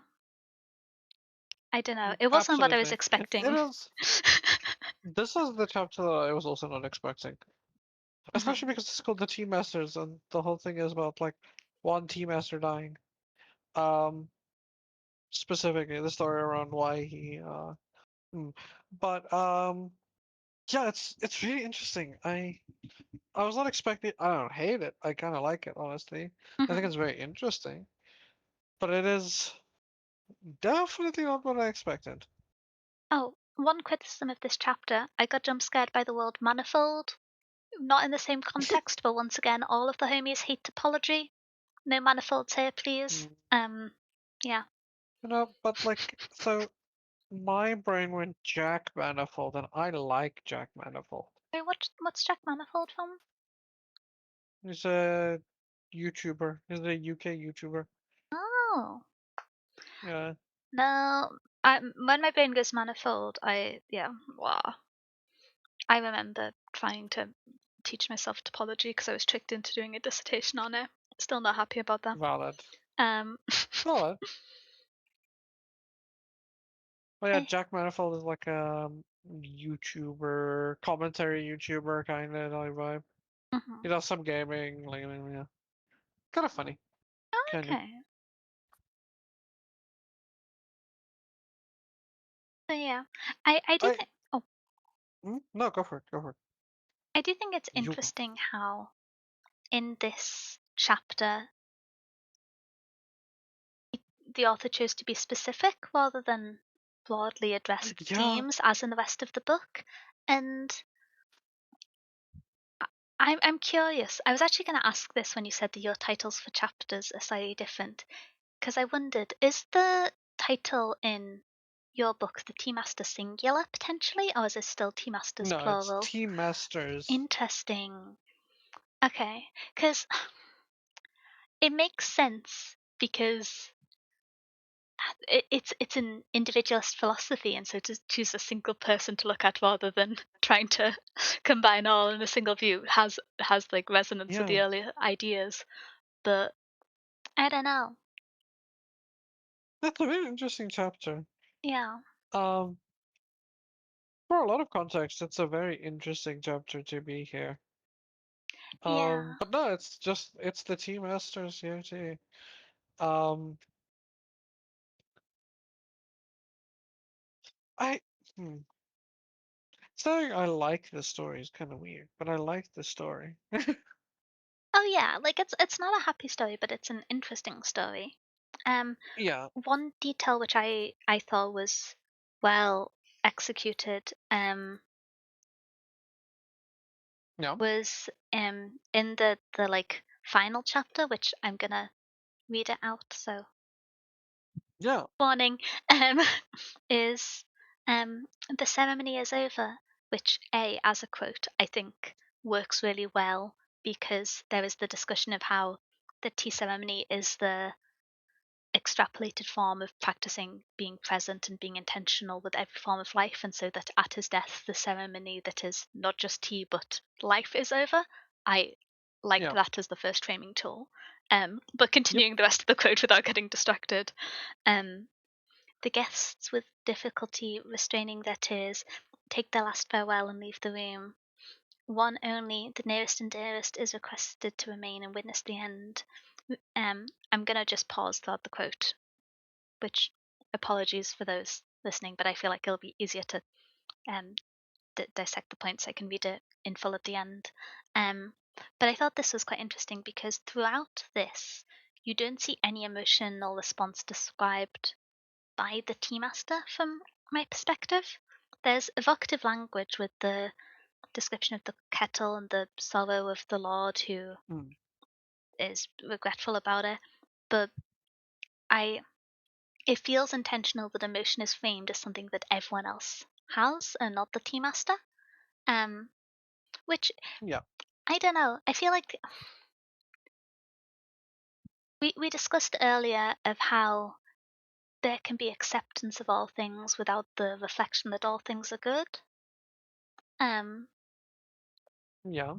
I don't know. It wasn't what I was Absolutely. It expecting. is. This is the chapter that I was also not expecting. Mhm, Especially because it's called the Tea Masters, and the whole thing is about like one Tea Master dying. Um, Specifically the story around why he hmm. But yeah, it's really interesting. I was not expecting. I don't hate it. I kind of like it, honestly. I think mhm. it's very interesting, but it is definitely not what I expected. Oh, one criticism of this chapter, I got jump scared by the word manifold. Not in the same context, but once again, all of the homies hate topology. No manifolds here, please. Mm, Yeah. but like, so my brain went Jack Manifold, and I like Jack Manifold. Wait, what's Jack Manifold from? He's a YouTuber. He's a UK YouTuber. Oh, Yeah, no. When my brain goes manifold, yeah, wow. I remember trying to teach myself topology because I was tricked into doing a dissertation on it. Still not happy about that. valid. Um, Valid. Well, yeah, I, Jack Manifold is like a YouTuber, commentary YouTuber kind of like vibe. He mhm. does some gaming, like yeah, kind of funny, kind of. Okay. So yeah, I do I think. Oh, no, go for it, go for it. I do think it's You go. interesting how in this chapter the author chose to be specific rather than broadly address Yeah, themes as in the rest of the book. And I'm curious. I was actually going to ask this when you said that your titles for chapters are slightly different, because I wondered, is the title in your book the Tea Master singular potentially, or is it still Tea Masters no, it's plural? Team Masters. Interesting. Okay, because it makes sense because it's an individualist philosophy, and so to choose a single person to look at rather than trying to combine all in a single view has like resonance with Yeah, the earlier ideas. But I don't know. that's a very interesting chapter. Yeah, Um, for a lot of context, it's a very interesting chapter to be here. yeah, But no, it's the Team Masters here too. Um, I hmm. Saying I like the story is kind of weird, but I like the story. oh yeah. Like it's not a happy story, but it's an interesting story. Um, Yeah, One detail which I thought was well executed yeah, was in the like final chapter, which I'm gonna read it out. So warning, um, is the ceremony is over, which as a quote, I think works really well because there is the discussion of how the tea ceremony is the extrapolated form of practicing being present and being intentional with every form of life, and so that at his death, the ceremony that is not just tea but life is over. I liked Yeah. that as the first framing tool. But Yep. continuing the rest of the quote without getting distracted. Um, the guests, with difficulty restraining their tears, take their last farewell and leave the room. One only, the nearest and dearest, is requested to remain and witness the end. I'm going to just pause throughout the quote, which apologies for those listening, but I feel like it'll be easier to um, dissect the points. I can read it in full at the end. Um, but I thought this was quite interesting because throughout this, you don't see any emotional response described by the tea master from my perspective. There's evocative language with the description of the kettle and the sorrow of the lord who Mm. is regretful about it, but I it feels intentional that emotion is framed as something that everyone else has and not the tea master. Um, which Yeah. I don't know. I feel like we discussed earlier of how there can be acceptance of all things without the reflection that all things are good. Um, Yeah.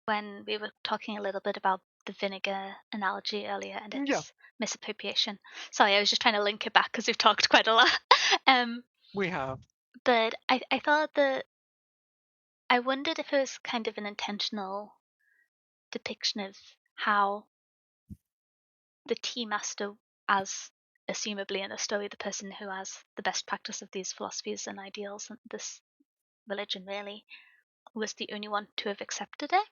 when we were talking a little bit about the vinegar analogy earlier and Yeah. its misappropriation. Sorry, I was just trying to link it back because we've talked quite a lot. um, We have. but I thought that I wondered if it was kind of an intentional depiction of how the tea master, as assumably in the story, the person who has the best practice of these philosophies and ideals and this religion really, was the only one to have accepted it.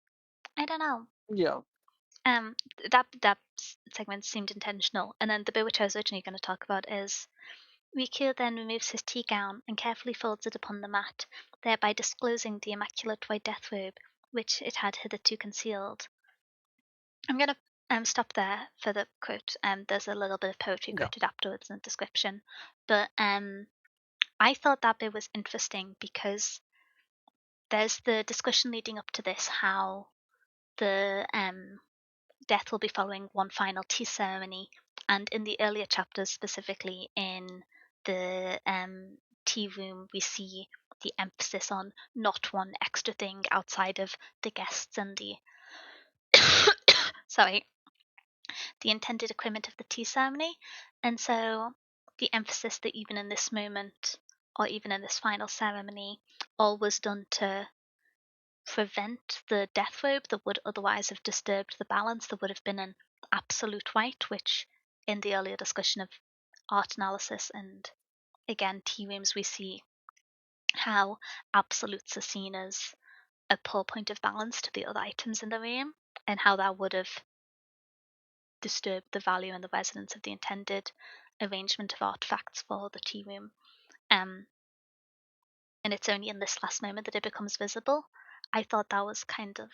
I don't know. Yeah. Um, that segment seemed intentional, and then the bit which I was originally going to talk about is Riku then removes his tea gown and carefully folds it upon the mat, thereby disclosing the immaculate white death robe which it had hitherto concealed. I'm going to stop there for the quote. There's a little bit of poetry Yeah. quoted afterwards in the description, but I thought that bit was interesting because there's the discussion leading up to this how the death will be following one final tea ceremony, and in the earlier chapters, specifically in the tea room, we see the emphasis on not one extra thing outside of the guests and the sorry, the intended equipment of the tea ceremony. And so the emphasis that even in this moment, or even in this final ceremony, all was done to prevent the death robe that would otherwise have disturbed the balance. There would have been an absolute white, which in the earlier discussion of art analysis and again tea rooms, we see how absolutes are seen as a poor point of balance to the other items in the room, and how that would have disturbed the value and the resonance of the intended arrangement of artifacts for the tea room. Um, and it's only in this last moment that it becomes visible. I thought that was kind of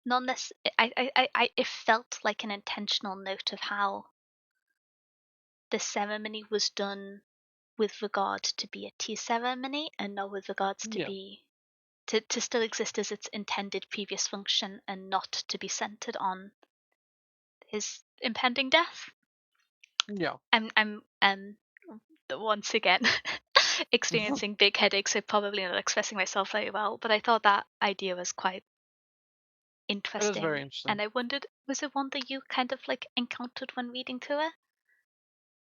not it felt like an intentional note of how the ceremony was done with regard to be a tea ceremony and not with regards to Yeah. be to still exist as its intended previous function and not to be centered on his impending death. Yeah. I'm once again experiencing big headaches, so probably not expressing myself very well, but I thought that idea was quite It is very interesting. interesting. And I wondered, was it one that you kind of like encountered when reading through it?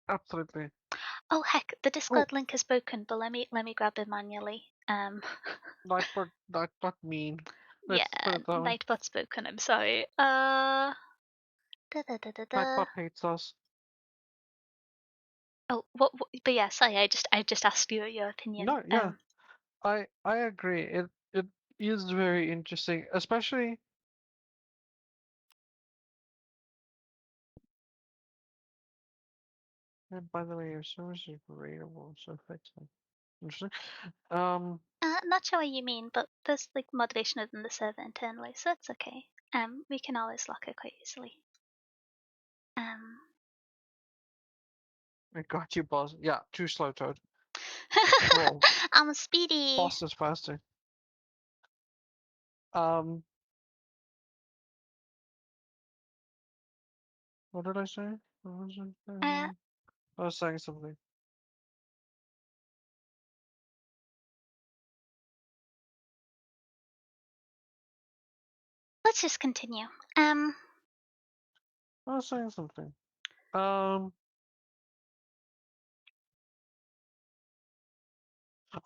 Absolutely. Oh heck, the Oh, Discord link is broken, but let me grab it manually. Nightbot mean. Yeah, Let's put it that way. Nightbot's broken. I'm sorry. Da da da da da. Nightbot hates us. Oh, what? But yeah, sorry. I just asked you your opinion. No, yeah. I agree. It is very interesting, especially. And by the way, your service is variable, so fix it. Interesting. Not sure what you mean, but there's like moderation within the server internally, so it's okay. We can always lock it quite easily. Um, I got you, boss. Yeah, too slow, Toad. Roll. I'm speedy. Boss is faster. Um, what did I say? What was it? Uh, I was saying something. let's just continue. I was saying something. Um,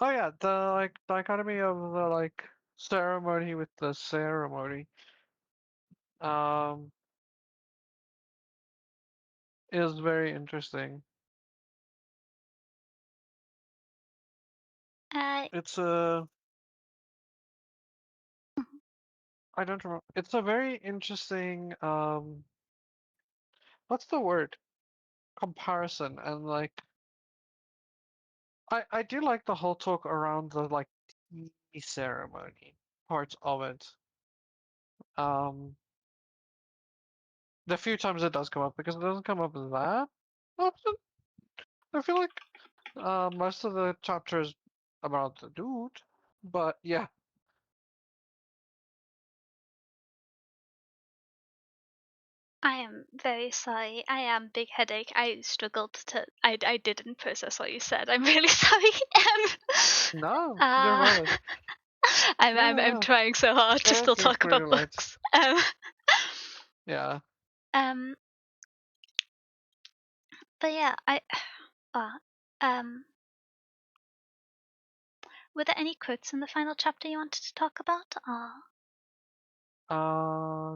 oh yeah, the like dichotomy of the like ceremony with the ceremony. Um, is very interesting. uh, It's a I don't remember. It's a very interesting what's the word? Comparison and like I do like the whole talk around the like tea ceremony parts of it. Um, the few times it does come up because it doesn't come up that often. I feel like most of the chapters about the dude, but yeah. I am very sorry. I am big headache. I struggled to. I didn't process what you said. I'm really sorry. No, you're uh, valid. I'm Yeah, trying so hard to still everything's talk pretty about light. books. Yeah. Um, but yeah, uh, um, were there any quotes in the final chapter you wanted to talk about? Uh,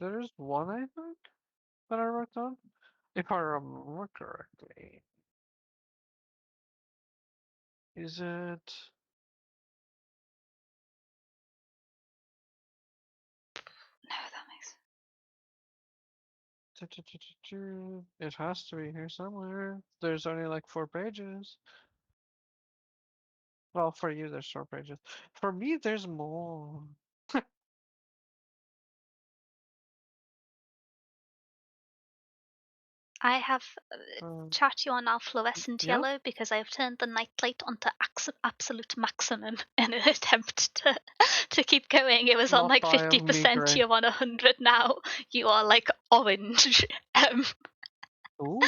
there's one I think that I wrote down, if I remember correctly. Is it? No, that makes. It has to be here somewhere. There's only like 4 pages. Well, for you, there's 4 pages. For me, there's more. I have Um, chat you are now fluorescent yeah, yellow because I have turned the nightlight onto absolute maximum in an attempt to keep going. It was on not like die of me 50%. gray. You're on 100 now. You are like orange. Um, Ooh,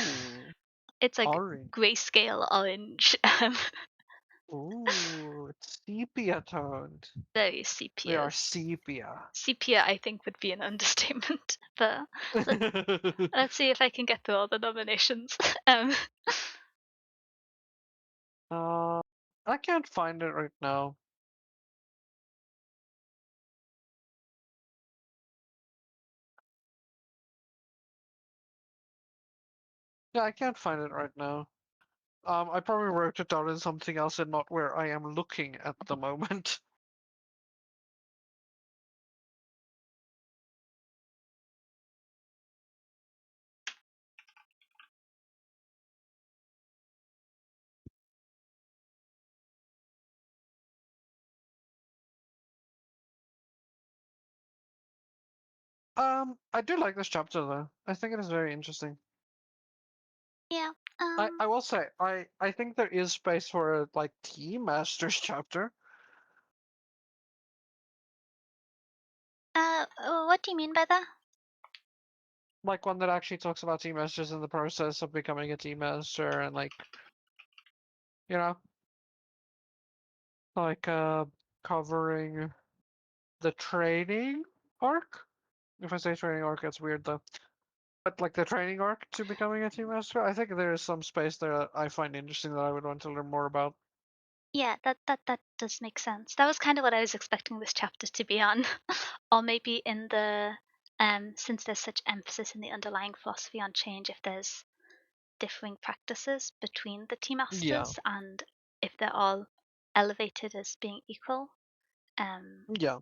it's like orange. grayscale orange. Ooh, it's sepia toned. Very We are sepias. sepia. Sepia, I think, would be an understatement. But let's see if I can get through all the nominations. uh, I can't find it right now. Yeah, I can't find it right now. I probably wrote it down in something else and not where I am looking at the moment. I do like this chapter though. I think it is very interesting. yeah. I will say I think there is space for a like tea masters chapter, What do you mean by that? like one that actually talks about tea masters in the process of becoming a tea master and like you know like covering the training arc. If I say training arc, it's weird though. But like the training arc to becoming a tea master, I think there is some space there that I find interesting that I would want to learn more about. Yeah, that does make sense. That was kind of what I was expecting this chapter to be on. Or maybe in the since there's such emphasis in the underlying philosophy on change, if there's differing practices between the tea Yeah, masters and if they're all elevated as being equal. yeah,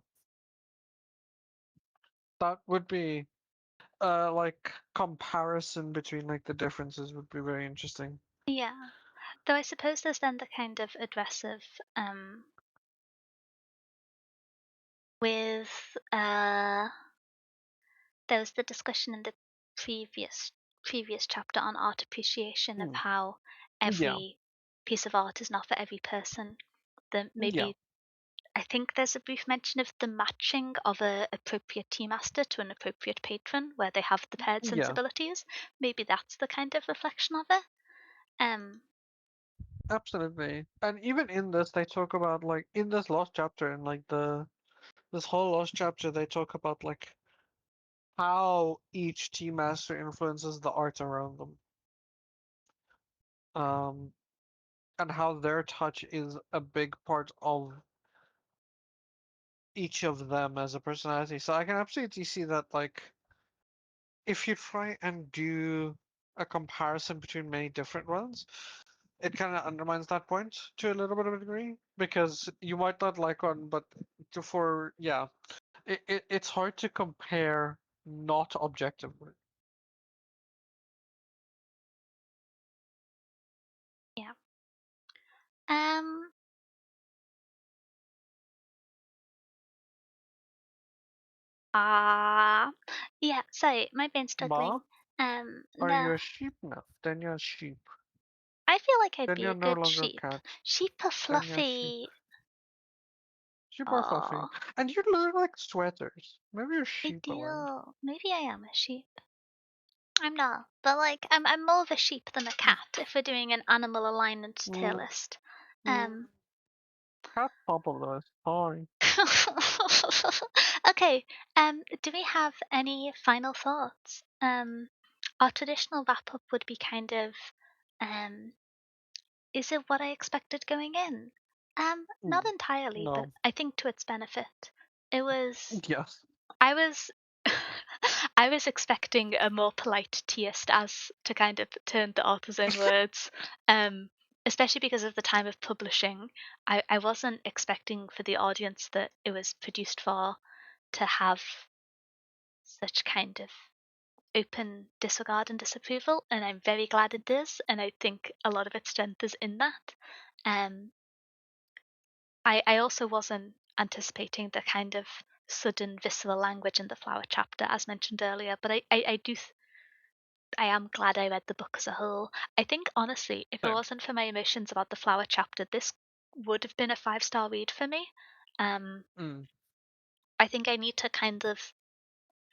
that would be like comparison between like the differences would be very interesting. Yeah. Though I suppose there's then the kind of address of with there was the discussion in the previous previous chapter on art appreciation of Mm. how Yeah. every piece of art is not for every person. That Yeah. maybe I think there's a brief mention of the matching of a appropriate tea master to an appropriate patron, where they have the paired Yeah. sensibilities. Maybe that's the kind of reflection of it. Um, Absolutely. And even in this, they talk about like in this last chapter and like this whole last chapter, they talk about like how each tea master influences the art around them. Um, and how their touch is a big part of each of them as a personality. So I can absolutely see that like if you try and do a comparison between many different ones, it kind of undermines that point to a little bit of a degree because you might not like one, but for yeah, it's hard to compare not objectively. yeah. Um, ah, yeah. Sorry, my brain's Ma, struggling. are you No, a sheep now? Then you're a sheep. I feel like I'd Then be you're a no good longer a sheep. cat. Sheep are Then you're a sheep. fluffy. Sheep are fluffy. Oh, And you look like sweaters. Maybe you're I sheep aligned. do. Maybe I am a sheep. I'm not, but like I'm more of a sheep than a cat if we're doing an animal alignment tier Mm, list. mm, Um, cat top of the list. Sorry. okay. Do we have any final thoughts? Our traditional wrap up would be kind of, um, is it what I expected going in? Not Mm, entirely, but no. I think to its benefit. It was Yes. I was I was expecting a more polite teist as to kind of turn the author's own words. Um, Especially because of the time of publishing. I wasn't expecting for the audience that it was produced for to have such kind of open disregard and disapproval, and I'm very glad it does, and I think a lot of its strength is in that. Um, I also wasn't anticipating the kind of sudden visceral language in the flower chapter as mentioned earlier, but I am glad I read the book as a whole. I think honestly, if it Same. wasn't for my emotions about the flower chapter, this would have been a 5-star read for me. Um, Mm, I think I need to kind of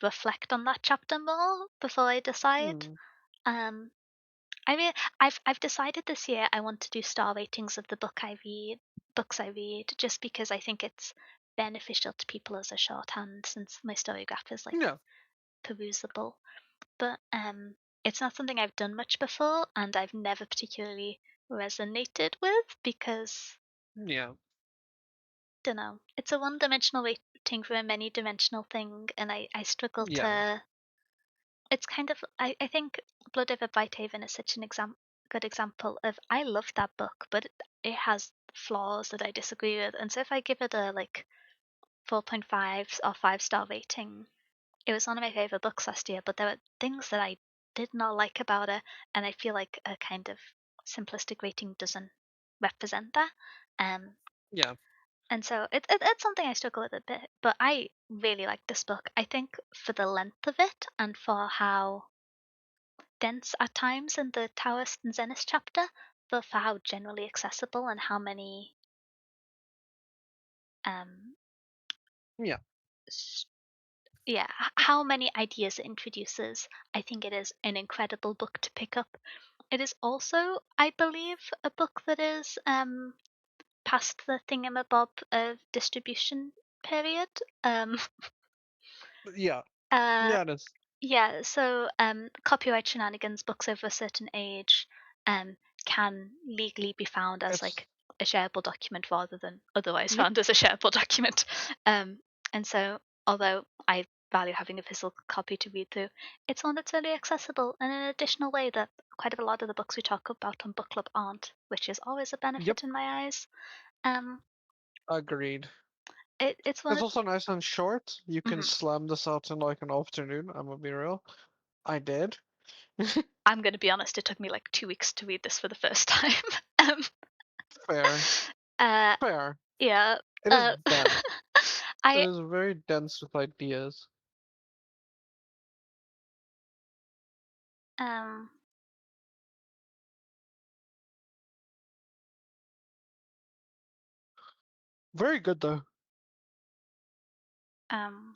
reflect on that chapter more before I decide. mm, Um, I mean, I've decided this year I want to do star ratings of the books I read, just because I think it's beneficial to people as a shorthand since my storygraph is like yeah. perusable. But it's not something I've done much before, and I've never particularly resonated with because Yeah. don't know. It's a one-dimensional rating for a many-dimensional thing, and I struggle Yeah. to. It's kind of I think Blood Over Brighthaven is such an good example of I love that book, but it has flaws that I disagree with, and so if I give it a like 4.5 or 5-star rating, it was one of my favorite books last year, but there were things that I did not like about it, and I feel like a kind of simplistic rating doesn't represent that. Um, Yeah. and so it's something I struggle with a bit, but I really like this book. I think for the length of it and for how dense at times in the Taoist and Zenist chapter, but for how generally accessible and how many um Yeah. s- yeah how many ideas it introduces. I think it is an incredible book to pick up. It is also, I believe, a book that is past the thingamabob of distribution period. Yeah. Uh, Yeah, it is. Yeah, so copyright shenanigans, books over a certain age, um, can legally be found as It's like a shareable document rather than otherwise yep. found as a shareable document. Um, and so, although I value having a physical copy to read through, it's one that's really accessible in an additional way that quite a lot of the books we talk about on book club aren't, which is always a Yep. benefit in my eyes. Um, Agreed. it's one It's of. also nice and short. You can Mhm. slam this out in like an afternoon. I'm gonna be real. I did. I'm going to be honest, it took me like 2 weeks to read this for the first time. um, Fair. uh, Fair. Yeah. It is Uh, dense. It I is very dense with ideas. Um, Very good though. um,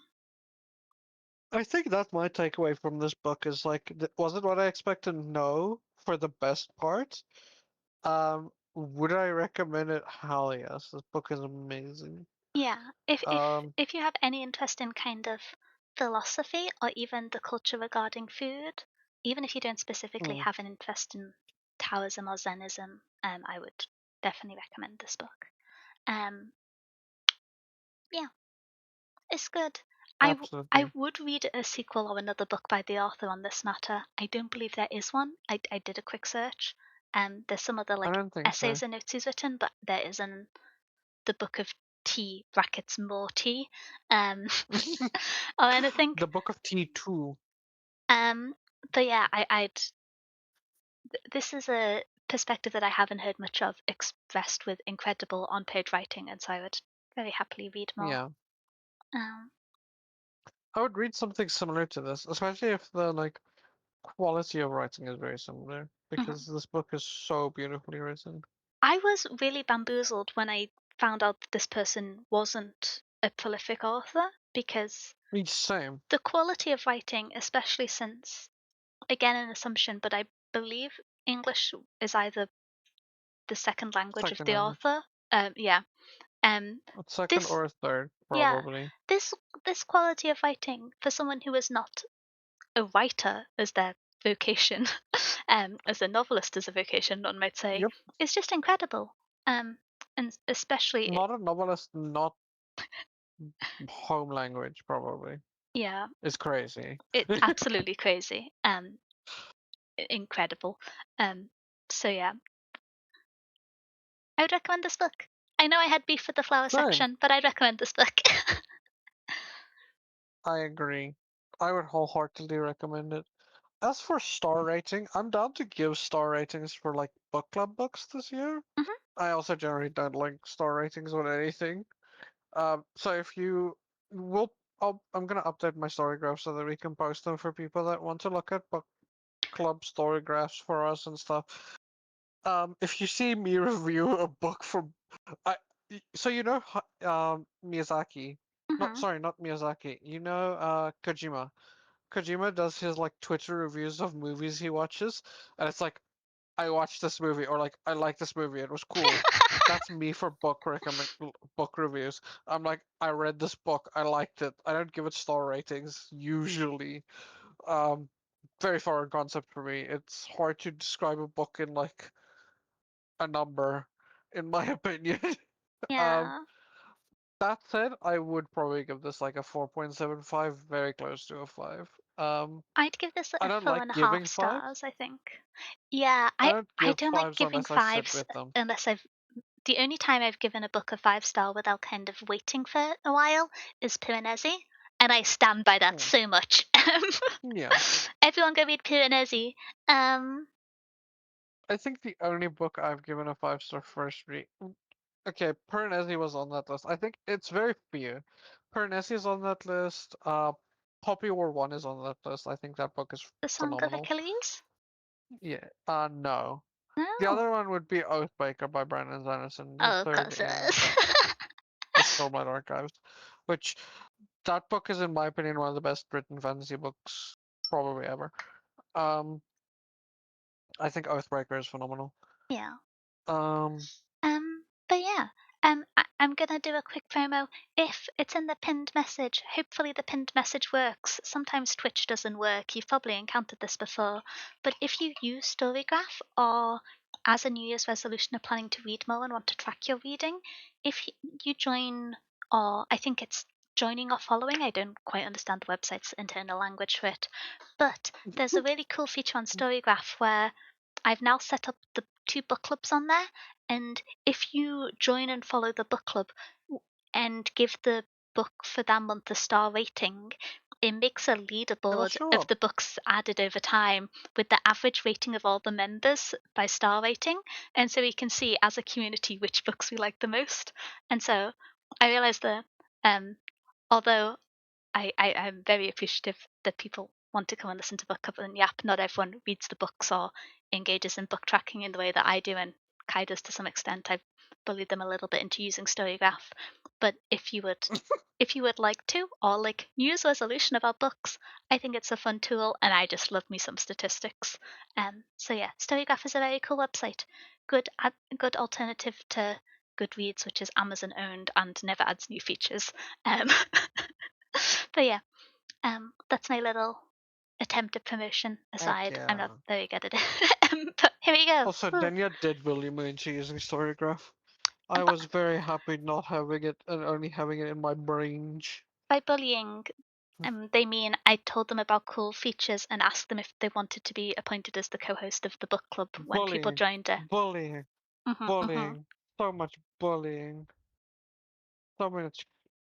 I think that's my takeaway from this book is like, was it what I expected? No, for the best part. Would I recommend it? Hell yes, this book is amazing. yeah. If if Um, if you have any interest in kind of philosophy or even the culture regarding food, even if you don't specifically hmm, have an interest in Taoism or Zenism, I would definitely recommend this book. Um, yeah, it's good. I absolutely. would read a sequel or another book by the author on this matter. I don't believe there is one. I did a quick search. There's some other I like don't think so. essays and notes he's written, but there isn't the Book of Tea brackets more tea um or anything. The Book of Tea 2. Um, but yeah, this is a perspective that I haven't heard much of expressed with incredible on-page writing, and so I would very happily read more. Yeah. Um, I would read something similar to this, especially if the like quality of writing is very similar, mhm. because this book is so beautifully written. I was really bamboozled when I found out that this person wasn't a prolific author because Each same the quality of writing, especially since, again, an assumption, but I believe English is either the second language of second the language, author. Yeah. Um, second this, or third yeah, probably. this this quality of writing for someone who is not a writer as their vocation, as a novelist as a vocation, one might say, Yep. is just incredible. And especially, Not a novelist, not home language probably. yeah, It's crazy. it absolutely crazy. Incredible. Um, so yeah, I would recommend this book. I know I had beef with the flower Same. section, but I'd recommend this book. I agree. I would wholeheartedly recommend it. As for star rating, I'm down to give star ratings for like book club books this year. Mhm. I also generally don't like star ratings on anything. So if you will, I'm gonna update my story graphs so that we can post them for people that want to look at book club story graphs for us and stuff. If you see me review a book from, I, so you know, Miyazaki. Not Mhm. sorry, not Miyazaki. You know, Kojima. Kojima does his like Twitter reviews of movies he watches, and it's like, I watched this movie, or like, I like this movie, it was cool. That's me for book reviews. I'm like, I read this book, I liked it. I don't give it star ratings usually. Um, Very foreign concept for me. It's hard to describe a book in like a number, in my opinion. um, Yeah, that said, I would probably give this like a 4.75, very close to a 5. I'd give this I a don't four like and a half giving fives. stars. I think. Yeah, I I don't I give don't like fives giving unless I sit fives with them. unless I've. The only time I've given a book a 5 star without kind of waiting for a while is Piranesi, and I stand by that Hmm. so much. Yeah. Everyone go read Piranesi. Um, I think the only book I've given a 5-star first read. Okay, Piranesi was on that list. I think it's very few. Piranesi is on that list. Poppy War 1 is on that list. I think that book is The Song of phenomenal. Achilles. Yeah. No. The No. other one would be Oathbreaker by Brandon Sanderson, the Oh, of third course it in is. the Stormlight Archives, which that book is, in my opinion, one of the best written fantasy books probably ever. Um, I think Oathbreaker is phenomenal. Yeah. Um, But yeah, I'm gonna do a quick promo. If it's in the pinned message, hopefully the pinned message works. Sometimes Twitch doesn't work. You've probably encountered this before. But if you use Storygraph or as a New Year's resolution are planning to read more and want to track your reading, if you join, or I think it's joining or following, I don't quite understand the website's internal language for it. But there's a really cool feature on Storygraph where I've now set up the 2 book clubs on there, and if you join and follow the book club and give the book for that month a star rating, it makes a it'll leaderboard show of up. the books added over time with the average rating of all the members by star rating. And so we can see as a community which books we like the most. And so I realized that um, although I'm very appreciative that people want to come and listen to book club, and yep, not everyone reads the books or engages in book tracking in the way that I do, and Kai does to some extent. I've bullied them a little bit into using Storygraph. But if you would like to, or like news resolution about books, I think it's a fun tool, and I just love me some statistics. So yeah, Storygraph is a very cool website. Good alternative to Goodreads, which is Amazon owned and never adds new features. Um, but yeah, that's my little attempt at promotion Heck aside. I'm not yeah. very good at it. But here we go. Also, Ooh. Denya did bully me into using Storygraph. I And was very happy not having it and only having it in my brain. by bullying, they mean I told them about cool features and asked them if they wanted to be appointed as the co-host of the book club when people Bullying, joined it. bullying, Hmm. bullying, so much bullying, so much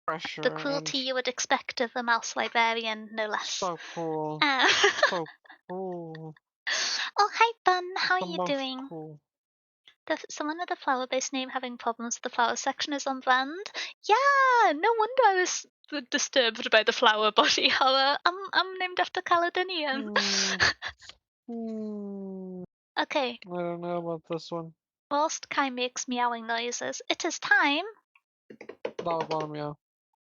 The pressure, cruelty and you would expect of a mouse librarian, no less. so cruel, Uh, so cruel, oh, hi, Bun. How are the you most doing? cruel. Someone with a flower-based name having problems with the flower section is on brand. Yeah, no wonder I was disturbed by the flower body horror. I'm named after Caledonian. Hmm, hmm, Okay, I don't know about this one. whilst Kai makes meowing noises, it is time, Dog on meow.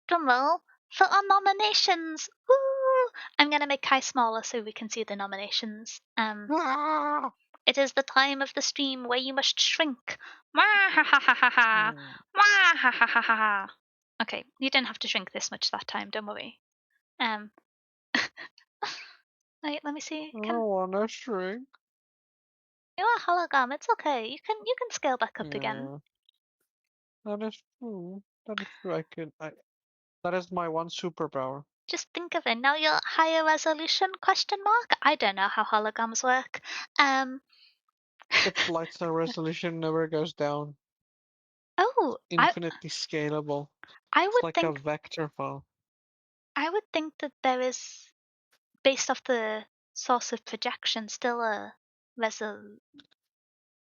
drumroll, for our nominations. Woo! I'm gonna make Kai smaller so we can see the nominations. Ah! It is the time of the stream where you must shrink. Wah ha ha ha ha ha. Hmm. Wah ha ha ha ha ha. Okay, you didn't have to shrink this much that time, don't worry. Um, wait, let me see. I Can don't wanna shrink. you are hologram? It's okay. You can scale back up again. Yeah, that is true. That is true. That is my one superpower. Just think of it. Now you're higher resolution? Question mark. I don't know how holograms work. Um. Its lights resolution never goes down. Oh, Infinitely scalable. I It's would like a think vector file. I would think that there is, based off the source of projection, still a resol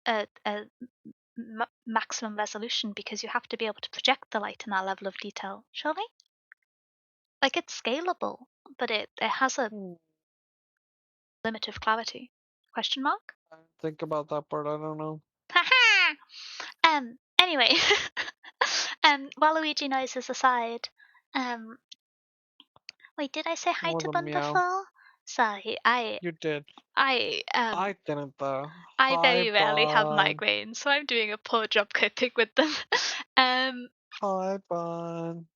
a maximum resolution because you have to be able to project the light in that level of detail, surely? Like it's scalable, but it has a Hmm. limit of clarity. Question mark? I didn't think about that part. I don't know. Haha! Anyway, Waluigi noises aside, um, wait, did I say hi More to than Bun meow. before? Sorry, I, You did. I, um, I didn't though. I Hi, very rarely have Bun. migraines, so I'm doing a poor job coping with them. um, Hi, Bun.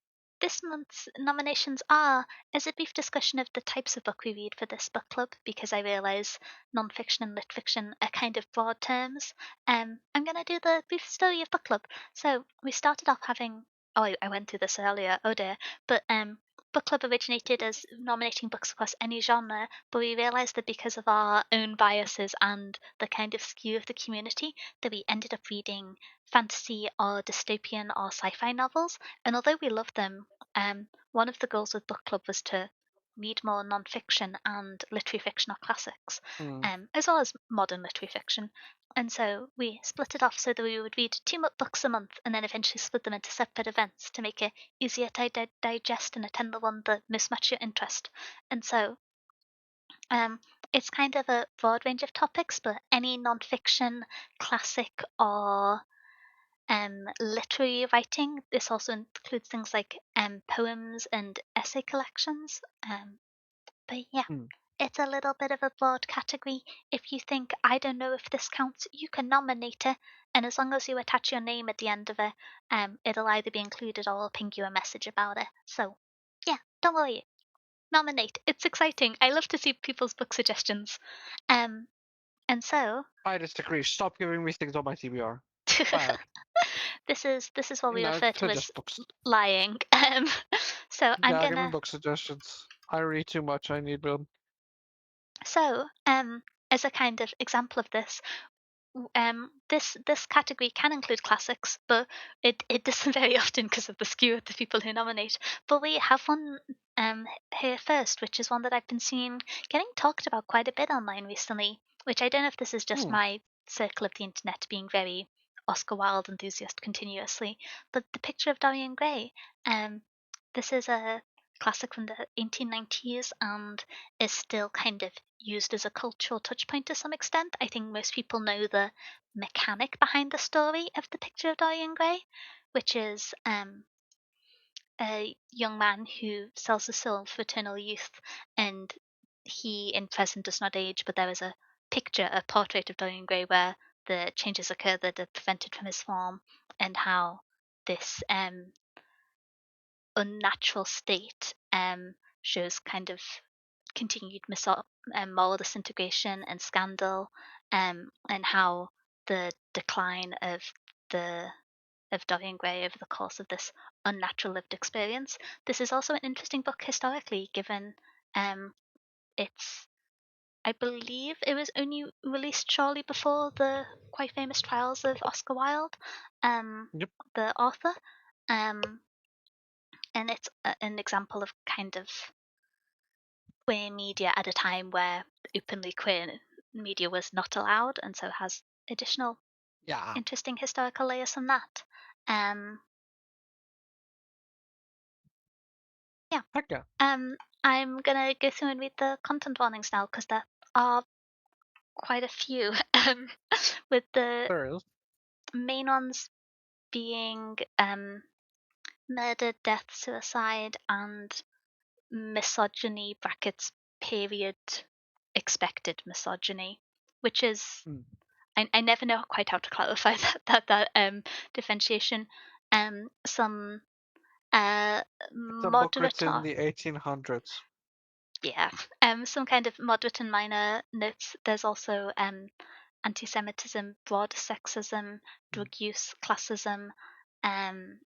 This month's nominations are as a brief discussion of the types of book we read for this book club, because I realise non-fiction and lit fiction are kind of broad terms. I'm going to do the brief story of book club. So we started off having. Oh, I went through this earlier. Oh dear. But book club originated as nominating books across any genre, but we realised that because of our own biases and the kind of skew of the community, that we ended up reading fantasy or dystopian or sci-fi novels. And although we love them, one of the goals with book club was to read more non-fiction and literary fiction or classics, Hmm. as well as modern literary fiction. And so we split it off so that we would read books a month and then eventually split them into separate events to make it easier to digest and attend the one that mismatch your interest. And so um, it's kind of a broad range of topics, but any non-fiction, classic, or literary writing. This also includes things like poems and essay collections. But yeah, Hmm. it's a little bit of a broad category. If you think, I don't know if this counts, you can nominate it. And as long as you attach your name at the end of it, it'll either be included or I'll ping you a message about it. So yeah, don't worry. Nominate. It's exciting. I love to see people's book suggestions. Um, and so I disagree. Stop giving me things on my TBR. Bad. this is what we No, refer to as suggest books. lying. So I'm Yeah, give me gonna. book suggestions. I read too much. I need them. So as a kind of example of this, this category can include classics, but it doesn't very often because of the skew of the people who nominate. But we have one here first, which is one that I've been seeing getting talked about quite a bit online recently. Which I don't know if this is just Hmm. my circle of the internet being very Oscar Wilde enthusiast continuously, but the picture of Dorian Gray. Um, this is a classic from the 1890s and is still kind of used as a cultural touch point to some extent. I think most people know the mechanic behind the story of The Picture of Dorian Gray, which is a young man who sells his soul for eternal youth, and he in present does not age, but there is a picture, a portrait of Dorian Gray where the changes occur that are prevented from his form, and how this unnatural state shows kind of continued moral disintegration and scandal, and how the decline of the of Dorian Gray over the course of this unnatural lived experience. This is also an interesting book historically, given it's I believe it was only released shortly before the quite famous trials of Oscar Wilde, Yep. the author, um, and it's an example of kind of queer media at a time where openly queer media was not allowed, and so has additional Yeah. interesting historical layers from that. Um, yeah. Heck yeah. I'm gonna go through and read the content warnings now because there are quite a few. With the There is. main ones being murder, death, suicide, and misogyny (brackets period expected misogyny), which is Mm. I never know quite how to clarify that differentiation. Some It's a book moderate written in or the 1800s. yeah, some kind of moderate and minor notes. There's also anti-Semitism, broad sexism, Mm. drug use, classism, um,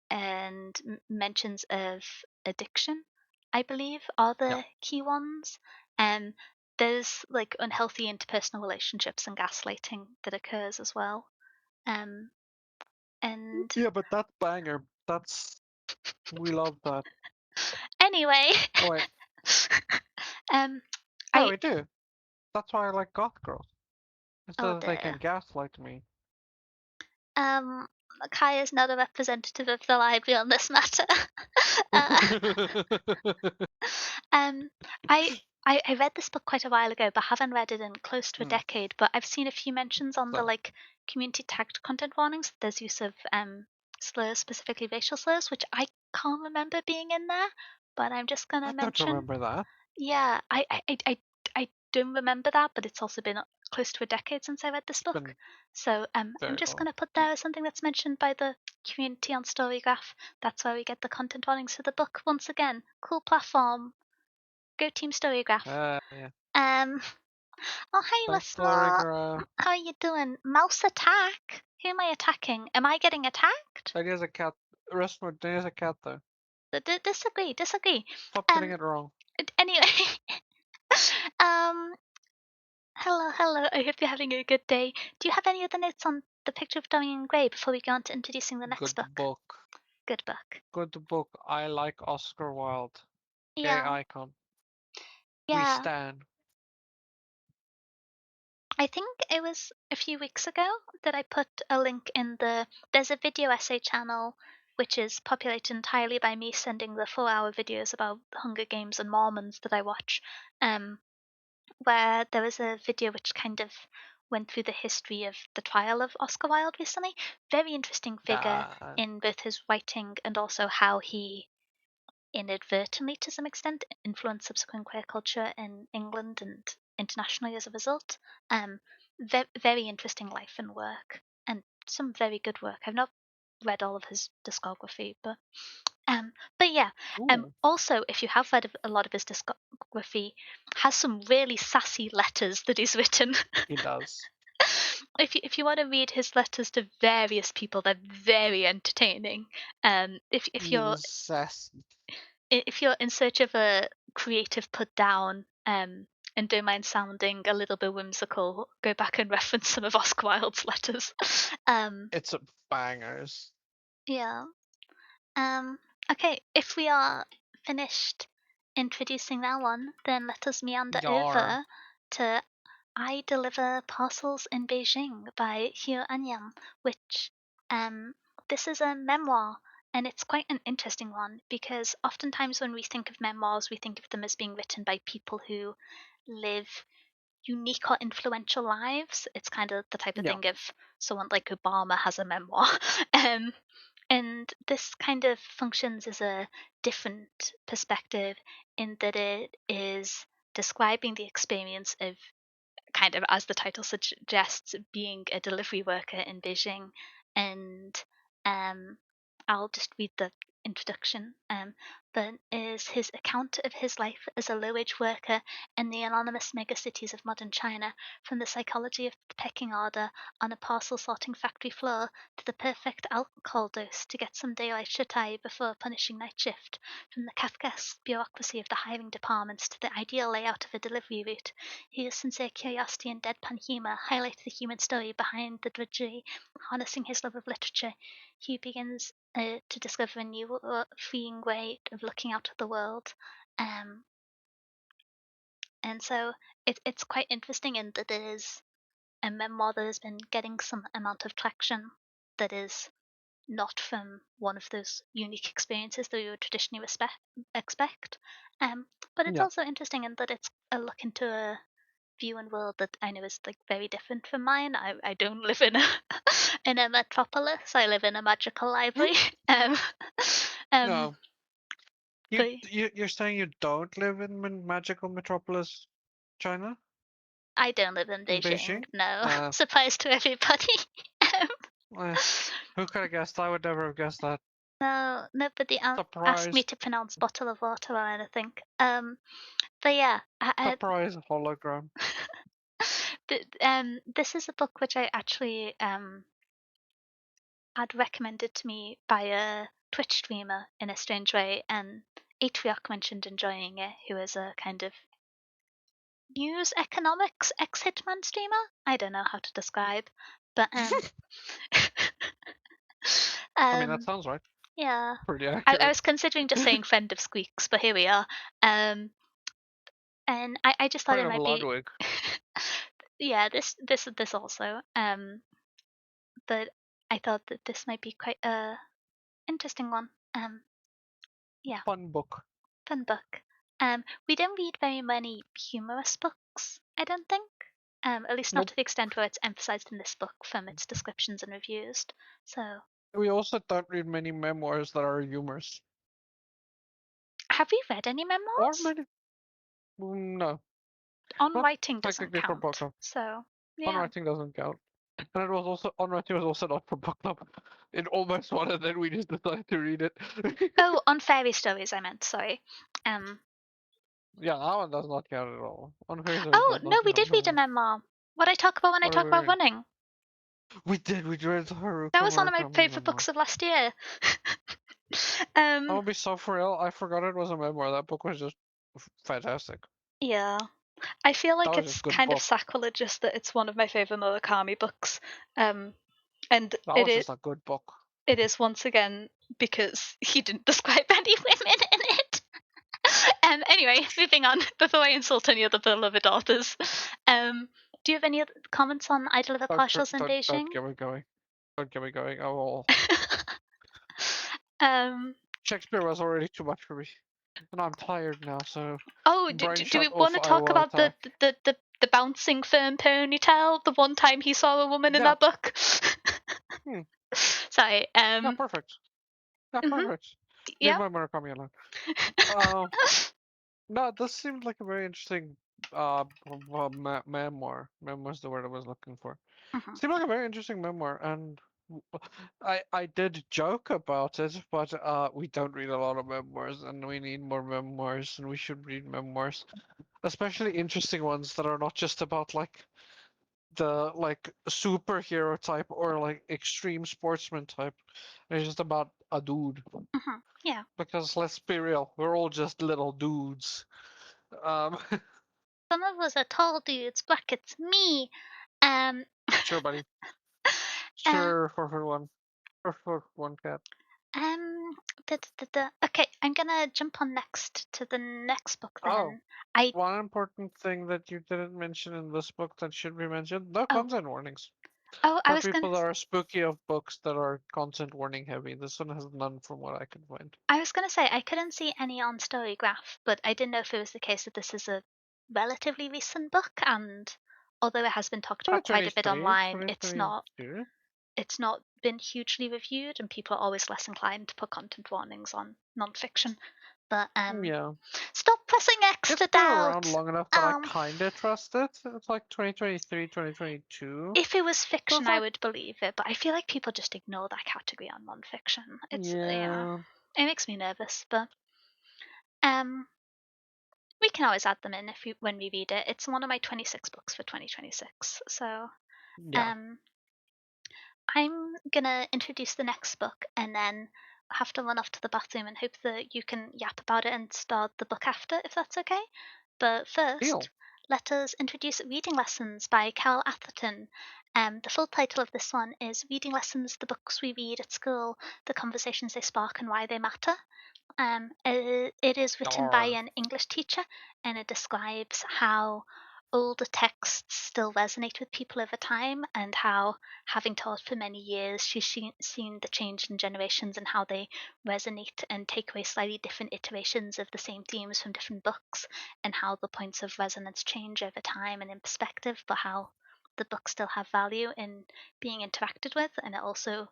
and mentions of addiction, I believe, are Yeah. the key ones. Um, there's like unhealthy interpersonal relationships and gaslighting that occurs as well. Um, and Yeah, but that's banger. We love that. anyway, Oh wait. um, Yeah, I we do. That's why I like goth girls. oh So that they dear. can gaslight me. Um, Kai is not a representative of the library on this matter. uh, um, I, I read this book quite a while ago, but haven't read it in close to a Hmm. decade. But I've seen a few mentions on the So, like community tagged content warnings. There's use of slurs, specifically racial slurs, which I can't remember being in there. But I'm just gonna I don't mention. remember that. Yeah, I don't remember that, but it's also been close to a decade since I read this It's book. been So I'm very just long. going to put there as something that's mentioned by the community on Storygraph. That's where we get the content warnings for the book. Once again, cool platform. Go Team Storygraph. Yeah. Um. Oh, hey, Thanks, Whistle. Storygraph. How are you doing? Mouse attack? Who am I attacking? Am I getting attacked? That is a cat. Restaurant, there is a cat though. Disagree, disagree. Stop getting Um. it wrong. Anyway. um. Hello, hello. I hope you're having a good day. Do you have any other notes on The Picture of Dorian Gray before we go on to introducing the next Good book? book. Good book. Good book. I like Oscar Wilde. Gay Yeah, icon. We yeah. stan. I think it was a few weeks ago that I put a link in the. There's a video essay channel which is populated entirely by me sending the 4-hour videos about the Hunger Games and Mormons that I watch. Where there was a video which kind of went through the history of the trial of Oscar Wilde recently. Very interesting figure Yeah. in both his writing and also how he inadvertently, to some extent, influenced subsequent queer culture in England and internationally as a result. Very interesting life and work, and some very good work. I've not read all of his discography, but yeah. Ooh. Also, if you have read a lot of his discography, has some really sassy letters that he's written. He does. If you want to read his letters to various people, they're very entertaining. If you're He's sassy. if you're in search of a creative put down, and don't mind sounding a little bit whimsical, go back and reference some of Oscar Wilde's letters. um, It's a bangers. yeah. Um, okay, if we are finished introducing that one, then let us meander Yar. over to I Deliver Parcels in Beijing by Hugh Anyam, which this is a memoir And it's quite an interesting one because oftentimes when we think of memoirs, we think of them as being written by people who live unique or influential lives. It's kind of the type of Yeah. thing if someone like Obama has a memoir. um, and this kind of functions as a different perspective in that it is describing the experience of, kind of as the title suggests, being a delivery worker in Beijing. And um, I'll just read the introduction. But is his account of his life as a low-wage worker in the anonymous megacities of modern China, from the psychology of the pecking order on a parcel sorting factory floor to the perfect alcohol dose to get some daylight shut-eye before a punishing night shift, from the Kafkaesque bureaucracy of the hiring departments to the ideal layout of a delivery route. His sincere curiosity and deadpan humor highlight the human story behind the drudgery. Harnessing his love of literature, he begins to discover a new, freeing way of looking out at the world. Um, and so it's quite interesting in that it is a memoir that has been getting some amount of traction that is not from one of those unique experiences that we would traditionally expect. But it's Yeah. also interesting in that it's a look into a view and world that I know is like very different from mine. I don't live in a in a metropolis. I live in a magical library. um, um, No. You but you're saying you don't live in magical metropolis, China, I don't live in in Beijing. Beijing? No, Uh, surprise to everybody. um, eh, who could have guessed? I would never have guessed that. no, nobody asked me Surprise, to pronounce bottle of water or anything. But yeah, surprise hologram. this is a book which I actually had recommended to me by a Twitch streamer in a strange way, and Atriarch mentioned enjoying it, who is a kind of news economics ex Hitman streamer. I don't know how to describe, but I mean, that um, sounds right. yeah. Pretty I accurate. was considering just saying friend of Squeaks, but here we are. Um, and I just thought Friend it of might be, Ludwig. yeah, this also. But I thought that this might be quite a interesting one. Yeah, Fun book. fun book. We don't read very many humorous books, I don't think. At least not Nope. to the extent where it's emphasized in this book from its descriptions and reviews. So, We also don't read many memoirs that are humorous. have you read any Or memoirs? many. No. On Not writing doesn't technically for book count. club. So, On yeah. writing doesn't count. And it was also on writing was also not for book club. It almost wanted, then we just decided to read it. Oh, on fairy stories, I meant. Sorry. Um. Yeah, that one does not count at all. On Razor Oh does no, not we count did at read a all. memoir. What I talk about when I What did talk we about read? running. We read the That Haruka was one of my Murakami favorite memoir. books of last year. I um. will be so for real, I forgot it was a memoir. That book was just fantastic. Yeah. I feel That like was just it's a good kind of book. sacrilegious that it's one of my favorite Murakami books. And That was just a good book. it is once again because he didn't describe any women in it. Anyway, moving on before I insult any other beloved authors. Do you have any other comments on Idol of a Partials in Beijing? Don't get me going. Don't get me going. I will. um, Shakespeare was already too much for me. And I'm tired now, so oh, brain do we shut want off, to I talk will about attack. the bouncing fern ponytail? The one time he saw a woman in Yeah. that book. Hmm. Sorry. Yeah, perfect. Yeah, Mhm, perfect. Leave yeah. my Murakami alone. No, this seemed like a very interesting memoir. Memoir is the word I was looking for. Mhm, Seemed like a very interesting memoir, and I did joke about it, but we don't read a lot of memoirs, and we need more memoirs, and we should read memoirs, especially interesting ones that are not just about like the like superhero type or like extreme sportsman type. It's just about a dude. mhm, yeah. Because let's be real, we're all just little dudes. Um, Some of us are tall dudes. Brackets me. Um. sure, buddy. uh, Sure, for one. For one cat. um. Okay, I'm gonna jump on next to the next book Oh, then. I one important thing that you didn't mention in this book that should be mentioned: no oh content warnings. Oh, I For was gonna. people that are spooky of books that are content warning heavy, this one has none from what I can find. I was gonna say I couldn't see any on Storygraph, but I didn't know if it was the case that this is a relatively recent book, and although it has been talked about quite a bit 2023, online, twenty-two. it's not been hugely reviewed, and people are always less inclined to put content warnings on nonfiction. But Yeah. stop pressing X It's to been around doubt. long enough that I kinda trust it. It's like 2023, 2022. If it was So fiction, it's I like, would believe it, but I feel like people just ignore that category on nonfiction. It's yeah. it makes me nervous, but um, we can always add them in when we read it. It's one of my 26 books for 2026, so Yeah. um, I'm gonna introduce the next book and then have to run off to the bathroom and hope that you can yap about it and start the book after, if that's okay. But first, Deal. let us introduce Reading Lessons by Carol Atherton. The full title of this one is Reading Lessons, the Books We Read at School, the Conversations They Spark and Why They Matter. It is written by Arr. an English teacher, and it describes how older texts still resonate with people over time, and how, having taught for many years, she's seen the change in generations and how they resonate and take away slightly different iterations of the same themes from different books, and how the points of resonance change over time and in perspective, but how the books still have value in being interacted with, and it also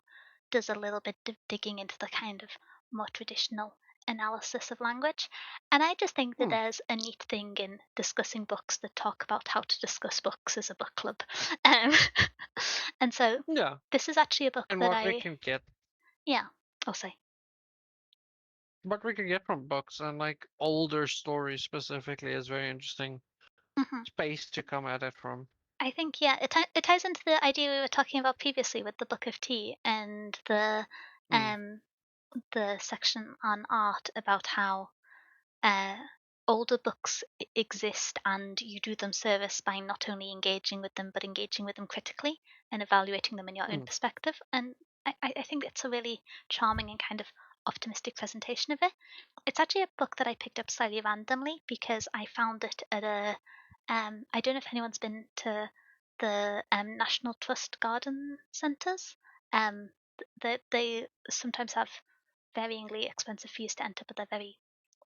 does a little bit of digging into the kind of more traditional analysis of language. And I just think that Hmm. there's a neat thing in discussing books that talk about how to discuss books as a book club. Um, and so Yeah. this is actually a book And that yeah, I'll say. what we can get from books and like older stories specifically is very interesting Hmm. space to come at it from. I think, yeah, it ties into the idea we were talking about previously with the Book of Tea and Hmm. um, the section on art about how uh, older books exist and you do them service by not only engaging with them but engaging with them critically and evaluating them in your own Hmm. perspective. And I think it's a really charming and kind of optimistic presentation of it. It's actually a book that I picked up slightly randomly because I found it at a I don't know if anyone's been to the National Trust garden centres. They sometimes have varyingly expensive fees to enter, but they're very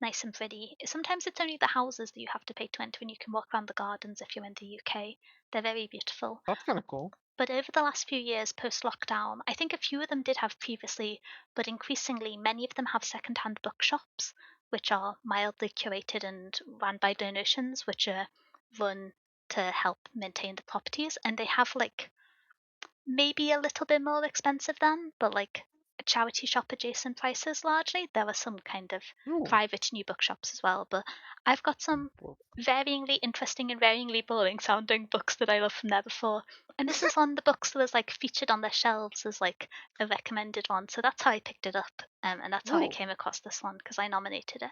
nice and pretty. Sometimes it's only the houses that you have to pay to enter, and you can walk around the gardens if you're in the UK. They're very beautiful. That's kind of cool. But over the last few years post lockdown, I think a few of them did have previously, but increasingly many of them have second-hand bookshops, which are mildly curated and run by donations, which are run to help maintain the properties. And they have like maybe a little bit more expensive than, but like charity shop adjacent prices largely. There are some kind of Ooh. private new bookshops as well, but I've got some Well, varyingly interesting and varyingly boring sounding books that I love from there before. And this is one of the books that was like featured on their shelves as like a recommended one. So that's how I picked it up. And that's how I ooh. came across this one because I nominated it.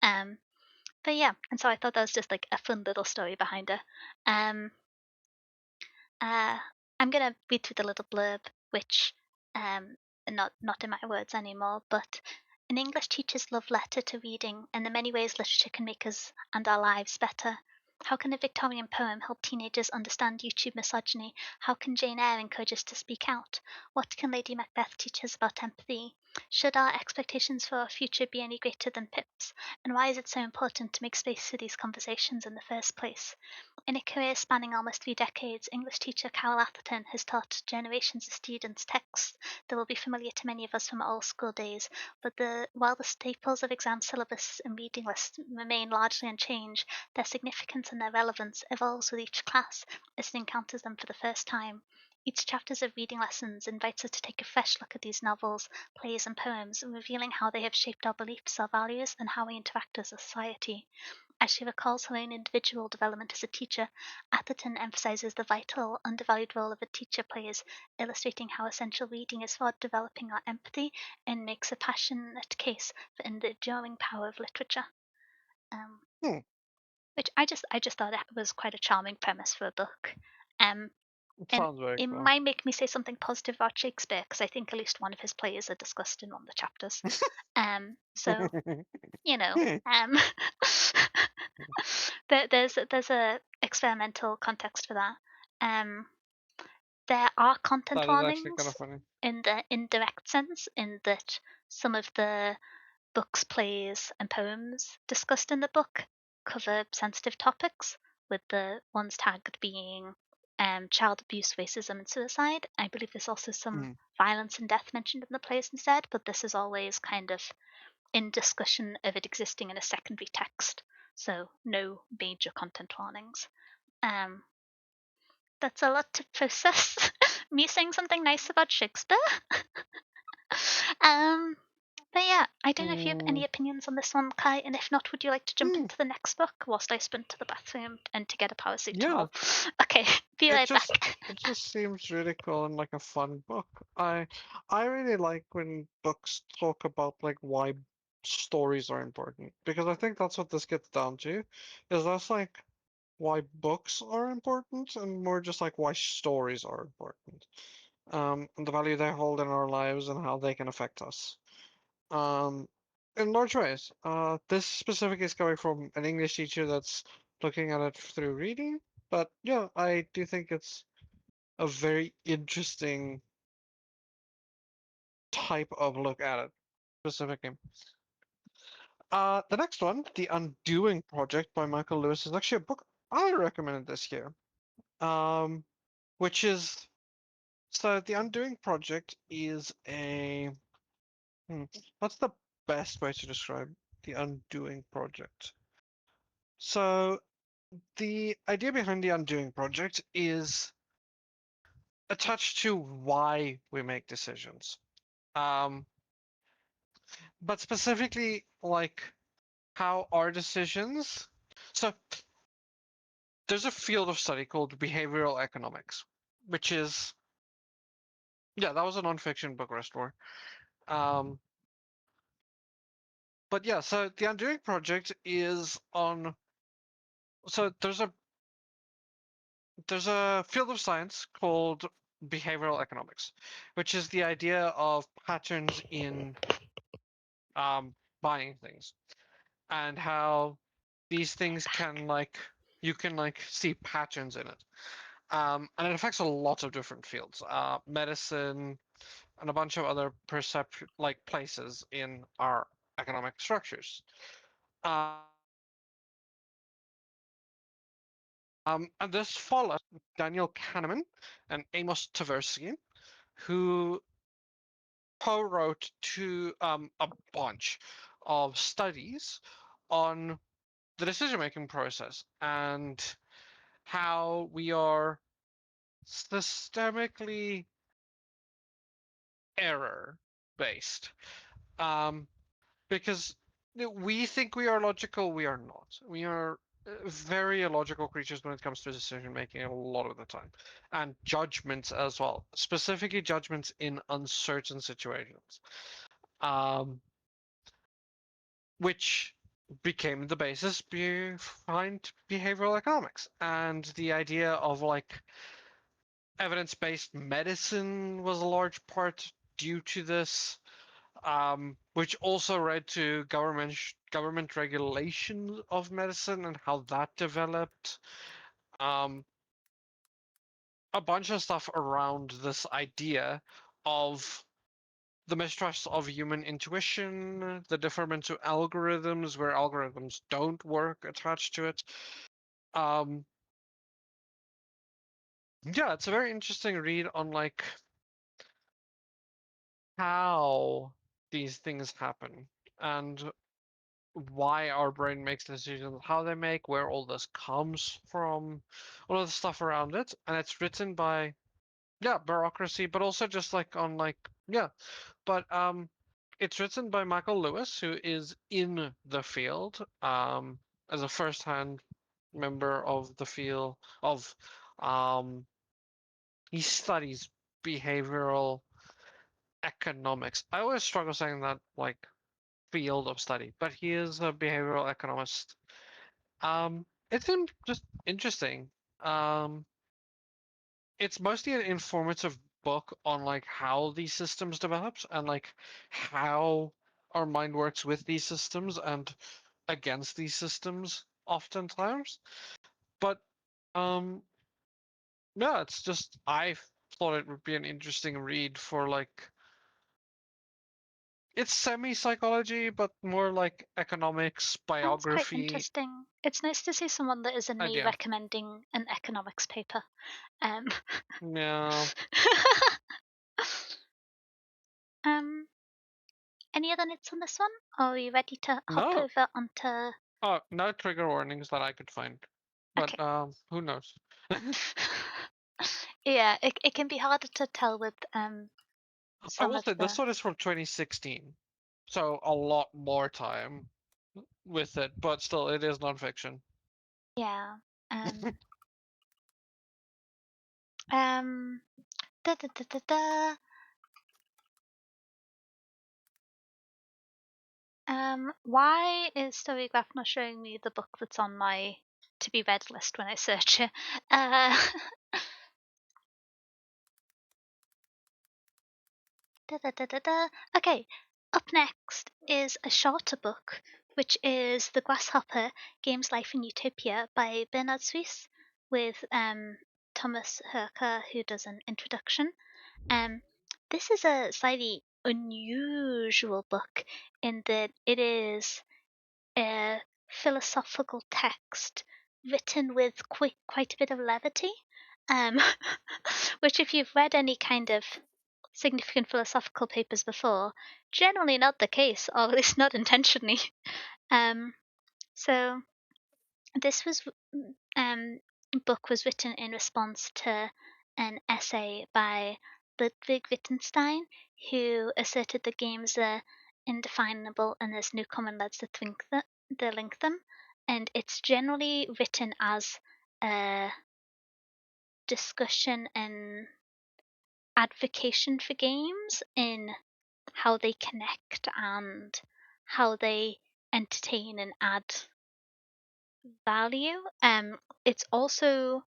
Um, but yeah, and so I thought that was just like a fun little story behind it. Um, uh, I'm gonna read through the little blurb, which not in my words anymore, but an English teacher's love letter to reading and the many ways literature can make us and our lives better. How can a Victorian poem help teenagers understand YouTube misogyny? How can Jane Eyre encourage us to speak out? What can Lady Macbeth teach us about empathy? Should our expectations for our future be any greater than Pip's? And why is it so important to make space for these conversations in the first place? In a career spanning almost 3 decades, English teacher Carol Atherton has taught generations of students texts that will be familiar to many of us from old school days, but while the staples of exam syllabus and reading lists remain largely unchanged, their significance and their relevance evolves with each class as it encounters them for the first time. Each chapter of reading lessons invites us to take a fresh look at these novels, plays, and poems, revealing how they have shaped our beliefs, our values, and how we interact as a society. As she recalls her own individual development as a teacher, Atherton emphasizes the vital, undervalued role a teacher plays, illustrating how essential reading is for developing our empathy and makes a passionate case for the enduring power of literature. Um, Hmm. which I just thought it was quite a charming premise for a book. It And sounds very it cool. might make me say something positive about Shakespeare because I think at least one of his plays are discussed in one of the chapters. So you know, um, there's a experimental context for that. Um, there are content That is actually kind warnings of funny. in the indirect sense, in that some of the books, plays, and poems discussed in the book cover sensitive topics, with the ones tagged being child abuse, racism, and suicide. I believe there's also some Mm. violence and death mentioned in the plays instead, but this is always kind of in discussion of it existing in a secondary text, so no major content warnings. Um, that's a lot to process. Me saying something nice about Shakespeare. um, but yeah, I don't know if you have any Mm. opinions on this one, Kai, and if not, would you like to jump Mm. into the next book whilst I sprint to the bathroom and to get a Yeah, paracetamol? Okay, be it right just back. it just seems really cool and like a fun book. I really like when books talk about like why stories are important, because I think that's what this gets down to, is that's like why books are important and more just like why stories are important. And the value they hold in our lives and how they can affect us. Um, in large ways. This specific is coming from an English teacher that's looking at it through reading, but yeah, I do think it's a very interesting type of look at it specifically. The next one, The Undoing Project by Michael Lewis, is actually a book I recommended this year. Um, which is so The Undoing Project is a what's the best way to describe The Undoing Project? So the idea behind the Undoing Project is attached to why we make decisions. Um, but specifically like how our decisions. So there's a field of study called behavioral economics, which is yeah, that was a nonfiction book restore. Um, but yeah, so the Undoing Project is on. So there's a field of science called behavioral economics, which is the idea of patterns in buying things and how these things can like you can like see patterns in it. And it affects a lot of different fields, medicine, and a bunch of other perception like places in our economic structures. And this follows Daniel Kahneman and Amos Tversky, who co-wrote a bunch of studies on the decision-making process and how we are systemically error based. Um, because we think we are logical, we are not. We are very illogical creatures when it comes to decision making a lot of the time, and judgments as well, specifically judgments in uncertain situations, um, which became the basis behind behavioral economics and the idea of like evidence-based medicine was a large part due to this, which also led to government regulation of medicine and how that developed. Um, a bunch of stuff around this idea of the mistrust of human intuition, the deferment to algorithms where algorithms don't work attached to it. Um, yeah, it's a very interesting read on like how these things happen and why our brain makes decisions, how they make, where all this comes from, all of the stuff around it. And it's written by, yeah, bureaucracy, but also just like on like, yeah, but it's written by Michael Lewis, who is in the field, as a first-hand member of the field of, um, he studies behavioral economics. I always struggle saying that like field of study, but he is a behavioral economist. It's just interesting. Um, it's mostly an informative book on like how these systems developed and like how our mind works with these systems and against these systems oftentimes. But um, yeah, it's just I thought it would be an interesting read for like it's semi-psychology, but more like economics, Sounds quite biography interesting. It's nice to see someone that isn't me idea. recommending an economics paper. Um, Yeah. um, any other notes on this one? Or are you ready to hop No. over onto? Oh, no trigger warnings that I could find. But Okay. who knows? Yeah, it can be harder to tell with I some will of say this the one is from 2016, so a lot more time with it, but still, it is nonfiction. yeah um da, da, da, da, da. Why is Storygraph not showing me the book that's on my to be read list when I search it? Da, da, da, da, da. Okay, up next is a shorter book, which is The Grasshopper Games, Life in Utopia by Bernard Suisse, with Thomas Herker, who does an introduction. Um, this is a slightly unusual book in that it is a philosophical text written with quite a bit of levity, um, which, if you've read any kind of significant philosophical papers before, generally not the case, or at least not intentionally. Um, so this book was written in response to an essay by Ludwig Wittgenstein, who asserted that games are indefinable and there's no common threads that link them. And it's generally written as a discussion and advocation for games in how they connect and how they entertain and add value. It's also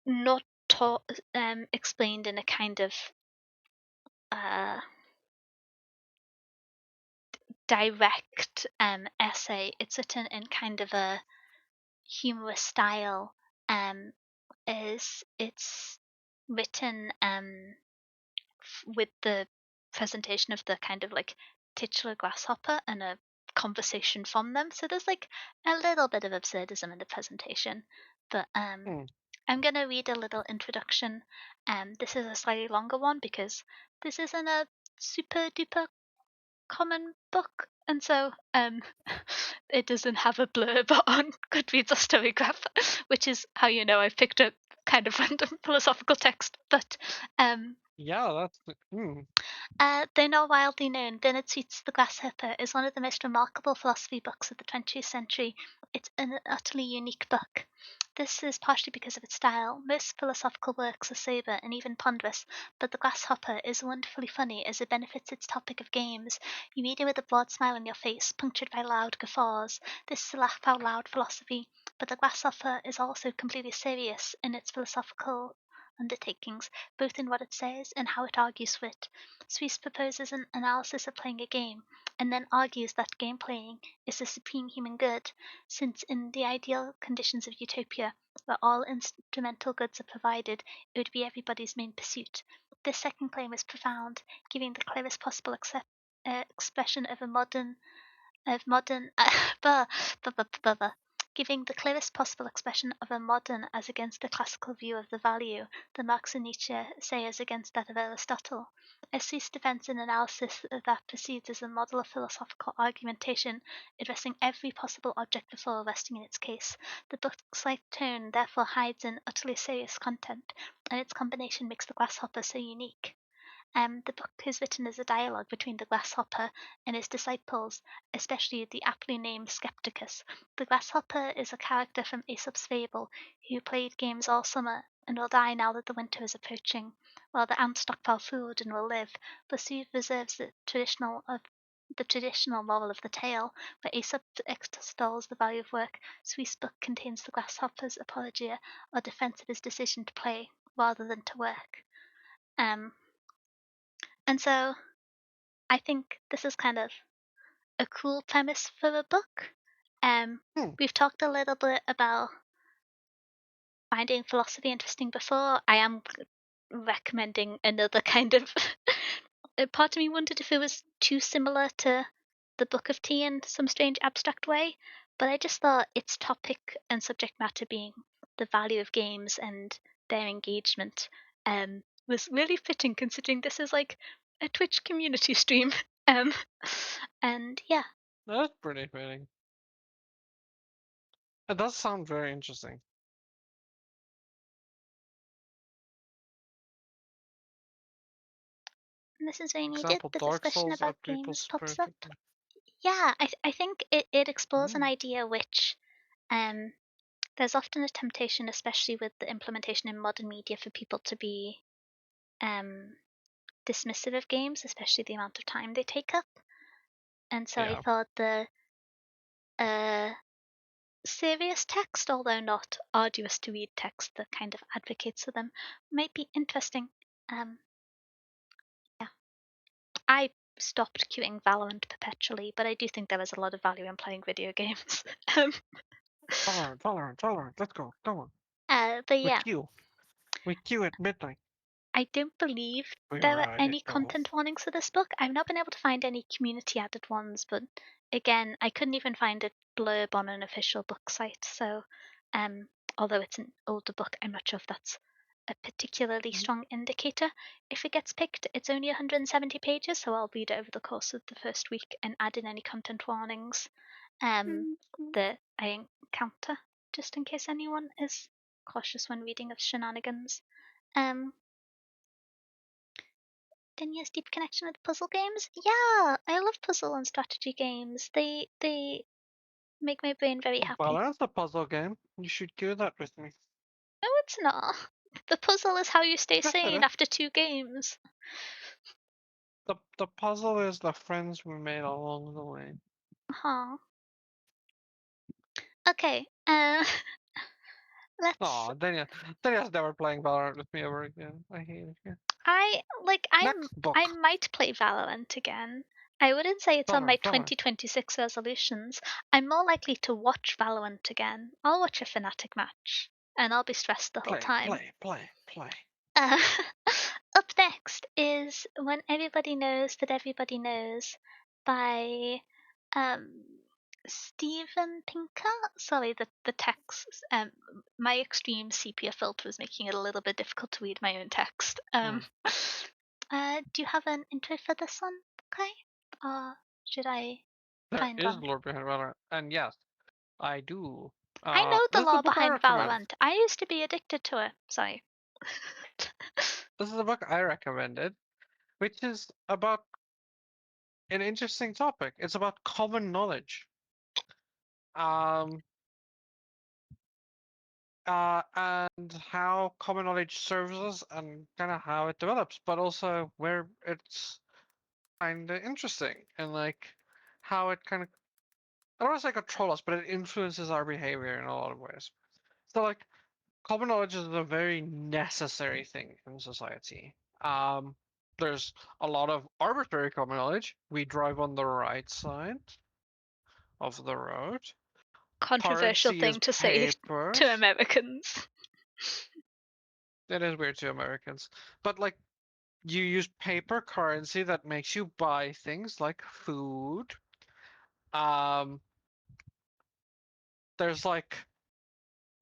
not taught explained in a kind of uh, direct essay. It's written in kind of a humorous style. Is it's written with the presentation of the kind of like titular grasshopper and a conversation from them. So there's like a little bit of absurdism in the presentation. But Hmm. I'm gonna read a little introduction. This is a slightly longer one because this isn't a super duper common book, and so it doesn't have a blurb on Goodreads or Storygraph, which is how you know I've picked a kind of random philosophical text. But Yeah, that's. though not widely known, Bernard Sweet's The Grasshopper is one of the most remarkable philosophy books of the 20th century. It's an utterly unique book. This is partially because of its style. Most philosophical works are sober and even ponderous, but The Grasshopper is wonderfully funny as it benefits its topic of games. You read it with a broad smile on your face, punctured by loud guffaws. This is a laugh out loud philosophy, but The Grasshopper is also completely serious in its philosophical undertakings, both in what it says and how it argues for it. Suisse proposes an analysis of playing a game, and then argues that game playing is the supreme human good, since in the ideal conditions of utopia, where all instrumental goods are provided, it would be everybody's main pursuit. This second claim is profound, giving the clearest possible expression of modern blah, blah, blah, blah, blah, giving the clearest possible expression of a modern as against the classical view of the value that Marx and Nietzsche say as against that of Aristotle. Suisse defends an analysis that proceeds as a model of philosophical argumentation, addressing every possible object before resting in its case. The book's light tone therefore hides an utterly serious content, and its combination makes the grasshopper so unique. The book is written as a dialogue between the grasshopper and his disciples, especially the aptly named Skepticus. The grasshopper is a character from Aesop's fable who played games all summer and will die now that the winter is approaching, while the ants stockpile food and will live. Bossuet reserves the traditional moral of the tale, where Aesop extols the value of work. Suisse's book contains the grasshopper's apologia or defense of his decision to play rather than to work. Um, and so I think this is kind of a cool premise for a book. Hmm. We've talked a little bit about finding philosophy interesting before. I am recommending another kind of. Part of me wondered if it was too similar to the Book of Tea in some strange abstract way, but I just thought its topic and subject matter being the value of games and their engagement was really fitting considering this is like a Twitch community stream. Um, and yeah, That's pretty fitting. It does sound very interesting. this is very needed. Example, The Dark discussion Souls are about people's games pops up. spiritual. Yeah, I think it explores an Mm. idea which there's often a temptation, especially with the implementation in modern media, for people to be dismissive of games, especially the amount of time they take up. And so I Yeah. thought the serious text, although not arduous to read text that kind of advocates for them, might be interesting. Yeah, I stopped queuing Valorant perpetually, but I do think there was a lot of value in playing video games. um, Valorant, let's go, come on. but We yeah, queue. We queue at midnight. I don't believe We there are ready any to go. content warnings for this book. I've not been able to find any community added ones, but again, I couldn't even find a blurb on an official book site. So, although it's an older book, I'm not sure if that's a particularly strong indicator. If it gets picked, it's only 170 pages, so I'll read it over the course of the first week and add in any content warnings that I encounter, just in case anyone is cautious when reading of shenanigans. Um, Denya's deep connection with puzzle games. Yeah, I love puzzle and strategy games. They make my brain very happy. Valorant's a puzzle game. You should queue that with me. No, it's not. The puzzle is how you stay Yes, it sane is. after 2 games. The puzzle is the friends we made along the way. Huh. Okay. Let's. Aw, Daniel's never playing Valorant with me ever again. I hate it here. I like. Next I book. might play Valorant again. I wouldn't say it's on my Valorant. 2026 resolutions. I'm more likely to watch Valorant again. I'll watch a Fnatic match, and I'll be stressed the whole Play, time. play, play, play. Uh, up next is When Everybody Knows That Everybody Knows by um, Stephen Pinker. Sorry, the text. My extreme sepia filter was making it a little bit difficult to read my own text. Do you have an intro for this one, Kai? Or should I There find is one? lore behind Valorant, and yes, I do. I know the This is the lore book I behind recommend. Valorant. I used to be addicted to it. Sorry. This is the book I recommended, which is about an interesting topic. It's about common knowledge. And how common knowledge serves us and kind of how it develops, but also where it's kind of interesting and like how it kind of, I don't want to say control us, but it influences our behavior in a lot of ways. So like common knowledge is a very necessary thing in society. There's a lot of arbitrary common knowledge. We drive on the right side of the road. Controversial Currency thing is to say paper. to Americans. It is weird to Americans. But like you use paper currency that makes you buy things like food. Um there's like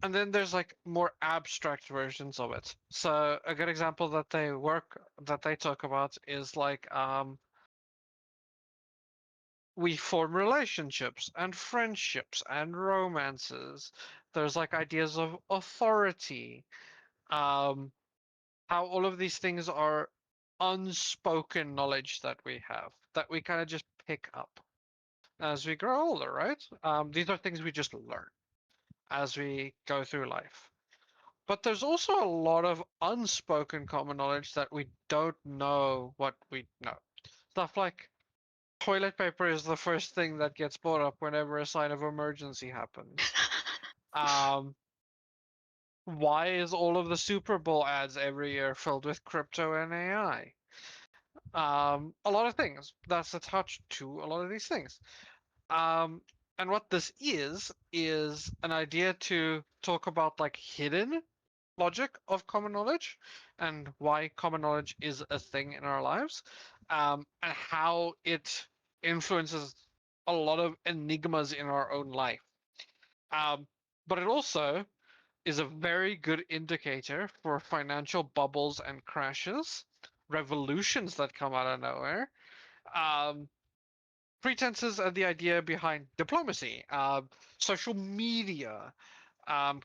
and then there's like more abstract versions of it. So a good example that they talk about is like we form relationships and friendships and romances. There's like ideas of authority. Um how all of these things are unspoken knowledge that we have that we kind of just pick up as we grow older, right? These are things we just learn as we go through life. But there's also a lot of unspoken common knowledge that we don't know what we know. Stuff like toilet paper is the first thing that gets brought up whenever a sign of emergency happens. Um, why is all of the Super Bowl ads every year filled with crypto and AI? A lot of things. That's attached to a lot of these things. Um, and what this is an idea to talk about like hidden logic of common knowledge and why common knowledge is a thing in our lives, and how it influences a lot of enigmas in our own life. But it also is a very good indicator for financial bubbles and crashes, revolutions that come out of nowhere, um, pretenses and the idea behind diplomacy, social media,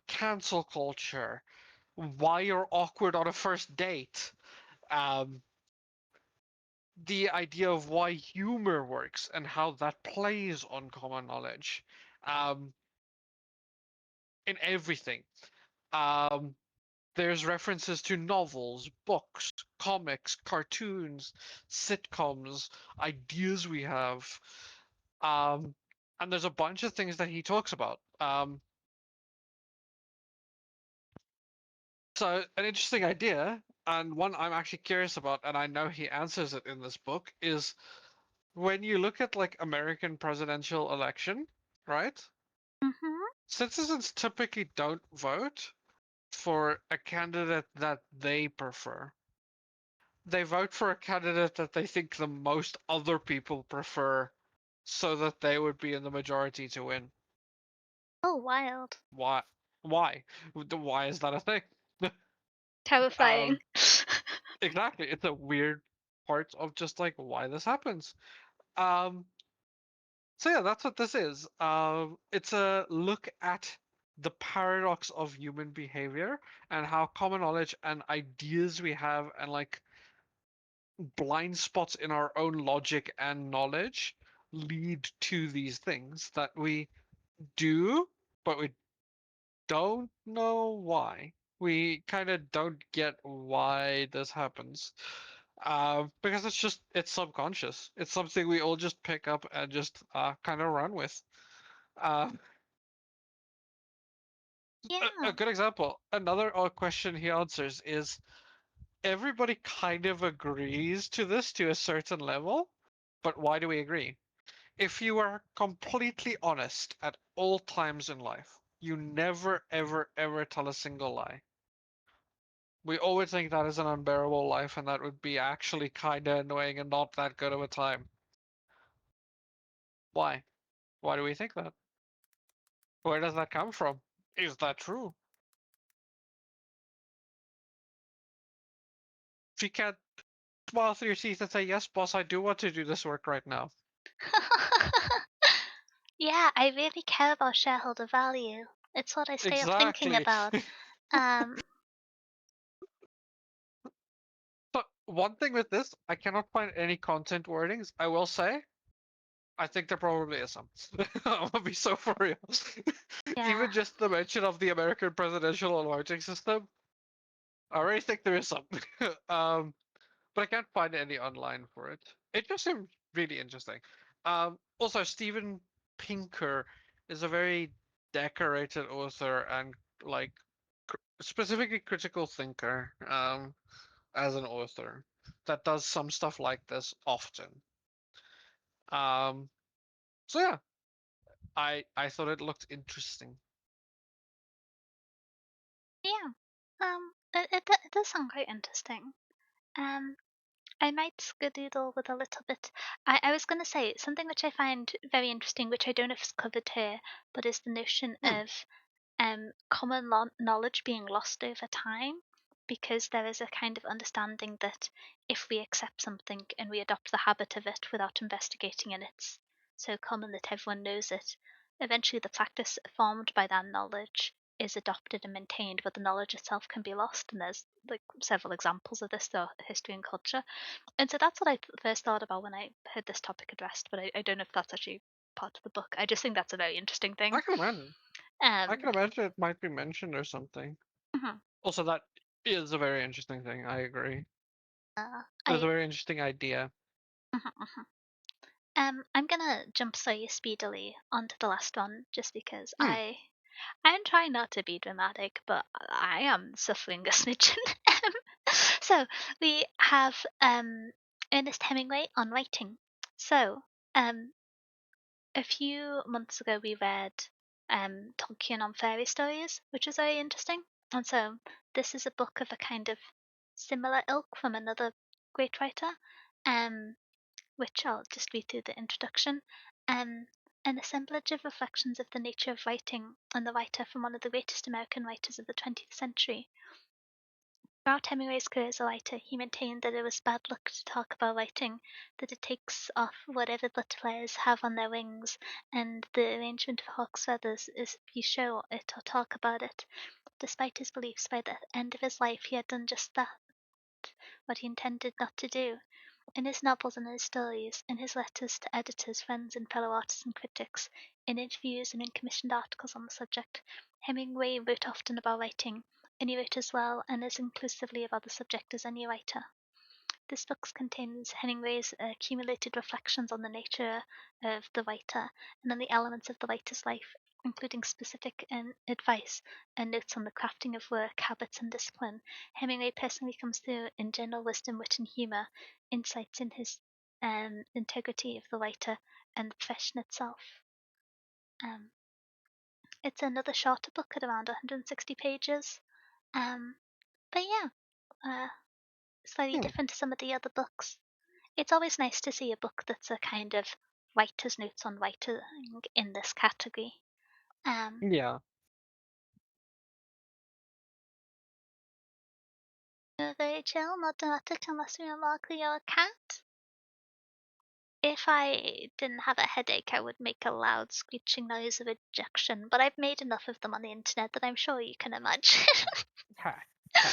cancel culture, why you're awkward on a first date, um, the idea of why humor works and how that plays on common knowledge, um, in everything. Um, there's references to novels, books, comics, cartoons, sitcoms, ideas we have. Um, and there's a bunch of things that he talks about. So an interesting idea, and one I'm actually curious about, and I know he answers it in this book, is when you look at like American presidential election, right? Mm-hmm. Citizens typically don't vote for a candidate that they prefer. They vote for a candidate that they think the most other people prefer so that they would be in the majority to win. Oh, wild. Why? Why? Why is that a thing? Terrifying. um, exactly. It's a weird part of just like why this happens. Um, so yeah, that's what this is. It's a look at the paradox of human behavior and how common knowledge and ideas we have and like blind spots in our own logic and knowledge lead to these things that we do, but we don't know why. We kind of don't get why this happens. Because it's subconscious. It's something we all just pick up and just kind of run with. Uh, a Yeah. good example, another question he answers is everybody kind of agrees to this to a certain level, but why do we agree? If you are completely honest at all times in life, you never, ever, ever tell a single lie. We always think that is an unbearable life and that would be actually kind of annoying and not that good of a time. Why? Why do we think that? Where does that come from? Is that true? If you can't smile through your teeth and say, yes, boss, I do want to do this work right now. Yeah, I really care about shareholder value. It's what I stay up thinking Exactly. about. Um, But one thing with this, I cannot find any content wordings. I will say, I think there probably is some. I'm gonna be so for real. yeah. Even just the mention of the American presidential voting system, I already think there is some. um, but I can't find any online for it. It just seems really interesting. Also, Steven Pinker is a very decorated author and like specifically critical thinker. As an author that does some stuff like this often. Um, so yeah, I thought it looked interesting. Yeah. It does sound quite interesting. Um, I might skedaddle with a little bit. I was going to say something which I find very interesting, which I don't know if it's covered here, but is the notion Hmm. of common knowledge being lost over time, because there is a kind of understanding that if we accept something and we adopt the habit of it without investigating and it's so common that everyone knows it, eventually the practice formed by that knowledge is adopted and maintained, but the knowledge itself can be lost. And there's like several examples of this throughout history and culture. And so that's what I first thought about when I heard this topic addressed, but I don't know if that's actually part of the book. I just think that's a very interesting I thing. can imagine. I Um, can imagine it might be mentioned or something. mhm. Also, that is a very interesting thing. I agree. It's a I very interesting idea. mhm, mhm. I'm gonna jump so speedily onto the last one just because Hmm. I'm trying not to be dramatic, but I am suffering a smidgen. So we have Ernest Hemingway on writing. So um a few months ago we read Tolkien on fairy stories, which is very interesting. And so this is a book of a kind of similar ilk from another great writer, um, which I'll just read through the introduction. Um, an assemblage of reflections of the nature of writing and the writer from one of the greatest American writers of the 20th century. Throughout Hemingway's career as a writer, he maintained that it was bad luck to talk about writing, that it takes off whatever butterflies have on their wings, and the arrangement of hawk's feathers is if you show it or talk about it. Despite his beliefs, by the end of his life he had done just that, what he intended not to do. In his novels and his stories, in his letters to editors, friends, and fellow artists and critics, in interviews and in commissioned articles on the subject, Hemingway wrote often about writing, and he wrote as well and as inclusively about the subject as any writer. This book contains Hemingway's accumulated reflections on the nature of the writer and on the elements of the writer's life, including specific advice and notes on the crafting of work, habits, and discipline. Hemingway personally comes through in general wisdom, wit, and humor, insights in his integrity of the writer and the profession itself. It's another shorter book at around 160 pages. But yeah, slightly different to some of the other books. It's always nice to see a book that's a kind of writer's notes on writing in this category. Yeah. You're very chill, not dramatic unless you remark that you're a cat. If I didn't have a headache, I would make a loud screeching noise of ejection, but I've made enough of them on the internet that I'm sure you can imagine. Ha, ha,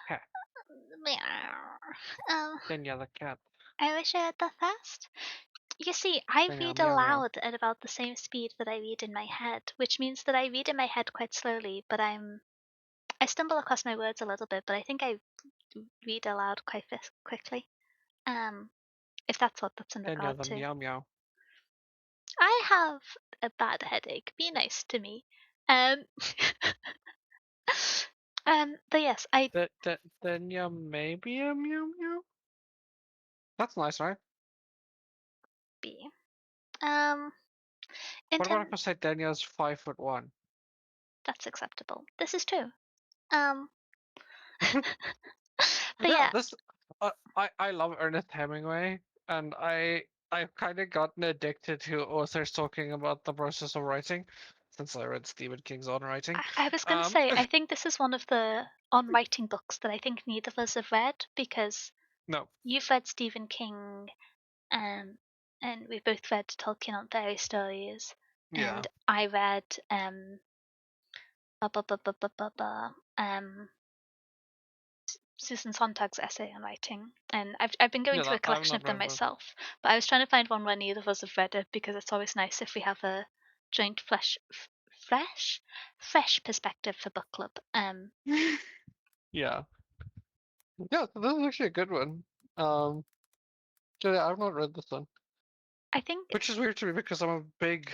ha. Danielle the cat. I wish I had that fast. You see, I Danielle read meow meow. aloud at about the same speed that I read in my head, which means that I read in my head quite slowly, but I stumble across my words a little bit, but I think I read aloud quite quickly. If that's what that's in Danielle regard the to. meow meow. I have a bad headache. Be nice to me. Um, but yes, I Danielle maybe a meow meow? That's nice, right? be. Um, What about inten- if I say Danielle's 5'1"? that's acceptable. This is true. Um, but Yeah, yeah, this I love Ernest Hemingway, and I've kind of gotten addicted to authors talking about the process of writing, since I read Stephen King's On Writing. I was going to say, I think this is one of the on writing books that I think neither of us have read because No, you've read Stephen King, um, and we both read Tolkien on Fairy Stories, yeah, and I read ba, ba, ba, ba, ba, ba, ba, Susan Sontag's essay on writing, and I've been going yeah, through a that I've collection not of them read that. myself, but I was trying to find one where neither of us have read it because it's always nice if we have a joint fresh perspective for book club. Yeah, yeah, so this is actually a good one. Um, so yeah, I've not read this one, I think which is weird to me because I'm a big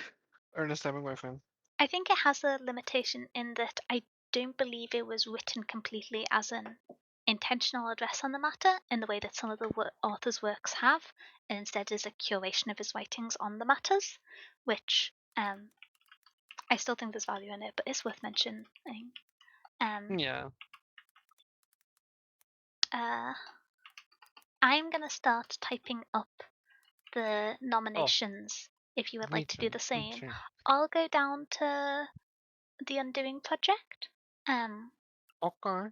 Ernest Hemingway fan. I think it has a limitation in that I don't believe it was written completely as an intentional address on the matter in the way that some of the author's works have, and instead is a curation of his writings on the matters, which I still think there's value in it, but it's worth mentioning. Yeah. Uh, I'm gonna start typing up the Oh, nominations if you would me like to do too. the Me same. too. I'll go down to the Undoing Project. Okay,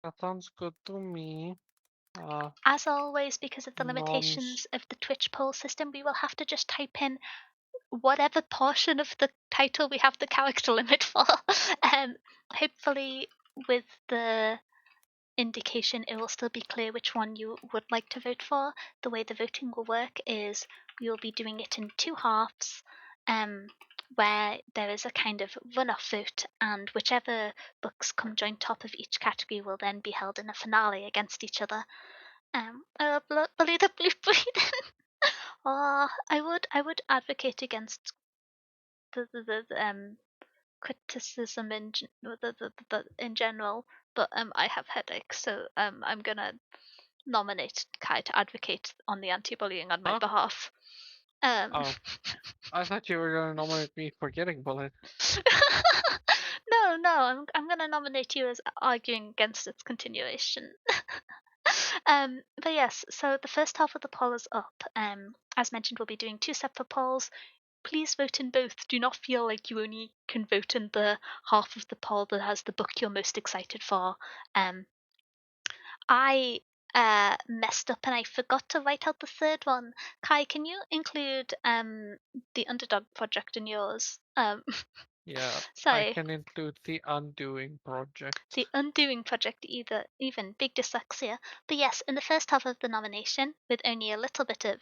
that sounds good to me. As always, because of the Noms. limitations of the Twitch poll system, we will have to just type in whatever portion of the title we have the character limit for. Hopefully, with the indication, it will still be clear which one you would like to vote for. The way the voting will work is we will be doing it in two halves, where there is a kind of runoff vote, and whichever books come joint top of each category will then be held in a finale against each other. Bully the blue breed. I would advocate against the criticism in general, but I have headaches, so I'm gonna nominate Kai to advocate on the anti-bullying on my Huh? behalf. Um, Oh, I thought you were gonna nominate me for getting bullied. no, I'm gonna nominate you as arguing against its continuation. But yes, so the first half of the poll is up. As mentioned, we'll be doing two separate polls. Please vote in both. Do not feel like you only can vote in the half of the poll that has the book you're most excited for. Um, I messed up and I forgot to write out the third one. Kai, can you include the Underdog Project in yours? Yeah, I Sorry, can include the Undoing the project. Undoing Project, even big dyslexia. But yes, in the first half of the nomination, with only a little bit of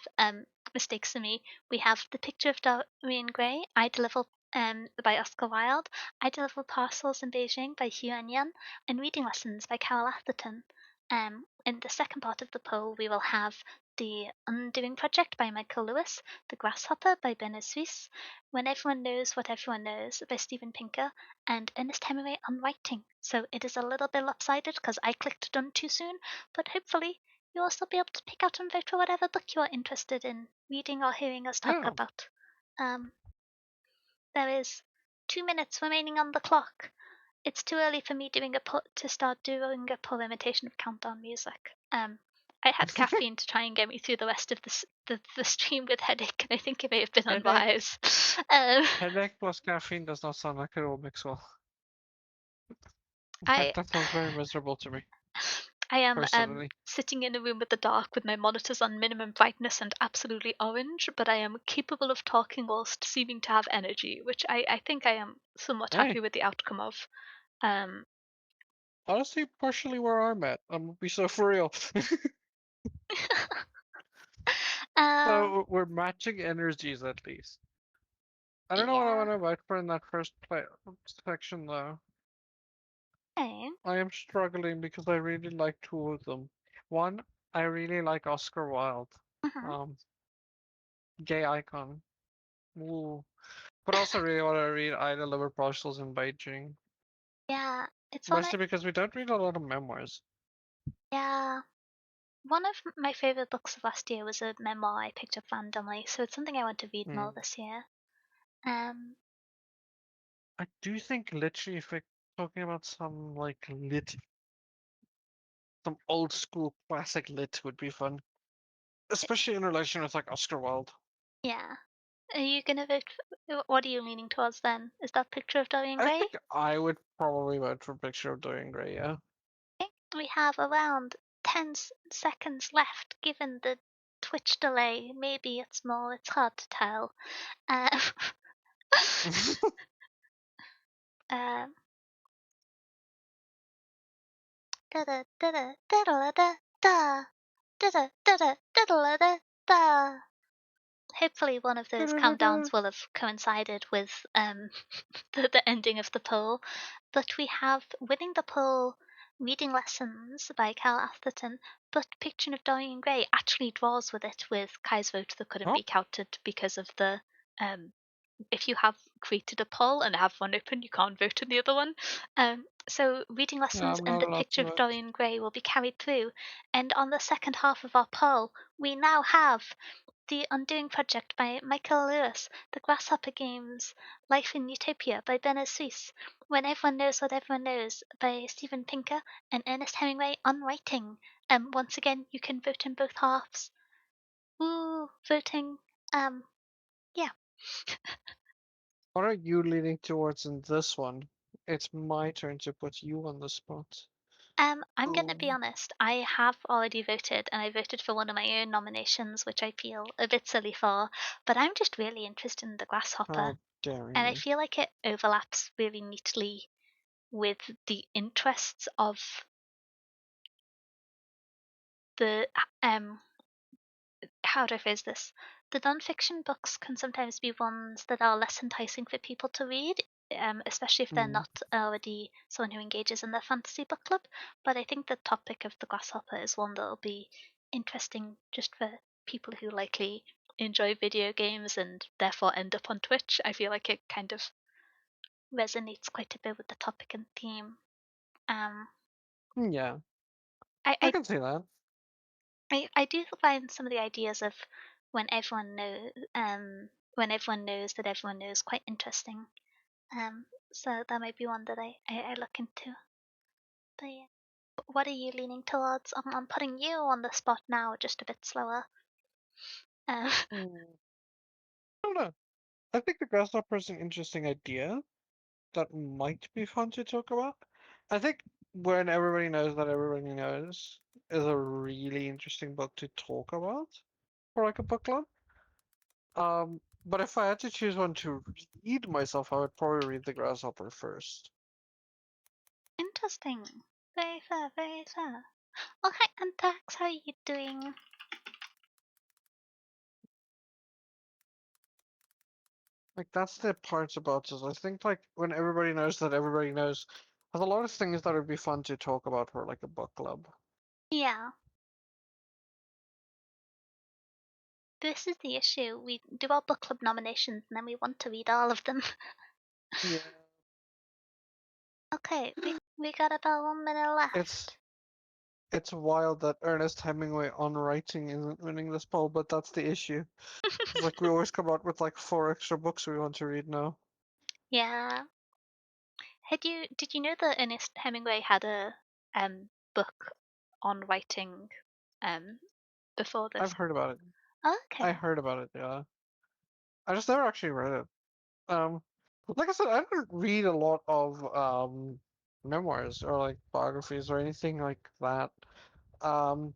mistakes for me, we have The Picture of Dorian Gray, I Deliver by Oscar Wilde, I Deliver Parcels in Beijing by Hugh Yan, and Reading Lessons by Carol Atherton. In the second part of the poll, we will have The Undoing Project by Michael Lewis, The Grasshopper by Bernard Suisse, When Everyone Knows What Everyone Knows by Steven Pinker, and Ernest Hemingway on writing. So it is a little bit lopsided because I clicked done too soon, but hopefully you'll still be able to pick out and vote for whatever book you are interested in reading or hearing us talk Yeah, about. Um, there is 2 minutes remaining on the clock. It's too early for me to start doing a poor imitation of countdown music. I had caffeine to try and get me through the rest of the stream with headache, and I think it may have been headache. unwise. Um, Headache plus caffeine does not sound like it will mix well. I That sounds very miserable to me, I am personally. sitting in a room with the dark with my monitors on minimum brightness and absolutely orange, but I am capable of talking whilst seeming to have energy, which I think I am somewhat happy Hey, with the outcome of. Um, honestly, partially where I'm at. I'm gonna be so for real. uh, So we're matching energies at least. I don't know what I yeah. want to vote for in that first play section though. Okay. I am struggling because I really like two of them. One, I really like Oscar Wilde, Mhm. um, gay icon. Ooh. But also really want to read Ida Liver Parcels in Beijing. Yeah, it's on it. Mostly because we don't read a lot of memoirs. Yeah. One of my favorite books of last year was a memoir I picked up randomly, so it's something I want to read more Hmm. this year. Um, I do think literally if we're talking about some like lit, some old school classic lit would be fun. Especially in relation with like Oscar Wilde. yeah. Are you gonna vote? What are you leaning towards then? Is that Picture of Dorian I Gray? think I would probably vote for Picture of Dorian Gray, yeah. Okay, we have around 10 seconds left given the Twitch delay. Maybe it's more, it's hard to tell. Um, um, da da da da da da da da da da da da da da. Hopefully, one of those countdowns will have coincided with the ending of the poll. But we have winning the poll, Reading Lessons by Cal Atherton, but Picture of Dorian Gray actually draws with it with Kai's vote that couldn't Oh, be counted because of the if you have created a poll and have one open, you can't vote in the other one. So Reading yeah, Lessons I'm and not the allowed to Picture of vote. Dorian Gray will be carried through. And on the second half of our poll, we now have The Undoing Project by Michael Lewis, The Grasshopper Games, Life in Utopia by Bernard Suisse, When Everyone Knows What Everyone Knows by Steven Pinker, and Ernest Hemingway on writing. Once again, you can vote in both halves. Woo, voting. Um, yeah. What are you leaning towards in this one? It's my turn to put you on the spot. I'm gonna be Ooh. honest. I have already voted, and I voted for one of my own nominations, which I feel a bit silly for. But I'm just really interested in the Grasshopper, How dare and I you? feel like it overlaps really neatly with the interests of the how do I phrase this? The nonfiction books can sometimes be ones that are less enticing for people to read, especially if they're Hmm. not already someone who engages in their fantasy book club. But I think the topic of the grasshopper is one that will be interesting just for people who likely enjoy video games and therefore end up on Twitch. I feel like it kind of resonates quite a bit with the topic and theme. Um, Yeah, I, I I can see that. I do find some of the ideas of when everyone knows that everyone knows quite interesting. so that might be one that I look into. But yeah. What are you leaning towards? I'm putting you on the spot now, just a bit slower. Uh, Hmm. I don't know. I think the grasshopper is an interesting idea that might be fun to talk about. I think when everybody knows that everybody knows is a really interesting book to talk about for like a book club. But if I had to choose one to read myself, I would probably read The Grasshopper first. Interesting. Very fair, very fair. Okay, and Dax, how are you doing? Like that's the parts about this. I think like when everybody knows that everybody knows, there's a lot of things that would be fun to talk about for like a book club. Yeah. This is the issue. We do our book club nominations and then we want to read all of them. Yeah. Okay, we got about 1 minute It's left. it's wild that Ernest Hemingway on writing isn't winning this poll, but that's the issue. It's like we always come out with like 4 extra books we want to read now. Yeah. Did you know that Ernest Hemingway had a book on writing um before I've this? heard about it. I Okay. heard about it, yeah. I just never actually read it. Um, like I said, I don't read a lot of memoirs or like biographies or anything like that. Um,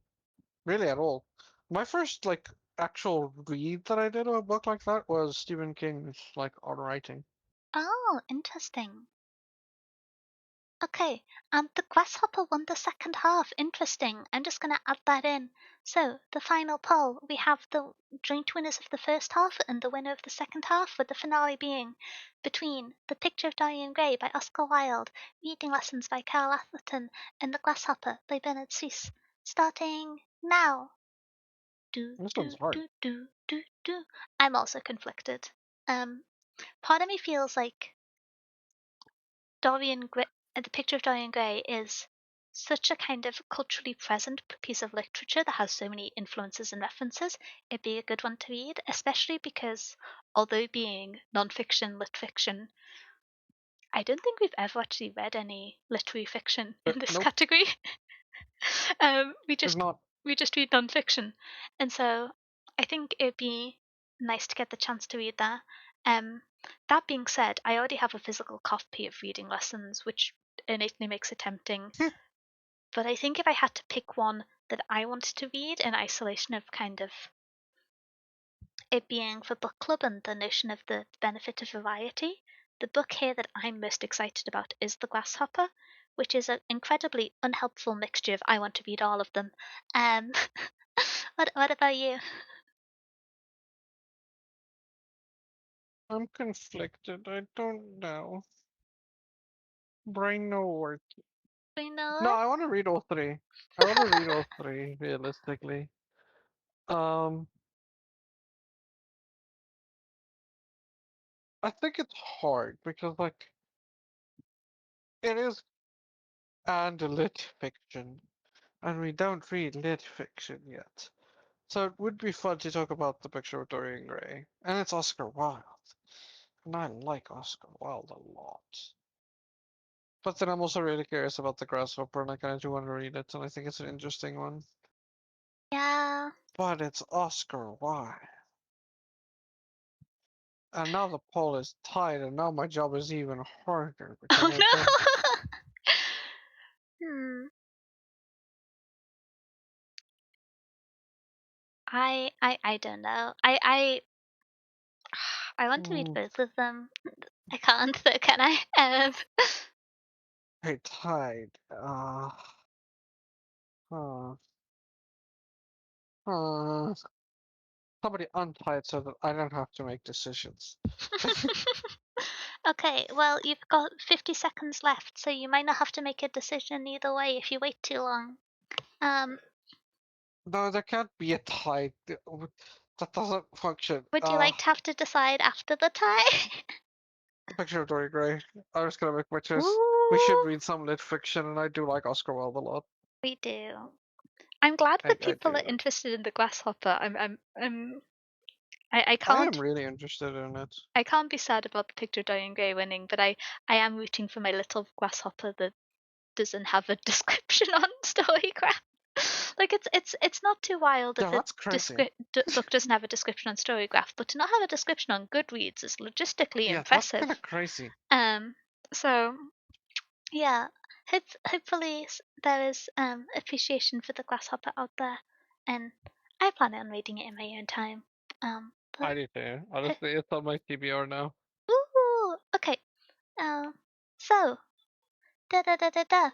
really at all. My first like actual read that I did of a book like that was Stephen King's like on writing. Oh, interesting. Okay, the grasshopper won the second half. Interesting. I'm just gonna add that in. So, the final poll, we have the joint winners of the first half and the winner of the second half, with the finale being between The Picture of Dorian Gray by Oscar Wilde, Reading Lessons by Carl Atherton, and The Grasshopper by Bernard Suisse. Starting now. Do, This one's do, hard. do, do, do, do. I'm also conflicted. Um, Part of me feels like Dorian Gray, The Picture of Dorian Gray is such a kind of culturally present piece of literature that has so many influences and references. It'd be a good one to read, especially because although being non-fiction, lit fiction, I don't think we've ever actually read any literary fiction in this Nope, category. um, we there's just not. we just read non-fiction, and so I think it'd be nice to get the chance to read that. Um, that being said, I already have a physical copy of Reading Lessons, which innately makes it tempting. But I think if I had to pick one that I wanted to read in isolation of kind of it being for book club and the notion of the benefit of variety, the book here that I'm most excited about is The Grasshopper, which is an incredibly unhelpful mixture of I want to read all of them. Um, what about you? I'm conflicted. I don't know. Brain no work. Do you know No, it? I want to read all three. I want to read all three realistically. Um, I think it's hard because like it is and lit fiction, and we don't read lit fiction yet. So it would be fun to talk about The Picture of Dorian Gray, and it's Oscar Wilde, and I like Oscar Wilde a lot. But then I'm also really curious about The Grasshopper, and I kind of do want to read it, and I think it's an interesting one. Yeah. But it's Oscar Wilde. And now the poll is tied, and now my job is even harder because Oh I don't. no. hmm. I don't know. I want to read Mm, both of them. I can't though, can I? hey, tied. Uh, uh, somebody untied so that I don't have to make decisions. Okay, well, you've got 50 seconds left, so you might not have to make a decision either way if you wait too long. Um, No, there can't be a tie. That doesn't function. would you like to have to decide after the tie? The Picture of Dorian Gray. I'm just gonna make my choice. We should Ooh, read some lit fiction, and I do like Oscar Wilde a lot. we do. I'm glad that I people are do. interested in the grasshopper. I'm I I am can't really interested in it. I can't be sad about the picture of Dorian Gray winning, but I am rooting for my little grasshopper that doesn't have a description on Storygraph. Like it's not too wild Yeah, if a that's crazy. book doesn't have a description on Storygraph, but to not have a description on Goodreads is logistically Yeah, that's impressive. kind of crazy. So yeah, hopefully there is appreciation for the grasshopper out there, and I plan on reading it in my own time. I But do too. Honestly, it's on my TBR now. ooh, okay. So Da da da da da.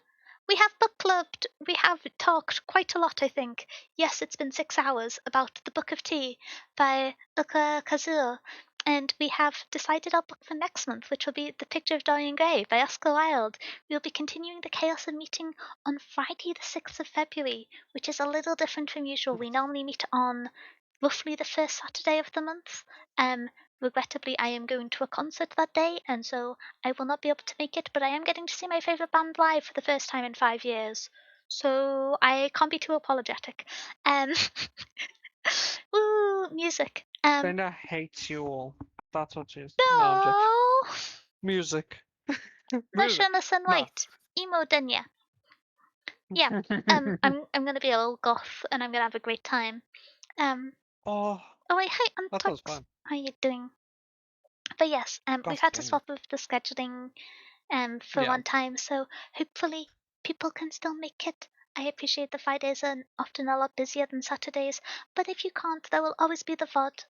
We have book clubbed. We have talked quite a lot, I think. Yes, it's been 6 hours about The Book of Tea by Kazuo. And we have decided our book for next month, which will be The Picture of Dorian Gray by Oscar Wilde. We'll be continuing the chaos of meeting on Friday, the 6th of February, which is a little different from usual. We normally meet on roughly the first Saturday of the month. Um, Regrettably, I am going to a concert that day, and so I will not be able to make it, but I am getting to see my favourite band live for the first time in 5 years. So I can't be too apologetic. Um, woo, music. Brenda hates you all. That's what she is. No, I'm joking. No, Music. no, Music. Jonathan No. White, emo Dunya. Yeah. I'm gonna be a little goth, and I'm gonna have a great time. Um. Oh, Oh wait, hi, that was Antox. fun. How you doing? But yes, we've had to Gotham. swap with the scheduling for Yeah. one time. So hopefully people can still make it. I appreciate the Fridays are often a lot busier than Saturdays, but if you can't, there will always be the VOD.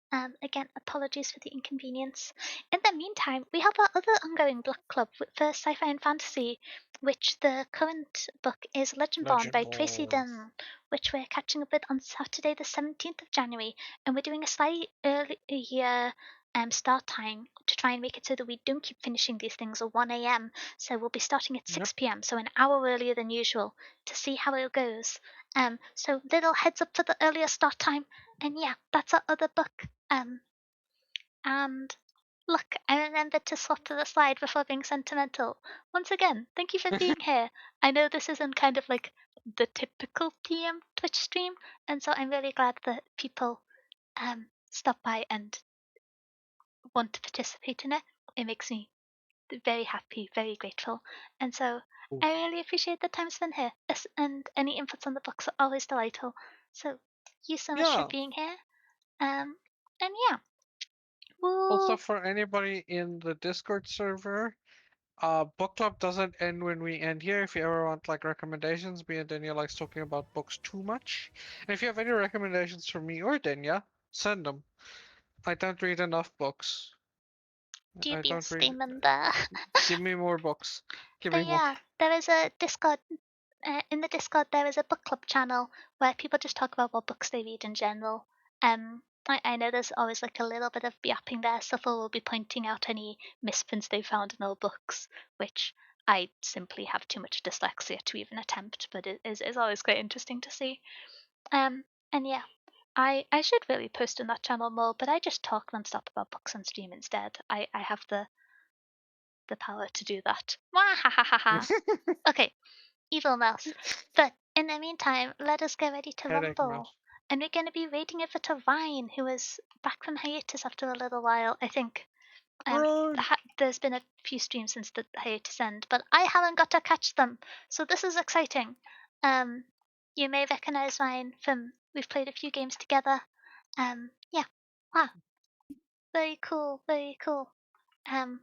Again, apologies for the inconvenience. In the meantime, we have our other ongoing book club for sci-fi and fantasy, which the current book is Legendborn Legend by Tracy Balls. Dunn, which we're catching up with on Saturday the 17th of January, and we're doing a slightly earlier start time to try and make it so that we don't keep finishing these things at 1 a.m. So we'll be starting at Yep. 6 p.m., so an hour earlier than usual, to see how it goes. So little heads up for the earlier start time. And yeah, that's our other book. And look, I remembered to swap to the slide before being sentimental. Once again, thank you for being here. I know this isn't kind of like the typical TM Twitch stream, and so I'm really glad that people stop by and want to participate in it. It makes me very happy, very grateful. And so I really appreciate the time spent here. And any inputs on the books are always delightful. So thank you so much for Yeah. being here. And yeah. Also, Woo! for anybody in the Discord server, book club doesn't end when we end here. If you ever want like recommendations, me and Denya likes talking about books too much. And if you have any recommendations for me or Denya, send them. I don't read enough books. Do you I be a don't read. stream member? Give me more books. Give But me more. yeah, there is a Discord. In the Discord, there is a book club channel where people just talk about what books they read in general. I know there's always like a little bit of yapping there. Suffle will be pointing out any misprints they found in old books, which I simply have too much dyslexia to even attempt, but it is always quite interesting to see. And yeah, I should really post in that channel more, but I just talk nonstop about books on stream instead. I have the power to do that. Wahahaha. Okay, evil mouse. But in the meantime, let us get ready to Headache rumble. mouse. And we're going to be raiding over to Vine, who is back from hiatus after a little while, I think. Run! There's been a few streams since the hiatus end, but I haven't got to catch them, so this is exciting. Um, you may recognize Vine from we've played a few games together. Yeah, wow, very cool, very cool. Um,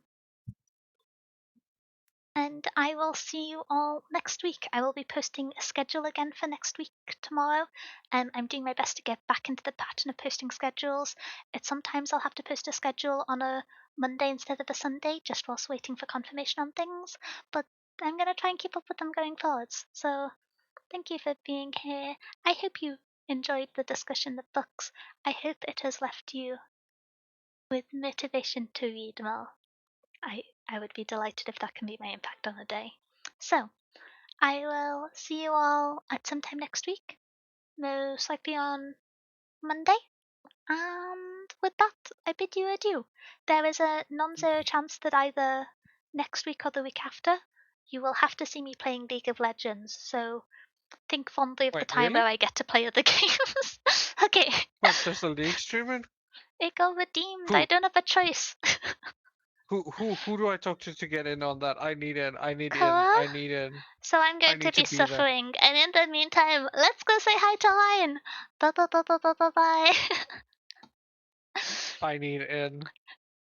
and I will see you all next week. I will be posting a schedule again for next week tomorrow. I'm doing my best to get back into the pattern of posting schedules. Sometimes I'll have to post a schedule on a Monday instead of a Sunday, just whilst waiting for confirmation on things. But I'm gonna try and keep up with them going forwards. So thank you for being here. I hope you enjoyed the discussion of books. I hope it has left you with motivation to read more. I would be delighted if that can be my impact on the day. So, I will see you all at some time next week, most likely on Monday. And with that, I bid you adieu. There is a non zero chance that either next week or the week after, you will have to see me playing League of Legends, so think fondly of the Wait, time really? where I get to play other games. Okay. What, there's a league streaming? It got redeemed. Who I don't have a choice. who do I talk to get in on that? I need in. I need in. Hello? I need in. So I'm I going to need to be be there. suffering, and in the meantime, let's go say hi to Lion. Bye bye bye bye bye bye bye. I need in.